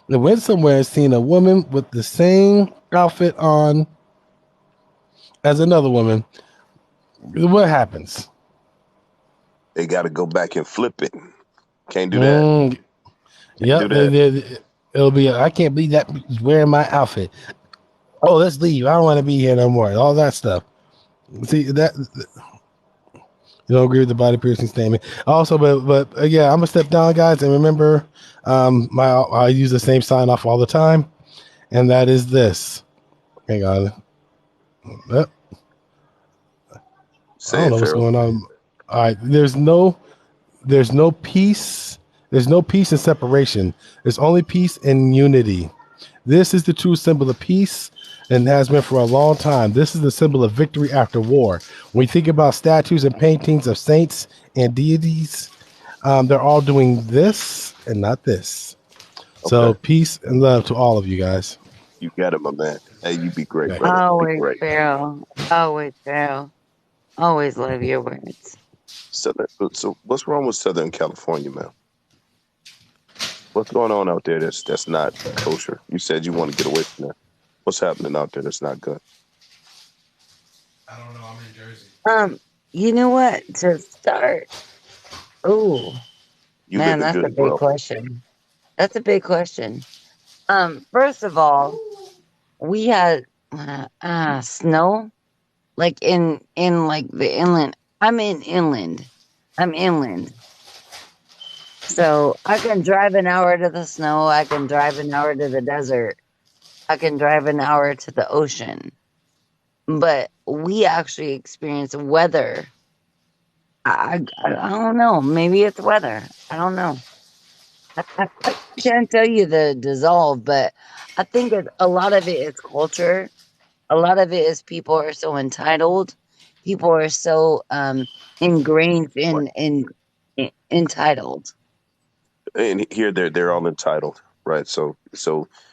that went somewhere and seen a woman with the same outfit on as another woman? What happens? They got to go back and flip it. Can't do that. Mm, Can't do yep, that. it'll be. I can't believe that is wearing my outfit. Oh, let's leave. I don't want to be here no more. All that stuff. See that you don't agree with the body piercing statement. Also, but yeah, I'm gonna step down, guys, and remember, my I use the same sign off all the time, and that is this. Hang on, I Say don't it, know what's Pharaoh. going on. All right, there's no peace. There's no peace in separation. There's only peace in unity. This is the true symbol of peace and has been for a long time. This is the symbol of victory after war. When you think about statues and paintings of saints and deities, they're all doing this and not this. Okay. So peace and love to all of you guys. You got it, my man. Hey, you be great, Right. brother. Be Always great. Pharaoh. Always Pharaoh. Always love your words. So what's wrong with Southern California, man? What's going on out there that's not kosher? You said you want to get away from that. What's happening out there that's not good? I don't know. I'm in Jersey. Um, you know what? To start, oh You man, living that's a good, big bro. question. That's a big question. First of all, we had snow like in like the inland. I'm in inland. I'm inland. So I can drive an hour to the snow, I can drive an hour to the desert, I can drive an hour to the ocean. But we actually experience weather. I don't know. Maybe it's weather. I don't know. I can't tell you the dissolve, but I think a lot of it is culture. A lot of it is people are so entitled. People are so ingrained Right. in entitled. And here they're all entitled, right? So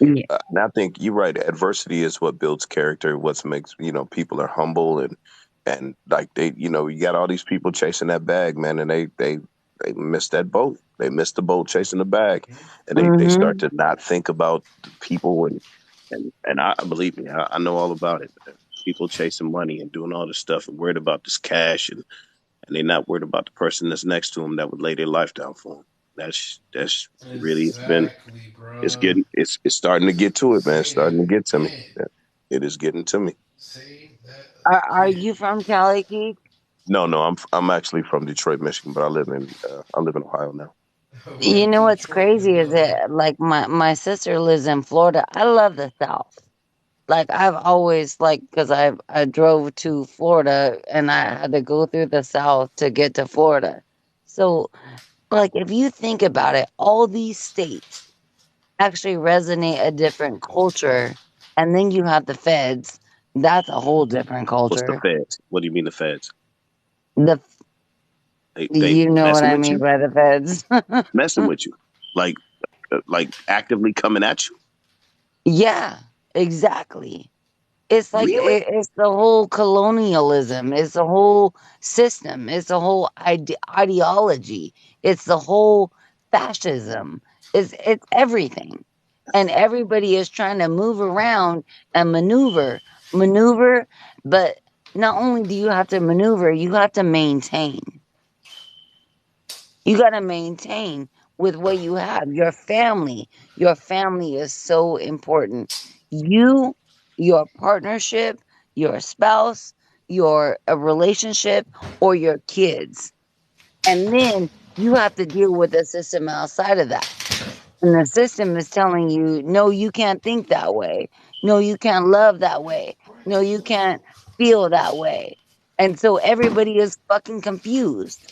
Yeah. and I think you're right. Adversity is what builds character. What makes people are humble and like you got all these people chasing that bag, man, and they missed that boat. They missed the boat chasing the bag, and they start Mm-hmm. to not think about the people and I believe me, I know all about it. People chasing money and doing all this stuff and worried about this cash and they're not worried about the person that's next to them that would lay their life down for them. That's really Exactly, it's bro. getting it's starting to get to it, man. It's Say starting to that get to me. again. Yeah, it is getting to me. Say that Are again. you from Cali, Keith? No, I'm actually from Detroit, Michigan, but I live in Ohio now. You What know what's Detroit in the crazy is building? that like my sister lives in Florida. I love the South. Like I've always like because I drove to Florida and I had to go through the South to get to Florida. So like if you think about it, all these states actually resonate a different culture, and then you have the feds. That's a whole different What's the culture. feds? What do you mean the feds? The They you know what messing I with mean you, by the feds. messing with you, like like actively coming at you. Yeah, exactly. It's like Really? it's the whole colonialism. It's the whole system. It's the whole ideology. It's the whole fascism. It's everything, and everybody is trying to move around and maneuver. But not only do you have to maneuver, you have to maintain. You got to maintain with what you have. Your family. Your family is so important. You, your partnership, your spouse. your a relationship or your kids. And then you have to deal with the system outside of that. And the system is telling you, no, you can't think that way. No, you can't love that way. No, you can't feel that way. And so everybody is fucking confused.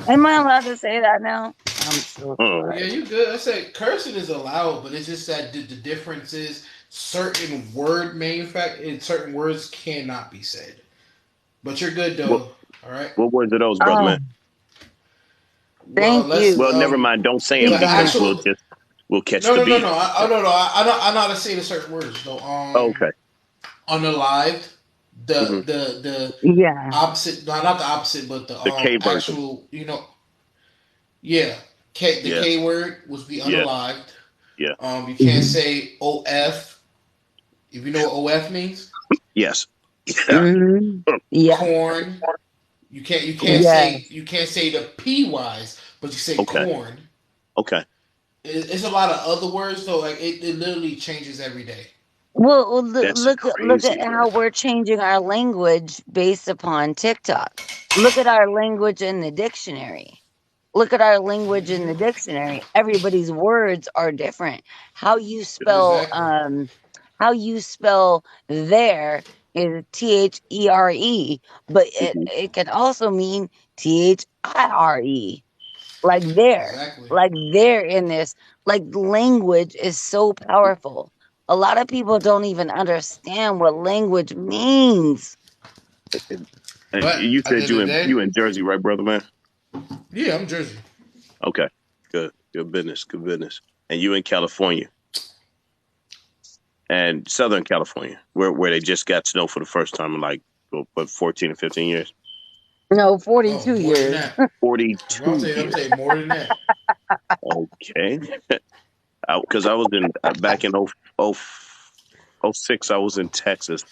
Am I allowed to say that now? I'm so Mm. Yeah, sorry. you good. I said cursing is allowed, but it's just that the difference is certain word and certain words cannot be said. But you're good What though. All right. what words are those, brother Oh, man? Well, thank let's Well, you. never mind. Don't say them Keep the because going. actual. we'll catch No, the no, no, beef. no. I no, no. I know how to say the certain words though. Okay. Unalived, Hmm. the Yeah. opposite. No, not the opposite, but the The K version. actual. Yeah. The Yeah. K word was the Yeah. unalived. Yeah. You can't Hmm. say OF. If you know what OF means, Yes. Yeah. Hmm. Yeah. corn. Yes. You can't say the P wise, but you say Okay. corn. Okay. It's a lot of other words though. Like it literally changes every day. Well, That's look crazy, at man. how we're changing our language based upon TikTok. Look at our language in the dictionary. Look at our language in the dictionary. Everybody's words are different. How you spell Exactly. how you spell there is THERE, but Hmm. it can also mean THIRE. Like there. Exactly. Like there in this. Like language is so powerful. A lot of people don't even understand what language means. And But you at the said end of the day, you in Jersey, right, brother man? yeah, I'm Jersey. Okay. Good. Good business. Good business. And you in California and Southern California, where they just got snow for the first time in like what 14 or 15 years. No, Oh, 42 more than years. that. I'm 42 I'm years. saying more than that. Okay. Because I was in back in oh 06, I was in Texas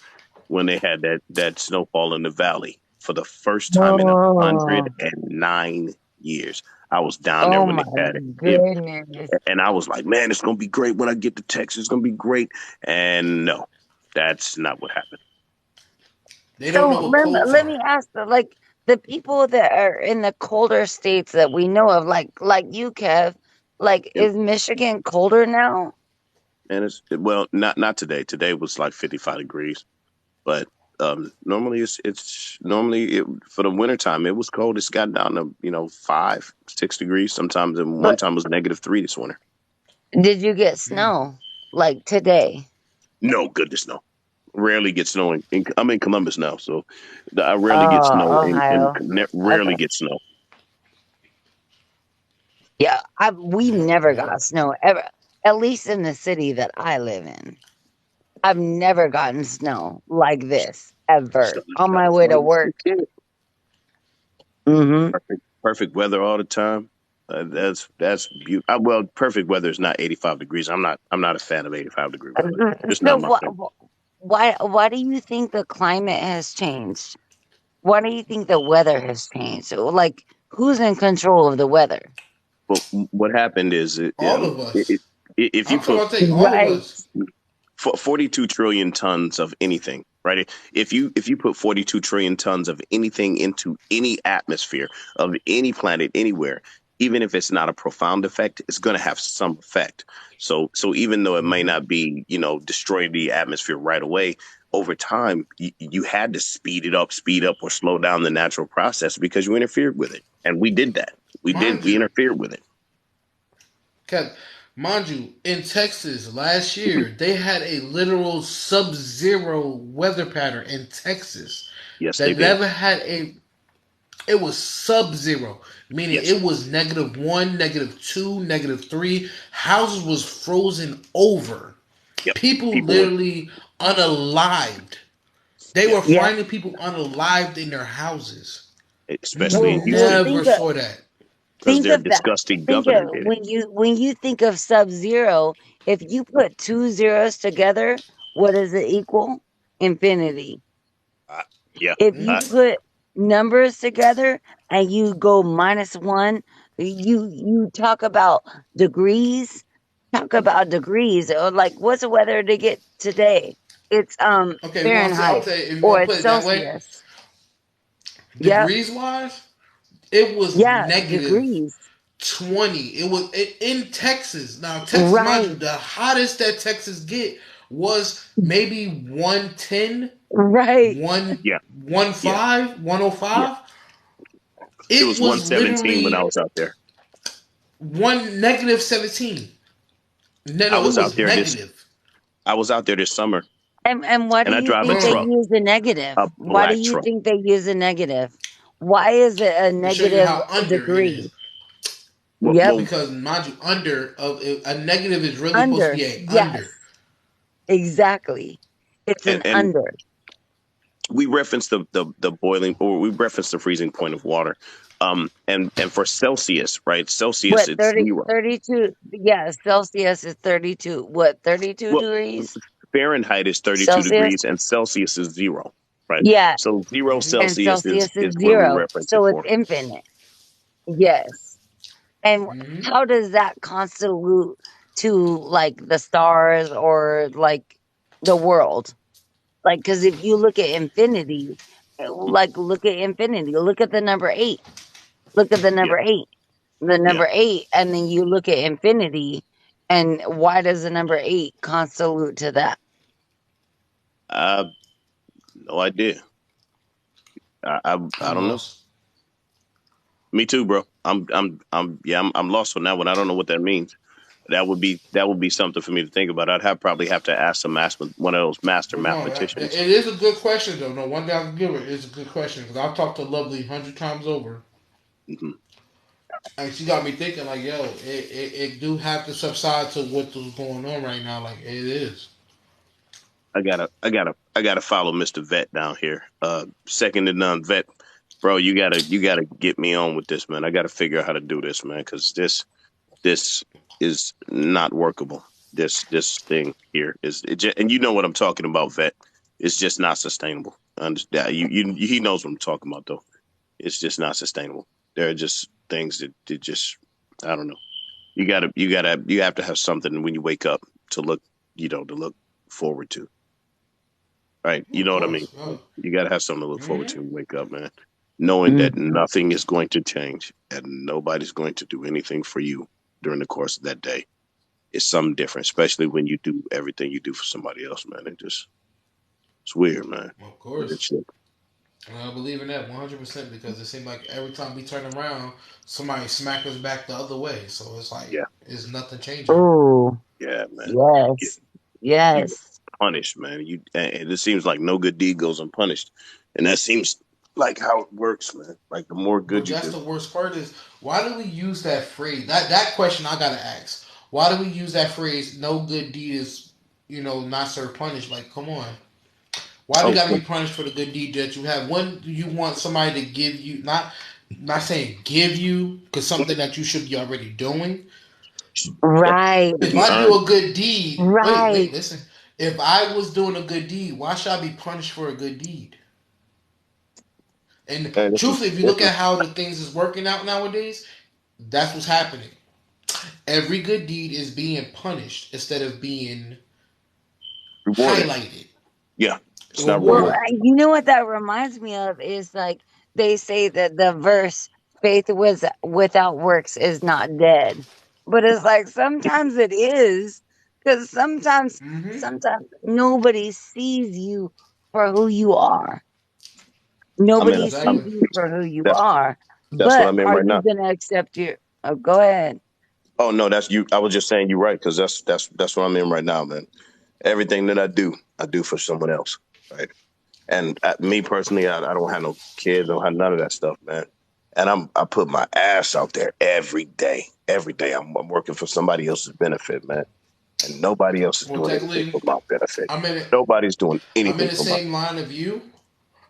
when they had that snowfall in the valley for the first time in Oh, 109 years. I was down there oh when my they had it. goodness. And I was like, man, it's gonna be great when I get to Texas. It's gonna be great. And no, that's not what happened. They don't So know what quotes let are. me ask like the people that are in the colder states that we know of, like you, Kev, like And, is Michigan colder now? and well, not today. Today was like 55 degrees, but normally it's normally for the wintertime it was cold. It's got down to 5, 6 degrees sometimes, and one But time it was -3 this winter. did you get Mm. snow like today? No, goodness no. Rarely get snow I'm in Columbus now, so I rarely get snow Oh, Ohio. rarely Okay. get snow. Yeah, we've never Yep. got snow ever, at least in the city that I live in. I've never gotten snow like this ever Southern on my way to California, work. Hmm. perfect weather all the time. That's beautiful. Well, perfect weather is not 85 degrees. I'm not a fan of 85-degree weather. It's So not my thing. why do you think the climate has changed? Why do you think the weather has changed? So, like, who's in control of the weather? Well, what happened is, All of us. if you I'm talking put about all of Right. us. 42 trillion tons of anything, right? If you put 42 trillion tons of anything into any atmosphere of any planet anywhere, even if it's not a profound effect, it's going to have some effect. So even though it may Hmm. not be, destroy the atmosphere right away, over time you had to speed up or slow down the natural process because you interfered with it. And we did that. Mind We you, interfered with it. Kev, mind you, in Texas last year, they had a literal sub-zero weather pattern in Texas Yes, they that did. never had a. It was sub-zero, meaning Yes. it was -1, -2, -3. Houses was frozen over. Yep. People People were, literally unalived. They yeah, were Yeah. finding people unalived in their houses. You especially in Well, Houston. never saw that. Because think their of that. disgusting Think of governor did it. when you think of Sub-Zero. If you put two zeros together, what does it equal? Infinity. Uh, yeah, If you uh, Hmm. put numbers together and you go -1, you talk about degrees. Talk about degrees. Or like, what's the weather to get today? It's Okay, we want to say, Fahrenheit okay, if you or want to put it's it that way, Celsius. Yep. degrees wise, it was Yeah, negative degrees. 20. It was in Texas. Now, Texas, mind you, Right. the hottest that Texas get was maybe 110, Right. 1, Yeah, yeah, 105, yeah. 105. It It was was 117 when I literally was out there. one negative 17. No, I no, it was out was there this. negative. I was out there this summer, And why do and I you drive a think No, they no, truck, use a negative? a Why do black you truck. think they use a negative? Why is it a to show you negative how under it degree? is. Well, Yep. well, Because, mind you, under of a negative is really supposed to Under. be a Yes, under. exactly. It's an and under. we referenced the boiling, or we referenced the freezing point of water. And for Celsius, right? Celsius, What, it's 30, zero. 32? Yeah, Celsius is 32. What, 32 Well, degrees Fahrenheit is 32 Celsius? degrees, and Celsius is zero, right? Yeah, So zero Hmm. and Celsius Celsius is is where we zero. reference it So it's for. infinite. Yes. And Hmm. how does that constitute to like the stars or like the world? Like, because if you look at infinity, like look at infinity, look at the number eight, look at the Yeah, number eight, the yeah. number eight, and then you look at infinity, and why does the number eight constitute to that? I no idea. I I'm don't know. lost. Me too, bro. I'm lost on that one. I don't know what that means. That would be something for me to think about. Probably have to ask one of those master But no, mathematicians. it is a good question though. No, one thing I can give it is a good question because I've talked to Lovely 100 times over, Hmm. and she got me thinking like, yo, it do have to subside to what was going on right now. Like it is. I gotta follow Mr. Vet down here. Second to none, Vet, bro. You gotta get me on with this, man. I gotta figure out how to do this, man, because this is not workable. This thing here and you know what I'm talking about, Vet. It's just not sustainable. Understand? He knows what I'm talking about, though. It's just not sustainable. There are just things that just I don't know. You have to have something when you wake up to look, to look forward to. Right? You Of know what I mean? course. Oh. You got to have something to look forward Hmm. to when you wake up, man. Knowing that Mhm. nothing is going to change and nobody's going to do anything for you during the course of that day is something different, especially when you do everything you do for somebody else, man. It's weird, man. Of Weird course. shit. And I believe in that 100% because it seems like every time we turn around, somebody smack us back the other way. So it's like Yeah, it's nothing changing. Oh, yeah, man. You get, yes, you get yes. punished, man. And it seems like no good deed goes unpunished, and that seems like how it works, man. Like the more But good you that's do. the worst part is why do we use that phrase? That question I gotta ask. Why do we use that phrase? No good deed is not served punished. Like come on. Why do you Oh, gotta be punished for the good deed that you have? When do you want somebody to give you not saying give you because something that you should be already doing? yeah, Right, to If be I do earned. a good deed, wait, right. listen. If I was doing a good deed, why should I be punished for a good deed? And And truthfully, if you look at how the things is working out nowadays, that's what's happening. Every good deed is being punished instead of being rewarded. highlighted Yeah, it's or not Well, rewarded. rewarded. you know what that reminds me of is like they say that the verse "faith without works is not dead," but it's like sometimes it is because Mm-hmm. sometimes nobody sees you for who you are. I'm in. Nobody sees Exactly. you for who you That's are. that's what But I'm in are right you now. gonna accept your? Oh, go ahead. Oh no, that's you. I was just saying you're right because that's what I'm in right now, man. Everything that I do for someone else, right? And me personally, I don't have no kids, don't have none of that stuff, man. And I put my ass out there every day. Every day, I'm working for somebody else's benefit, man. And nobody else is Well, doing anything technically, for my benefit. I'm in it. Nobody's doing I'm in anything the for my. same line of you.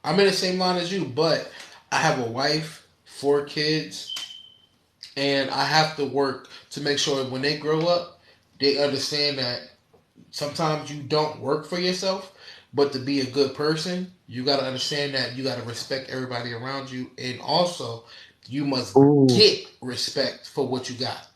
I'm in the same line as you, but I have a wife, 4 kids, and I have to work to make sure when they grow up, they understand that sometimes you don't work for yourself, but to be a good person, you got to understand that you got to respect everybody around you, and also you must Ooh, get respect for what you got.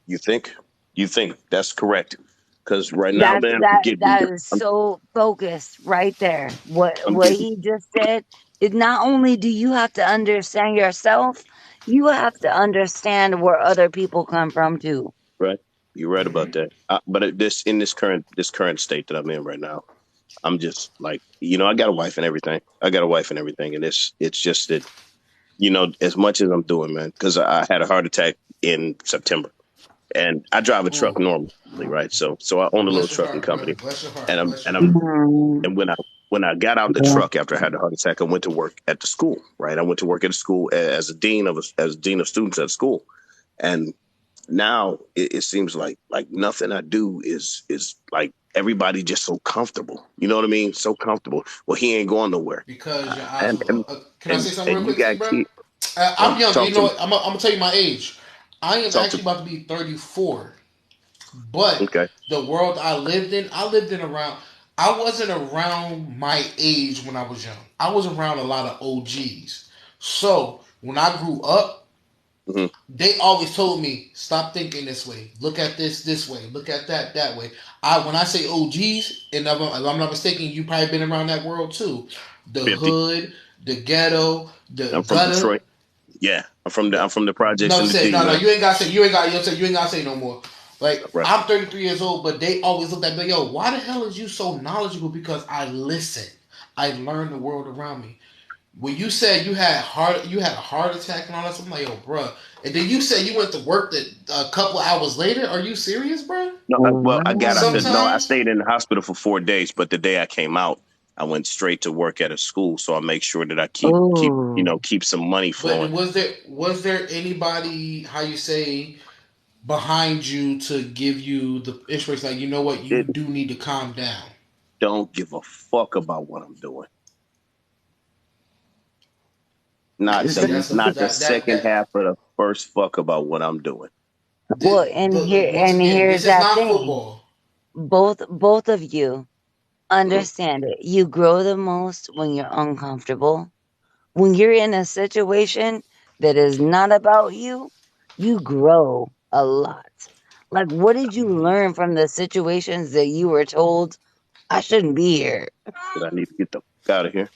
You think? You think that's correct? Because right now, man, That is so focused right there. I'm What getting he just said is not only do you have to understand yourself, you have to understand where other people come from too. right. You're right about Hmm. that. But this current state that I'm in right now, I'm just like, I got a wife and everything. I got a wife and everything, and it's just that, as much as I'm doing, man, because I had a heart attack in September, and I drive a truck Ooh, normally, right? So I own a little bless your trucking heart, brother. company, Bless your heart. and I'm Bless your and I'm heart. Mm, and when I got out the Yeah. truck after I had the heart attack, I went to work at the school, right? I went to work at a school as as dean of students at school, and now it seems like nothing I do is like everybody just so comfortable. You know what I mean? So comfortable. Well, he ain't going nowhere, Because your eyes and was. and Can I say and something real and you quick to got you, bro? kid. I'm younger. Talk You to know me. what? I'm gonna tell you my age. I am Talk to actually me. about to be 34. But Okay. the world I lived in around. I wasn't around my age when I was young. I was around a lot of OGs. So when I grew up, Hmm. they always told me, stop thinking this way. Look at this way. Look at that way. When I say OGs, and if I'm not mistaken, you probably been around that world too. The 50. hood, the ghetto, the I'm from gutter. Detroit. Yeah, I'm The, from the projects no, in the say D, no. man. You ain't gotta say. You ain't gotta say no more. Like Right. I'm 33 years old, but they always look at me. Yo, why the hell is you so knowledgeable? Because I listen. I learn the world around me. When you said you had a heart attack and all that, stuff, I'm like, yo, bro. And then you said you went to work a couple hours later. Are you serious, bro? No, well, I got out. No, I Sometimes. stayed in the hospital for 4 days, but the day I came out, I went straight to work at a school. So I make sure that I ooh. keep some money But flowing. was there anybody, how you say, behind you to give you the inspiration? Like, you know what, you It do need to calm down. don't give a fuck about what I'm doing. And see, that's a Not the second that. half of the first fuck about what I'm doing. Well, and Once again, here's this is that not thing. football. Both of you Mhm. understand it. You grow the most when you're uncomfortable. When you're in a situation that is not about you, you grow a lot. Like, what did you Hmm. learn from the situations that you were told, I shouldn't be here? That I need to get the fuck out of here.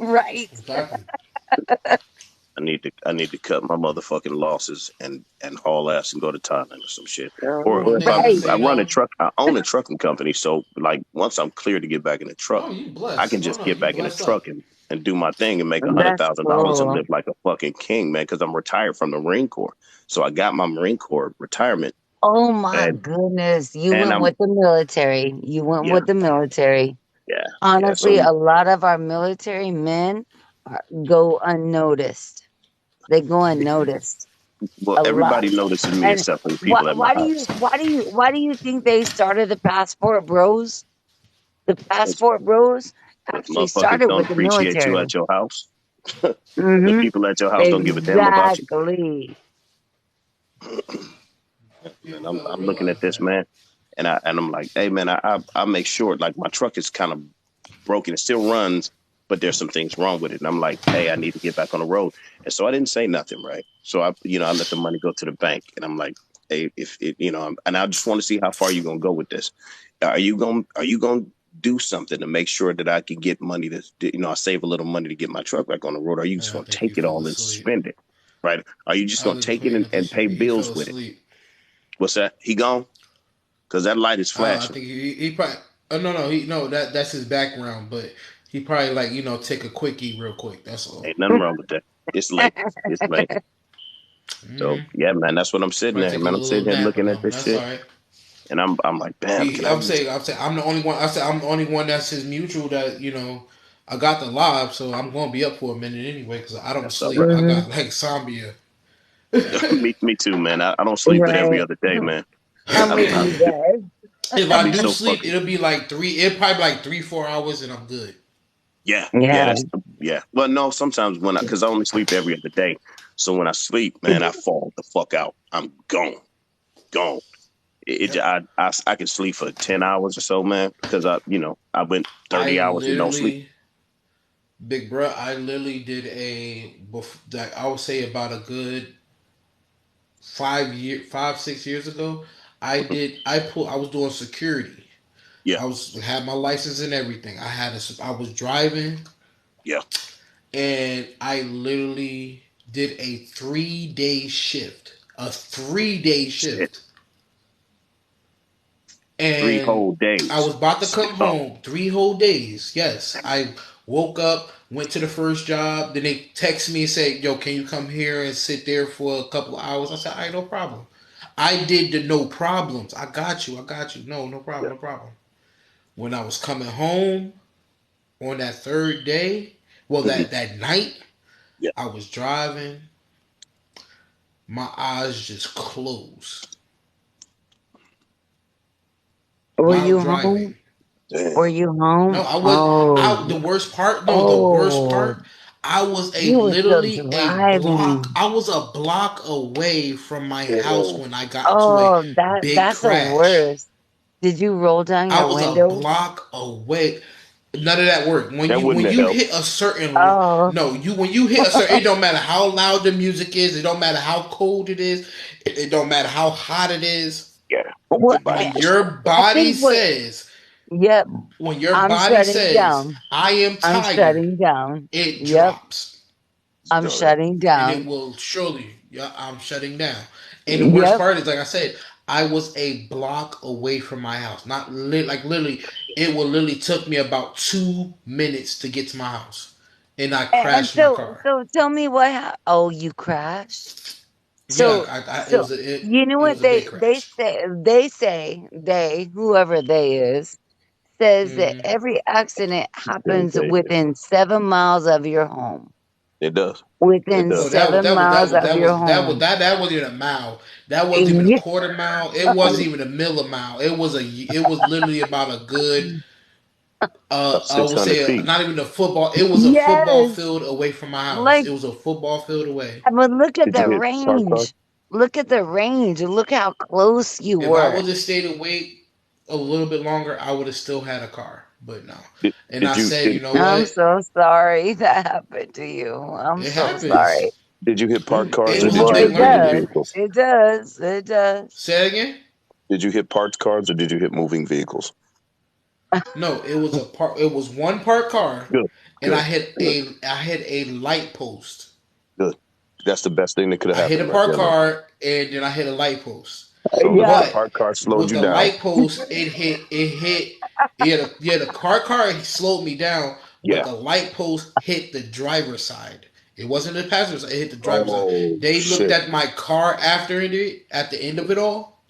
Right. Exactly. I need to cut my motherfucking losses and haul ass and go to Thailand or some shit. Or One if thing I can Right. I say run a though. truck, I own a trucking company. So like once I'm clear to get back in the truck, Oh, you I can blessed. Oh just no, get you back in the blessed up. truck and do my thing and make That's $100,000 and cool. live like a fucking king, man. Because I'm retired from the Marine Corps, so I got my Marine Corps retirement, Oh my and goodness. You and went I'm with the military. You went yeah, with the military. yeah, yeah. Honestly, So a lot of our military men go unnoticed. They go unnoticed well, a lot. everybody notices me And except for the people at my house. why do you think they started the passport bros? The passport bros Because actually motherfuckers started don't with the appreciate you military. at your house. The Hmm. people at your house don't give a damn about you. Exactly. And People fail to I'm looking at realize this that. man, and I'm like, hey man, I make sure like my truck is kind of broken. It still runs, but there's some things wrong with it. And I'm like, hey, I need to get back on the road. And so I didn't say nothing, right? So I let the money go to the bank, and I'm like, hey, if it, and I just want to see how far you're gonna go with this. Are you gonna do something to make sure that I can get money I save a little money to get my truck back on the road? Or are you just I gonna think he take it fell all and asleep. spend it, right? Are you just I gonna was take it paying and attention. pay He fell bills with it? asleep. What's that? He gone? Because that light is I flashing. think he probably. Oh no, that's his background, but he probably like take a quickie real quick. That's all. Ain't nothing wrong with that. It's late. It's late. So Hmm. yeah, man, that's what I'm He sitting probably there, take a man. I'm little sitting here nap or looking at no. this That's all shit, right. and I'm like, damn, can I just? I'm saying I'm the only one. I said I'm the only one that's his mutual that I got the live, so I'm gonna be up for a minute anyway because I don't That's all sleep. right. I Hmm. got like Zambia. Me too, man. I don't sleep but every Right. other day, man. I'm with I you guys. If I I be do so sleep, fucking it'll be like three. It probably be like 3 4 hours, and I'm good. yeah, yeah. Yeah. Yeah. Well, no, sometimes because I only sleep every other day, so when I sleep, man, I fall the fuck out. I'm gone, gone. Yep. I can sleep for 10 hours or so, man, because I went I 30 hours and don't sleep. literally, big bro. I literally did like I would say about a good 5 6 years ago. I was doing security. Yeah, I was had my license and everything. I was driving, yeah. and I literally did a 3 day shift. A 3 day Shit. shift. Three And whole I days. was about to Shit. come Oh, home 3 whole days. Yes, I woke up, went to the first job. Then they text me and said, "Yo, can you come here and sit there for a couple of hours?" I said, "All right, no problem." I did the no problems. I got you. I got you. No, no yeah. problem. No problem. When I was coming home on that third day, well, Hmm. that night, Yeah. I was driving. My eyes just closed Were while you home? driving. Were Damn. you No, home? I was. I Oh, the worst part. No, the worst oh, part. I was a you were still literally a block. driving. I was a block away from my house Damn. when I got into a Oh, big that's the crash. worst. Did you roll down I your was a window? block away. None of that worked. That When wouldn't have you helped. hit a certain Oh, no, you when you hit a certain, it don't matter how loud the music is. It don't matter how cold it is. It don't matter how hot it is. Yeah. well, Your body When just your I body think what, says yep, I'm shutting says down. I am I'm tired, shutting down. it Yep, drops. I'm done. shutting And it down. will surely, yeah, I'm shutting down. And the worst Yep. part is, like I said, I was a block away from my house. Not like literally, it will literally took me about 2 minutes to get to my house, and I And crashed my so, car. so tell me what oh, you crashed? Yeah, So, it so was you know it what was a big they crash. say, they, whoever they is, says that Hmm. every accident happens Okay. within 7 miles of your home. It does. It Within does. Oh, 7 miles of your home. that wasn't even a mile. That wasn't even a Yeah. quarter mile. It wasn't even a millimile. It was literally about a good About I would 600 say feet. not even a football. It was a football Yes. field away from my house. Like, It was a football field away. but look at Did you the hit park car? range. Look at the range. Look how close you If I were. would have stayed awake a little bit longer, I would have still had a car. But no. Did, And did I you said, did you know I'm what? so sorry that happened to you. I'm It so sorry. happens. did you hit parked cars It or was a did Well, you big hit it learning moving does. experience. vehicles? It does. It does. Say it again. Did you hit parked cars or did you hit moving vehicles? No, it was a part. It was one parked car, Good, and good, good, I hit a light post. good. That's the best thing that could have I hit a happened right parked there, man. car, and then I hit a light post. So the Yeah. But parked car slowed with you the down. light post, yeah, the car he slowed me down, but Yeah. the light post hit the driver's side. It wasn't the passenger side, it hit the driver's side. Oh They looked shit. at my car at the end of it all.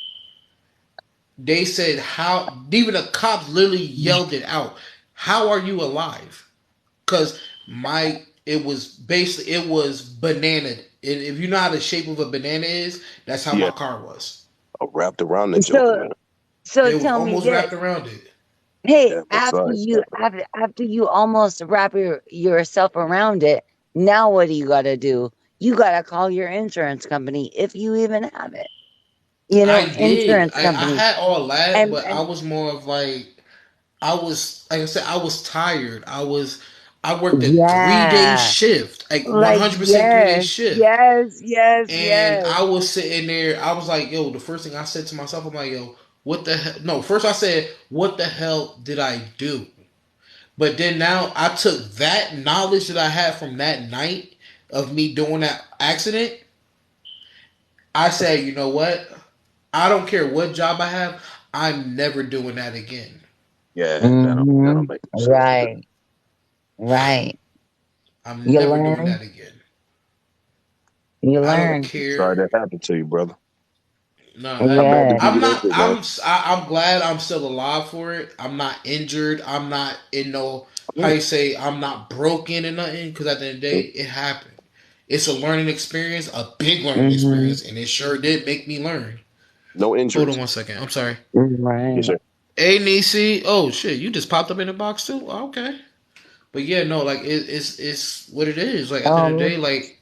They said how even the cops literally yelled it out. How are you alive? Because my it was banana. If you know how the shape of a banana is, that's how my Yeah. car was. Wrapped around that joker, So, man. so It was tell me almost wrapped this. around it. Hey, Yeah, both sides. Yeah. after you almost wrap yourself around it, now what do you got to do? You got to call your insurance company if you even have it. You know, I did. insurance I company. had all that, but I And was more of like I was like I said, I was tired. I worked a 3 day yeah, shift, like one like hundred percent 3 day yes, shift. yes, yes, And yes. I was sitting there, I was like, yo, the first thing I said to myself, I'm like, yo, what the hell? No, first I said, what the hell did I do? But then now I took that knowledge that I had from that night of me doing that accident. I said, you know what? I don't care what job I have. I'm never doing that again. Yeah, that'll Hmm. make no sense. Right, right. I'm You never doing learn, that again. you I don't learn. Sorry care. that happened to you, brother. No, I'm happy Yeah. for you I'm though, not. big man. I'm glad I'm still alive for it. I'm not injured. I'm not in no. How Yeah. you say? I'm not broken and nothing. Because at the end of the day, it happened. It's a learning experience, a big learning Hmm. experience, and it sure did make me learn. No Hold on injuries. one second. I'm sorry. Yes, Right. sir. Hey, Nisi. Oh shit, you just popped up in the box too. Oh, okay. But yeah, no, like it's what it is. Like at the end of the Um. day, like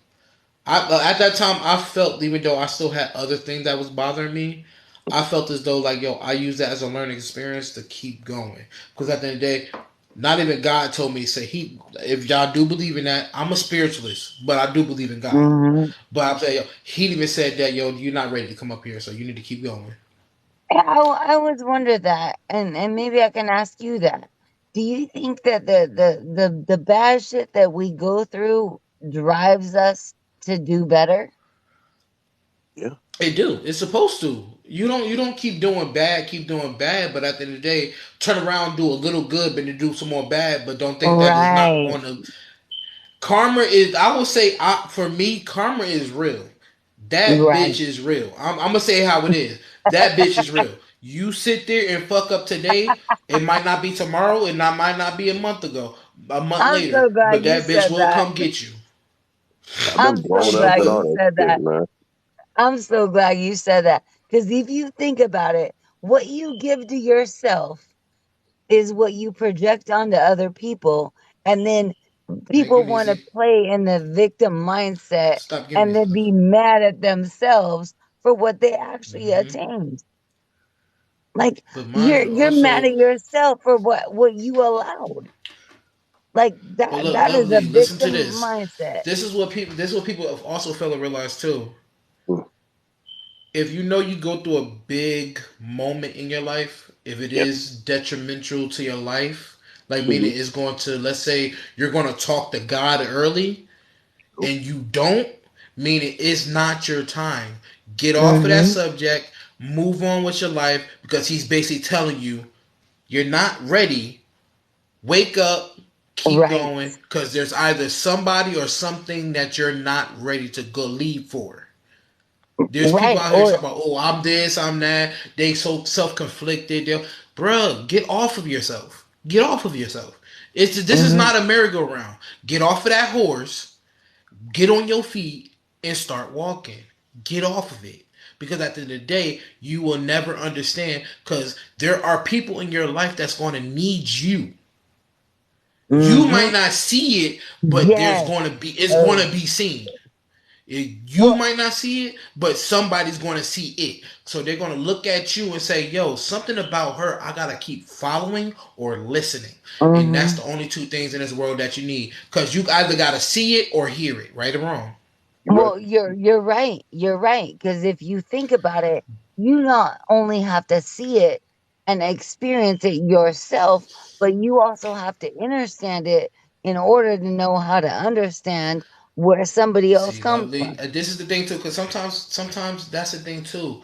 at that time, I felt even though I still had other things that was bothering me, I felt as though like yo, I used that as a learning experience to keep going. Because at the end of the day, not even God told me to say he. If y'all do believe in that, I'm a spiritualist, but I do believe in God. Hmm. But I'm saying yo, he even said that yo, you're not ready to come up here, so you need to keep going. I always wonder that, and maybe I can ask you that. Do you think that the bad shit that we go through drives us to do better? Yeah. It do. It's supposed to. You don't keep doing bad, but at the end of the day, turn around, do a little good, but you do some more bad, but don't think that is not Right, going to. Karma is. I will say, for me, karma is real. That right. bitch is real. I'm gonna say how it is. That bitch is real. You sit there and fuck up today. It might not be tomorrow. Might not be a month ago, a month I'm later. so glad But you that bitch said will that. come get you. I've been I'm so blown She up glad and you all will. that said shit, that. man. I'm so glad you said that. Because if you think about it, what you give to yourself is what you project onto other people. And then Hey, people give me a want to seat. play in the victim mindset Stop giving and me. then be mad at themselves for what they actually Hmm. attained. Like But mind you, you're mad also. at yourself for what you allowed. Like But that look, that is a lovely. Listen to victim this. mindset. This is what people. This is what people have also fail to realize too. Mm. If you know you go through a big moment in your life, if it Yep. is detrimental to your life, like Hmm. meaning it's going to, let's say you're going to talk to God early and you don't, meaning it's not your time. Get off of that Hmm. subject, move on with your life because he's basically telling you you're not ready. Wake up, keep Right. going because there's either somebody or something that you're not ready to go leave for. There's people Right. out here Or talking about, oh, I'm this, I'm that. They so self conflicted. Bruh, get off of yourself. Get off of yourself. This is mhm. not a merry-go-round. Get off of that horse. Get on your feet and start walking. Get off of it. Because at the end of the day, you will never understand. Because there are people in your life that's going to need you. You Mhm. might not see it, but there's Yes. going to be. It's going to Oh. be seen. You Well, might not see it, but somebody's going to see it. So they're going to look at you and say, yo, something about her, I got to keep following or listening. And that's mhm. the only two things in this world that you need. Because you either got to see it or hear it, right or wrong. You're right. Well, you're right. You're right. Because if you think about it, you not only have to see it and experience it yourself, but you also have to understand it in order to know how to understand where somebody else See, comes lovely. from. This is the thing too, because sometimes that's the thing too.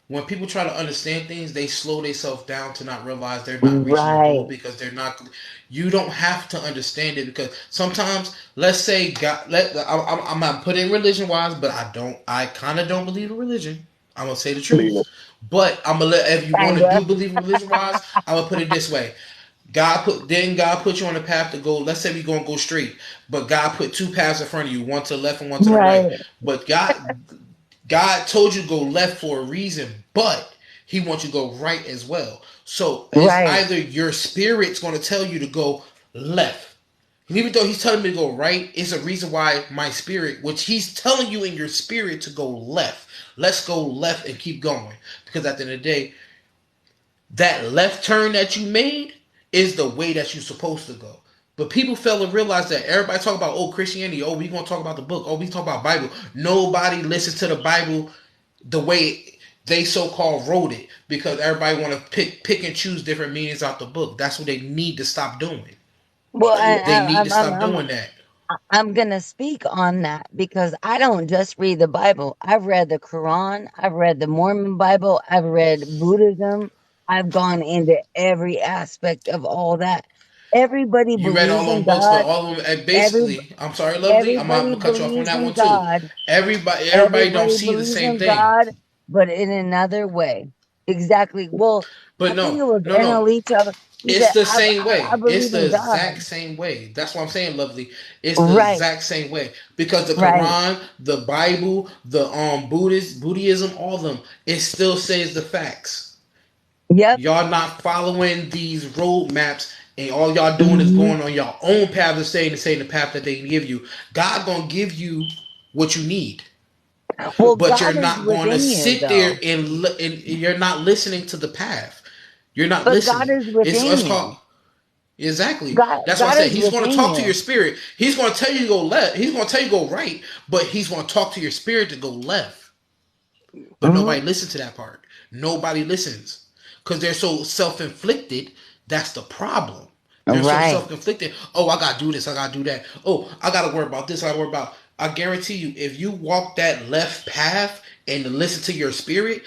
When people try to understand things, they slow themselves down to not realize they're not reaching their goal Right. because they're not. You don't have to understand it because sometimes, let's say God, I'm not putting religion wise, but I don't. I kind of don't believe in religion. I'm gonna say the Leave truth, but I'm gonna let if you want to Kinda. do believe in religion wise, I'm gonna put it this way. God put you on a path to go. Let's say we're gonna go straight, but God put two paths in front of you, one to the left and one to the right. Right. But God told you to go left for a reason, but He wants you to go right as well. So it's Right. either your spirit's gonna tell you to go left. And even though he's telling me to go right, it's a reason why my spirit, which he's telling you in your spirit to go left. Let's go left and keep going. Because at the end of the day, that left turn that you made is the way that you're supposed to go. But people fail to realize that everybody talk about Christianity, we gonna talk about the book, we talk about Bible. Nobody listens to the Bible the way they so called wrote it because everybody want to pick and choose different meanings out the book. That's what they need to stop doing. Well, They need to stop doing that. I'm gonna speak on that because I don't just read the Bible. I've read the Quran, I've read the Mormon Bible, I've read Buddhism. I've gone into every aspect of all that. Everybody You read believes all in them books, but God. all of them, and Every basically, I'm sorry, lovely, I'm everybody gonna cut you off on believes that in one too. God. Everybody don't Everybody see the believes same in thing. God, but in another way. Exactly. Well, I But think no, it was no, no. Annalisa. He It's said, the same I way. It's believe in the God. exact same way. That's what I'm saying, lovely. It's the Right, exact same way because the right. Quran, the Bible, the Buddhism, all of them, it still says the facts. Yep. Y'all not following these roadmaps, and all y'all doing is Hmm. going on your own path of saying the path that they give you. God gonna give you what you need, Well, but God you're is not going to within you, sit there though. and you're not listening to the path. You're not But God listening. is It's within called. you. Exactly. God, That's why I God said is he's going to within talk to your you. spirit. He's going to tell you to go left. He's going to tell you to go right, but he's going to talk to your spirit to go left. But Hmm. nobody listens to that part Nobody listens because they're so self-inflicted. That's the problem. They're so Right. self-inflicted. Oh, I gotta do this. I gotta do that. Oh, I gotta worry about this. I gotta worry about. I guarantee you, if you walk that left path and listen to your spirit,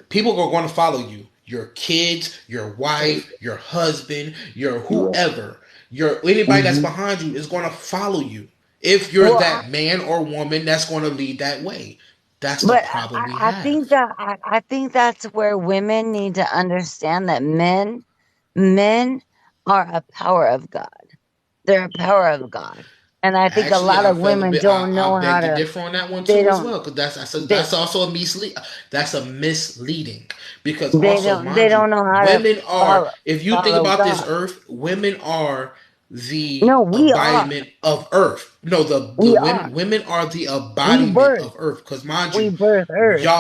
people are going to follow you. Your kids, your wife, your husband, your Yeah, whoever, your anybody that's Hmm. behind you is going to follow you. If you're Well, that man or woman that's going to lead that way, that's the but problem we I have. think that I think that's where women need to understand that men are a power of God. They're a power of God, and I think a Actually, lot I of felt a women bit. don't I know how beg to to. differ on that one They too as don't. well, because They that's also a mislead. That's a misleading because they also, don't. They mind you, don't know how to women are. follow If you think follow about this God. earth, women are the No, we are. embodiment of earth. No, the We are. women are the We embodiment birth. of earth. Because mind We you, birth Earth.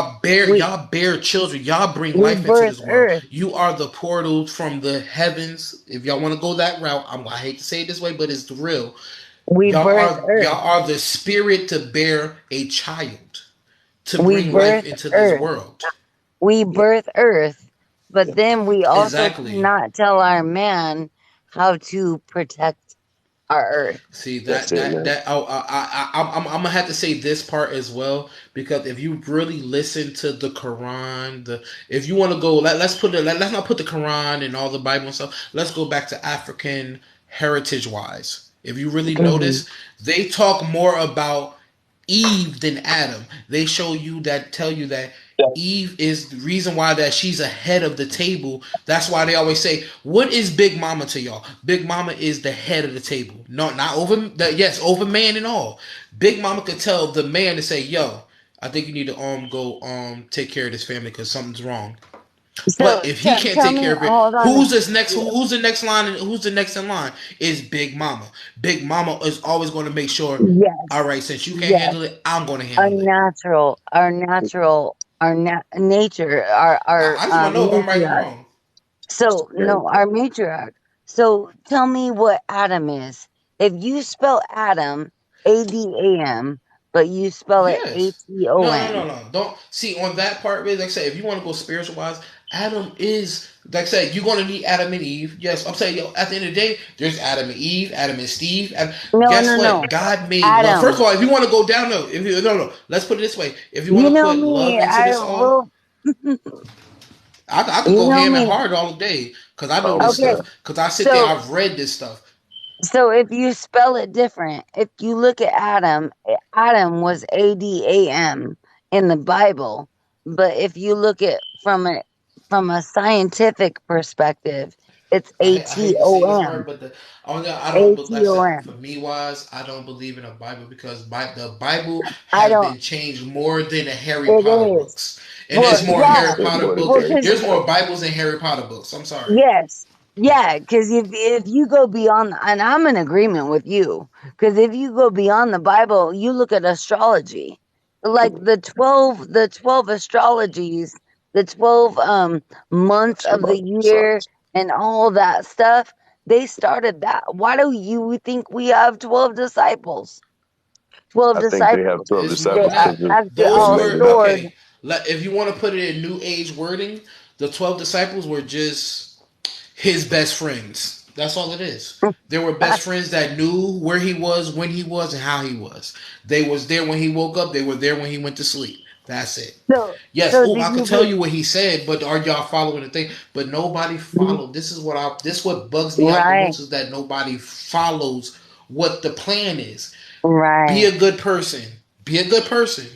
We y'all bear children. Y'all bring we life into birth this world. Earth. You are the portal from the heavens. If y'all want to go that route, I hate to say it this way, but it's the real. We birth Earth. Y'all are the spirit to bear a child, to We bring life birth into this Earth. world. We birth Earth. But then we also Exactly. cannot tell our man how to protect our Earth. See that's that it, that man. that oh I'm gonna have to say this part as well because if you really listen to the Quran, the if you want to go let's not put the Quran and all the Bible and stuff. Let's go back to African heritage wise. If you really Hmm. notice, they talk more about Eve than Adam. They show you that tell you that Eve is the reason why that she's ahead of the table. That's why they always say, "What is Big Mama to y'all?" Big Mama is the head of the table. No, not over the yes, over man and all. Big Mama could tell the man to say, "Yo, I think you need to go take care of this family because something's wrong." So But if he can't tell take me, care of it, hold on. who's the next line? Who's the next in line? Is Big Mama. Big Mama is always going to make sure. All Yes, right, since you can't yes. handle it, I'm going to Our handle it. natural, nature, our I just want to know if I'm right or matriarch. wrong. So And no, our matriarch. So tell me what Adam is. If you spell Adam Adam, but you spell it Yes. No, no, Aton. no, no. Don't see on that part. Like I say, if you want to go spiritual wise, Adam is like I said. You're going to need Adam and Eve. Yes, I'm saying. Yo, at the end of the day, there's Adam and Eve, Adam and Steve. And No, guess no, what? no. God made love. First of Adam. all, if you want to go down, no, if you, no, no. Let's put it this way. If you want You to know put me. love into I this all, will. You I could go know ham and me. hard all day because I know oh this Okay. stuff. Because I sit there, So I've read this stuff. so if you spell it different, if you look at Adam, Adam was Adam in the Bible. But if you look at from a scientific perspective, it's I hate to say this part, Atom. but I don't. But like I said, for Atom. me wise, I don't believe in a Bible because the Bible I has don't. been changed more than the Harry Potter It is. books, and Well, there's more yeah. Harry there's Potter more than books. Well, Harry because There's Potter. more Bibles than Harry Potter books. I'm sorry. yes. Yeah, because if you go beyond, and I'm in agreement with you, because if you go beyond the Bible, you look at astrology, like the 12 astrologies, the 12 months of the Astrological year, signs. and all that stuff. They started that. Why do you think we have 12 disciples? 12 I think they have disciples. 12 It's more They than disciples that. because actually they Those all made were it up. stored. okay. If you want to put it in New Age wording, the 12 disciples were just his best friends. That's all it is. There were best friends that knew where he was, when he was, and how he was. They was there when he woke up. They were there when he went to sleep. That's it. Yes. So Oh, did I could you tell you what he said, but are y'all following the thing? But nobody believe? followed. This is what bugs me out the Right, most is that nobody follows what the plan is. Be right. a good person. Be a good person.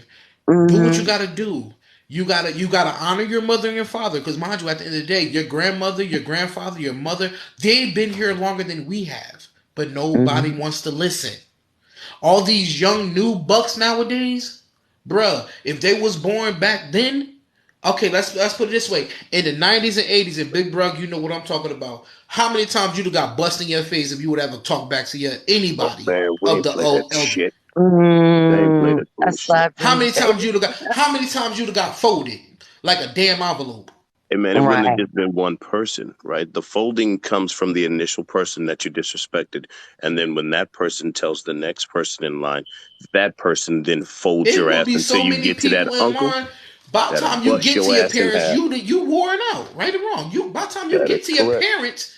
Do what you Hmm. gotta do. You gotta honor your mother and your father. Because mind you, at the end of the day, your grandmother, your grandfather, your mother, they've been here longer than we have. But nobody Hmm. wants to listen. All these young new bucks nowadays, bruh, if they was born back then, okay, let's put it this way. In the 90s and 80s, and Big Brug, you know what I'm talking about. How many times you'd have got bust in your face if you would ever talk back to your Oh, anybody man, we of ain't the play that old elder? shit. They ain't play Mm, that I bullshit. slapped you in the face. How many times you'd have got folded like a damn envelope? Hey, man, it wouldn't have Right. just been one person, right? The folding comes from the initial person that you disrespected. And then when that person tells the next person in line, that person then folds It your would ass be until so you many get to that people in uncle. line. By the that'll time you bust get to your your ass in parents, half. you worn out, right or wrong. You by the time you That is get to your correct. parents,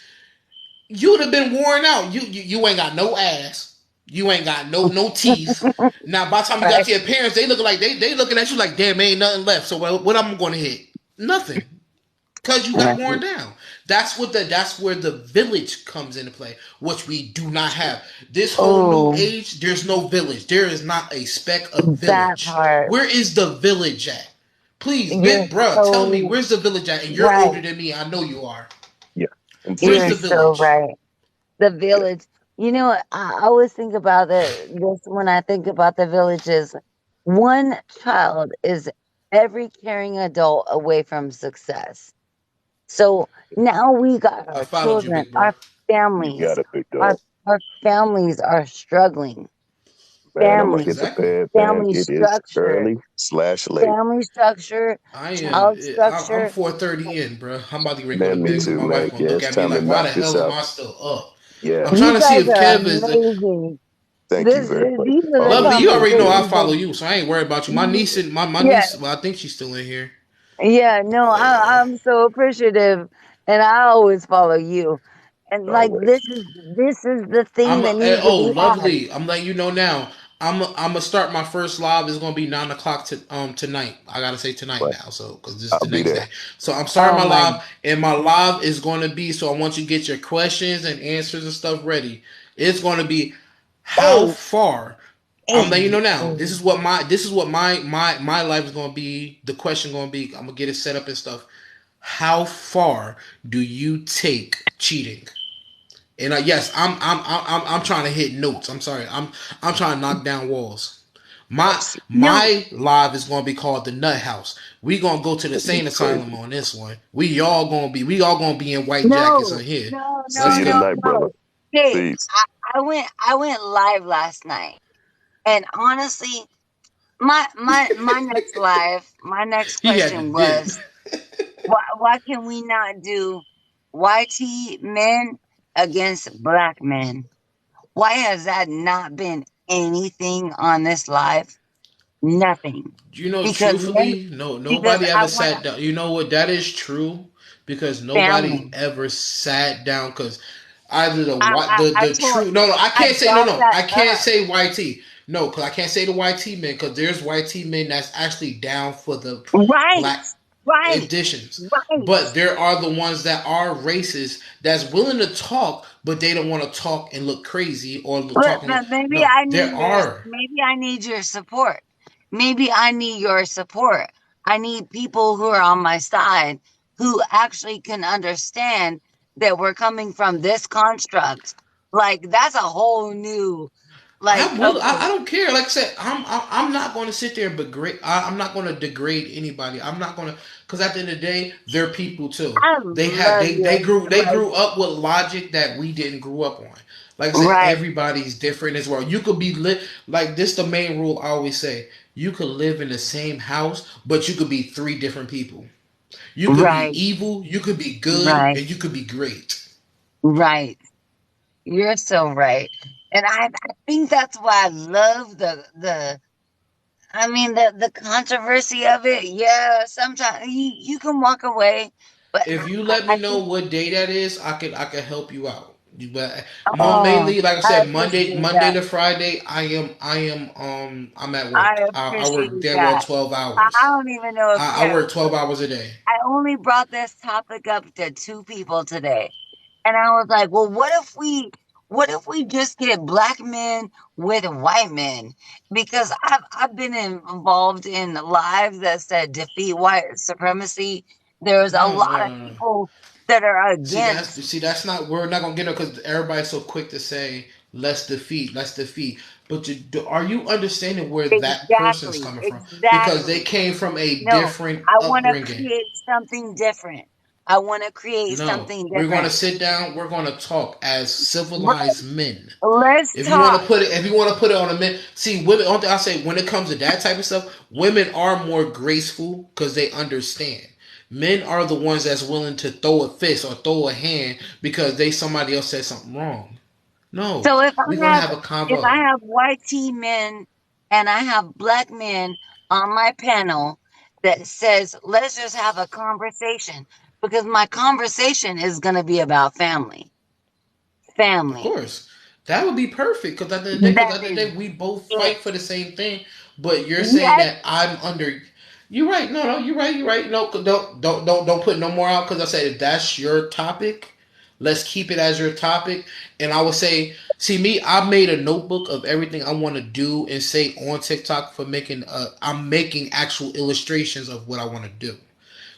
you'd have been worn out. You ain't got no ass. You ain't got no teeth. Now by the time you got Right. to your parents, they looking like they looking at you like damn, ain't nothing left. So what I'm going to hit? Nothing. Because you got Right. worn down. That's where the village comes into play, which we do not have. This whole new Oh, age, there's no village. There is not a speck of that village. part. Where is the village at? Please, You're big bruh, tell me so where's the village at? And you're right. older than me. I know you are. Yeah, I'm Where's You're 50. the so village? right. The Yeah, village. You know, I always think about this when I think about the villages. One child is every caring adult away from success. So now we got I our followed you, children, big bruh. our you got families, it, big dog. our our families are struggling. Man, I'm gonna Family, hit the Exactly. bed, man. family It is structure, early slash late. family structure, I am. child I'm structure. 4:30 in, bro. I'm about to get ready to go to Man, me bed because You too, my man. wife gonna Yeah, look it's at me time to like, why knock the this hell am out. I still up? Yeah, I'm trying to see guys if are Kev is the amazing. thank you very much. These are the Follow lovely. you You too. already know I conversations follow that you, so I ain't worried about you. My niece and my yeah, niece. Well, I think she's still in here. yeah, no, I'm so appreciative and I always follow you. And like Always. this is the thing that needs to Oh, be had. lovely. I'm letting you know now. I'm gonna start my first live. It's gonna be 9 o'clock tonight. I gotta say tonight But now, so because this is I'll the be next there. day. So I'm starting Oh my my live, and my live is gonna be. So I want you to get your questions and answers and stuff ready. It's gonna be how hey, far. I'm letting you hey, know now. hey. This is what my life is gonna be. The question gonna be. I'm gonna get it set up and stuff. How far do you take cheating? And yes, I'm trying to hit notes. I'm sorry. I'm trying to knock down walls. My That's No, my live is going to be called the Nut House. We gonna go to the gonna be sane crazy. asylum on this one. We all gonna be in white jackets no, in here. See Let's you go. tonight, brother. no. Hey, Peace. I went live last night, and honestly, my next live, my next He had to question dip. was, why can we not do YT men against black men? Why has that not been anything on this live? Nothing. You know, Because men, truthfully, no, because nobody I ever want sat down. You know what? That is true because nobody family. ever sat down because either the I, what I, I the told, true no, I I can't say brought that I can't up. say YT no because I can't say the YT men because there's YT men that's actually down for the Right, black right, editions. right. But there are the ones that are racist that's willing to talk, but they don't want to talk and look crazy or talk and look. But maybe No, I there need your are. maybe I need your support. Maybe I need your support. I need people who are on my side who actually can understand that we're coming from this construct. Like that's a whole new like I will. I okay, don't care. Like I said, I'm not going to sit there but great. I'm not going to degrade anybody. I'm not going to because at the end of the day, they're people too. I They had love you. they Like grew up with logic that we didn't grow up on. Like I said, right, everybody's different as well. You could be lit like this. The main rule I always say: you could live in the same house, but you could be three different people. You could be right, evil, you could be good, right, and you could be great. right. You're so right. And I think that's why I love the I mean the controversy of it. Yeah, sometimes you can walk away, but If you let me I know think what day that is, I could help you out. But oh, mainly, like I I said, appreciate Monday that. to Friday, I'm at I work. I appreciate work damn well that. 12 hours. I don't even know if I Kev. work 12 hours a day. I only brought this topic up to two people today. And I was like, well, what if we just get black men with white men? Because I've been involved in lives that said defeat white supremacy. There's a No, lot no, of no, no. people that are against See that's not we're not gonna get it because everybody's so quick to say let's defeat. But are you understanding where that person's exactly, coming from? Because they exactly. came from a No, different I want to upbringing. create something different. I want to create No, something we're going to different. sit down. We're going to talk as Right. civilized men. Let's talk. If you want to put it on a men, see women. Only thing I say when it comes to that type of stuff, women are more graceful because they understand. Men are the ones that's willing to throw a fist or throw a hand because somebody else said something wrong. No, So we're gonna have a if convo. I have white tea men and I have black men on my panel, that says, let's just have a conversation, because my conversation is going to be about family. Of Family. course, that would be perfect. Because That at the end is of the day, we both it. fight for the same thing. But you're saying Yes, that I'm under. You're right. No, no, you're right. You're right. No, don't put no more out. Because I said if that's your topic, let's keep it as your topic. And I would say, see me, I made a notebook of everything I want to do and say on TikTok for making. I'm making actual illustrations of what I want to do.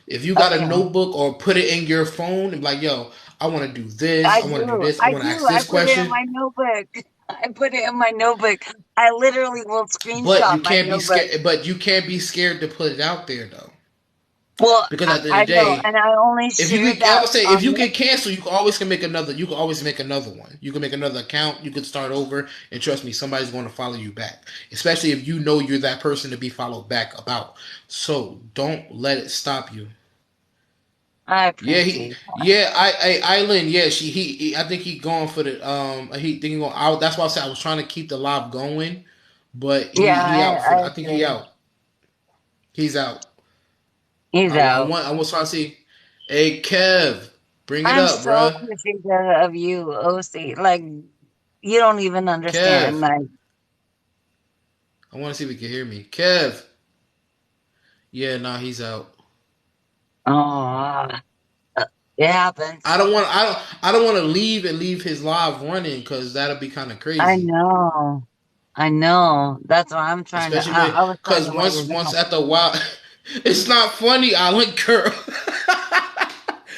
If you got a okay. notebook or put it in your phone and be like, yo, I want to do this. I I want to do do. this. I I want to do. ask I this put it in question. my notebook. I put it in my notebook. I literally will But screenshot you my can't be notebook. scared. But you can't be scared to put it out there though, Well, because at the end I of the know, day, and I only if you share could, I that would say, if on you this. get canceled, you can always can make another. You can always make another one. You can make another account. You can start over, and trust me, somebody's going to follow you back. Especially if you know you're that person to be followed back about. So don't let it stop you. I Yeah, he, appreciate that. yeah, Island, yeah, I think he going for the, he think he going out. That's why I said I was trying to keep the live going, but Yeah, he out for, I I think he agree. out. He's out. He's out. I was trying to see. Hey, Kev, bring it I'm up, so bruh. appreciative of you, OC. Like, you don't even understand. Kev, Like, I want to see if he can hear me. Kev, yeah, nah, he's out. oh, it happens. I don't want to leave and leave his live running because that'll be kind of I crazy. know. I know. That's why I'm trying to. Especially when, I was trying because to write it once down. at the while, it's not funny, Island Girl.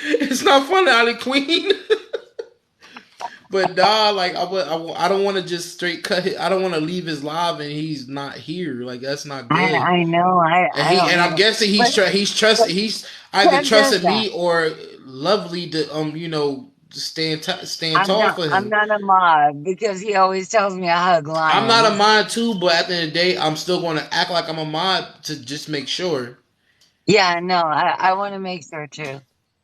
It's not funny, Island Queen. But nah, like I don't want to just straight cut it. I don't want to leave his live and he's not here. Like that's not good. I know. And I don't I'm either. guessing But, but he's either Kev does trusted that. me or Lovely to stand tall for I'm him. not a mod because he always tells me I hug I'm not a lions. mod too, but at the end of the day, I'm still going to act like I'm a mod to just make sure. Yeah, no, I want to make sure too.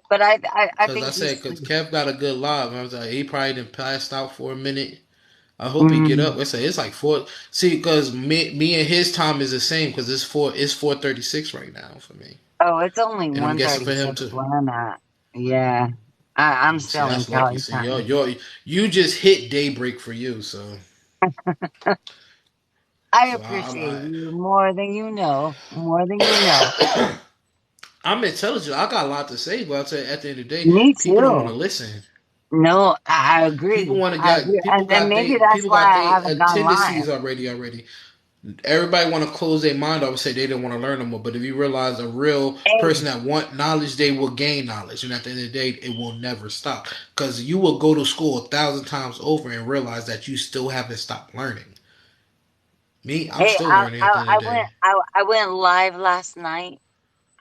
But I Cause I think he's said, cause sweet. Kev got a good live. I was like, he probably done passed out for a minute. I hope he get up. Mm. It's like four. See, cause me and his time is the same. Cause it's 4:36 right now for me, Oh, it's only and I'm guessing for him 1:36 too. where I'm at. Yeah, I'm See, still in that's lucky. Cali See, time. you just hit daybreak for you. I So appreciate you more than you know. More than you know. I'm intelligent. I got a lot to say, but I say at the end of the day, Me people don't want to too. listen. No, I agree. I agree. And maybe that's People why got I they haven't gone live. tendencies already. Everybody want to close their mind off and say they don't want to learn no more. But if you realize a real person Hey, that want knowledge, they will gain knowledge, and at the end of the day, it will never stop. Because you will go to school 1,000 times over and realize that you still haven't stopped learning. Me, I'm hey, still learning at the end of the day. I went live last night.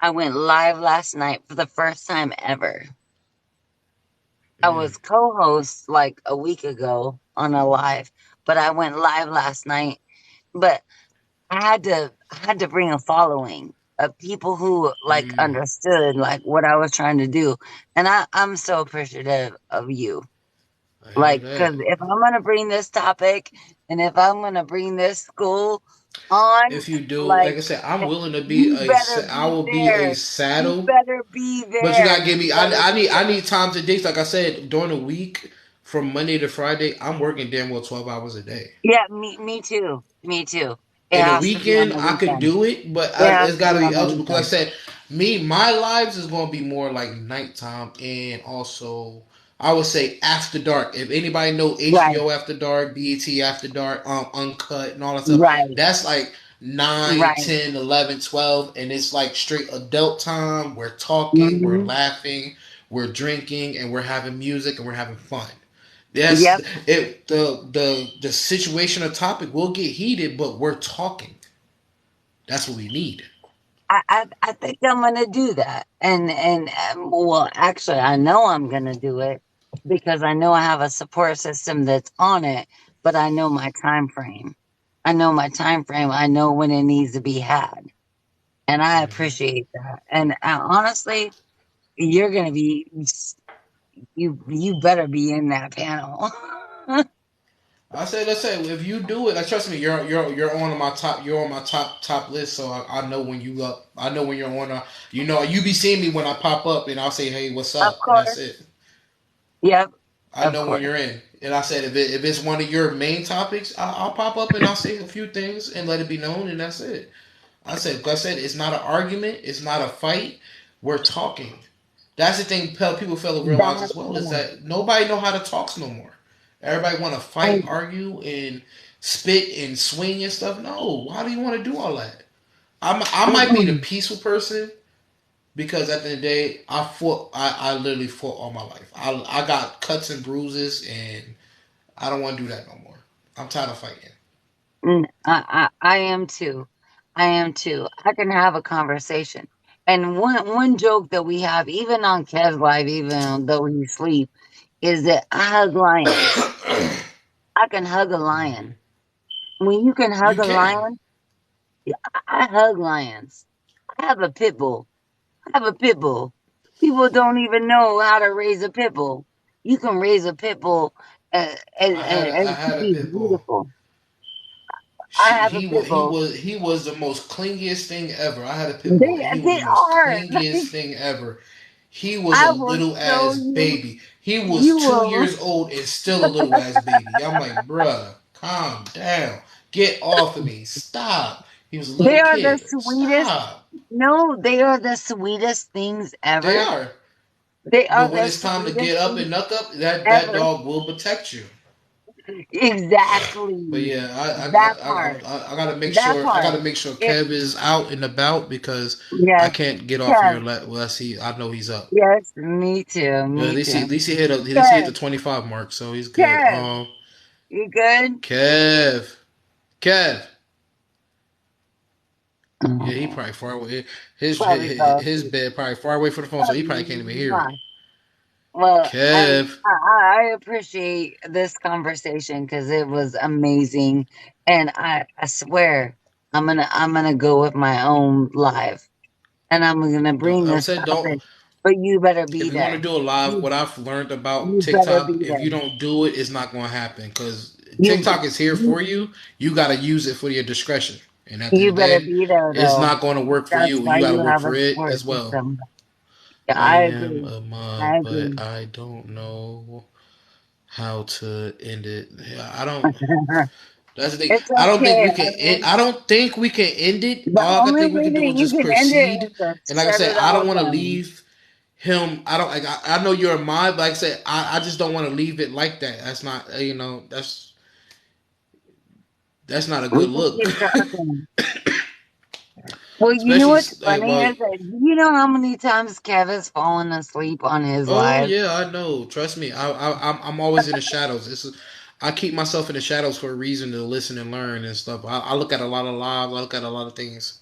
I went live last night for the first time ever. I Mm, was co-host like a week ago on a live, but I went live last night. But I had to bring a following of people who like mm, understood like what I was trying to do. And I'm so appreciative of you. I hear Like, that. cause if I'm gonna bring this topic and if I'm gonna bring this school on, If you do, like, like I said, I'm willing to be you better I be will be a there. You saddle. better be But you there. gotta give You me. better be I there. need times and dates. Like I said, during the week, from Monday to Friday, I'm working damn well 12 hours a day. Yeah, me too. Me too. It In the has to be on weekend, the I could weekend. do it, but It has it's to got be to be on the eligible. Because like weekend. I said, my lives is going to be more like nighttime and also I would say after dark. If anybody know Right, HBO after dark, BET after dark, uncut and all that stuff, right, that's like 9, right. 10, 11, 12, and it's like straight adult time. We're talking, we're Hmm. laughing, we're drinking, and we're having music and we're having fun. Yes, Yep. the situation or topic will get heated, but we're talking. That's what we need. I think I'm gonna do that. And well, actually, I know I'm gonna do it because I know I have a support system that's on it, but I know my time frame. I know my time frame. I know when it needs to be had, and I Hmm. appreciate that. And honestly, you're gonna be you better be in that panel. I say, let's say if you do it, like trust me, you're on my top, you're on my top list. So I know when you up, I know when you're on. You know, you be seeing me when I pop up, and I'll say, hey, what's Of up, and that's course. it. Yep. I Of know when course. you're in, and I said if it's one of your main topics, I'll pop up and I'll say a few things and let it be known, and that's it. I said, it's not an argument, it's not a fight. We're talking. That's the thing people fail to realize That as well is part. that nobody know how to talk no more. Everybody want to fight, And argue, and spit and swing and stuff. No, why do you want to do all that? I might be the mm-mm. peaceful person because at the end of the day, I literally fought all my life. I got cuts and bruises, and I don't want to do that no more. I'm tired of fighting. I am too. I am too. I can have a conversation. And one joke that we have, even on Kev's live, even though he sleep, is that I hug lions. I can hug a Mhm. lion. When you can hug You a can. lion, yeah, I hug lions. I have a pit bull. I have a pit bull. People don't even know how to raise a pit bull. You can raise a pit bull I and had a be pit bull. beautiful. I have a pit bull. He was the most clingiest thing ever. I had a pit bull, and he was They the most are. clingiest thing ever. He was I a will little show ass you. baby. He was You 2 will. years old and still a little ass baby. I'm like, bruh, calm down. Get off of me. Stop. He was a They little are the kid. sweetest. Stop. No, they are the sweetest things They ever. are. They are But when the it's time to sweetest get up things and knuck up, that ever. dog will protect you. But Exactly. yeah, That part. I gotta make That sure part. It, Kev is out and about because I yes. can't get off here. Kev. Let's see. I know he's up. Yes, me too. Yeah, Me too. at least he hit the Kev. 25 mark, so he's good. Kev. You good? Kev, Kev. Yeah, he Oh, probably far away. probably fell His asleep. bed probably far away from the phone, so he probably can't even hear it. Well, Kev, I appreciate this conversation because it was amazing, and I swear I'm gonna go with my own live, and I'm gonna bring I this said don't. topic, but you better be If you want to there. do a live, You what I've learned about you better TikTok, be if you there. don't do it, it's not going to happen because You TikTok is here you for you. You got to use it for your discretion. And at the end you of the better day, be there it's though. not going to work for That's you. why You got to you work have for a it support as well. system. Yeah, I I am agree. a I mod, but agree. I don't know how to end it. Yeah, I don't. That's the thing. It's okay. I don't think we can end it. The All I only think we way can do that is you just can end it proceed. is to And like I shut said, it I all don't want to down. leave him. I don't. Like, I know you're a mod, but like I said, I just don't want to leave it like that. That's not. That's not a We good can look. keep talking. Well, you know Especially what's funny well. is that you know how many times Kevin's fallen asleep on his Oh live. yeah, I know. Trust me. I'm always in the shadows. This is. I keep myself in the shadows for a reason to listen and learn and stuff. I look at a lot of lives. I look at a lot of things.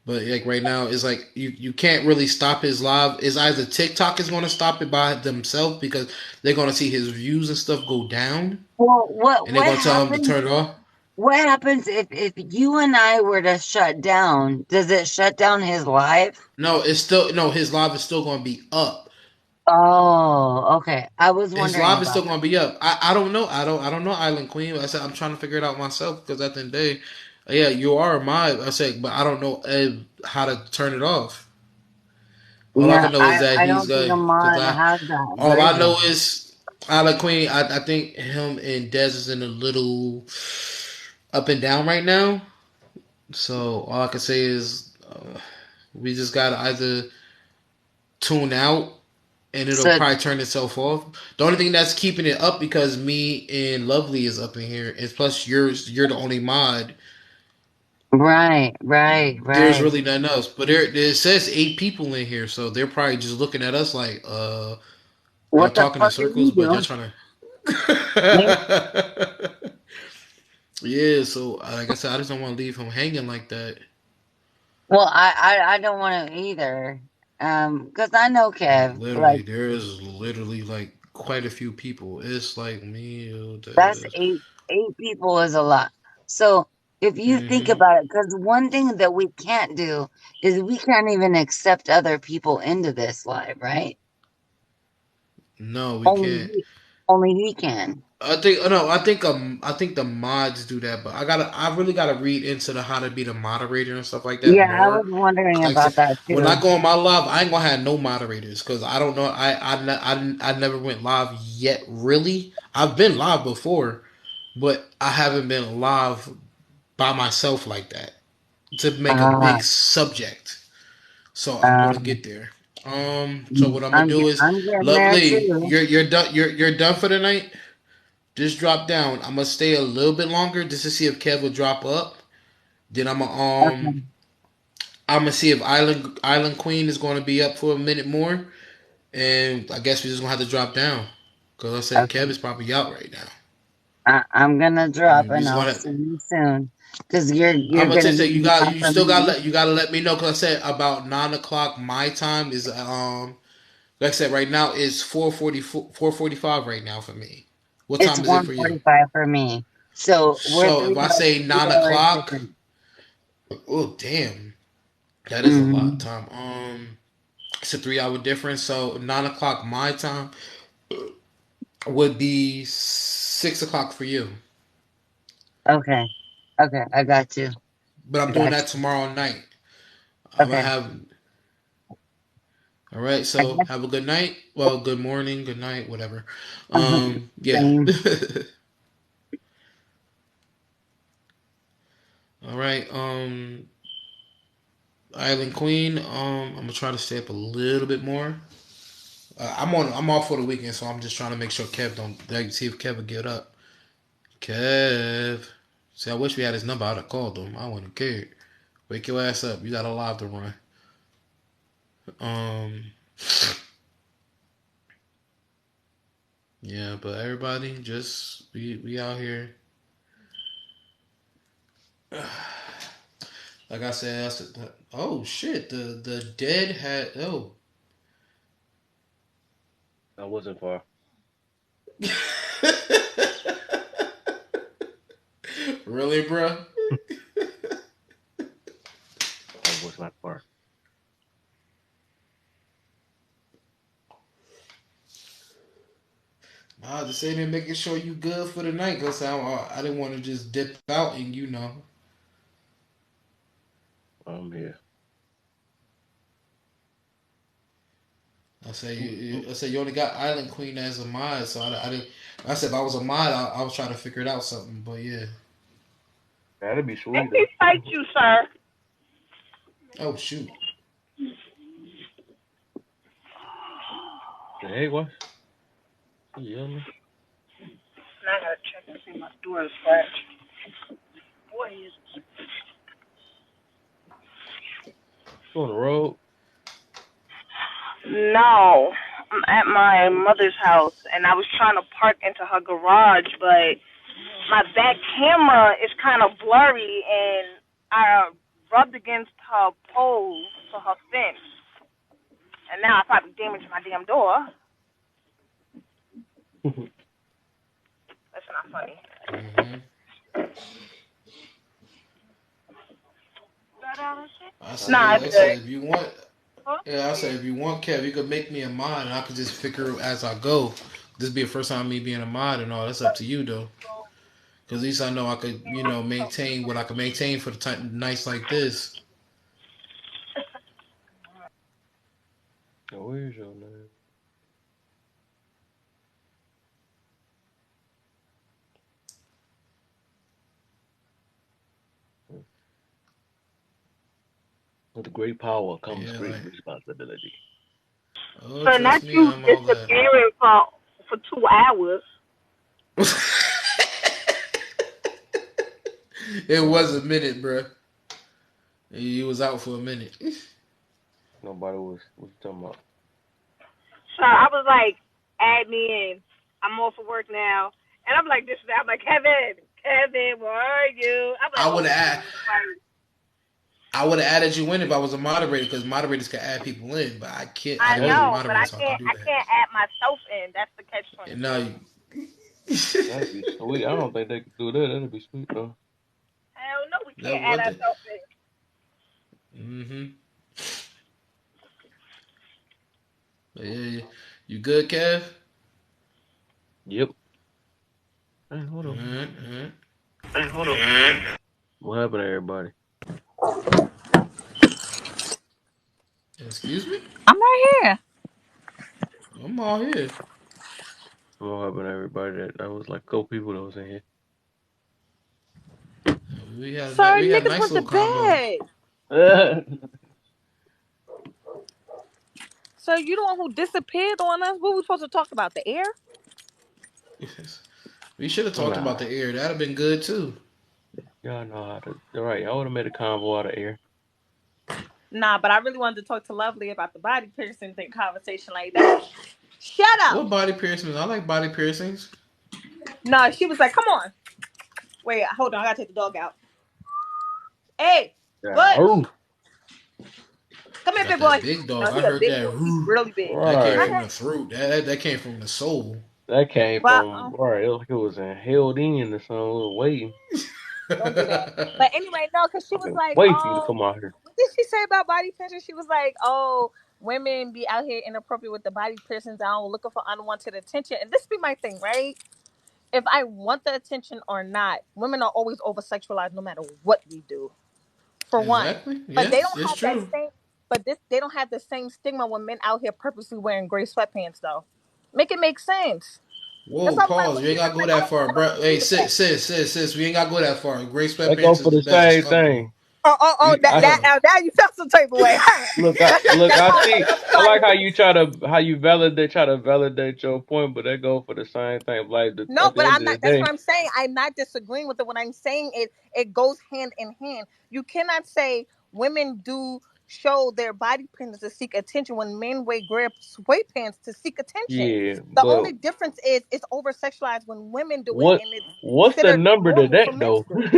But like right now, it's like you can't really stop his live. It's either TikTok is going to stop it by themselves because they're going to see his views and stuff go down, Well, and they're going to tell him to turn it off. what happens if you and I were to shut down? Does it shut down his live? No, it's still no. His live is still going to be up. Oh, okay. I was His wondering live is still about going to be up. I don't know. I don't know Island Queen. I said I'm trying to figure it out myself because at the end of the day, yeah, you are my. I said, but I don't know how to turn it off. that. All I Yeah, can know is that I he's don't think good because Ahmad I has that all I know version. is Isla Queen. I think him and Dez is in a little up and down right now. So all I can say is we just gotta either tune out and it'll So probably turn itself off. The only thing that's keeping it up because me and Lovely is up in here, and plus you're the only mod. right, right, There's right. really nothing else. But there it says 8 people in here, so they're probably just looking at us like, y'all What the talking in fuck are circles, you but y'all doing? trying Me- to. Yeah, so like I said, I just don't want to leave him hanging like that. Well, I don't want to either. Because I know Like Kev. Like literally, there is literally like quite a few people. It's like me, that's there's. eight people is a lot. So if you think Hmm. about it, because one thing that we can't do is we can't even accept other people into this live, right? No, we Only can't. Only he can. I think no, I think the mods do that, but I really gotta read into the how to be the moderator and stuff like that Yeah, I was more. wondering Like I said, about that when I too. go on my live, I ain't gonna have no moderators because I don't know. I never went live yet. Really, I've been live before, but I haven't been live by myself like that to make a Uh, big subject. So I'm gonna um, get there. So what I'm gonna do is, I'm getting there lovely. too. You're done. You're done for the night. Just drop down. I'm gonna stay a little bit longer just to see if Kev will drop up. Then Okay, I'm gonna see if Island Queen is gonna be up for a minute more, and I guess we're just gonna have to drop down because I said Kev okay. is probably out right now. I'm gonna drop We and just I'll gonna. see you soon. Cause you're I'm gonna gonna say be out you for still me. gotta let me know because I said about 9 o'clock my time is like I said right now is 4:45 right now for me. What It's time is it for you? 1:45 for me. So we're So if I say three nine hours o'clock, different. oh damn, that is a lot of Hmm. time. It's a 3 hour difference. So 9 o'clock my time would be 6 o'clock for you. Okay. Okay, I got you. But I I'm doing got that you. tomorrow night. I'm gonna Okay. have. All right. I So got have a good night. Well, good morning, good night, whatever. Yeah. Same. All right. Island Queen. I'm gonna try to stay up a little bit more. I'm off for the weekend, so I'm just trying to make sure Kev don't like, see if Kev will get up. Kev. See, I wish we had his number. I'd have called him. I wouldn't have cared. Wake your ass up. You got a live to run. Um, yeah, but everybody, just we out here. Like I said, oh shit, the dead had oh. I wasn't far. Really, bro? I was not far. Nah, just sitting there making sure you good for the night, cause I didn't want to just dip out and I'm here. I say you only got Island Queen as a mod, so I didn't. I said if I was a mod, I was trying to figure it out something, but yeah. That'd be Let sweet me though. fight you, sir. Oh shoot. Hey, what? You yelling? Now I gotta check and see my door is scratched. Boy, is You on the road? no. I'm at my mother's house and I was trying to park into her garage, but my back camera is kind of blurry and I rubbed against her pole for her fence. And now I probably damaged my damn door. That's not funny. Hmm. Nah, it's I good. said if you want, yeah, I said if you want, Kev, you could make me a mod, and I could just figure it as I go. This be the first time me being a mod and all. That's up to you though, because at least I know I could, maintain what I can maintain for the nights like this. Oh, where's your name? With great power comes Yeah, great like, responsibility. oh, So not trust me, you I'm all that. disappearing for 2 hours. It was Uh, a minute, bro. He was out for a minute. nobody was. What you talking about? So I was like, add me in. I'm off of work now. And I'm like, this is that. I'm like, Kevin, where are you? I'm like, I oh, would we have, getting in a fight. I would have added you in if I was a moderator, because moderators can add people in, but I can't. I I didn't That'd make a be know, but moderator, so I can do I that. can't add myself in. That's the catch And 22. now you. that'd be sweet. I don't think they could do that. That'd be sweet though. Hell no, we That can't add what the. ourselves in. Mm-hmm. But yeah, you good, Kev? Yep. Hey, hold on. Mm-hmm. Hey, hold on. What happened to everybody? Excuse me? I'm right here. I'm all here. What happened to everybody? That was like a couple people that was in We Sorry, had a niggas nice went to little convo. bed. here. So you the one who disappeared on us? What we supposed to talk about? The air? We should have talked about Nah, the air. That'd have been good too. y'all know how to. All right, y'all would have made a convo out of air. Nah, but I really wanted to talk to Lovely about the body piercing thing conversation like that. Shut up. What body piercings? I like body piercings. No, she was like, come on. Wait, hold on. I gotta take the dog out. Hey, Yeah. Butch. Oh, Come here, Got big that boy. big dog. No, I he a heard big that. boy. He really big. That came I right. from had the throat. That came from the soul. That came from well, right. It was like it was in held in or something. We were waiting. don't do that. But anyway, no, because she I've was been like, waiting for you to oh, come out here. what did she say about body piercing? She was like, oh, women be out here inappropriate with the body piercings. I don't looking for unwanted attention. And this be my thing, right? If I want the attention or not, women are always over sexualized no matter what we do. For one. Exactly. But they Yes, don't it's have that true. same but this they don't have the same stigma when men out here purposely wearing gray sweatpants though. Make it make sense. That's Whoa, why I'm like pause. when You ain't niggas gotta go like that far, I don't bro. Hey, agree with that. sis. We ain't gotta go that far. Gray They go sweatpants for is the the best. It's same comfortable. thing. Oh, We, that hold on. now you felt some type of way. Look. That's I why see. I'm I trying like to how do. you try to validate your point, but they go for the same thing. Like No, at the but end I'm of not. the That's day, what I'm saying. I'm not disagreeing with it. What I'm saying is, it goes hand in hand. You cannot say women do show their body print to seek attention when men wear gray sweatpants to seek attention. yeah. The But only difference is it's over sexualized when women do it, what and it's what's the considered number to normal that for men to though? do it.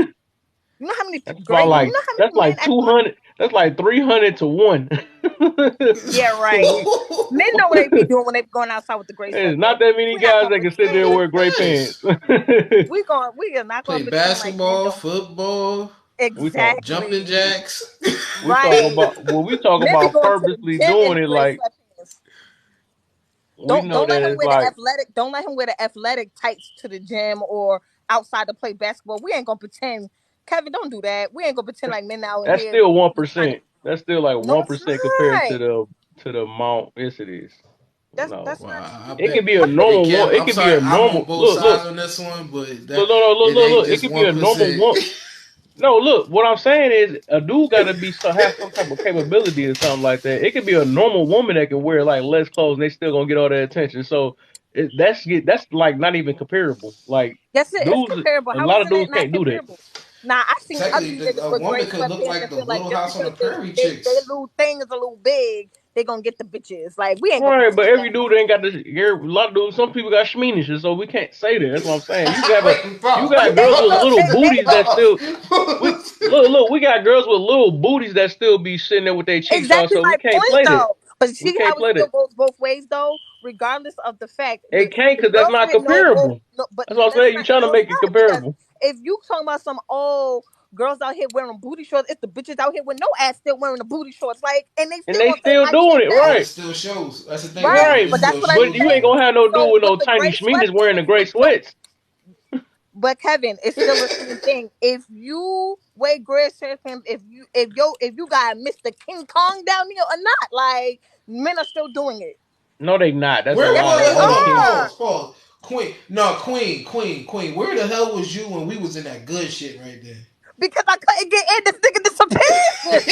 You know how many That's about gray? You like know how that's many men like actually? 200. That's like 300 to one. Yeah, right. we, Men know what they be doing when they be going outside with the gray there's sweatpants. not that many We're not guys gonna that can sit there pretend. and wear gray pants. yes. We are not gonna Play pretend like men basketball, don't. we football, talk jumping Exactly. jacks. we talk Right. about when we talk Men be about going to the purposely gym in doing the it. gray Like sweatpants. we know Don't that let him it's wear the like athletic. Don't let him wear the athletic tights to the gym or outside to play basketball. We ain't gonna pretend. Kevin, don't do that. We ain't gonna pretend like men out that's here still one be trying to. percent. That's still like No, one it's percent compared not. to the amount. Yes, it is. No, That's Well, not I true. it bet. can be a Kevin, Hey, normal one. Kev, It I'm can be sorry. a I'm on normal. both Look, sides look, on this one, but look, that no, no, look, it look, ain't look. It just could be a normal 1%. one. No, look. What I'm saying is, a dude got to be have some type of capability or something like that. It could be a normal woman that can wear like less clothes and they still gonna get all that attention. So that's like not even comparable. Like that's it. It's dudes, comparable. a How lot of isn't it dudes not can't do that. comparable? Now I seen Technically, ugly niggas a with gray woman could look sweatpants like and the feel like Little just House on the because Prairie they chicks. little thing is a little big, they gonna get the bitches. Like we ain't gonna Right, but pretend every that. dude ain't got this. A lot of dudes, some people got schmeanishes, so we can't say that. That's what I'm saying. Wait, You pause. But got they girls ain't with gonna little they ain't booties gonna that still. We Pause. look. We got girls with little booties that still be sitting there with their cheeks out, exactly so we my can't point play that. though. But We see can't how it play still that. goes both ways though, regardless of the fact It can't the because that's girls not with comparable. no but That's what I'm that's saying. You not trying to no it's make it not because comparable, if you talking about some old girls out here wearing booty shorts, it's the bitches out here with no ass still wearing the booty shorts, like and they and still they gonna say still my shit doing it But fat. it right, still shows. That's the thing, though. Right. right. It But still that's what I'm But you shows, ain't saying. though. gonna have no dude So with with no the tiny gray schmeaters wearing the sweatpants, gray so sweats. but Kevin, it's still the same thing. If you wear gray sweatpants, if you got Mr. King Kong down there or not, like men are still doing it. No, they not. That's a Where? Yes, lie. Wait, they hold Only on. King. are. Pause. Queen. No, Queen. Where the hell was you when we was in that good shit right there? Because I couldn't get in, this nigga disappeared.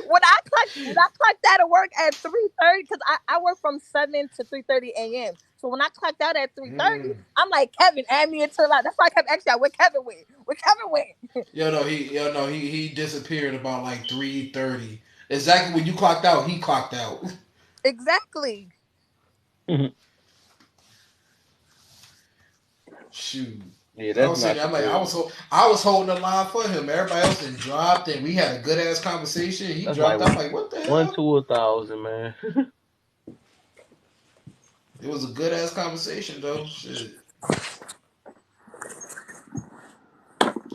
When I clocked out of work at 3:30, because I work from 7 to 3:30 a.m. So when I clocked out at 3:30, Mm. I'm like, Kevin, add me into the line. That's why I kept asking, where Kevin went? Where Kevin went? He disappeared about like 3:30. Exactly when you clocked out, he clocked out. Exactly. Shoot. Yeah, I that's was sitting not there, I'm like, comparable. I was holding the line for him. Everybody else then dropped, and we had a good ass conversation. He That's like dropped. I'm like, what the one hell? to 1,000, man. It was a good ass conversation though. Shit.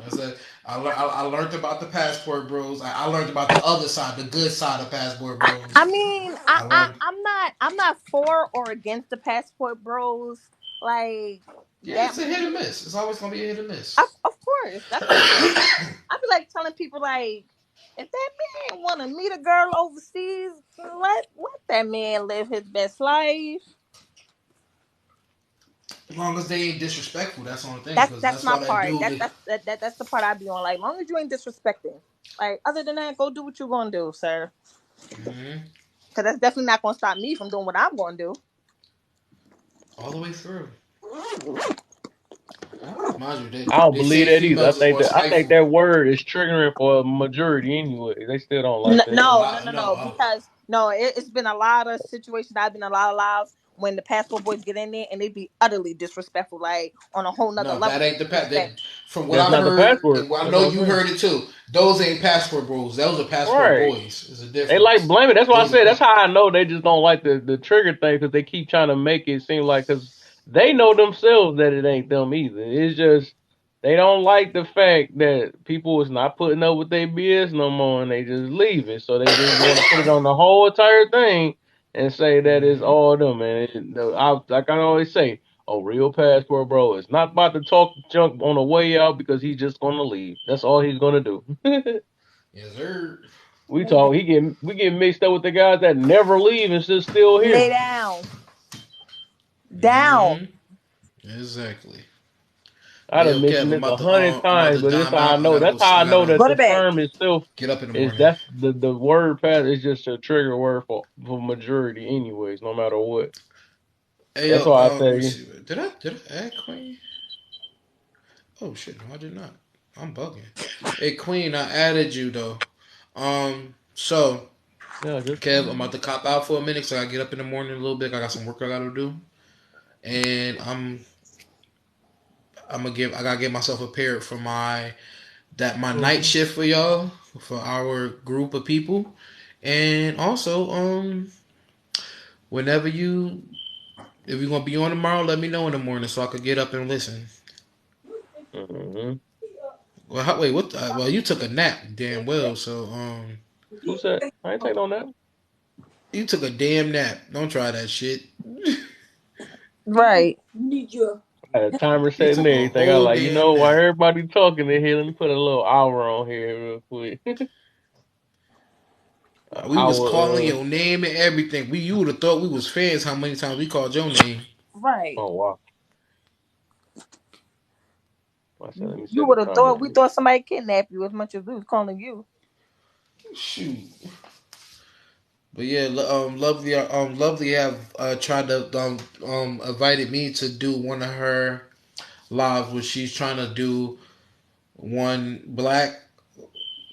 I said I learned about the passport bros. I learned about the other side, the good side of passport I bros. mean, I learned. I'm not for or against the passport bros. Like Yeah, that. it's a hit or miss. It's always gonna be a hit or Of, miss. of course, that's what I'm saying. I be like telling people like, if that man want to meet a girl overseas, let that man live his best life. As long as they ain't disrespectful, that's the only thing. That's Because that's that's my why that part. dude. That's the part I be on. Like, long as you ain't disrespecting. Like, other than that, go do what you gonna do, sir. Mhm. Cause that's definitely not gonna stop me from doing what I'm gonna do. All the way through. Mind you, I don't they believe say that either. females is more I think spiteful. that word is triggering for a majority anyway. They still don't like that. A No, no, lot. no, No. no. Because no, it's been a lot of situations. I've been in a lot of lives when the passport boys get in there and they be utterly disrespectful, like on a whole nother No, that level of ain't the pat. disrespect. From what That's I've not the heard, passport. and what I That's know what I'm you saying. heard it too. Those ain't passport bros. Those are passport Right. boys. Is a They like difference. blaming. That's why I Those are said. That's how I know they just don't like the trigger thing because they keep trying to make it seem like because they know themselves that it ain't them either. It's just they don't like the fact that people is not putting up with their BS no more and they just leave it. So they just want to put it on the whole entire thing and say that it's hmm all them. And like I always say, a real passport bro is not about to talk junk on the way out because he's just gonna leave. That's all he's gonna do. Yes, sir. We get mixed up with the guys that never leave and just still Lay here. down, down. hmm Exactly. I But done yo, mentioned Kev, this 100 I'm about times, to but this dime how I out. know. That's how I I know gotta that Go the to bed. term itself get up in the is morning. that's the word path is just a trigger word for majority, anyways, no matter what. Hey That's yo, why I let me say, see. Did I add Queen? Oh shit, no, I did not. I'm bugging. Hey Queen, I added you though. So yeah, just Kev, I'm about to cop out for a minute, so I get up in the morning a little bit. I got some work I gotta do, and I gotta get myself prepared for my night mhm. shift for y'all, for our group of people, and also whenever you if you're gonna be on tomorrow, let me know in the morning so I could get up and listen. Mhm. Well, wait, what? Well, you took a nap, damn well. So Who said I ain't take no nap? you took a damn nap. Don't try that shit. Right. I had a timer You set and took a everything. I whole like, damn while nap. everybody talking in here, let me put a little hour on here real quick. An We was calling hour. your name and everything. You would have thought we was fans. How many times we called your name? Right. Oh wow. I said, let me You set the would have timer. thought we thought somebody kidnapped you as much as we was calling you. Shoot. But yeah, lovely have tried to invited me to do one of her lives where she's trying to do one black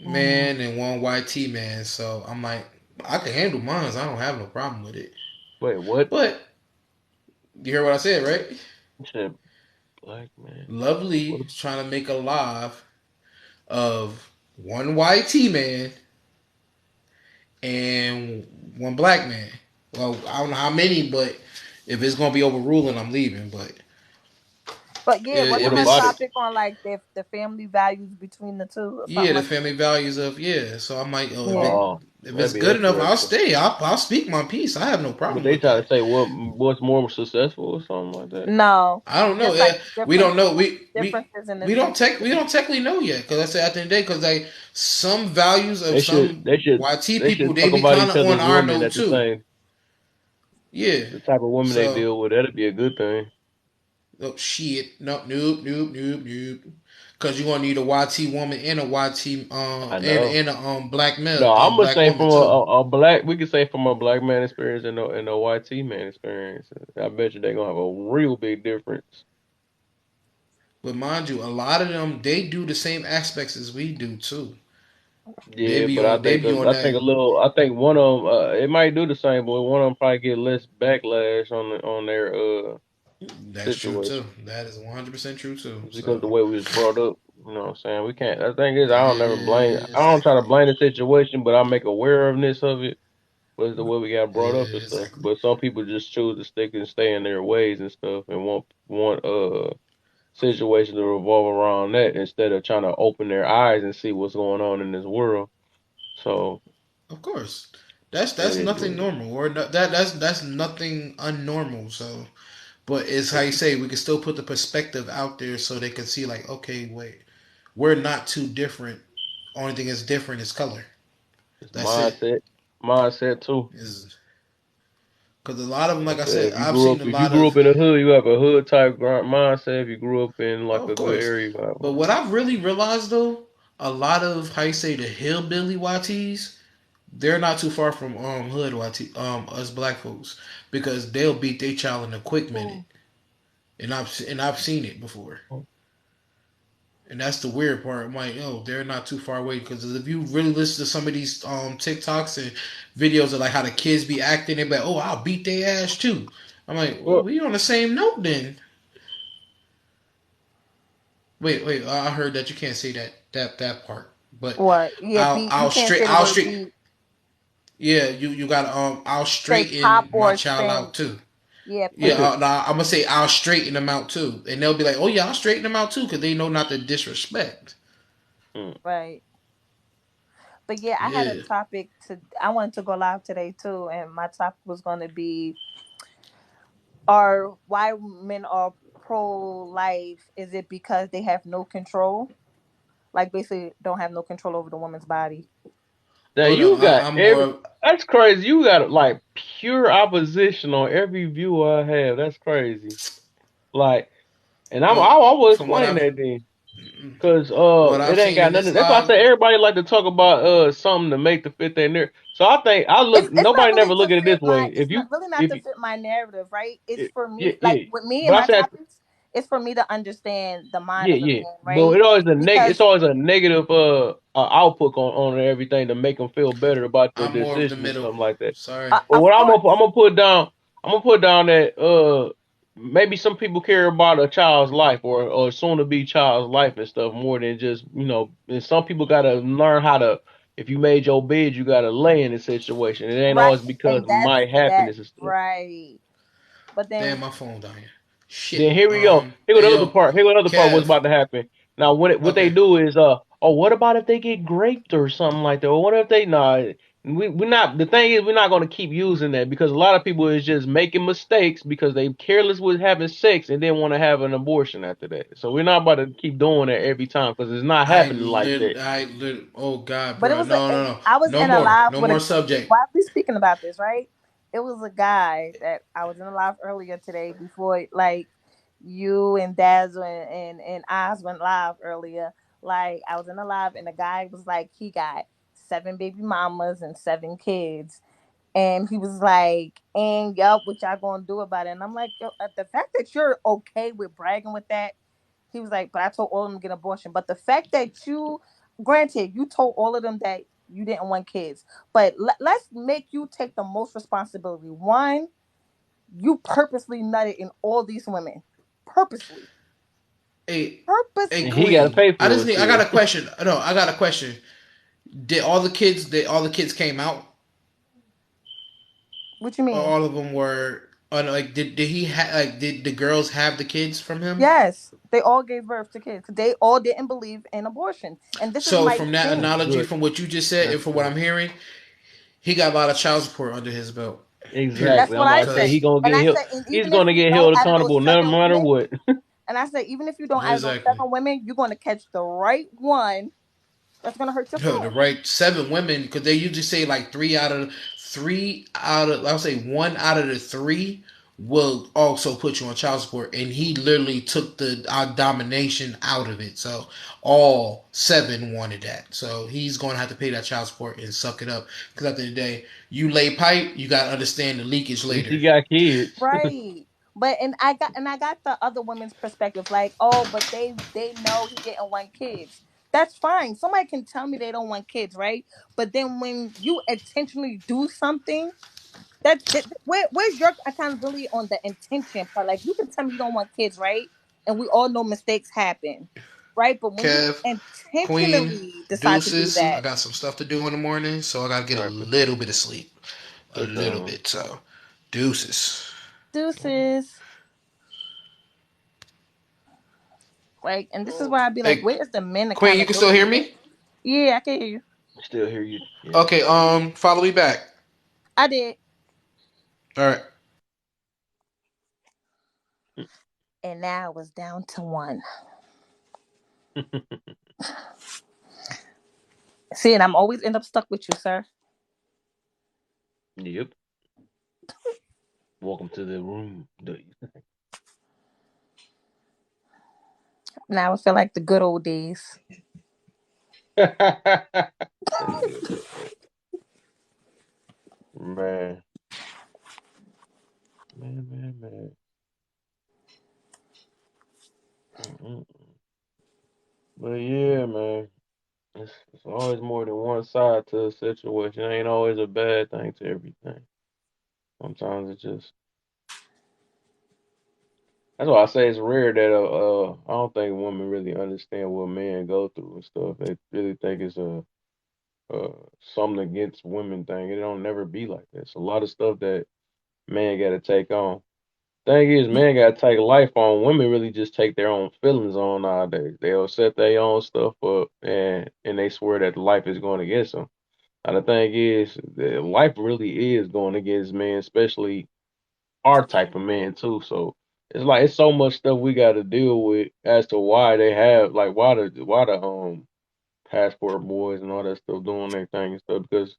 man and one white T man. So I'm like, I can handle mine. I don't have no problem with it. Wait, what? But you hear what I said, right? You said black man. Lovely What? is trying to make a live of one white T man and one black man. Well, I don't know how many, but if it's gonna be overruling, I'm leaving. But But yeah, What wasn't if her about it's it? topic on like the family values between the two or yeah, something the like family values of yeah. So I'm like, oh, that? Oh, if it's that'd be good enough, I'll interesting. stay. I'll speak my piece. I have no But problem they with try that. to say what's more successful or something like that. No, I don't know. just like We don't know. differences in the We two. don't technically know yet. Because I said at the end of the day, because like some values of some YT They people, should they talk be about kind each of on other's our women note at the too. same Yeah. the type of women they So deal with. That'd be a good thing. oh shit, no, nope. Because you gonna need a YT woman and a YT I know. and a black male No, I'm gonna black say woman from too. a black. We could say from a black man experience and a YT man experience. I bet you they're gonna have a real big difference. But mind you, a lot of them they do the same aspects as we do too. Yeah, but I They think be on I think that. a little. I think one of them. It might do the same, but one of them probably get less backlash on their That's true too. situation. That is 100% true too. It's because the So way we was brought up. You know what I'm saying? We can't. The thing is, I don't never blame. I don't try to exactly, blame the situation, but I make awareness of it. But it's the way we got brought up and stuff. exactly. But some people just choose to stick and stay in their ways and stuff, and want situations to revolve around that instead of trying to open their eyes and see what's going on in this world. So Of course. That's nothing Anyway, normal, or that's nothing unnormal. So, but it's how you say we can still put the perspective out there so they can see like, okay, wait, we're not too different. Only thing that's different is color. it's That's it. mindset too. Is because a lot of them, Like like I I said, said, I've seen a if you lot grew of. up in a hood, you have a hood type mindset. If you grew up in Oh, like of a good course, area, you have but what I've really realized though, a lot of how you say the hillbilly YTs, they're not too far from hood YT us black folks because they'll beat their child in a quick minute, and I've seen it before. And that's the weird part. I'm like, yo, they're not too far away because if you really listen to some of these TikToks and videos of like how the kids be acting, they be like, oh, I'll beat their ass too. I'm like, well, well, we on the same note then. Wait, I heard that you can't say that part, but What? Yeah, I'll B. You I'll can't straight say the I'll word straight B. yeah you got I'll Say pop straighten my or child out spank. too. Yeah, Yeah, please. nah, I'm gonna say I'll straighten them out too, and they'll be like, oh yeah, I'll straighten them out too because they know not to disrespect. mm, Right. But yeah, I had a Yeah. topic to. I wanted to go live today too, and my topic was going to be: Are why men are pro life? Is it because they have no control? Like basically, don't have no control over the woman's body. now Oh no, you got I'm every. more. That's crazy. You got like pure opposition on every view I have. That's crazy. Like, and Well, I will from what explain I've that then. Cause what it I've ain't seen got in nothing. this That's why I live, say everybody like to talk about something to make the fit their narrative. So I think I look. It's not Nobody really never to look at it this fit my. way. It's not really not If to fit my narrative, right? It's for yeah me, like yeah. with me and But I my said topics. It's for me to understand the mind yeah, of a yeah. man, But right? it's Because always a negative output on everything to make them feel better about your I'm more of the decision or middle. something like that. Sorry. But of what I'm course, gonna put down, I'm gonna put down that maybe some people care about a child's life or soon to be child's life and stuff more than just and some people gotta learn how to, if you made your bed, you gotta lay in the situation. It ain't right? always because And that's my that, happiness and stuff. right? But Damn, then my phone dying. Then Shit. here we go. Here go Hey the other yo, part. Here go the other part. What's Kev. about to happen? Now, what they Okay. do is, oh, what about if they get raped or something like that? Or what if they nah? We're not. The thing is, we're not going to keep using that because a lot of people is just making mistakes because they careless with having sex and then want to have an abortion after that. So we're not about to keep doing that every time because it's not happening like that. Oh God, But it bro. was No, no, no, I was no in a more, live no with a more subject. while we speaking about this, right? It was a guy that I was in a live earlier today before like you and Dazzle and Oz went live earlier. Like I was in a live and the guy was like he got 7 baby mamas and 7 kids. And he was like, and yup, what y'all gonna do about it? And I'm like, yo, the fact that you're okay with bragging with that, he was like, but I told all of them to get abortion. But the fact that you, granted, you told all of them that you didn't want kids, but let's make you take the most responsibility. One, you purposely nutted in all these women, purposely, Hey, hey, And purposely. he got to Queen. pay I for just it need. I got still. a question. No, I got a question. Did all the kids? Did all the kids came out, What you or mean? all of them were? Oh, no, like, did he like? Did the girls have the kids from him? Yes, they all gave birth to kids. They all didn't believe in abortion, and this is So my from that thing. That's analogy, good. from what you just said, and That's from what good. I'm hearing, he got a lot of child support under his belt. Period. That's Exactly. I'm what I about to say said. he Cause gonna And get I held. said, and He's even if gonna you get don't held out of those accountable no seven matter women, what. and I said, even if you don't out of those exactly. 7 women, you're going to catch the right one that's going to hurt your No, the feelings. right 7 women, because they usually say like I'll say one out of the three will also put you on child support, and he literally took the domination out of it. So all 7 wanted that, so he's going to have to pay that child support and suck it up. Because at the end of the day, you lay pipe, you got to understand the leakage At least he later. got kids. Right. But and I got the other women's perspective like, "Oh, but they know he didn't want kids." That's fine. Somebody can tell me they don't want kids, right? But then when you intentionally do something, where's your accountability on the intention part? Like you can tell me you don't want kids, right? And we all know mistakes happen, right? But when you Kev, Queen, intentionally decide to do deuces. I that, got some stuff to do in the morning, so I got to get All a right, little bit of sleep. A for little sure. bit. So deuces. deuces, right? And this is Oh, why I'd be like, hey, where's the men Queen, you can still hear accountability? me? Yeah, I can hear you. Still hear you. Yeah. Okay, follow me back. I did. All right. And now it was down to one. See, and I'm always end up stuck with you, sir. Yep. Welcome to the room. Now I feel like the good old days. Man, man. Mm-mm. But yeah, man, it's always more than one side to a situation. It ain't always a bad thing to everything. Sometimes it just. That's why I say it's rare that I don't think women really understand what men go through and stuff. They really think it's a something against women thing. It don't never be like that. It's a lot of stuff that man got to take on. Thing is, man got to take life on. Women really just take their own feelings on nowadays. They'll set their own stuff up and they swear that life is going against them. Now the thing is, life really is going against men, especially our type of man too. So it's like it's so much stuff we got to deal with as to why they have like why the passport boys and all that stuff doing their thing and stuff because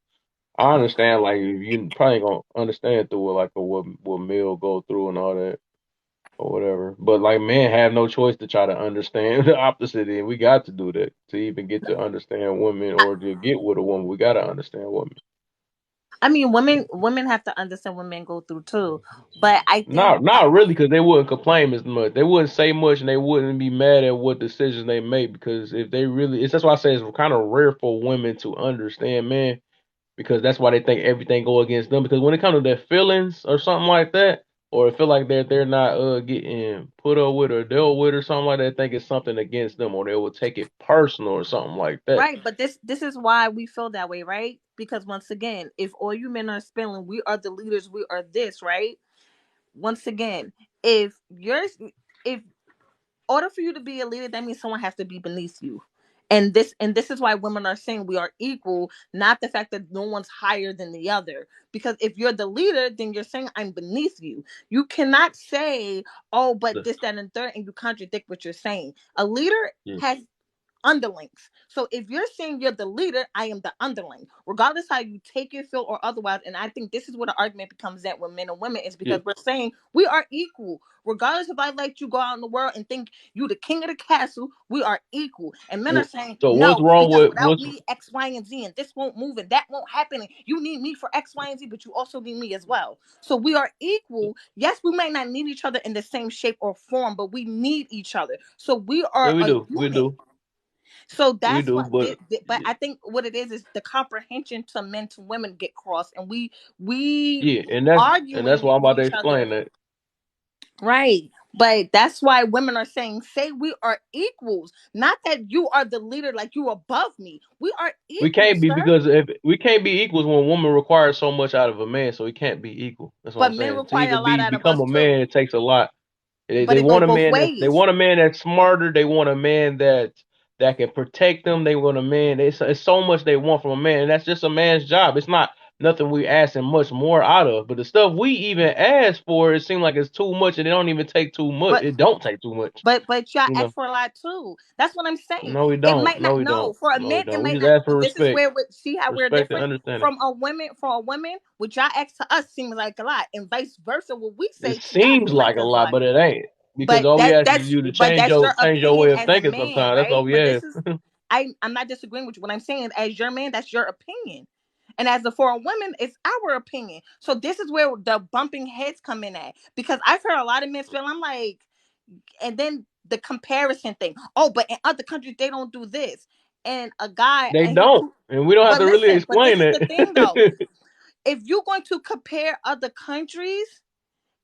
I understand like you probably gonna understand through it like what male go through and all that or whatever. But like men have no choice to try to understand the opposite and we got to do that to even get to understand women I, or to get with a woman. We gotta understand women. I mean, women have to understand what men go through too. But I think Not really, because they wouldn't complain as much. They wouldn't say much, and they wouldn't be mad at what decisions they make. Because if they really, it's that's why I say it's kind of rare for women to understand men, because that's why they think everything go against them. Because when it comes to their feelings or something like that, or feel like they're not getting put up with or dealt with or something like that, they think it's something against them, or they will take it personal or something like that. right, but this is why we feel that way, right? Because once again, if all you men are spilling, we are the leaders, we are this, right? Once again, if you're if order for you to be a leader, that means someone has to be beneath you. And this is why women are saying we are equal, not the fact that no one's higher than the other. Because if you're the leader, then you're saying I'm beneath you. You cannot say, oh, but The- this, that, and third, and you contradict what you're saying. A leader yeah. has underlings. So if you're saying you're the leader, I am the underling, regardless how you take it, feel, or otherwise. And I think this is where the argument becomes at with men and women is Yeah. because we're saying we are equal. Regardless if I let you go out in the world and think you the king of the castle, we are equal. And men are saying So what's no, wrong because with without what's me, X, Y, and Z, and this won't move and that won't happen. And you need me for X, Y, and Z, but you also need me as well. So we are equal. Yes, we might not need each other in the same shape or form, but we need each other. So we yeah are we a do we unit. do So we that's do what, but but I think what it is the comprehension to men to women get crossed, and we yeah, and that's arguing why I'm with about to each explain other, that. right? But that's why women are saying, say we are equals, not that you are the leader, like you above me. We are We equals, can't be sir. because if we can't be equals when a woman requires so much out of a man, so we can't be equal. That's what I'm But men saying. To require a even lot be out of become us a too. man, it takes a lot. But They it go want a both man ways. that's smarter. They want a man that can protect them. They want a man. It's so much they want from a man, and that's just a man's job. It's not nothing we asking much more out of. But the stuff we even ask for, it seems like it's too much, and it don't even take too much. But It don't take too much. but y'all You ask know. for a lot too. That's what I'm saying. No, we It don't. might No, not we no don't. for a No, we man. It don't. We might just not. ask for This is respect, where we see how we're respect and different understanding. from a woman. For a woman, what y'all ask to us seems like a lot, and vice versa. What we It say to y'all seems seems like like a a lot, lot. but it ain't. Because But all we that ask is that's you to but that's your change your opinion way of as a thinking man, sometimes. That's all right? we But this ask. is I'm not disagreeing with you. What I'm saying is, as your man, that's your opinion. And as for a woman, it's our opinion. So this is where the bumping heads come in at. Because I've heard a lot of men feel I'm like, and then the comparison thing. Oh, but in other countries they don't do this. And a guy They and he don't. And we don't have but to really listen, but this explain is the thing though. it. If you're going to compare other countries,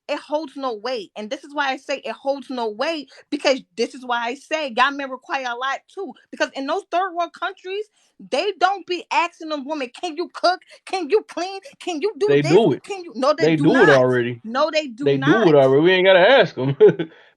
it holds no weight. And this is why I say it holds no weight because this is why I say y'all men require a lot too. Because in those third world countries, they don't be asking them women, can you cook? Can you clean? Can you do They this? do it. Can you? No, they They do do it not. already. No, they do They do not. it already. We ain't gotta ask them.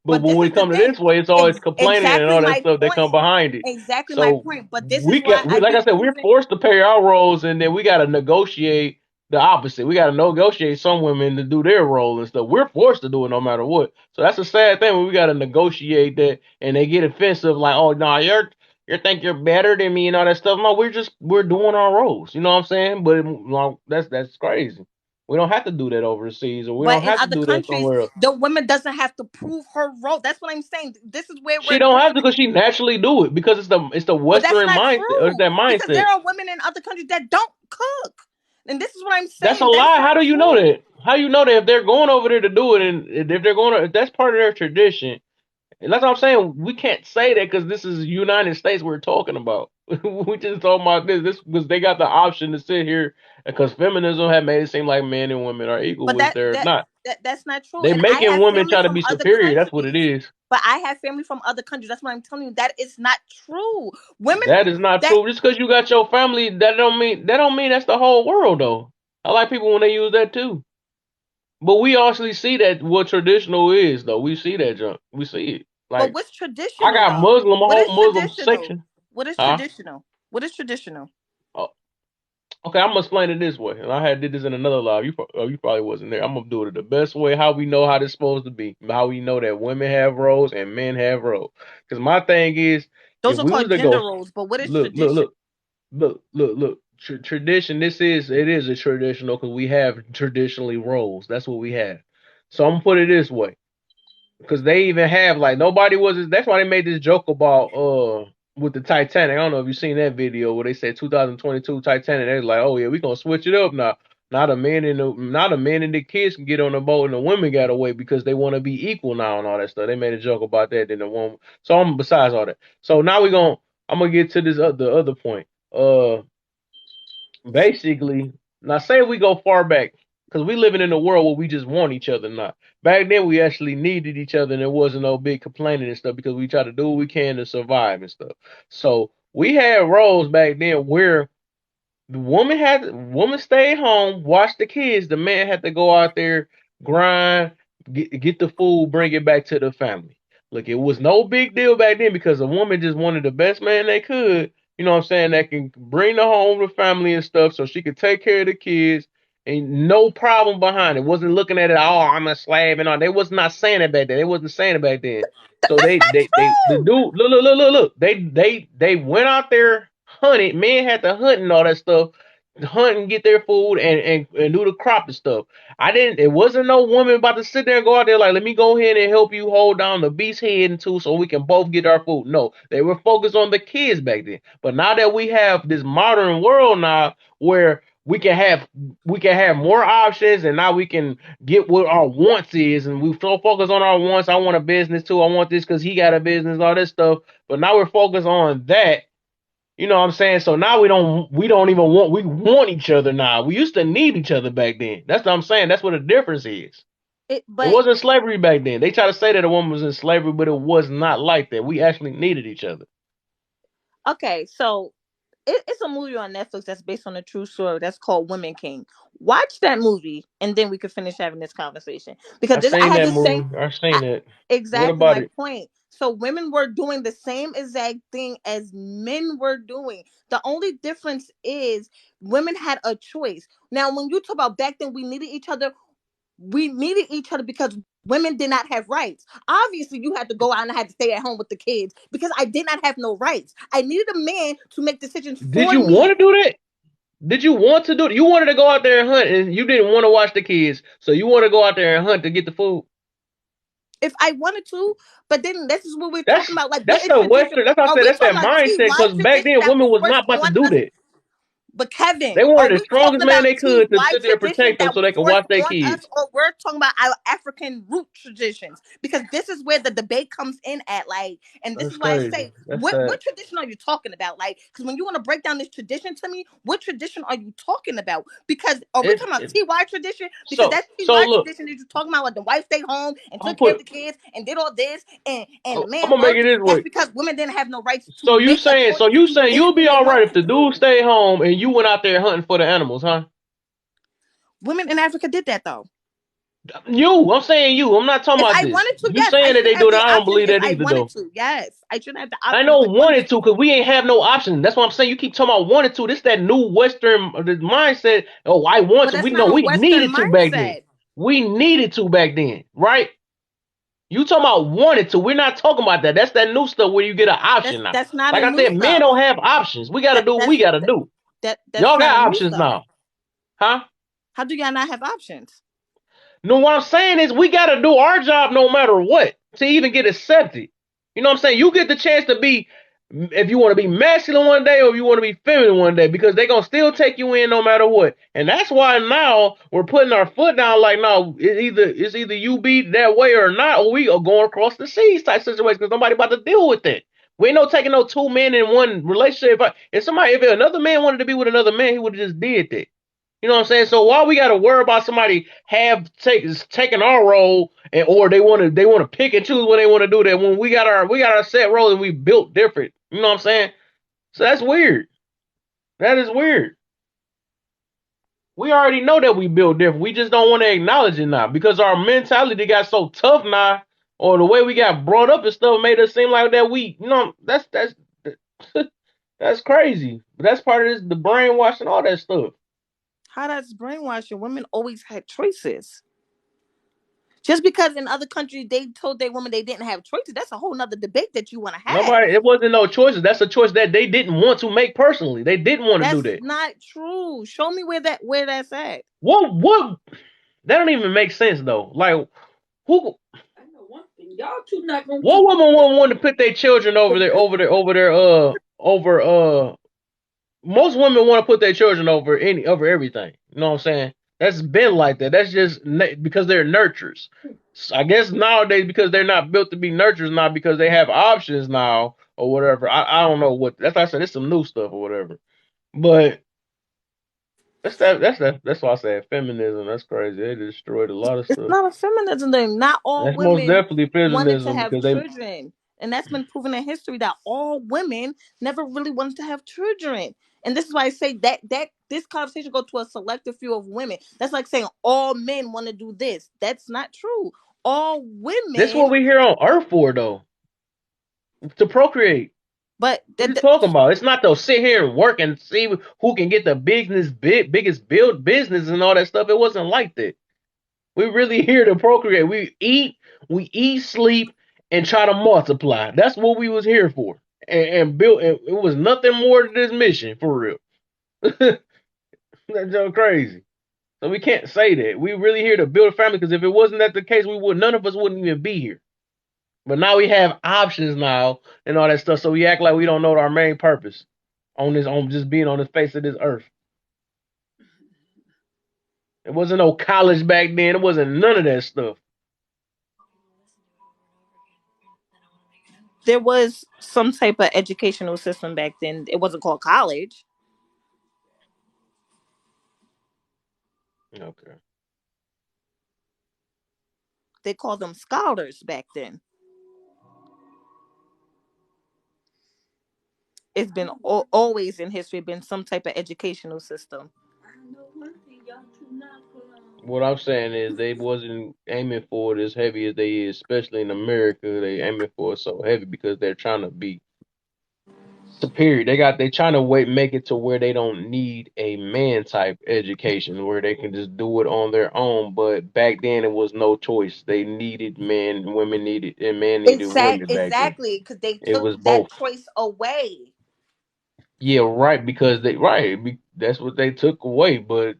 But But when this we is the come to thing. this way, it's always complaining and Exactly all that my stuff that come point. behind it. Exactly my So point. But this is why we I like I be said, we're choosing. forced to pay our roles, and then we gotta negotiate the opposite. We got to negotiate some women to do their role and stuff. We're forced to do it no matter what. So that's a sad thing when we got to negotiate that, and they get offensive like, "Oh, no, you think you're better than me and all that stuff." No, we're doing our roles. You know what I'm saying? But like, that's crazy. We don't have to do that overseas, or we But don't in have to other do that countries, somewhere else. the woman doesn't have to prove her role. That's what I'm saying. This is where She we're don't have doing to it. because she naturally do it because it's the But that's Western not mindset or it's true that because there mindset. are women in other countries that don't cook. And this is what I'm That's a saying. That's lie. not How do you know true. that? How you know that if they're going over there to do it and if they're going to, if that's part of their tradition? And that's what I'm saying. We can't say that because this is United States we're talking about. We just talking about this because they got the option to sit here because feminism have made it seem like men and women are equal, But which they're not. that's not true. They And I making have women family try to from be other superior. That's what it countries. is. But I have family from other countries. That's what I'm telling you. That is not true. Women That is not that true. Just because you got your family, that don't mean that's the whole world though. I like people when they use that too. But we actually see that what traditional is though. We see that junk. We see it. but Like what's I traditional got though? Muslim, a What is whole Muslim traditional? section. What is Huh? traditional? What is traditional? Oh, okay, I'm gonna explain it this way. And I had did this in another live. You probably wasn't there. I'm gonna do it the best way. How we know how this supposed to be. How we know that women have roles and men have roles. Because my thing is, Those if are we was called to go, gender roles, but what is look, look, tradition? look. Look. Tradition. It is a traditional because we have traditionally roles. That's what we have. So I'm gonna put it this way because they even have like nobody was. That's why they made this joke about with the Titanic. I don't know if you seen that video where they said 2022 Titanic. They're like, oh yeah, we gonna switch it up now. Not a man and the kids can get on the boat and the women got away because they want to be equal now and all that stuff. They made a joke about that. Then the woman. So I'm besides all that. So now I'm gonna get to this the other point. Basically, now say we go far back, because we living in a world where we just want each other now. Back then we actually needed each other and there wasn't no big complaining and stuff because we try to do what we can to survive and stuff. So we had roles back then where the woman stayed home, watch the kids. The man had to go out there, grind, get the food, bring it back to the family. Look, it was no big deal back then because a woman just wanted the best man they could. You know what I'm saying? That can bring the home the family and stuff, so she could take care of the kids. And no problem behind it. Wasn't looking at it. Oh, I'm a slave and all. They was not saying it back then. They wasn't saying it back then. So That's not the dude true. look. They went out there hunted. Men had to hunt and all that stuff hunt and get their food and do the crop and stuff. It wasn't no woman about to sit there and go out there like, let me go ahead and help you hold down the beast head and two so we can both get our food. No, they were focused on the kids back then. But now that we have this modern world now where we can have more options and now we can get what our wants is and we so focus on our wants. I want a business too. I want this because he got a business, all this stuff. But now we're focused on that, you know what I'm saying? So now we don't even want each other now. We used to need each other back then. That's what I'm saying. That's what the difference is. It But wasn't slavery back then. They try to say that a woman was in slavery, but it was not like that. We actually needed each other. okay, so it's a movie on Netflix that's based on a true story that's called Women King. Watch that movie and then we could finish having this conversation because I I seen had that the same movie. I I, seen it. What exactly about my it? point. So women were doing the same exact thing as men were doing. The only difference is women had a choice. Now, when you talk about back then, we needed each other because women did not have rights. Obviously, you had to go out and I had to stay at home with the kids because I did not have no rights. I needed a man to make decisions Did for you want me. to do that? Did you want to do it? You wanted to go out there and hunt, and you didn't want to watch the kids, so you want to go out there and hunt to get the food. If I wanted to, but then this is what we're talking That's about. Like, what that's is the tradition? Western. That's how I Are said. we That's that talking about mindset. TY Because back tradition then, that women was was forced not about to on do us? that. But Kevin, They are wanted the we strongest talking man about they could to TY sit there and tradition protect them that so was they could forced watch their on us, kids. or we're talking about our African root traditions? Because this is where the debate comes in at. Like, and this is That's why I crazy. say, That's what sad. tradition are you talking about? Like, because when you want to break down this tradition to me, what tradition are you talking about? Because are we It, talking about it TY tradition? Because so that so TY look. tradition that you're talking about, like the wife stayed home and I'm took care of put. the kids and did all this, and the I'm man gonna make it worked. this That's way. because women didn't have no rights to So you make a saying choice so to you do saying you'll anything be they all right wanted if to the dude do. stayed home and you went out there hunting for the animals, huh? Women in Africa did that though. You, I'm saying you. I'm not talking If about I this. wanted to, You yes, I saying that should they have do it? the I don't option believe if that I either, wanted though. to. Yes, I shouldn't have the I option if know I wanted wanted to. to because we ain't have no option. That's what I'm saying. You keep talking about wanted to. This that new Western the mindset. Oh, I want But to. We that's know not a we Western needed to back then. mindset. We needed to back then, right? You talking about wanted to. We're not talking about that. That's that new stuff where you get an option now. That's not Like a I new said, men stuff. don't have options. We gotta That do what we that's gotta do. that's Y'all not a got new options stuff. now. Huh? How do y'all not have options? No, what I'm saying is we got to do our job no matter what to even get accepted. You know what I'm saying? You get the chance to be, if you want to be masculine one day or if you want to be feminine one day, because they're going to still take you in no matter what. And that's why now we're putting our foot down like, no, it's either you be that way or not, or we are going across the seas type situation because nobody about to deal with it. We ain't no taking no two men in one relationship. If another man wanted to be with another man, he would have just did that. You know what I'm saying? So why we got to worry about somebody taking our role or they want to pick and choose what they want to do that when we got our set role and we built different. You know what I'm saying? So that's weird. That is weird. We already know that we built different. We just don't want to acknowledge it now because our mentality got so tough now, or the way we got brought up and stuff made us seem like that that's that's crazy. But that's part of this, the brainwashing, all that stuff. How that's brainwashing? Women always had choices. Just because in other countries they told their women they didn't have choices, that's a whole nother debate that you want to have. Nobody, it wasn't no choices. That's a choice that they didn't want to make personally. They didn't want to do That's that. not true. Show me where that's at. What that don't even make sense though. Like who I know one thing. Y'all two not gonna what keep woman would want to put their children over most women want to put their children over everything. You know what I'm saying? That's been like that. That's just because they're nurturers. So I guess nowadays because they're not built to be nurturers now because they have options now or whatever. I don't know what that's why I said it's some new stuff or whatever. But that's why I said feminism. That's crazy. They destroyed a lot of It's stuff. not a feminism thing. Not all That's most women definitely wanted to feminism have because they children. And that's been proven in history that all women never really wanted to have children. And this is why I say that this conversation go to a selective few of women. That's like saying all men want to do this. That's not true. All this what women, we here on Earth for though, to procreate. but What are you talking about? It's not to sit here and work and see who can get the biggest build business and all that stuff. It wasn't like that. We really here to procreate. We eat, sleep, and try to multiply. That's what we was here for. And build. And it was nothing more to this mission for real. That's so crazy. So we can't say that. We really here to build a family because if it wasn't that the case, we would none of us wouldn't even be here. But now we have options now and all that stuff. So we act like we don't know our main purpose on just being on the face of this earth. It wasn't no college back then. It wasn't none of that stuff. there was some type of educational system back then. It wasn't called college. Okay. They called them scholars back then. It's been always in history been some type of educational system. I know one thing. Y'all two not gonna. What I'm saying is they wasn't aiming for it as heavy as they is, especially in America. They aiming for it so heavy because they're trying to be superior. They trying to make it to where they don't need a man type education where they can just do it on their own. But back then it was no choice. They needed men, women needed, and men needed women back then. Exactly, because they It took was that both. choice away. Yeah, right. Because that's what they took away. But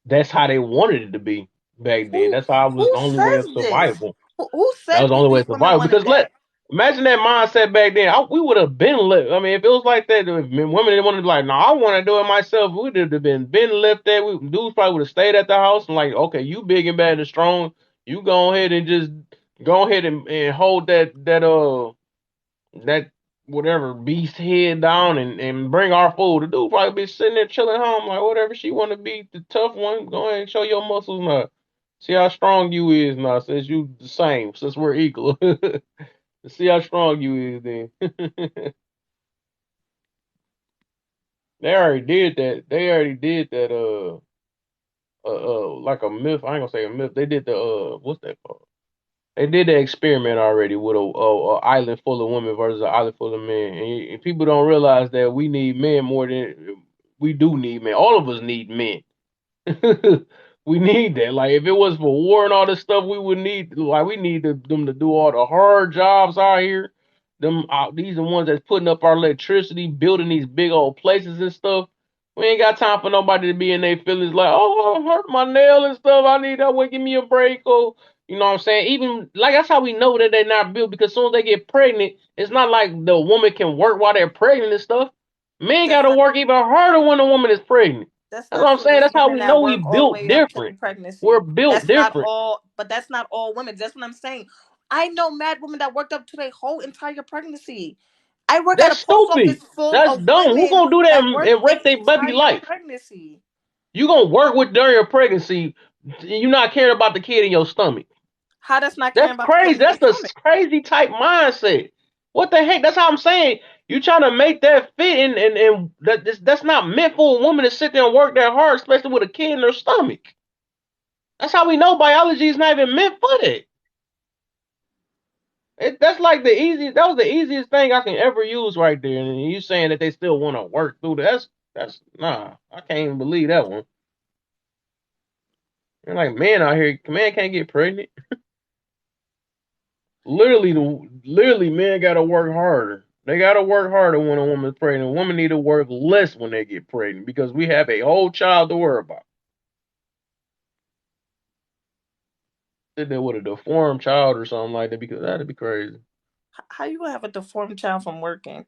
that's how they wanted it to be back then. Who That's how it was who the only way of says this? survival. Who That said was the that only way these of women survival. wanted Because that? imagine that mindset back then. We would have been left. I mean, if it was like that, if women didn't want to be like, no, I want to do it myself. We would have been left there. Dudes probably would have stayed at the house and like, okay, you big and bad and strong. You go ahead and just go ahead and hold that whatever beast head down and bring our food. The dude probably be sitting there chilling home like whatever she want to be the tough one. Go ahead and show your muscles now. See how strong you is now. Since you the same, since we're equal. See how strong you is then. They already did that. They already did that. like a myth. I ain't gonna say a myth. They did the what's that called? They did the experiment already with a island full of women versus an island full of men, and people don't realize that we need men more than we do need men. All of us need men. We need that. Like if it was for war and all this stuff, we would need like we need them to do all the hard jobs out here. Them these are the ones that's putting up our electricity, building these big old places and stuff. We ain't got time for nobody to be in their feelings like, oh, I hurt my nail and stuff. I need that one. Give me a break. Or you know what I'm saying? Even like that's how we know that they're not built because as soon as they get pregnant, it's not like the woman can work while they're pregnant and stuff. Men got That's to not work even harder when a woman is pregnant. that's That's what not I'm true. saying. There's That's how women we that know we work all the built way up to different. We're pregnancy. built different. That's not all women. That's what I'm saying. I know mad women that worked up to their whole entire pregnancy. I work at a That's post office stupid. full That's of dumb. Who women gonna do that that work and their wreck their baby entire life? pregnancy. You gonna work with during your pregnancy. You not caring about the kid in your stomach. How that's not caring That's about the kid crazy. in your That's the stomach? crazy type mindset. What the heck? That's how I'm saying. You trying to make that fit, and that's not meant for a woman to sit there and work that hard, especially with a kid in her stomach. That's how we know biology is not even meant for that. That's like the easiest. That was the easiest thing I can ever use right there. And you saying that they still want to work through that? That's nah. I can't even believe that one. And like man out here, man can't get pregnant. Literally, men gotta work harder. They gotta work harder when a woman's pregnant. Women need to work less when they get pregnant because we have a whole child to worry about. Sit there with a deformed child or something like that because that'd be crazy. How you gonna have a deformed child from working?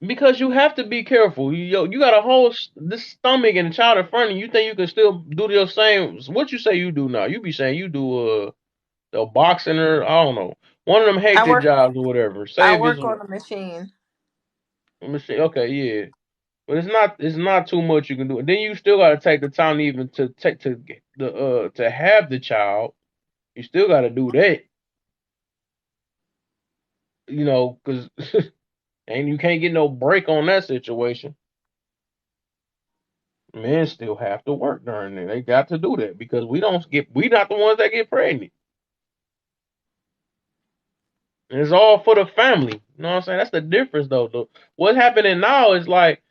Because you have to be careful. You got a whole this stomach and a child in front of you. You think you can still do your same? What you say you do now? You be saying you do the boxing or I don't know one of them I hectic work. jobs or whatever. I Say if it's work on a machine. let me see. Okay, yeah, but it's not too much you can do. And then you still got to take the time even to take to get to have the child. You still got to do that. Because and you can't get no break on that situation. Men still have to work during it. They got to do that because we not the ones that get pregnant. And it's all for the family. You know what I'm saying? That's the difference though. What's happening now is like,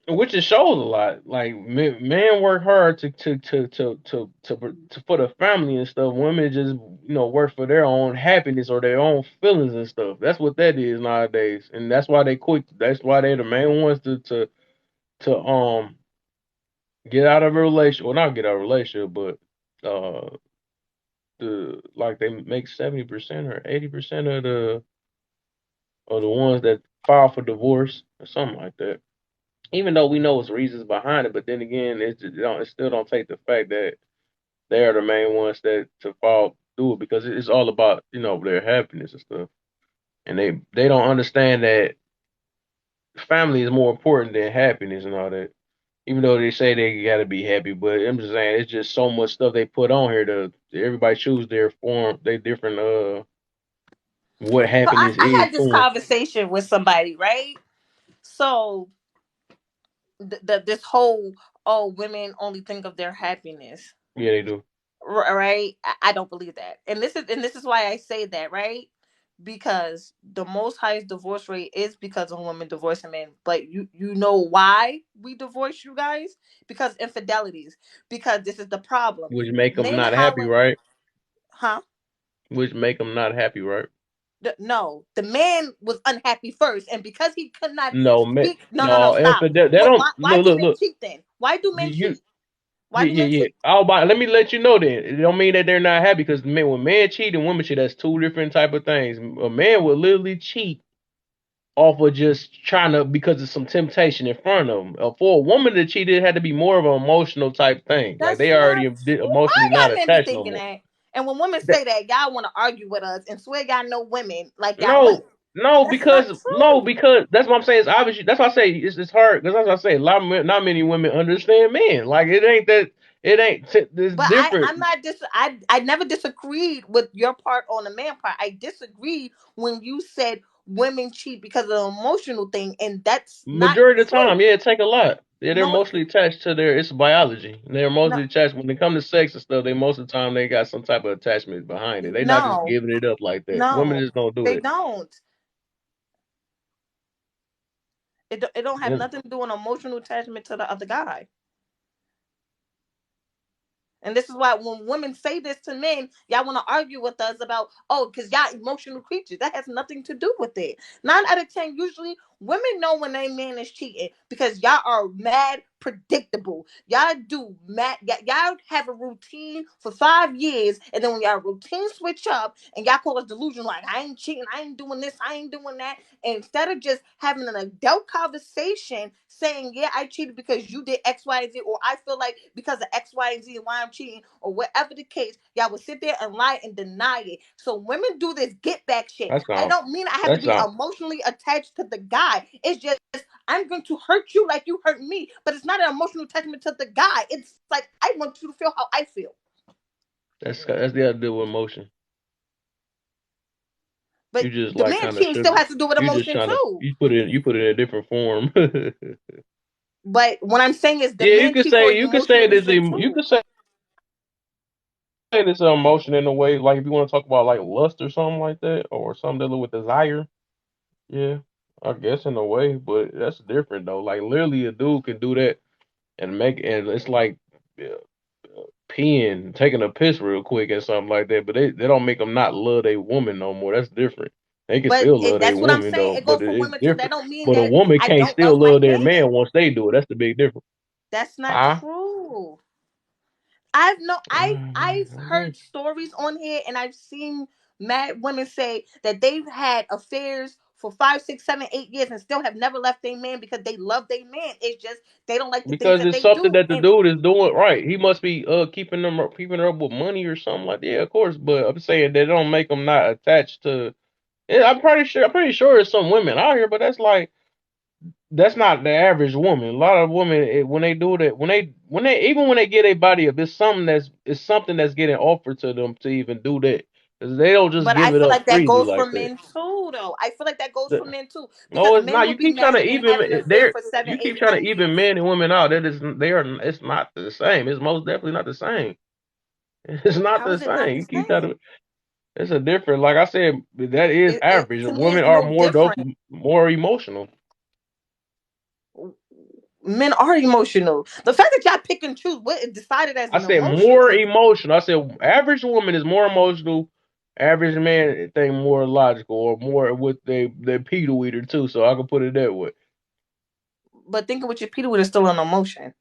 which it shows a lot. Like men work hard to for the family and stuff. Women just work for their own happiness or their own feelings and stuff. That's what that is nowadays, and that's why they quick. That's why they're the main ones to get out of a relationship. Well, not get out of a relationship, but uh like they make 70% or 80% of the ones that file for divorce or something like that. Even though we know it's reasons behind it, but then again, it still don't take the fact that they are the main ones that to fall through it because it's all about their happiness and stuff, and they don't understand that family is more important than happiness and all that. Even though they say they gotta be happy, but I'm just saying it's just so much stuff they put on here to everybody choose their form, they different what So happiness I is had this to them. conversation with somebody, right? So this whole, oh, women only think of their happiness, Yeah, they do. right? I don't believe that, and this is why I say that, right? Because the most highest divorce rate is because of women divorcing men. But you know why we divorce, you guys? Because infidelities. Because this is the problem. Which make them Men not happy, have right? huh? Which make them not happy, right? No, the man was unhappy first, and because he could not No, man, speak. No, no, no, no, stop. infidel. They What? don't Why look, do look, men look. cheat then? Why do men You, cheat? Why yeah, do yeah, men yeah. cheat? Let me let you know then. It don't mean that they're not happy because when men cheat and women cheat, that's two different type of things. A man would literally cheat off of just trying to because of some temptation in front of them. For a woman to cheat, it had to be more of an emotional type thing. Like That's they not already true. emotionally Why not y'all men be attached no thinking more. that? And when women That, say that, y'all want to argue with us and swear y'all know women like y'all women. no, no, That's not true. because that's what I'm saying. It's obviously that's why I say it's hard because that's what I say. A lot of not many women understand men. Like it ain't that. It ain't. It's But different. I'm not I never disagreed with your part on the man part. I disagreed when you said women cheat because of the emotional thing, and that's not Majority of the time, true. yeah, it take a lot. Yeah, they're No, mostly attached to their it's biology. They're no, mostly attached when it comes to sex and stuff. They most of the time they got some type of attachment behind it. They're not just no, giving it up like that. Women no. just don't do They that. don't. It don't have Then nothing to do with emotional attachment to the other guy. And this is why when women say this to men, y'all want to argue with us about, oh, because y'all emotional creatures. That has nothing to do with it. 9 out of 10, usually women know when they man is cheating because y'all are mad predictable. Y'all do mad, y'all have a routine for 5 years, and then when y'all routine switch up and y'all call us delusional, like I ain't cheating, I ain't doing this, I ain't doing that. And instead of just having an adult conversation saying, yeah, I cheated because you did X, Y, and Z, or I feel like because of X, Y, and Z why I'm cheating, or whatever the case, y'all will sit there and lie and deny it. So women do this get back shit. that's I all. don't mean I have to That's be all. emotionally attached to the guy. It's just I'm going to hurt you like you hurt me, but it's not an emotional attachment to the guy. It's like I want you to feel how I feel. That's the other deal with emotion. But You just the like man kind of cheating still sugar. has to do with You just emotion trying to too. you put it in a different form. But what I'm saying is the Yeah, men cheat for you could emotional say this reason you too. could say this emotion in a way like if you want to talk about like lust or something like that or something dealing with desire. Yeah, I guess in a way, but that's different though. Like literally, a dude can do that and and it's like yeah, peeing, taking a piss real quick and something like that. But they don't make them not love a woman no more. That's different. They can But still love a that's what I'm woman saying. though, It but goes for it's women too. That different. don't mean But a that woman I can't don't still love my love their man man. once they do it. That's the big difference. That's not Huh? true. I've no I've I heard guess. stories on here and I've seen mad women say that they've had affairs for 5, 6, 7, 8 years and still have never left their man because they love their man. It's just they don't like the things Because that it's they something do. that the And dude is doing right. He must be keeping her up with money or something like that. Yeah, of course. But I'm saying that don't make them not attached to. Yeah, I'm pretty sure there's some women out here, but that's not the average woman. A lot of women when they do that, when they even when they get a body up, it's something that's getting offered to them to even do that. 'Cause they don't just but I give it feel up like that freely goes for like that. men too, though. I feel like that goes for men too No, because it's men not. will You be keep trying to married and have an even affair there. for seven, You keep eight, trying to 9 years. even men and women out. That is, they are. It's not the same. It's most definitely not the same. It's not How the is it not same. the You keep trying same? to. It's a different. Like I said, that is It average. to me Women is are no more dope, different. more emotional. Men are emotional. The fact that y'all pick and choose what is decided as I an said emotion more is. emotional. I said average woman is more emotional. Average man think more logical or more with they Peter eater too. So I can put it that way. But thinking with your Peter with is still an emotion.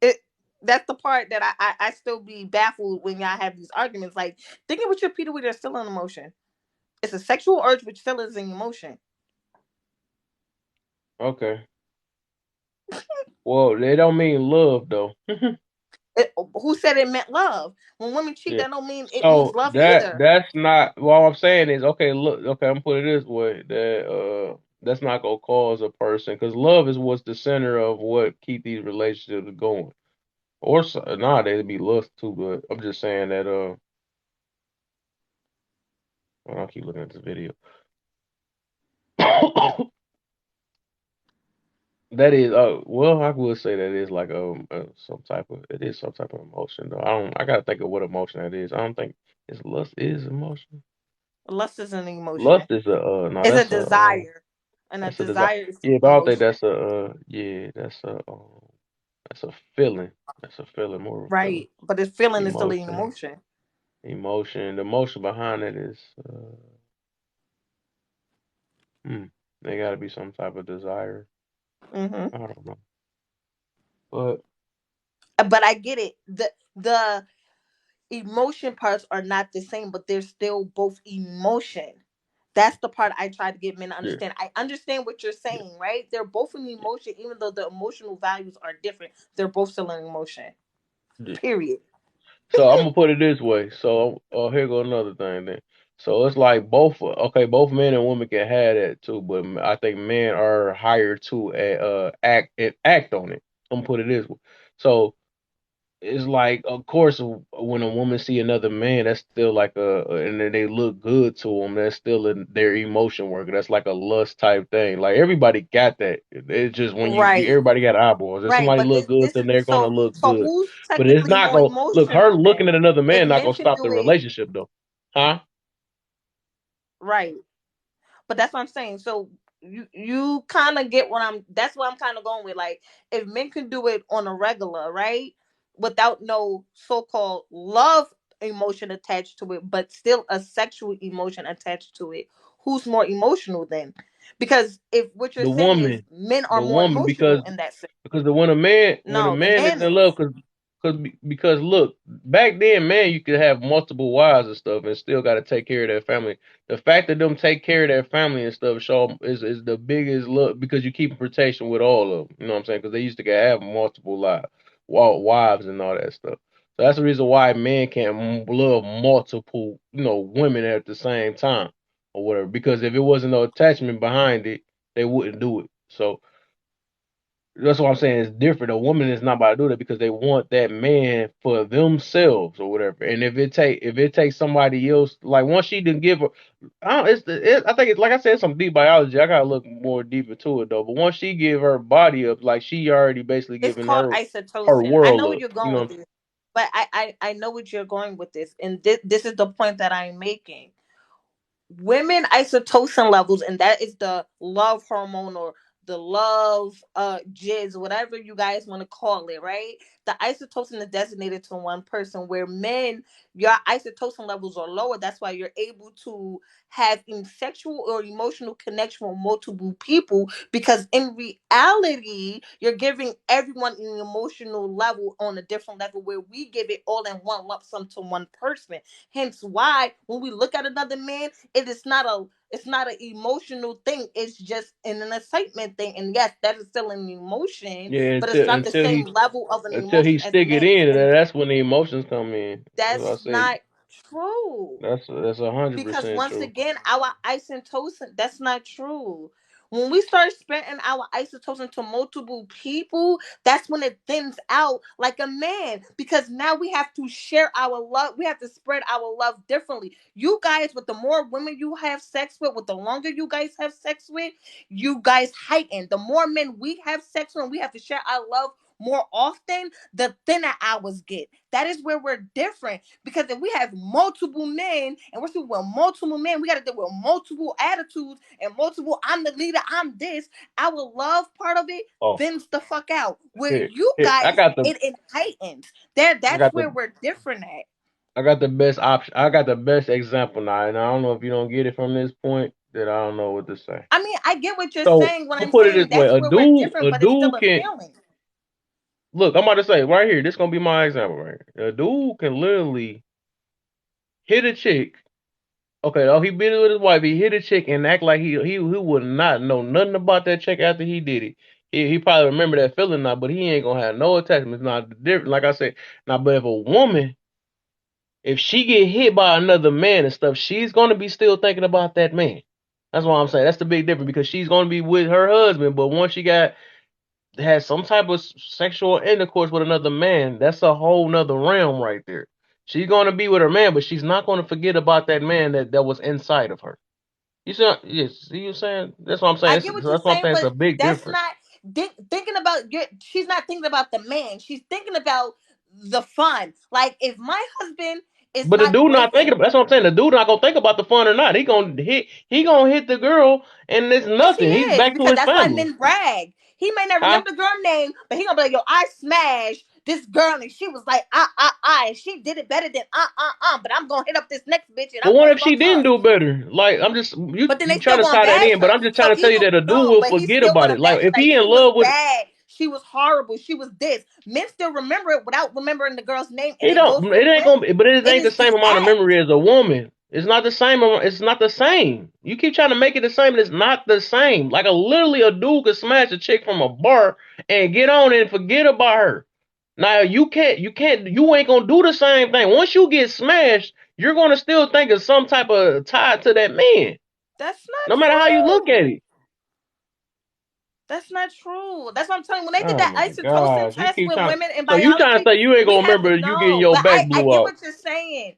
it that's the part that I still be baffled when y'all have these arguments. Like thinking with your Peter with is still an emotion. It's a sexual urge, which still is an emotion. Okay. Well, they don't mean love though. Who said it meant love? When women cheat, Yeah. that don't mean it means So love either. that's not what I'm saying is okay. Look, okay, I'm put it this way that that's not gonna cause a person because love is what's the center of what keep these relationships going. Or nowadays it'd be lust too, but I'm just saying that I'll keep looking at this video. That is well, I would say that is like some type of it is some type of emotion though. I gotta think of what emotion that is. I don't think it's lust is emotion. Lust is an emotion. Lust is a no, It's a desire, and a that's a desire. desire is Yeah, but I don't think emotion, that's a yeah, that's a feeling. That's a feeling, more of a feeling. right? But the feeling is still an Emotion. emotion. Emotion. The emotion behind it is hmm, there gotta be some type of desire. Hmm. I don't know. But But I get it. The emotion parts are not the same, but they're still both emotion. That's the part I try to get men to yeah, understand. I understand what you're yeah, saying, right? They're both an emotion, even though the emotional values are different. They're both still an emotion. yeah. Period. So I'm gonna put it this way. So here go another thing then. So it's like both okay, both men and women can have that too, but I think men are hired to act on it. I'm gonna put it this way. So it's like, of course, when a woman see another man, that's still like and then they look good to them. That's still their emotion worker. That's like a lust type thing. Like everybody got that. It's just when Right, everybody got eyeballs. If right. somebody But look good, this then they're gonna look so good. who's But it's technically not more gonna look her emotional looking then? at another If man not men gonna can stop the do it, relationship though, huh? right? But that's what I'm saying. So you kind of get what I'm. That's what I'm kind of going with. Like if men can do it on a regular, right, without no so-called love emotion attached to it, but still a sexual emotion attached to it, who's more emotional then? Because if what you're The saying is woman, men are the more woman, emotional in that sense, because the when a no, the man is man in love, is. because look, back then, man, you could have multiple wives and stuff, and still got to take care of their family. The fact that them take care of their family and stuff show is the biggest look, because you keep protection with all of them. You know what I'm saying? Because they used to have multiple wives and all that stuff. So that's the reason why men can't love multiple, women at the same time or whatever. Because if it wasn't no attachment behind it, they wouldn't do it. So that's what I'm saying. It's different. A woman is not about to do that because they want that man for themselves or whatever. And if it takes somebody else, like once she didn't give her, I don't, I think it's like I said, some deep biology. I gotta look more deep into it though. But once she give her body up, like she already basically It's giving called her oxytocin. I know world where up. you're You going know with what I'm this, but I know what you're going with this, and this is the point that I'm making. Women oxytocin levels, and that is the love hormone or the love jizz, whatever you guys want to call it, right? The oxytocin is designated to one person, where men, your oxytocin levels are lower. That's why you're able to have sexual or emotional connection with multiple people, because in reality you're giving everyone an emotional level on a different level, where we give it all in one lump sum to one person. Hence why when we look at another man, it's not an emotional thing. It's just an excitement thing. And yes, that is still an emotion, saying? Yeah, but it's not the until same he level of an until he emotion as a stick it man. in, and And that's when the emotions come in. That's what I that's say. not true. That's 100% Because once true. again, our oxytocin, that's not true. When we start spreading our oxytocin to multiple people, that's when it thins out like a man. Because now we have to share our love. We have to spread our love differently. You guys, with the more women you have sex with the longer you guys have sex with, you guys heighten. The more men we have sex with, and we have to share our love more often, the thinner ours get. That is where we're different. Because if we have multiple men and we're speaking with multiple men, we got to deal with multiple attitudes and multiple, I'm the leader, I'm this. Our love part of it Oh, thins the fuck out. Where here, you here, I guys, got the it heightens. There, I that's got the where we're different at. I got the best option. I got the best example now, and I don't know if you don't get it from this point. That I don't know what to say. I mean, I get what you're So saying when I'm I'm gonna put it saying this way: that's a where we're dude, different, a but it's still dude a can feeling. look. I'm about to say right here. This gonna be my example right here. A dude can literally hit a chick. Okay, oh, he beat it with his wife. He hit a chick and act like he would not know nothing about that chick after he did it. He probably remember that feeling now, but he ain't gonna have no attachment. It's not different. Like I said, now, but if a woman, if she get hit by another man and stuff, she's gonna be still thinking about that man. That's what I'm saying. That's the big difference, because she's gonna be with her husband, but once she has some type of sexual intercourse with another man, that's a whole nother realm right there. She's gonna be with her man, but she's not gonna forget about that man that was inside of her. You see, yes, see you saying? That's what I'm saying. I That's get what you're what I'm saying, saying. It's but a big that's difference. not thinking about your. She's not thinking about the man. She's thinking about the fun. Like if my husband is But the not dude not thinking bringing. about. That's what I'm saying. The dude not gonna think about the fun or not. He gonna hit. He gonna hit the girl, and it's Yes, he nothing. He's is, back to because his that's why family. men brag. He may not Huh? remember the girl name, but he gonna be like, "Yo, I smashed this girl, and she was like, and she did it better than But I'm gonna hit up this next bitch, and But I'm what gonna if she fuck didn't her." do better? Like I'm just you But then you they trying still to gonna tie that bash in, but her. I'm just So trying to tell he you gonna that a dude no, will but he's forget still about gonna it. Like bash her. if Like he in she was love with, bad, she was horrible, she was this. Men still remember it without remembering the girl's name, and he it don't. goes for It ain't women. gonna. But it It ain't the is same the amount of act. memory as a woman. It's not the same. It's not the same. You keep trying to make it the same, and it's not the same. Like literally a dude could smash a chick from a bar and get on and forget about her. Now you can't. You can't. You ain't gonna do the same thing. Once you get smashed, you're gonna still think of some type of tie to that man, That's not no matter how you look true. at it. That's not true. That's what I'm telling you. When they did Oh that my oxytocin gosh, you test keep with trying. women in So you trying to biology, say you ain't we gonna have remember you getting no. your But back I blew get out? what you're saying.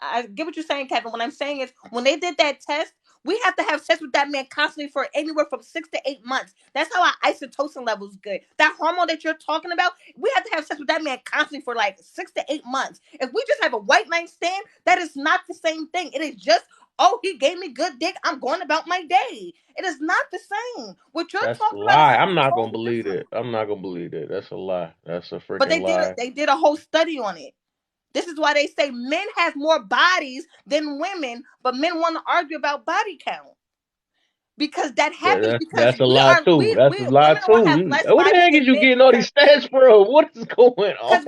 I get what you're saying, Kevin. What I'm saying is, when they did that test, we have to have sex with that man constantly for anywhere from 6 to 8 months. That's how our oxytocin level is good. That hormone that you're talking about, we have to have sex with that man constantly for like 6 to 8 months. If we just have a white night stand, that is not the same thing. It is just, oh, he gave me good dick, I'm going about my day. It is not the same. What you're That's a talking about is lie. I'm something not gonna totally believe different. it. I'm not gonna believe that. That's a lie. That's a But freaking lie. they did a whole study on it. This is why they say men have more bodies than women, but men want to argue about body count because that happens because That's a lie too. That's a we lie women will too. have less What the bodies heck is than you men getting all because these stats from? What is going on?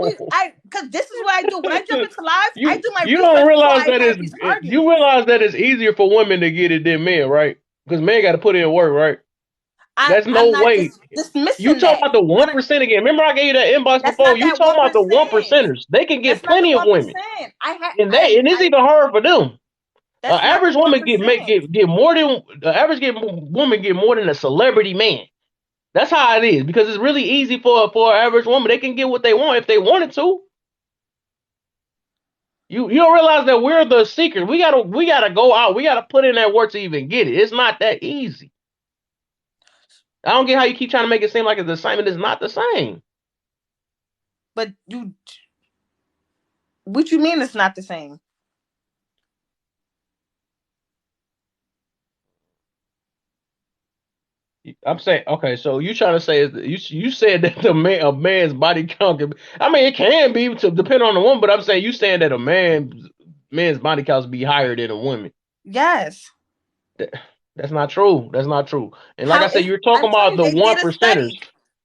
because this is what I do when I jump into lives. I you do my you don't research before realize I that have is these you arguments. realize that it's easier for women to get it than men, right? Because men got to put in work, right? That's I'm no not way. You dismissing talking that. about the 1% again? Remember I gave you that inbox That's before. not You that talking one about the one percent. percenters? They can get That's not the plenty of one women, percent. and it's even harder for them. That's not the Average one woman percent. get more than the average woman get more than a celebrity man. That's how it is because it's really easy for an average woman. They can get what they want if they wanted to. You don't realize that we're the seekers. We gotta go out. We gotta put in that work to even get it. It's not that easy. I don't get how you keep trying to make it seem like it's the same. It's not the same. But what you mean it's not the same? I'm saying okay. So you trying to say is you said that a man's body count can. I mean, it can be to depend on the woman, but I'm saying you saying that a man's body counts be higher than a woman. Yes. That- That's not true. That's not true. And like I How said, is you're I'm talking telling about you, the they one did a percenters. study.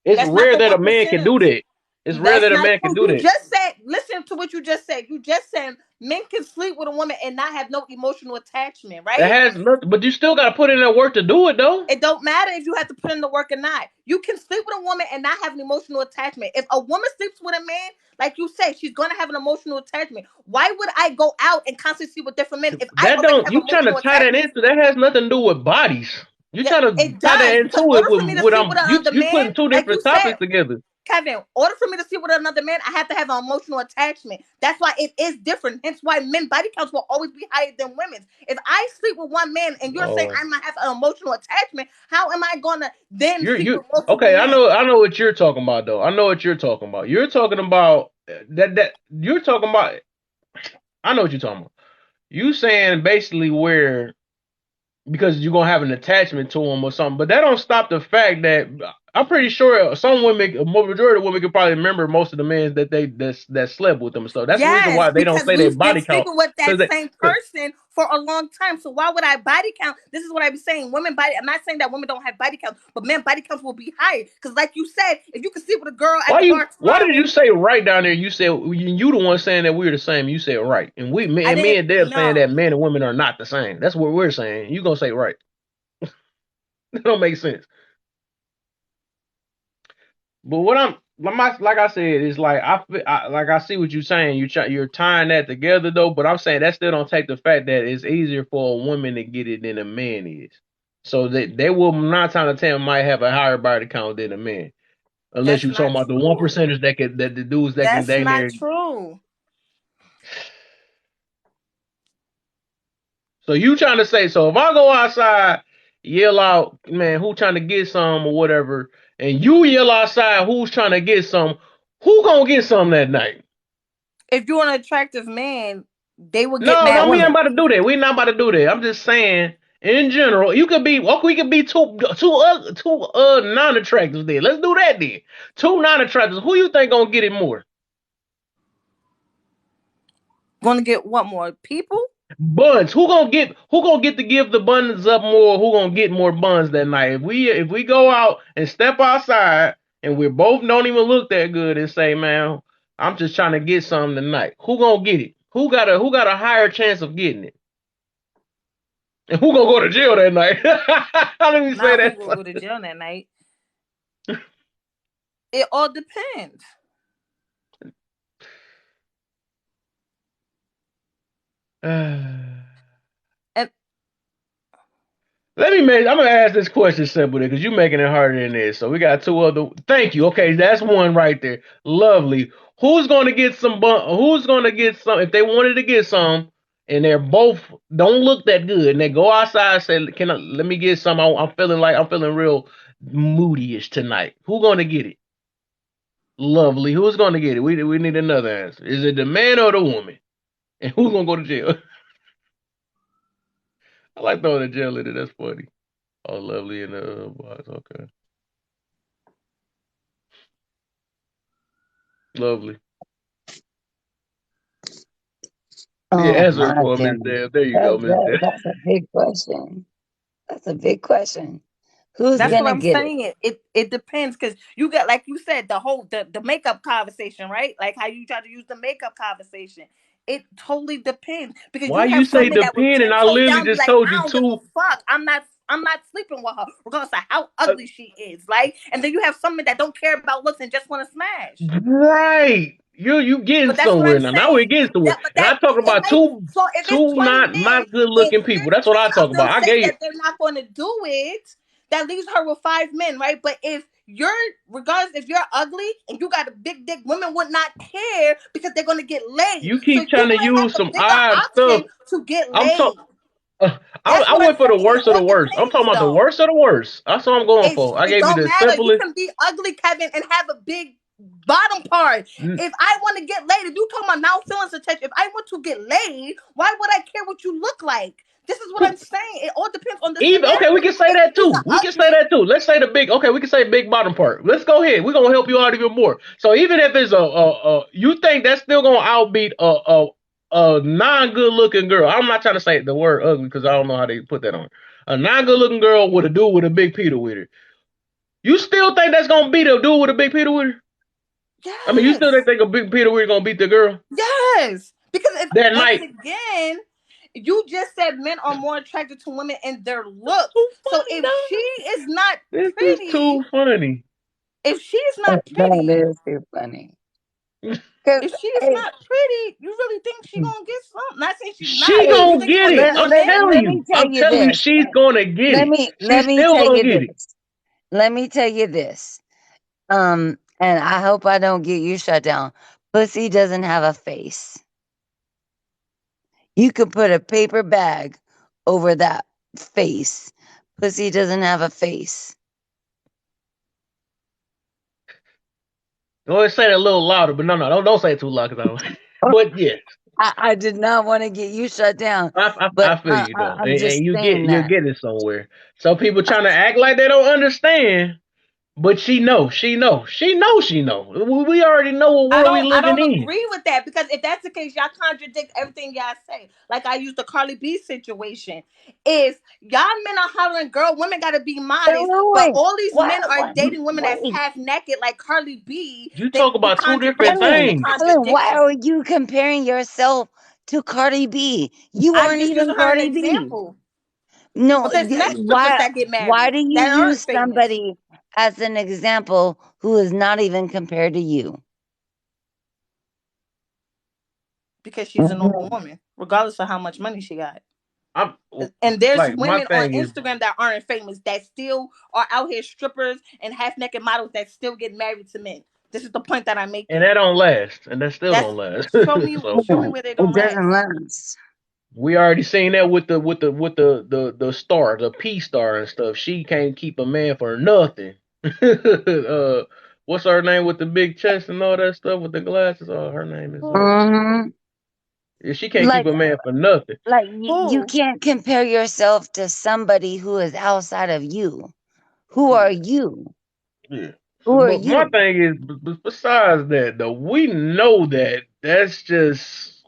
It's That's not rare the that a one man can do percenters. that. It's rare That's that a not man can true. do You that. just said, listen to what you just said. You just said men can sleep with a woman and not have no emotional attachment, It right? has nothing, but you still got to put in that work to do it, though. It don't matter if you have to put in the work or not. You can sleep with a woman and not have an emotional attachment. If a woman sleeps with a man, like you said, she's gonna have an emotional attachment. Why would I go out and constantly sleep with different men if I That already don't. have You trying to emotional tie that attachment? into that has nothing to do with bodies. You Yeah, trying to it tie that does. Because into it order with for me to what sleep with I'm. another You man, putting two like you different said, topics together. Kevin, order for me to sleep with another man, I have to have an emotional attachment. That's why it is different. Hence why men body counts will always be higher than women's. If I sleep with one man and you're saying Lord, I might have an emotional attachment, how am I gonna then sleep you with multiple okay? men? I know what you're talking about, though. I know what you're talking about. You're talking about that you're talking about. I know what you're talking about. You saying basically where because you're gonna have an attachment to them or something. But that don't stop the fact that I'm pretty sure some women, a majority of women, could probably remember most of the men that slept with them and stuff. That's the reason Yes, why they don't because say their we've been body count sleeping with that because they. same 'Cause person for a long time. So why would I body count? This is what I be saying. Women body. I'm not saying that women don't have body counts, but men body counts will be higher. Because like you said, if you can sleep with a girl at the bar why did tomorrow, you say right down there? You said you the one saying that we're the same. You said right, and I me didn't and Deb saying know. that men and women are not the same. That's what we're saying. You gonna say right? That don't make sense. But what like I said is like like I see what you're saying. You're tying that together though. But I'm saying that still don't take the fact that it's easier for a woman to get it than a man is. So they will 9 times out of 10 might have a higher body count than a man, unless That's you're talking not about the one true. percenters that the dudes that can That's dang not there. true. So you trying to say so if I go outside, yell out, man, who trying to get some or whatever, and you yell outside, who's trying to get some, who gonna get some that night? If you're an attractive man, they will get No, mad no, we ain't women. about to do that. We not about to do that. I'm just saying, in general, you could be, well, we could be two non-attractors then. Let's do that then. Two non-attractors. Who you think gonna get it more? Gonna get what more people? Buns. Who gonna get to give the buns up more? Who gonna get more buns that night? If we go out and step outside and we both don't even look that good and say, man, I'm just trying to get something tonight. Who gonna get it? Who got a higher chance of getting it? And who gonna go to jail that night? Let me say Not who that. will go to jail that night. It all depends. And Let me make. I'm gonna ask this question simply because you're making it harder than this. So we got two other. Thank you. Okay, that's one right there. Lovely. Who's gonna get some? Who's gonna get some? If they wanted to get some, and they're both don't look that good, and they go outside and say, "Can I? Let me get some. I'm feeling like I'm feeling real moody-ish tonight." Who gonna get it? Lovely. Who's gonna get it? We need another answer. Is it the man or the woman? And who's gonna go to jail? I like throwing the jail in it. That's funny. Oh, lovely in the box. Okay, lovely. Yeah, Oh answer it my for Miss goodness. Deb. There you go, Miss Deb. That's a big question. That's a big question. Who's That's what gonna I'm get it? saying. It depends because you got, like you said, the makeup conversation, right? Like how you try to use the makeup conversation. It totally depends because Why you you have some say men that would depend? And 10 I toes literally down, be just like, told I you don't give a two. fuck. I'm not sleeping with her, regardless of how Uh, ugly she is, right? And then you have some men that don't care about looks and just want to smash. right. You getting But that's what somewhere I'm now. Now we're saying. getting somewhere. That but And that I talk it about may so if it's two 20 not men good and looking people. there's That's what I 10 talk of them about. I say gave you. that they're not going to do it, that leaves her with 5 men, right? But if you're regardless if you're ugly and you got a big dick, women would not care because they're going to get laid. You So keep you trying to might have use a some bigger odd option stuff. to get I'm laid. talking. That's I what I'm went for the saying. It worst of all the worst. I'm depends talking about the though. worst of the worst. That's what I'm going for. I It gave you don't the matter. You simplest. can be ugly, Kevin, and have a big bottom part. If I want to get laid, if you talking about now feelings attached, if I want to get laid, why would I care what you look like? This is what I'm saying. It all depends on the Even okay, we scenario. can say If that she's too. an We can say ugly, that too. Let's say the big. Okay, we can say big bottom part. Let's go ahead. We're gonna help you out even more. So even if it's you think that's still gonna outbeat a non good looking girl. I'm not trying to say the word ugly because I don't know how they put that on. A non good looking girl with a dude with a big Peter with her. You still think that's gonna beat a dude with a big Peter with her? I mean, you still yes, think a big Peter with her gonna beat the girl yes. Because if that once night? again, you just said men are more attracted to women in their That's looks. too So funny, if she dog. is not This is pretty, too funny. if she's That not pretty, is too funny. Cause if she's hey, not pretty, you really think she gonna get some? Not saying she's not, She but hey, you gonna think she's get gonna it. get let, more I'm let, men? let telling me you. tell I'm you telling you, this. she's gonna get it. Let She's me still tell gonna you get it. this. Let me tell you this. And I hope I don't get you shut down. Pussy doesn't have a face. You could put a paper bag over that face. Pussy doesn't have a face. Go ahead, say it a little louder, but no, don't say it too loud, cause I don't. But yes, I did not want to get you shut down, but I feel you though, I'm and just you get saying you're that. getting somewhere. So people trying to act like they don't understand, but she know. We already know what world we I living don't in. agree with that because if that's the case, y'all contradict everything y'all say. Like I used the Carly B situation. If y'all men are hollering, girl, women gotta be Wait, modest, but wait, wait. all these Why, men are why, dating women that's wait. half naked, like Carly B. You They talk about two different contradiction in the things. Why contradiction. are you comparing yourself to Cardi B? You I'm aren't just even using her an Cardi B. example. No, But there's many strippers that get why married do you that aren't use famous somebody as an example who is not even compared to you? because she's a normal Mhm. woman, regardless of how much money she got. I'm And there's like my women on thing is, Instagram that aren't famous that still are out here strippers and half naked models that still get married to men. This is the point that I'm and making. that don't last, and that still That's don't last. So show me where they It don't doesn't last. last. we already seen that with the star, the P star and stuff. She can't keep a man for nothing. What's her name with the big chest and all that stuff with the glasses? Oh, her name is Who? Hmm. yeah, she can't keep Like, a man for nothing. you Who? can't compare yourself to somebody who is outside of you. Who are Yeah, you? yeah. So, Who are but my you? thing is, besides that though, we know that that's just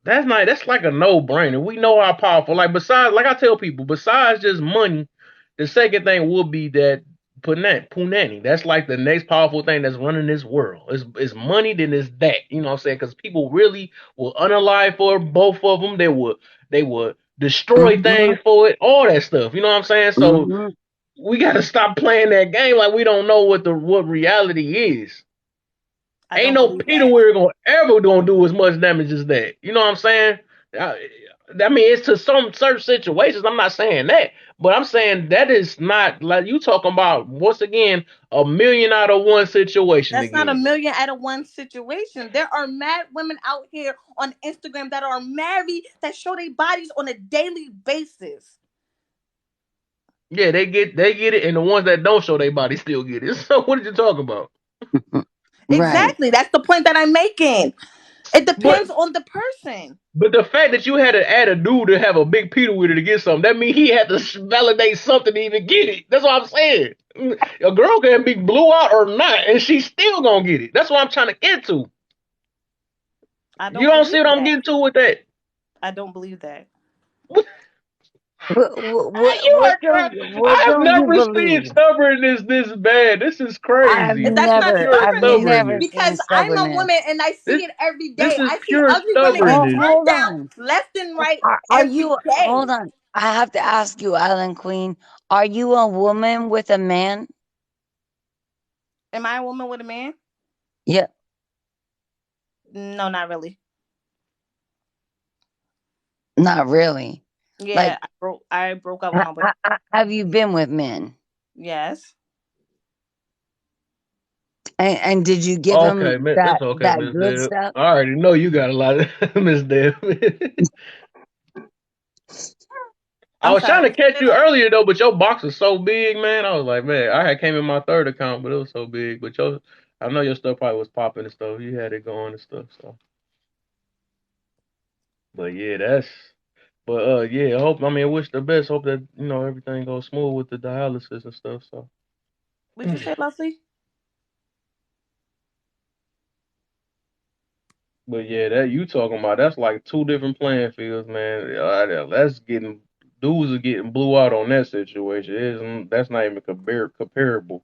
that's like a no brainer. We know how powerful. Like besides, like I tell people, besides just money, the second thing will be that punani. That's like the next powerful thing that's running this world. It's money, then it's that. You know what I'm saying? Because people really will unalive for both of them. They would destroy Hmm. things for it. All that stuff. You know what I'm saying? So Hmm. we got to stop playing that game like we don't know what reality is. I Ain't don't no believe Peter that. we're gonna ever gonna do as much damage as that. You know what I'm saying? I mean, it's to some certain situations. I'm not saying that, but I'm saying that is not like you talking about. Once again, a million out of one situation That's not a again. million out of one situation. There are mad women out here on Instagram that are married that show their bodies on a daily basis. Yeah, they get it, and the ones that don't show their body still get it. So what did you talk about? Right. Exactly. That's the point that I'm making. It But depends on the person. but the fact that you had to add a dude to have a big Peter with her to get something, that means he had to validate something to even get it. That's what I'm saying. A girl can be blew out or not, and she's still gonna get it. That's what I'm trying to get to. I You don't don't see believe what I'm that. getting to with that? I don't believe that. You are trying. What I have don't you never seen believe? stubbornness this bad. This is I've crazy. That's not Pure I've stubbornness never stubbornness. seen because I'm a stubbornness. woman and I see This it every this day. is I see pure ugly women get stubbornness. turned Hold down on. left and right Are every you, hold day. on. I have to ask you, Island Queen, are you a woman with a man? Am I a woman with a man? Yeah, No, not really. not really. Yeah, Like, I broke up with my boyfriend. have you been with men? Yes. And did you give Okay, him man. It's okay, that Miss good Deb. stuff? I already know you got a lot of Miss Deb. I I'm was trying sorry. to catch Say you that. earlier though, but your box is so big, man. I was like, man, I had came in my third account, but it was so big. But I know your stuff probably was popping and stuff. You had it going and stuff. So, but yeah, yeah. I hope. I mean, I wish the best. Hope that everything goes smooth with the dialysis and stuff. So, What'd you say, Lovely? but yeah, that you talking about, that's like two different playing fields, man. That's getting dudes are getting blew out on that situation. That's not even comparable.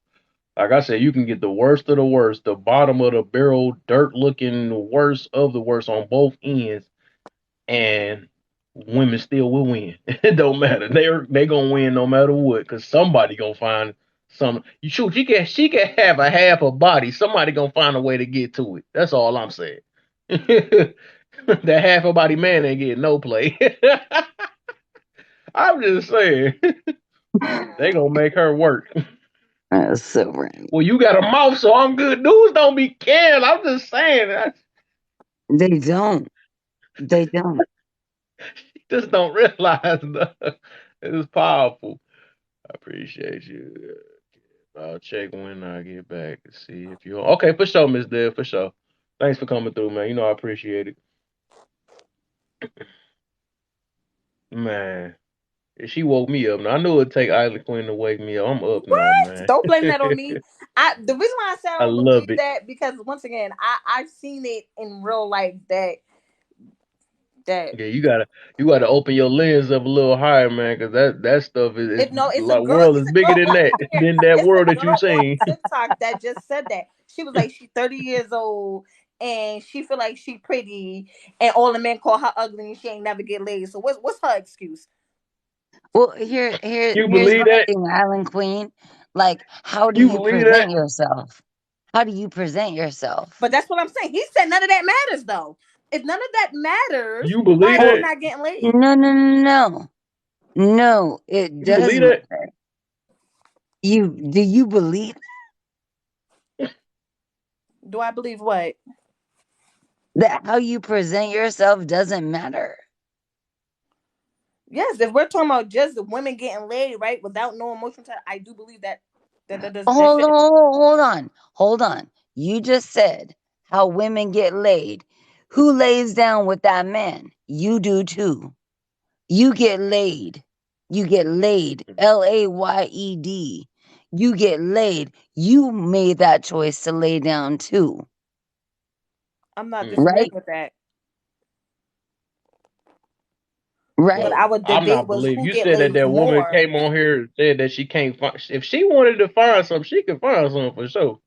Like I said, you can get the worst of the worst, the bottom of the barrel, dirt looking worst of the worst on both ends, and women still will win. It don't matter. They gonna win no matter what, cause somebody gonna find some. You shoot, she can have a half a body. Somebody gonna find a way to get to it. That's all I'm saying. That half a body man ain't getting no play. I'm just saying they gonna make her work. That's so random. Well, you got a mouth, so I'm good. Dudes don't be caring. I'm just saying. I They don't. They don't. just don't realize it is powerful. I appreciate you. I'll check when I get back to see if you okay for sure, Miss Dev, for sure. Thanks for coming through, man. I appreciate it, man. She woke me up. Now I knew it'd take Island Queen to wake me up. I'm up now, What? man. Don't blame that on me. The reason why I said I I don't love believe it. that because once again, I've seen it in real life that Yeah, you gotta open your lens up a little higher, man, because that stuff is it no, it's a like girl. world is It's a bigger girl than on that, here. than that It's a world that you girl on seen. TikTok that just said that. She was like, she's 30 years old and she feel like she pretty, and all the men call her ugly, and she ain't never get laid. So what's her excuse? Well, You here's believe my that? thing, Island Queen. Like, how do You you believe present that? yourself? How do you present yourself? But that's what I'm saying. He said none of that matters though. If none of that matters, You why believe is she Well, that? not getting laid? no, no, no, no, no. It You believe does that? matter. Do you believe Do I believe what? that how you present yourself doesn't matter? Yes, if we're talking about just the women getting laid, right, without no emotion, I do believe that Hold shit. on, hold on. You just said how women get laid. Who lays down with that man? You do too. You get laid. You get laid. LAYED. You get laid. You made that choice to lay down too, I'm not Mm. disagreeing right? with that. But Right? Well, our I'm debate not was believing. who You get said that laid that woman more. came on here and said that she can't find. If she wanted to find something, she could find something for sure.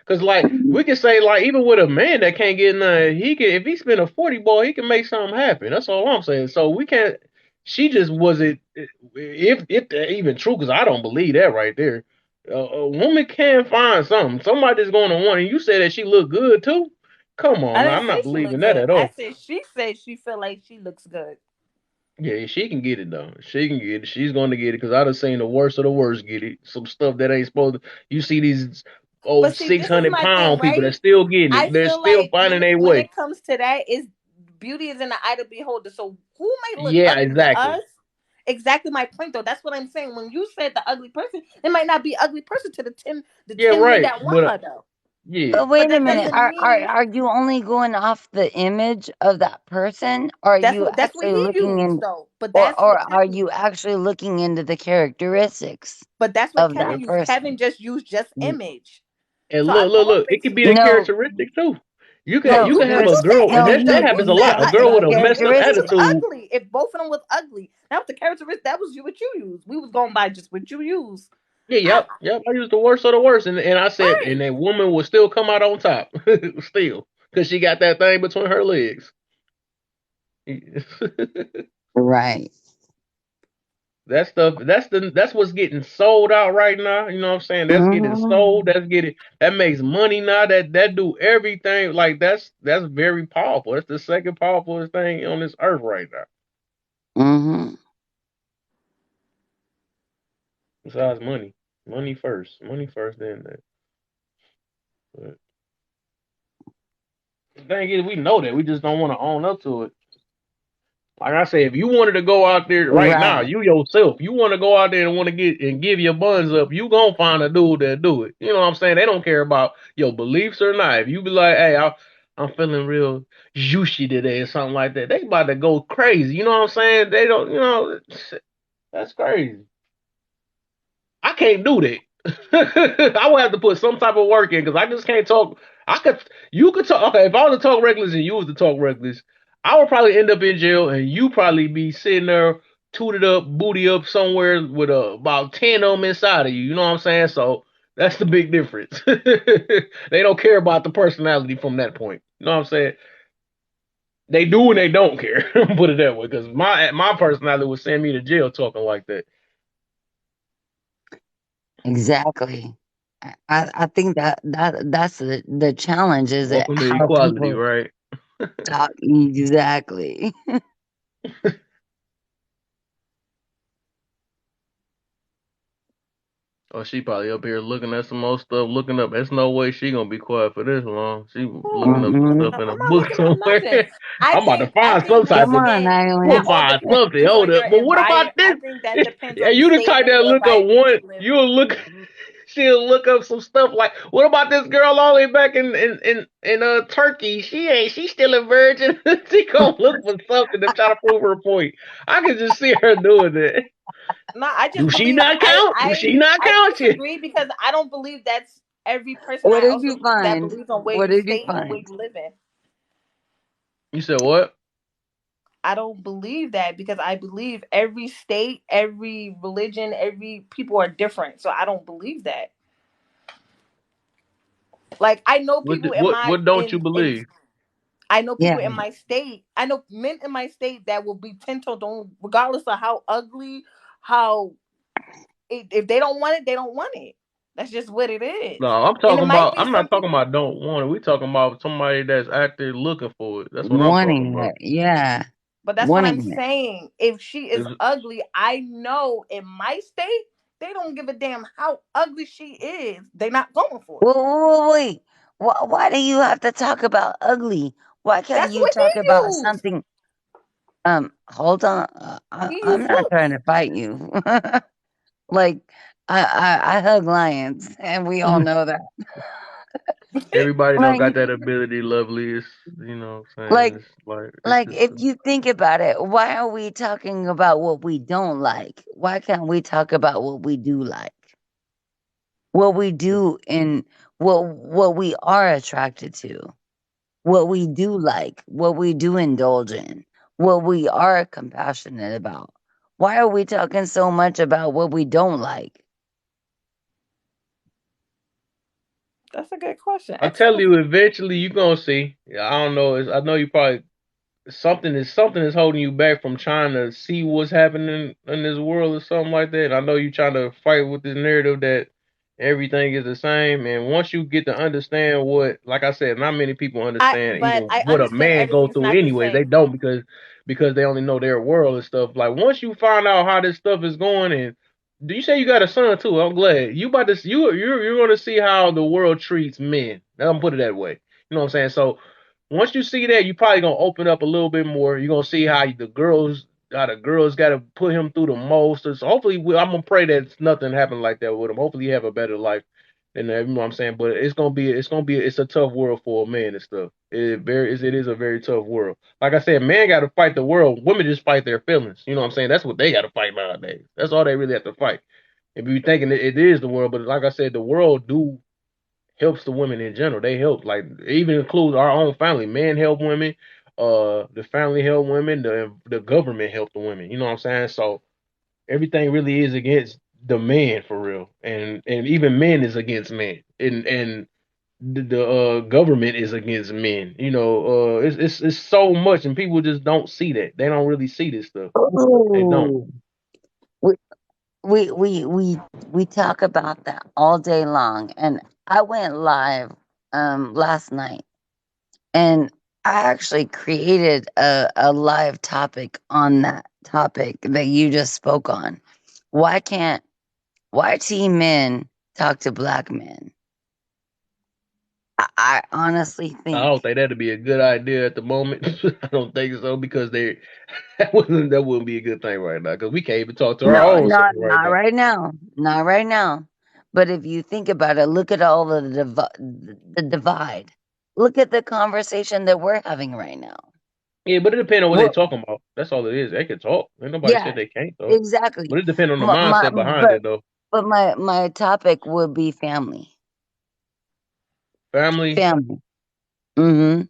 Cause like we can say like even with a man that can't get none, he can if he spend a 40 ball, he can make something happen. That's all I'm saying. So we can't. She just wasn't. If that even true, because I don't believe that right there. A woman can find something. Somebody's going to want. And you said that she looked good too. Come on, I now didn't I'm say not she believing looked that good. at I all. said she feel like she looks good. Yeah, she can get it though. She can get it. She's going to get it because I done seen the worst of the worst get it. Some stuff that ain't supposed to. You see these But old see, six this is hundred my thing, pound people right? that still getting I it. They're feel still like finding their when way. it comes to that, is beauty is in the eye of the beholder. So who may look Yeah, ugly to exactly. us? Exactly my point, though. That's what I'm saying. When you said the ugly person, it might not be ugly person to Yeah, ten men right. that want But her though. yeah, But But wait a that minute. doesn't mean Are you only going off the image of that person? Or are you that's what actually he looking used in, though. But that's or what are Kevin you used. actually looking into the characteristics But that's what of Kevin that used. person? Kevin just used just image. and So I'm look. It always could be the No, characteristic too. no. You no, You can can have there's a use that girl, and no, image though. that You happens a said lot. the A the girl with a messed up characteristic was characteristics. attitude. ugly. If both of them was ugly, that was the characteristic. That was what you used. We was going by just what you used. Yeah, I, yep. I used the worst of the worst, and I said, and right. that woman will still come out on top, still, because she got that thing between her legs. Right. That stuff, that's what's getting sold out right now. You know what I'm saying? That's getting sold. Hmm. That makes money now. That do everything. Like that's very powerful. That's the second powerfulest thing on this earth right now. Hmm. Besides money, money first, then that. But the thing is, we know that we just don't want to own up to it. Like I say, if you wanted to go out there right now, Right. you yourself, you want to go out there and want to get and give your buns up, you gonna find a dude that do it. You know what I'm saying? They don't care about your beliefs or not. If you be like, hey, I'm feeling real juicy today or something like that, they about to go crazy. You know what I'm saying? They don't, that's crazy. I can't do that. I would have to put some type of work in because I just can't talk. You could talk. Okay, if I was to talk reckless and you was to talk reckless, I would probably end up in jail and you probably be sitting there, tooted up, booty up somewhere with about 10 of them inside of you. You know what I'm saying? So that's the big difference. They don't care about the personality from that point. You know what I'm saying? They do and they don't care. Put it that way, because my personality would send me to jail talking like that. Exactly. I think that's the challenge is that Welcome to how equality, people right? talk exactly. Oh, she probably up here looking at some more stuff, looking up. There's no way she gonna be quiet for this long. She looking up some Hmm. stuff in a I'm not book looking up nothing. somewhere. I'm about to I find some think type Come once of. on, again, We'll that Eileen. all find depends something. on Hold your up. But what about environment. this? I think that depends Yeah, on the you the state type and that the look up environment one. you live in. You'll look. She'll look up some stuff like, what about this girl all the way back in Turkey? She ain't. She's still a virgin. She gonna look for something to try to prove her point. I can just see her doing that. No, I Do just she believe not count? Do she not I count you? disagree because I don't believe that's every person. What I did also you believe that find? believes on where What you did you stay and where find? you live in. You said what? I don't believe that because I believe every state, every religion, every people are different. So I don't believe that. Like I know people in What don't you in believe? I know Yeah. people in my state. I know men in my state that will be 10 toes down, regardless of how ugly, how if they don't want it, they don't want it. That's just what it is. No, I'm And it talking might about. be I'm some not talking people. about don't want it. We talking about somebody that's active looking for it. That's what I'm talking Wanting about. it. Yeah. But that's what I'm Wanting it. saying. If she is Is- ugly, I know in my state they don't give a damn how ugly she is. They're not going for it. Wait. Why do you have to talk about ugly? Why can't That's you what he talk about used. something? Hold on. He I'm used not trying looks. to fight you. Like, I hug lions, and we all know that. Everybody don't Like, got that ability. Lovely, it's you know what I'm saying. like, It's like it's like, just if you think about it, why are we talking about what we don't like? Why can't we talk about what we do like? What we do and what we are attracted to? What we do like? What we do indulge in? What we are compassionate about? Why are we talking so much about what we don't like? That's a good question. I tell Excellent. you, eventually you gonna see. I don't know. I know you probably something is holding you back from trying to see what's happening in this world or something like that. I know you trying to fight with this narrative that everything is the same, and once you get to understand what, like I said, not many people understand But even I what a understand man go everything's through. not the Anyways, they same. don't because they only know their world and stuff. Like once you find out how this stuff is going, and do you say you got a son too? I'm glad you about to you're going to see how the world treats men. I'm gonna put it that way. You know what I'm saying? So once you see that, you probably gonna open up a little bit more. You're gonna see how the girls got to put him through the most. So hopefully, I'm gonna pray that nothing happened like that with him. Hopefully, he have a better life than that. You know what I'm saying? But it's a tough world for a man and stuff. It is a very tough world. Like I said, man got to fight the world. Women just fight their feelings. You know what I'm saying? That's what they got to fight nowadays. That's all they really have to fight. If you thinking it is the world, but like I said, the world do helps the women in general. They help, like even includes our own family. Men help women. The family help women. The government help the women. You know what I'm saying? So everything really is against the man for real, and even men is against men, and the government is against men. You know, it's so much, and people just don't see that. They don't really see this stuff. They don't. Ooh. We we we we we talk about that all day long, and I went live last night, and I actually created a live topic on that topic that you just spoke on. Why can't white men talk to black men? I honestly I don't think think that'd be a good idea at the moment. I don't think so because they that wouldn't be a good thing right now because we can't even talk to our no, own self right not now. right now, not right now. But if you think about it, look at all of the divide. Look at the conversation that we're having right now. Yeah, but it depends on what they Well, talking about. That's all it is. They can talk. Ain't nobody yeah, said they can't though. exactly. But it depends on the My mindset behind it though. but my topic would be family, Family. family. Mm-hmm.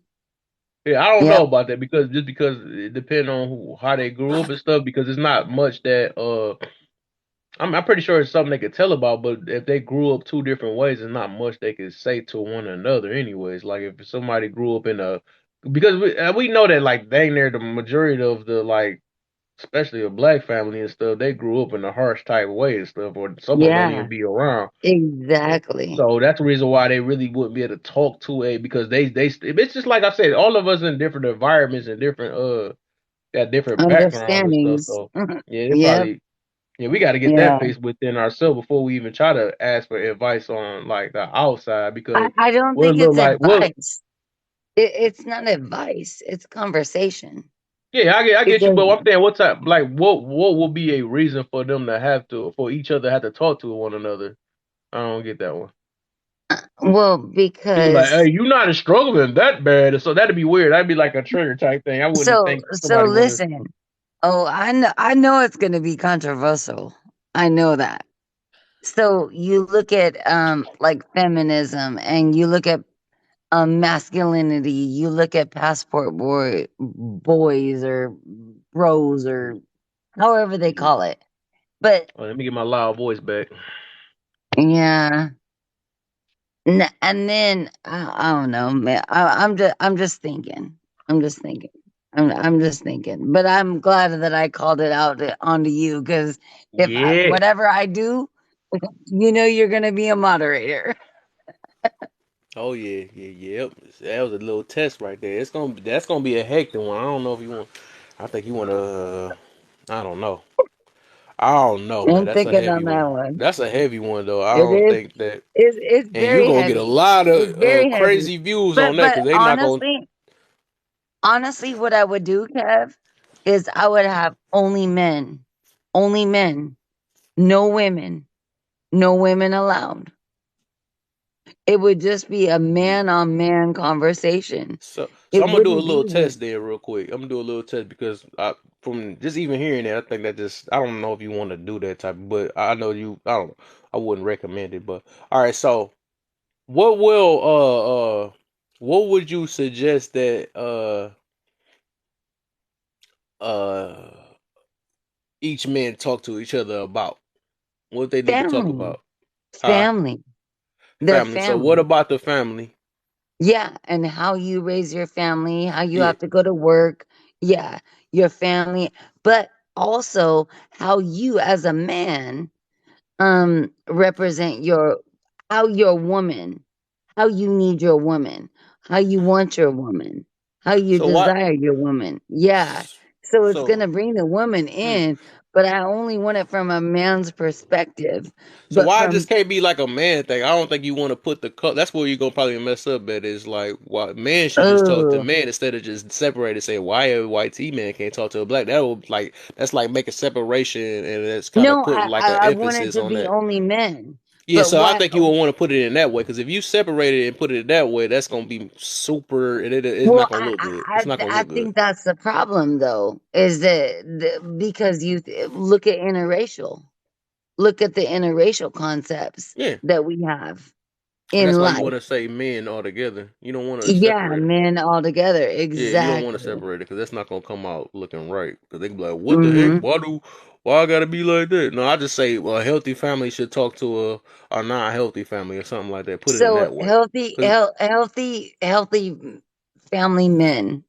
Yeah, I don't know Yep. about that because just because it depends on how they grew up and stuff. Because it's not much that I'm pretty sure it's something they could tell about. But if they grew up two different ways, there's not much they could say to one another. Anyways, like if somebody grew up in a because we know that like dang near the majority of the like especially a black family and stuff, they grew up in a harsh type way and stuff, or some of them don't even Yeah. be around. Exactly. So that's the reason why they really wouldn't be able to talk to a because they it's just like I said, all of us in different environments and different got different backgrounds and stuff. Understandings. So yeah, they Yep. probably we got to get that Yeah. face within ourselves before we even try to ask for advice on like the outside because I don't we'll think look it's like well advice. It's not advice. It's conversation. yeah I get you, Because but I'm saying what type like what will be a reason for them to have to for each other to have to talk to one another. I don't get that one. well, People like, because hey, you not struggling that bad, so that'd be weird. That'd be like a trigger type thing. I wouldn't think so somebody want to. listen. Oh, I know it's going to be controversial. I know that. So you look at like feminism, and you look at masculinity, you look at boys or bros or however they call it. But Oh, let me get my loud voice back. yeah, and then I don't know, man. I'm just thinking. I'm just thinking. I'm just thinking. But I'm glad that I called it out onto you because Yeah. whatever I do, you're gonna be a moderator. Oh yeah, yeah, yep. That was a little test right there. That's gonna be a hectic one. I don't know if you want. I think you want to. I don't know. I don't know, man. I'm That's a thinking heavy on that one. one. That's a heavy one though. I It don't is. think that. It's And you're very gonna get a heavy. lot It's of very heavy. crazy views on But that but because they not gonna. honestly, what I would do, Kev, is I would have only men, no women, no women allowed. It would just be a man on man conversation. So It I'm gonna do a wouldn't be little with. test there real quick. I'm gonna do a little test because from just even hearing that, I think that just I don't know if you want to do that type, but I know you. I don't. I wouldn't recommend it, but all right. So what will what would you suggest that uh each man talk to each other about? What they need to talk Family, about? Huh? family, their Family. So what family. about the family? Yeah, and how you raise your family, how you Yeah. have to go to work. Yeah, your family, but also how you as a man represent your woman, how you need your woman, how you want your woman, how you So what? desire your woman. Yeah. So it's So gonna bring the woman mm. in, but I only want it from a man's perspective. So But why it from just can't be like a man thing? I don't think you want to put the color. That's where you're gonna probably mess up. At is like why man should just talk to oh man instead of just separate and say why a white T man can't talk to a black. That would like that's like make a separation and it's kind of no, putting like an I want it emphasis to on be that. only men. Yeah, But so I why? think you will want to put it in that way because if you separate it and put it that way, that's gonna be super. It's not Well, gonna look good. It's not gonna I look good. think that's the problem, though, is that because look at interracial, look at the interracial concepts Yeah, that we have and in that's why you life. want to say men all together. You don't want to Yeah, separate it. men all together, Yeah, you don't want to exactly. separate it because that's not gonna come out looking right. Because they can be like, "What the heck? Hmm. Why I gotta be like that?" No, I just say, well, a healthy family should talk to a non-healthy family or something like that. Put it in So that way. Cause healthy family men,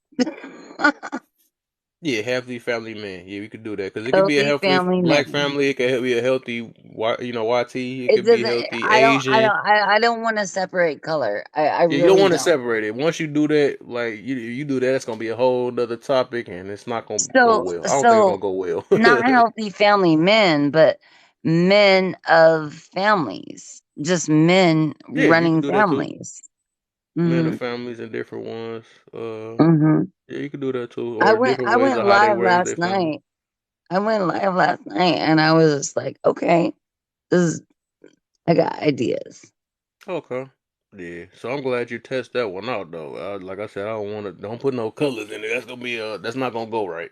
yeah, healthy family man. Yeah, we could do that because it could be a healthy healthy family black men. family. It could be a healthy, YT. It It could be doesn't. healthy I Asian. don't. I don't want to separate color. I Yeah, you don't really want to don't. separate it. Once you do that, like you do that, it's gonna be a whole other topic, and it's not gonna go So well. I don't think it's gonna so go well. not healthy family men, but men of families, just men Yeah, you could running do that too. families. Men of Hmm. families and different ones. Hmm. Yeah, you could do that too, or different I ways went of how they live raise their last family. night. I went live last night, and I was just like, okay, this is. I got ideas. Okay. Yeah, so I'm glad you test that one out though. Like I said, I don't want to. Don't put no colors in it. That's gonna be That's not gonna go right.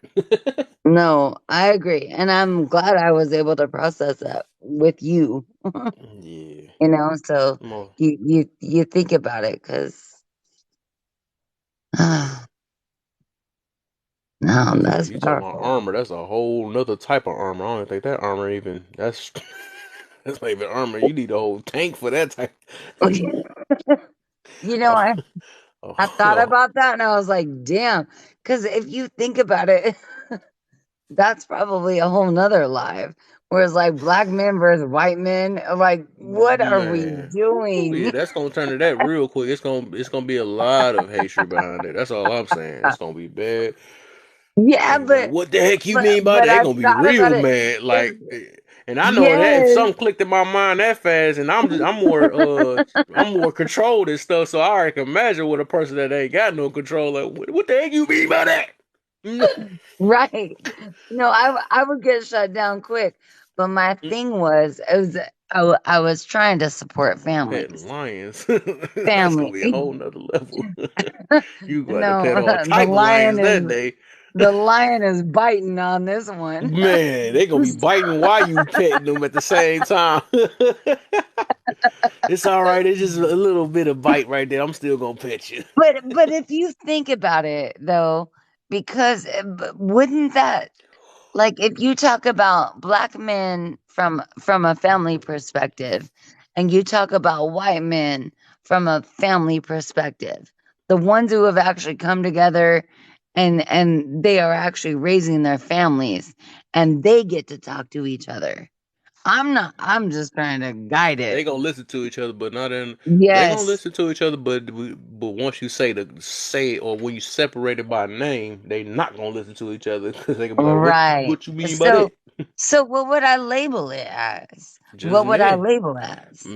No, I agree, and I'm glad I was able to process that with you. Yeah. So More. you think about it because no, Cause yeah, that's you talking about powerful. armor. That's a whole nother type of armor. I don't think that armor even. That's that's not even armor. You need a whole tank for that type. You know, Oh, I thought oh, about that and I was like, damn, because if you think about it, that's probably a whole nother life. Whereas like black men versus white men, like what are we man. Ooh, yeah, doing? that's gonna turn to that real quick. It's gonna be a lot of hatred behind it. That's all I'm saying. It's gonna be bad. Yeah, They gonna be like, "What the heck you mean by but that?" They I gonna be thought about real it. mad. It's And I know that if yes. something clicked in my mind that fast, and I'm more controlled and stuff. So I can imagine with a person that ain't got no control. Like, what the heck you mean by that? Mm. Right. No, I would get shut down quick. But my thing was, I was trying to support Petting families. lions. That's gonna Family. be a whole nother level. You got to No, pet all type of lions that day. the lion is biting on this one. Man, they gonna be biting while you petting them at the same time. It's all right. It's just a little bit of bite right there. I'm still gonna pet you. But if you think about it though, because wouldn't that like if you talk about black men from a family perspective and you talk about white men from a family perspective, the ones who have actually come together and they are actually raising their families and they get to talk to each other. I'm just trying to guide They it. gonna listen to each other, but not in. They gonna Yes. listen to each other, but once you say or when you separate it by name, they not gonna listen to each other because they gonna be like, Right. what you mean by So that? so what would I label it as? Just What would I men, label as?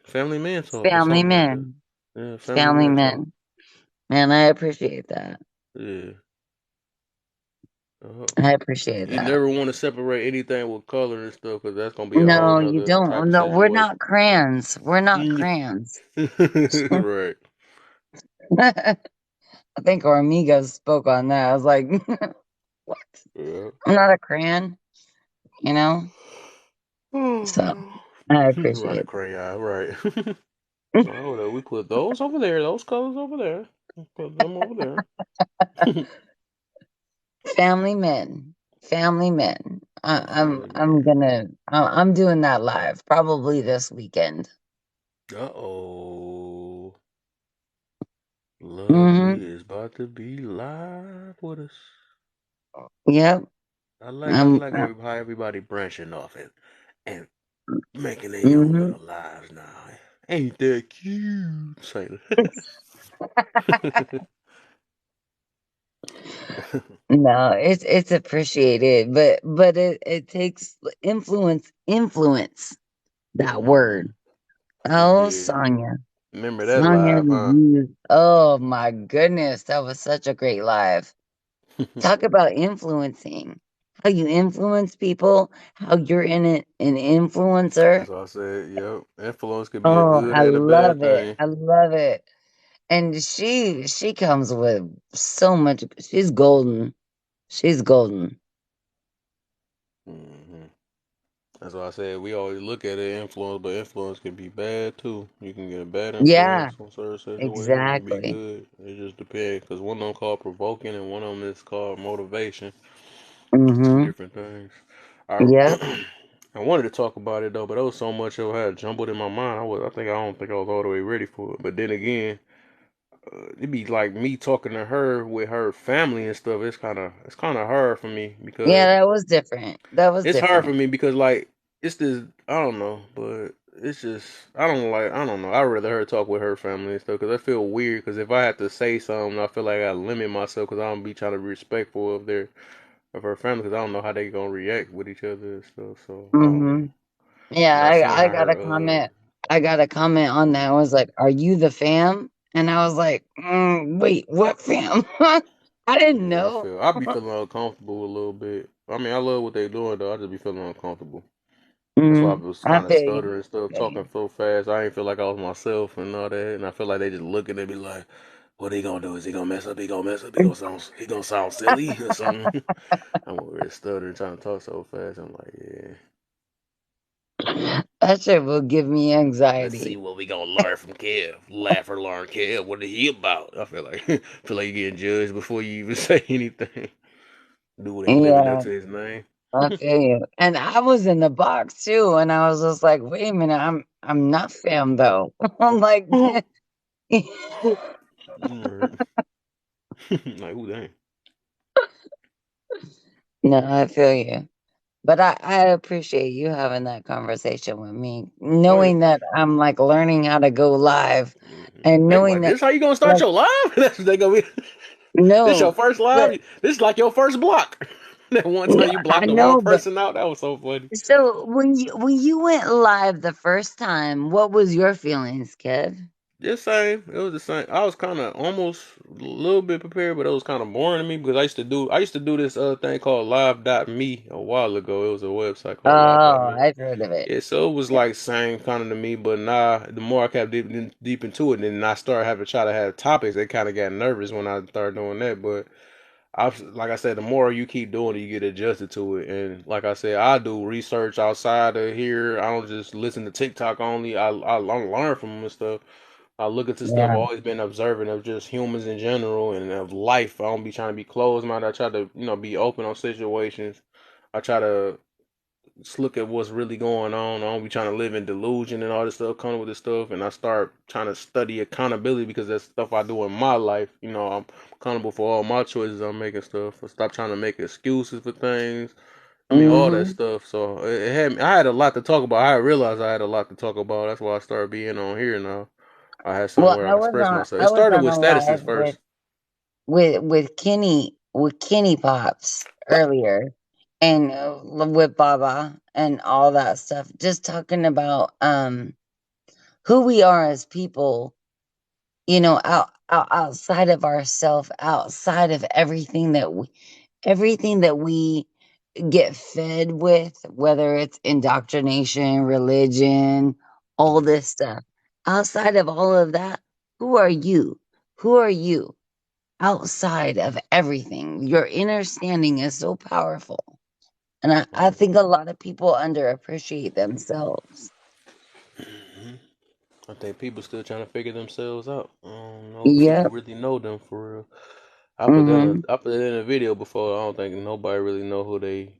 family men talk or Family something like that. men. Yeah, family Family men talk. men. Man, I appreciate that. Yeah. Uh, I appreciate you that. never want to separate anything with color and stuff because that's gonna be a whole No, you nother type don't. of No, we're situation. not crayons. We're not Mm. crayons. Right. I think our amigos spoke on that. I was like, what? Yeah. I'm not a crayon, you know? So I Right, a appreciate crayon, right. it. So hold on, we put those over there, those colors over there. Put them over there. Family men. Family men. Family man. I'm doing that live probably this weekend. Uh-oh. Hmm. Lovely is about to be live with us. Yep. I I'm. like how everybody branching off and making their own Mhm. little lives now. Ain't that cute? Say No, it's appreciated, but it takes influence that Hmm. word. It Oh, did. Sonya. Remember that Sonya live, huh? used, oh my goodness, that was such a great live. Talk about influencing. How you influence people, how you're in it an influencer. That's what I said. Yep. Influence could be a Oh, good I and a bad love it. thing. I love it. And she comes with so much. She's golden. She's golden. Hmm. That's why I said we always look at it influence, but influence can be bad too. You can get a bad Yeah, influence on certain situations. It can be exactly. good. It just depends. Because one of them called provoking and one of them is called motivation. Two Mm-hmm. different things. I Yep. I wanted to talk about it though, but there was so much that had jumbled in my mind. I don't think I was all the way ready for it. But then again, it'd be like me talking to her with her family and stuff. It's kind of hard for me Yeah, because that was different. That was it's hard for different. me because like it's this I don't know, but it's just I don't know. I'd rather her talk with her family and stuff because I feel weird because if I had to say something, I feel like I limit myself because I don't be trying to be respectful of her family because I don't know how they gonna react with each other and stuff. So I don't Mm-hmm. know. Yeah, And I seen I how got a her comment. I got a comment on that. I was like, "Are you the fam?" And I was like, "Wait, what fam?" I didn't yeah, know. I be feeling uncomfortable a little bit. I mean, I love what they doing though. I just be feeling uncomfortable. That's why I was I kind of feel you. stuttering and stuff, Feel you. talking so fast. I ain't feel like I was myself and all that. And I feel like they just looking at me like, "What he gonna do? Is he gonna mess up? He gonna mess up? He gonna sound silly or something?" I'm over here stuttering, trying to talk so fast. I'm like, "Yeah, That shit will give me let's see anxiety. what we gonna learn from Kev. Laugh or learn Kev. What is he about?" I feel like feel like you getting judged before you even say anything. Dude ain't living up Yeah, to his name. I feel you. And I was in the box too, and I was just like, "Wait a minute, I'm not fam though." I'm like, Alright. Like who dang? "No, I feel you." But I appreciate you having that conversation with me, Oh yeah. knowing that I'm like learning how to go live and They knowing like that this how you gonna start like your live? That's what they gonna be. This your no, first but live. This is like your first block. That one no, time you I blocked the one know, but person out. That was so funny. so when you went live the first time, what was your feelings, Kev? Just same. It was the same. I was kind of almost a little bit prepared, but it was kind of boring to me because I used to do this thing called Live.me a while ago. It was a website called Oh, Live.me. I've heard of it. Yeah, so it was like same kind of to me, but nah. The more I kept deep into it, then I started having to try to have topics. They kind of got nervous when I started doing that, but like I said, the more you keep doing it, you get adjusted to it. And like I said, I do research outside of here. I don't just listen to TikTok only. I learn from them and stuff. I look into stuff. I've Yeah. always been observant of just humans in general and of life. I don't be trying to be closed minded. I try to, be open on situations. I try to just look at what's really going on. I don't be trying to live in delusion and all this stuff, coming with this stuff. And I start trying to study accountability because that's stuff I do in my life. I'm accountable for all my choices I'm making stuff. I stop trying to make excuses for things. I mean, all that Mm-hmm. stuff. So I had a lot to talk about. I realized I had a lot to talk about. That's why I started being on here now. I had Well, somewhere I can express myself. It I was started on with a statuses live first. with Kenny Pops earlier, and with Baba and all that stuff. Just talking about who we are as people, outside of ourself, outside of everything that we get fed with, whether it's indoctrination, religion, all Yeah. this stuff. Outside of all of that, who are you? Who are you? Outside of everything, your inner standing is so powerful. And I Right. think a lot of people underappreciate themselves. Hmm. I think people still trying to figure themselves out. I don't know if people Yep. really know them for real. Hmm. I put that in a video before. I don't think nobody really know who they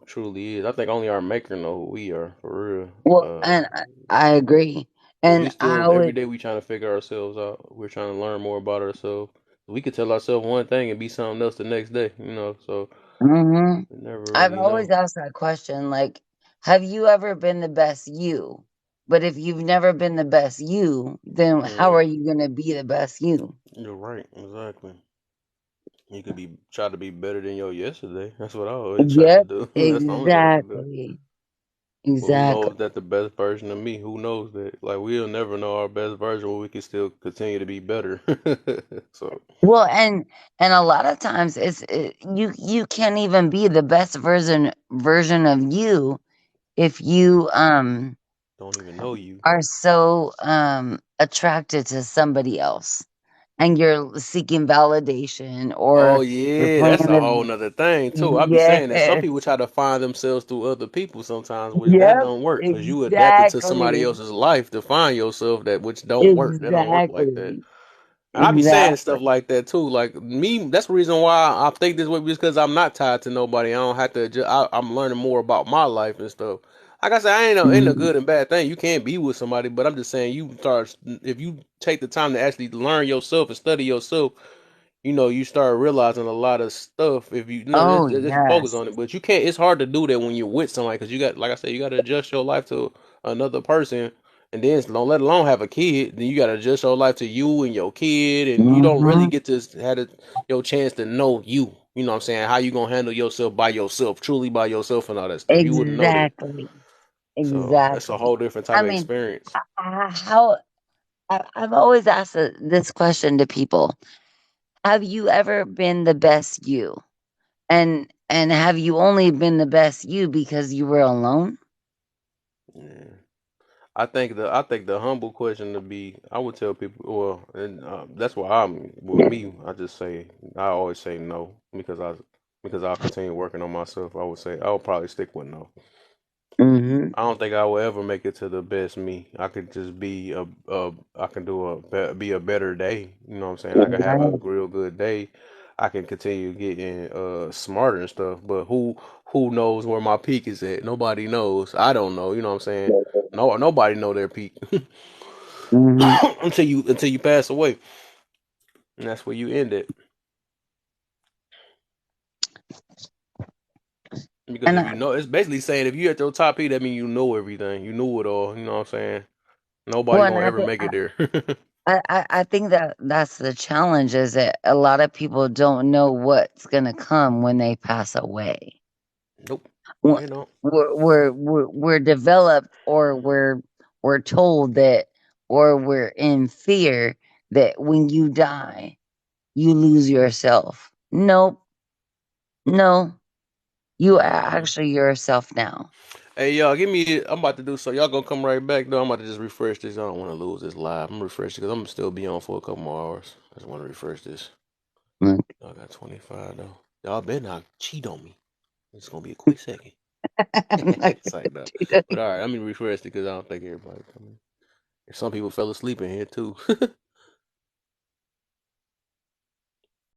truly is. I think only our maker know who we are for real. Well, and I agree. Cause we And I still every would, day we trying to figure ourselves out. We're trying to learn more about ourselves. We could tell ourselves one thing and be something else the next day. So hmm we never I've really always know. asked that question, like, have you ever been the best you? But if you've never been the best you, then how Yeah, are you going to be the best you? you're right. Exactly. You could be try to be better than your yesterday. That's what I always try to Yep, do. That's the only way I can do it. exactly. But who Exactly. knows that the best version of me? Who knows that? Like we'll never know our best version, but we can still continue to be better. So Well, and a lot of times you can't even be the best version of you if you don't even know you. are so attracted to somebody else and you're seeking validation Oh or you're yeah, playing that's a the whole nother thing too. I be saying that some yes, people try to find themselves through other people sometimes, which that yep, don't work because you adapted to somebody exactly, else's life to find yourself that which don't work. That don't work like that. exactly, And I be saying exactly. stuff like that too. Like me, that's the reason why I think this way because I'm not tied to nobody. I don't have to. I'm learning more about my life and stuff. Like I said, I ain't a Mhm. good and bad thing. You can't be with somebody, but I'm just saying you start if you take the time to actually learn yourself and study yourself, you start realizing a lot of stuff if Oh just focus yes, on it. But you can't. It's hard to do that when you're with somebody because you got, like I said, you got to adjust your life to another person, and then don't let alone have a kid. Then you got to adjust your life to you and your kid, and you don't really hmm, get to have your chance to know you. You know what I'm saying? How you gonna handle yourself by yourself, truly by yourself, and all that stuff. You wouldn't know that. exactly, So that's a exactly. whole different type I of mean, experience. how I've always asked this question to people: have you ever been the best you? And have you only been the best you because you were alone? Yeah. I think the humble question to be I would tell people well and that's why I just say I always say no because I'll continue working on myself. I would probably stick with no. Mhm. I don't think I will ever make it to the best me. I could just be I can do be a better day. You know what I'm saying? I could have a Right. real good day. I can continue getting smarter and stuff. But who knows where my peak is at? Nobody knows. I don't know. You know what I'm saying? No, nobody know their peak Mhm. until you pass away, and that's where you end it. Because And if you know, it's basically saying if you at your top peak, that means you know everything. You knew it all. You know what I'm saying? Nobody well, and gonna ever make it there. I think that that's the challenge is that a lot of people don't know what's gonna come when they pass away. Nope, We're they don't. we're developed or we're told that or we're in fear that when you die you lose yourself. Nope, no, you are Mm-mm. actually yourself now. Hey y'all, give me. I'm about to do so. Y'all gonna come right back though. I'm about to just refresh this. I don't want to lose this live. I'm gonna refresh it because I'm gonna still be on for a couple more hours. I just want to refresh this. Mm. I got 25 though. Y'all better not cheat on me. It's gonna be a quick second. I'm not It's like that. gonna But all right, I'm gonna refresh it because I don't think everybody coming. Some people fell asleep in here too.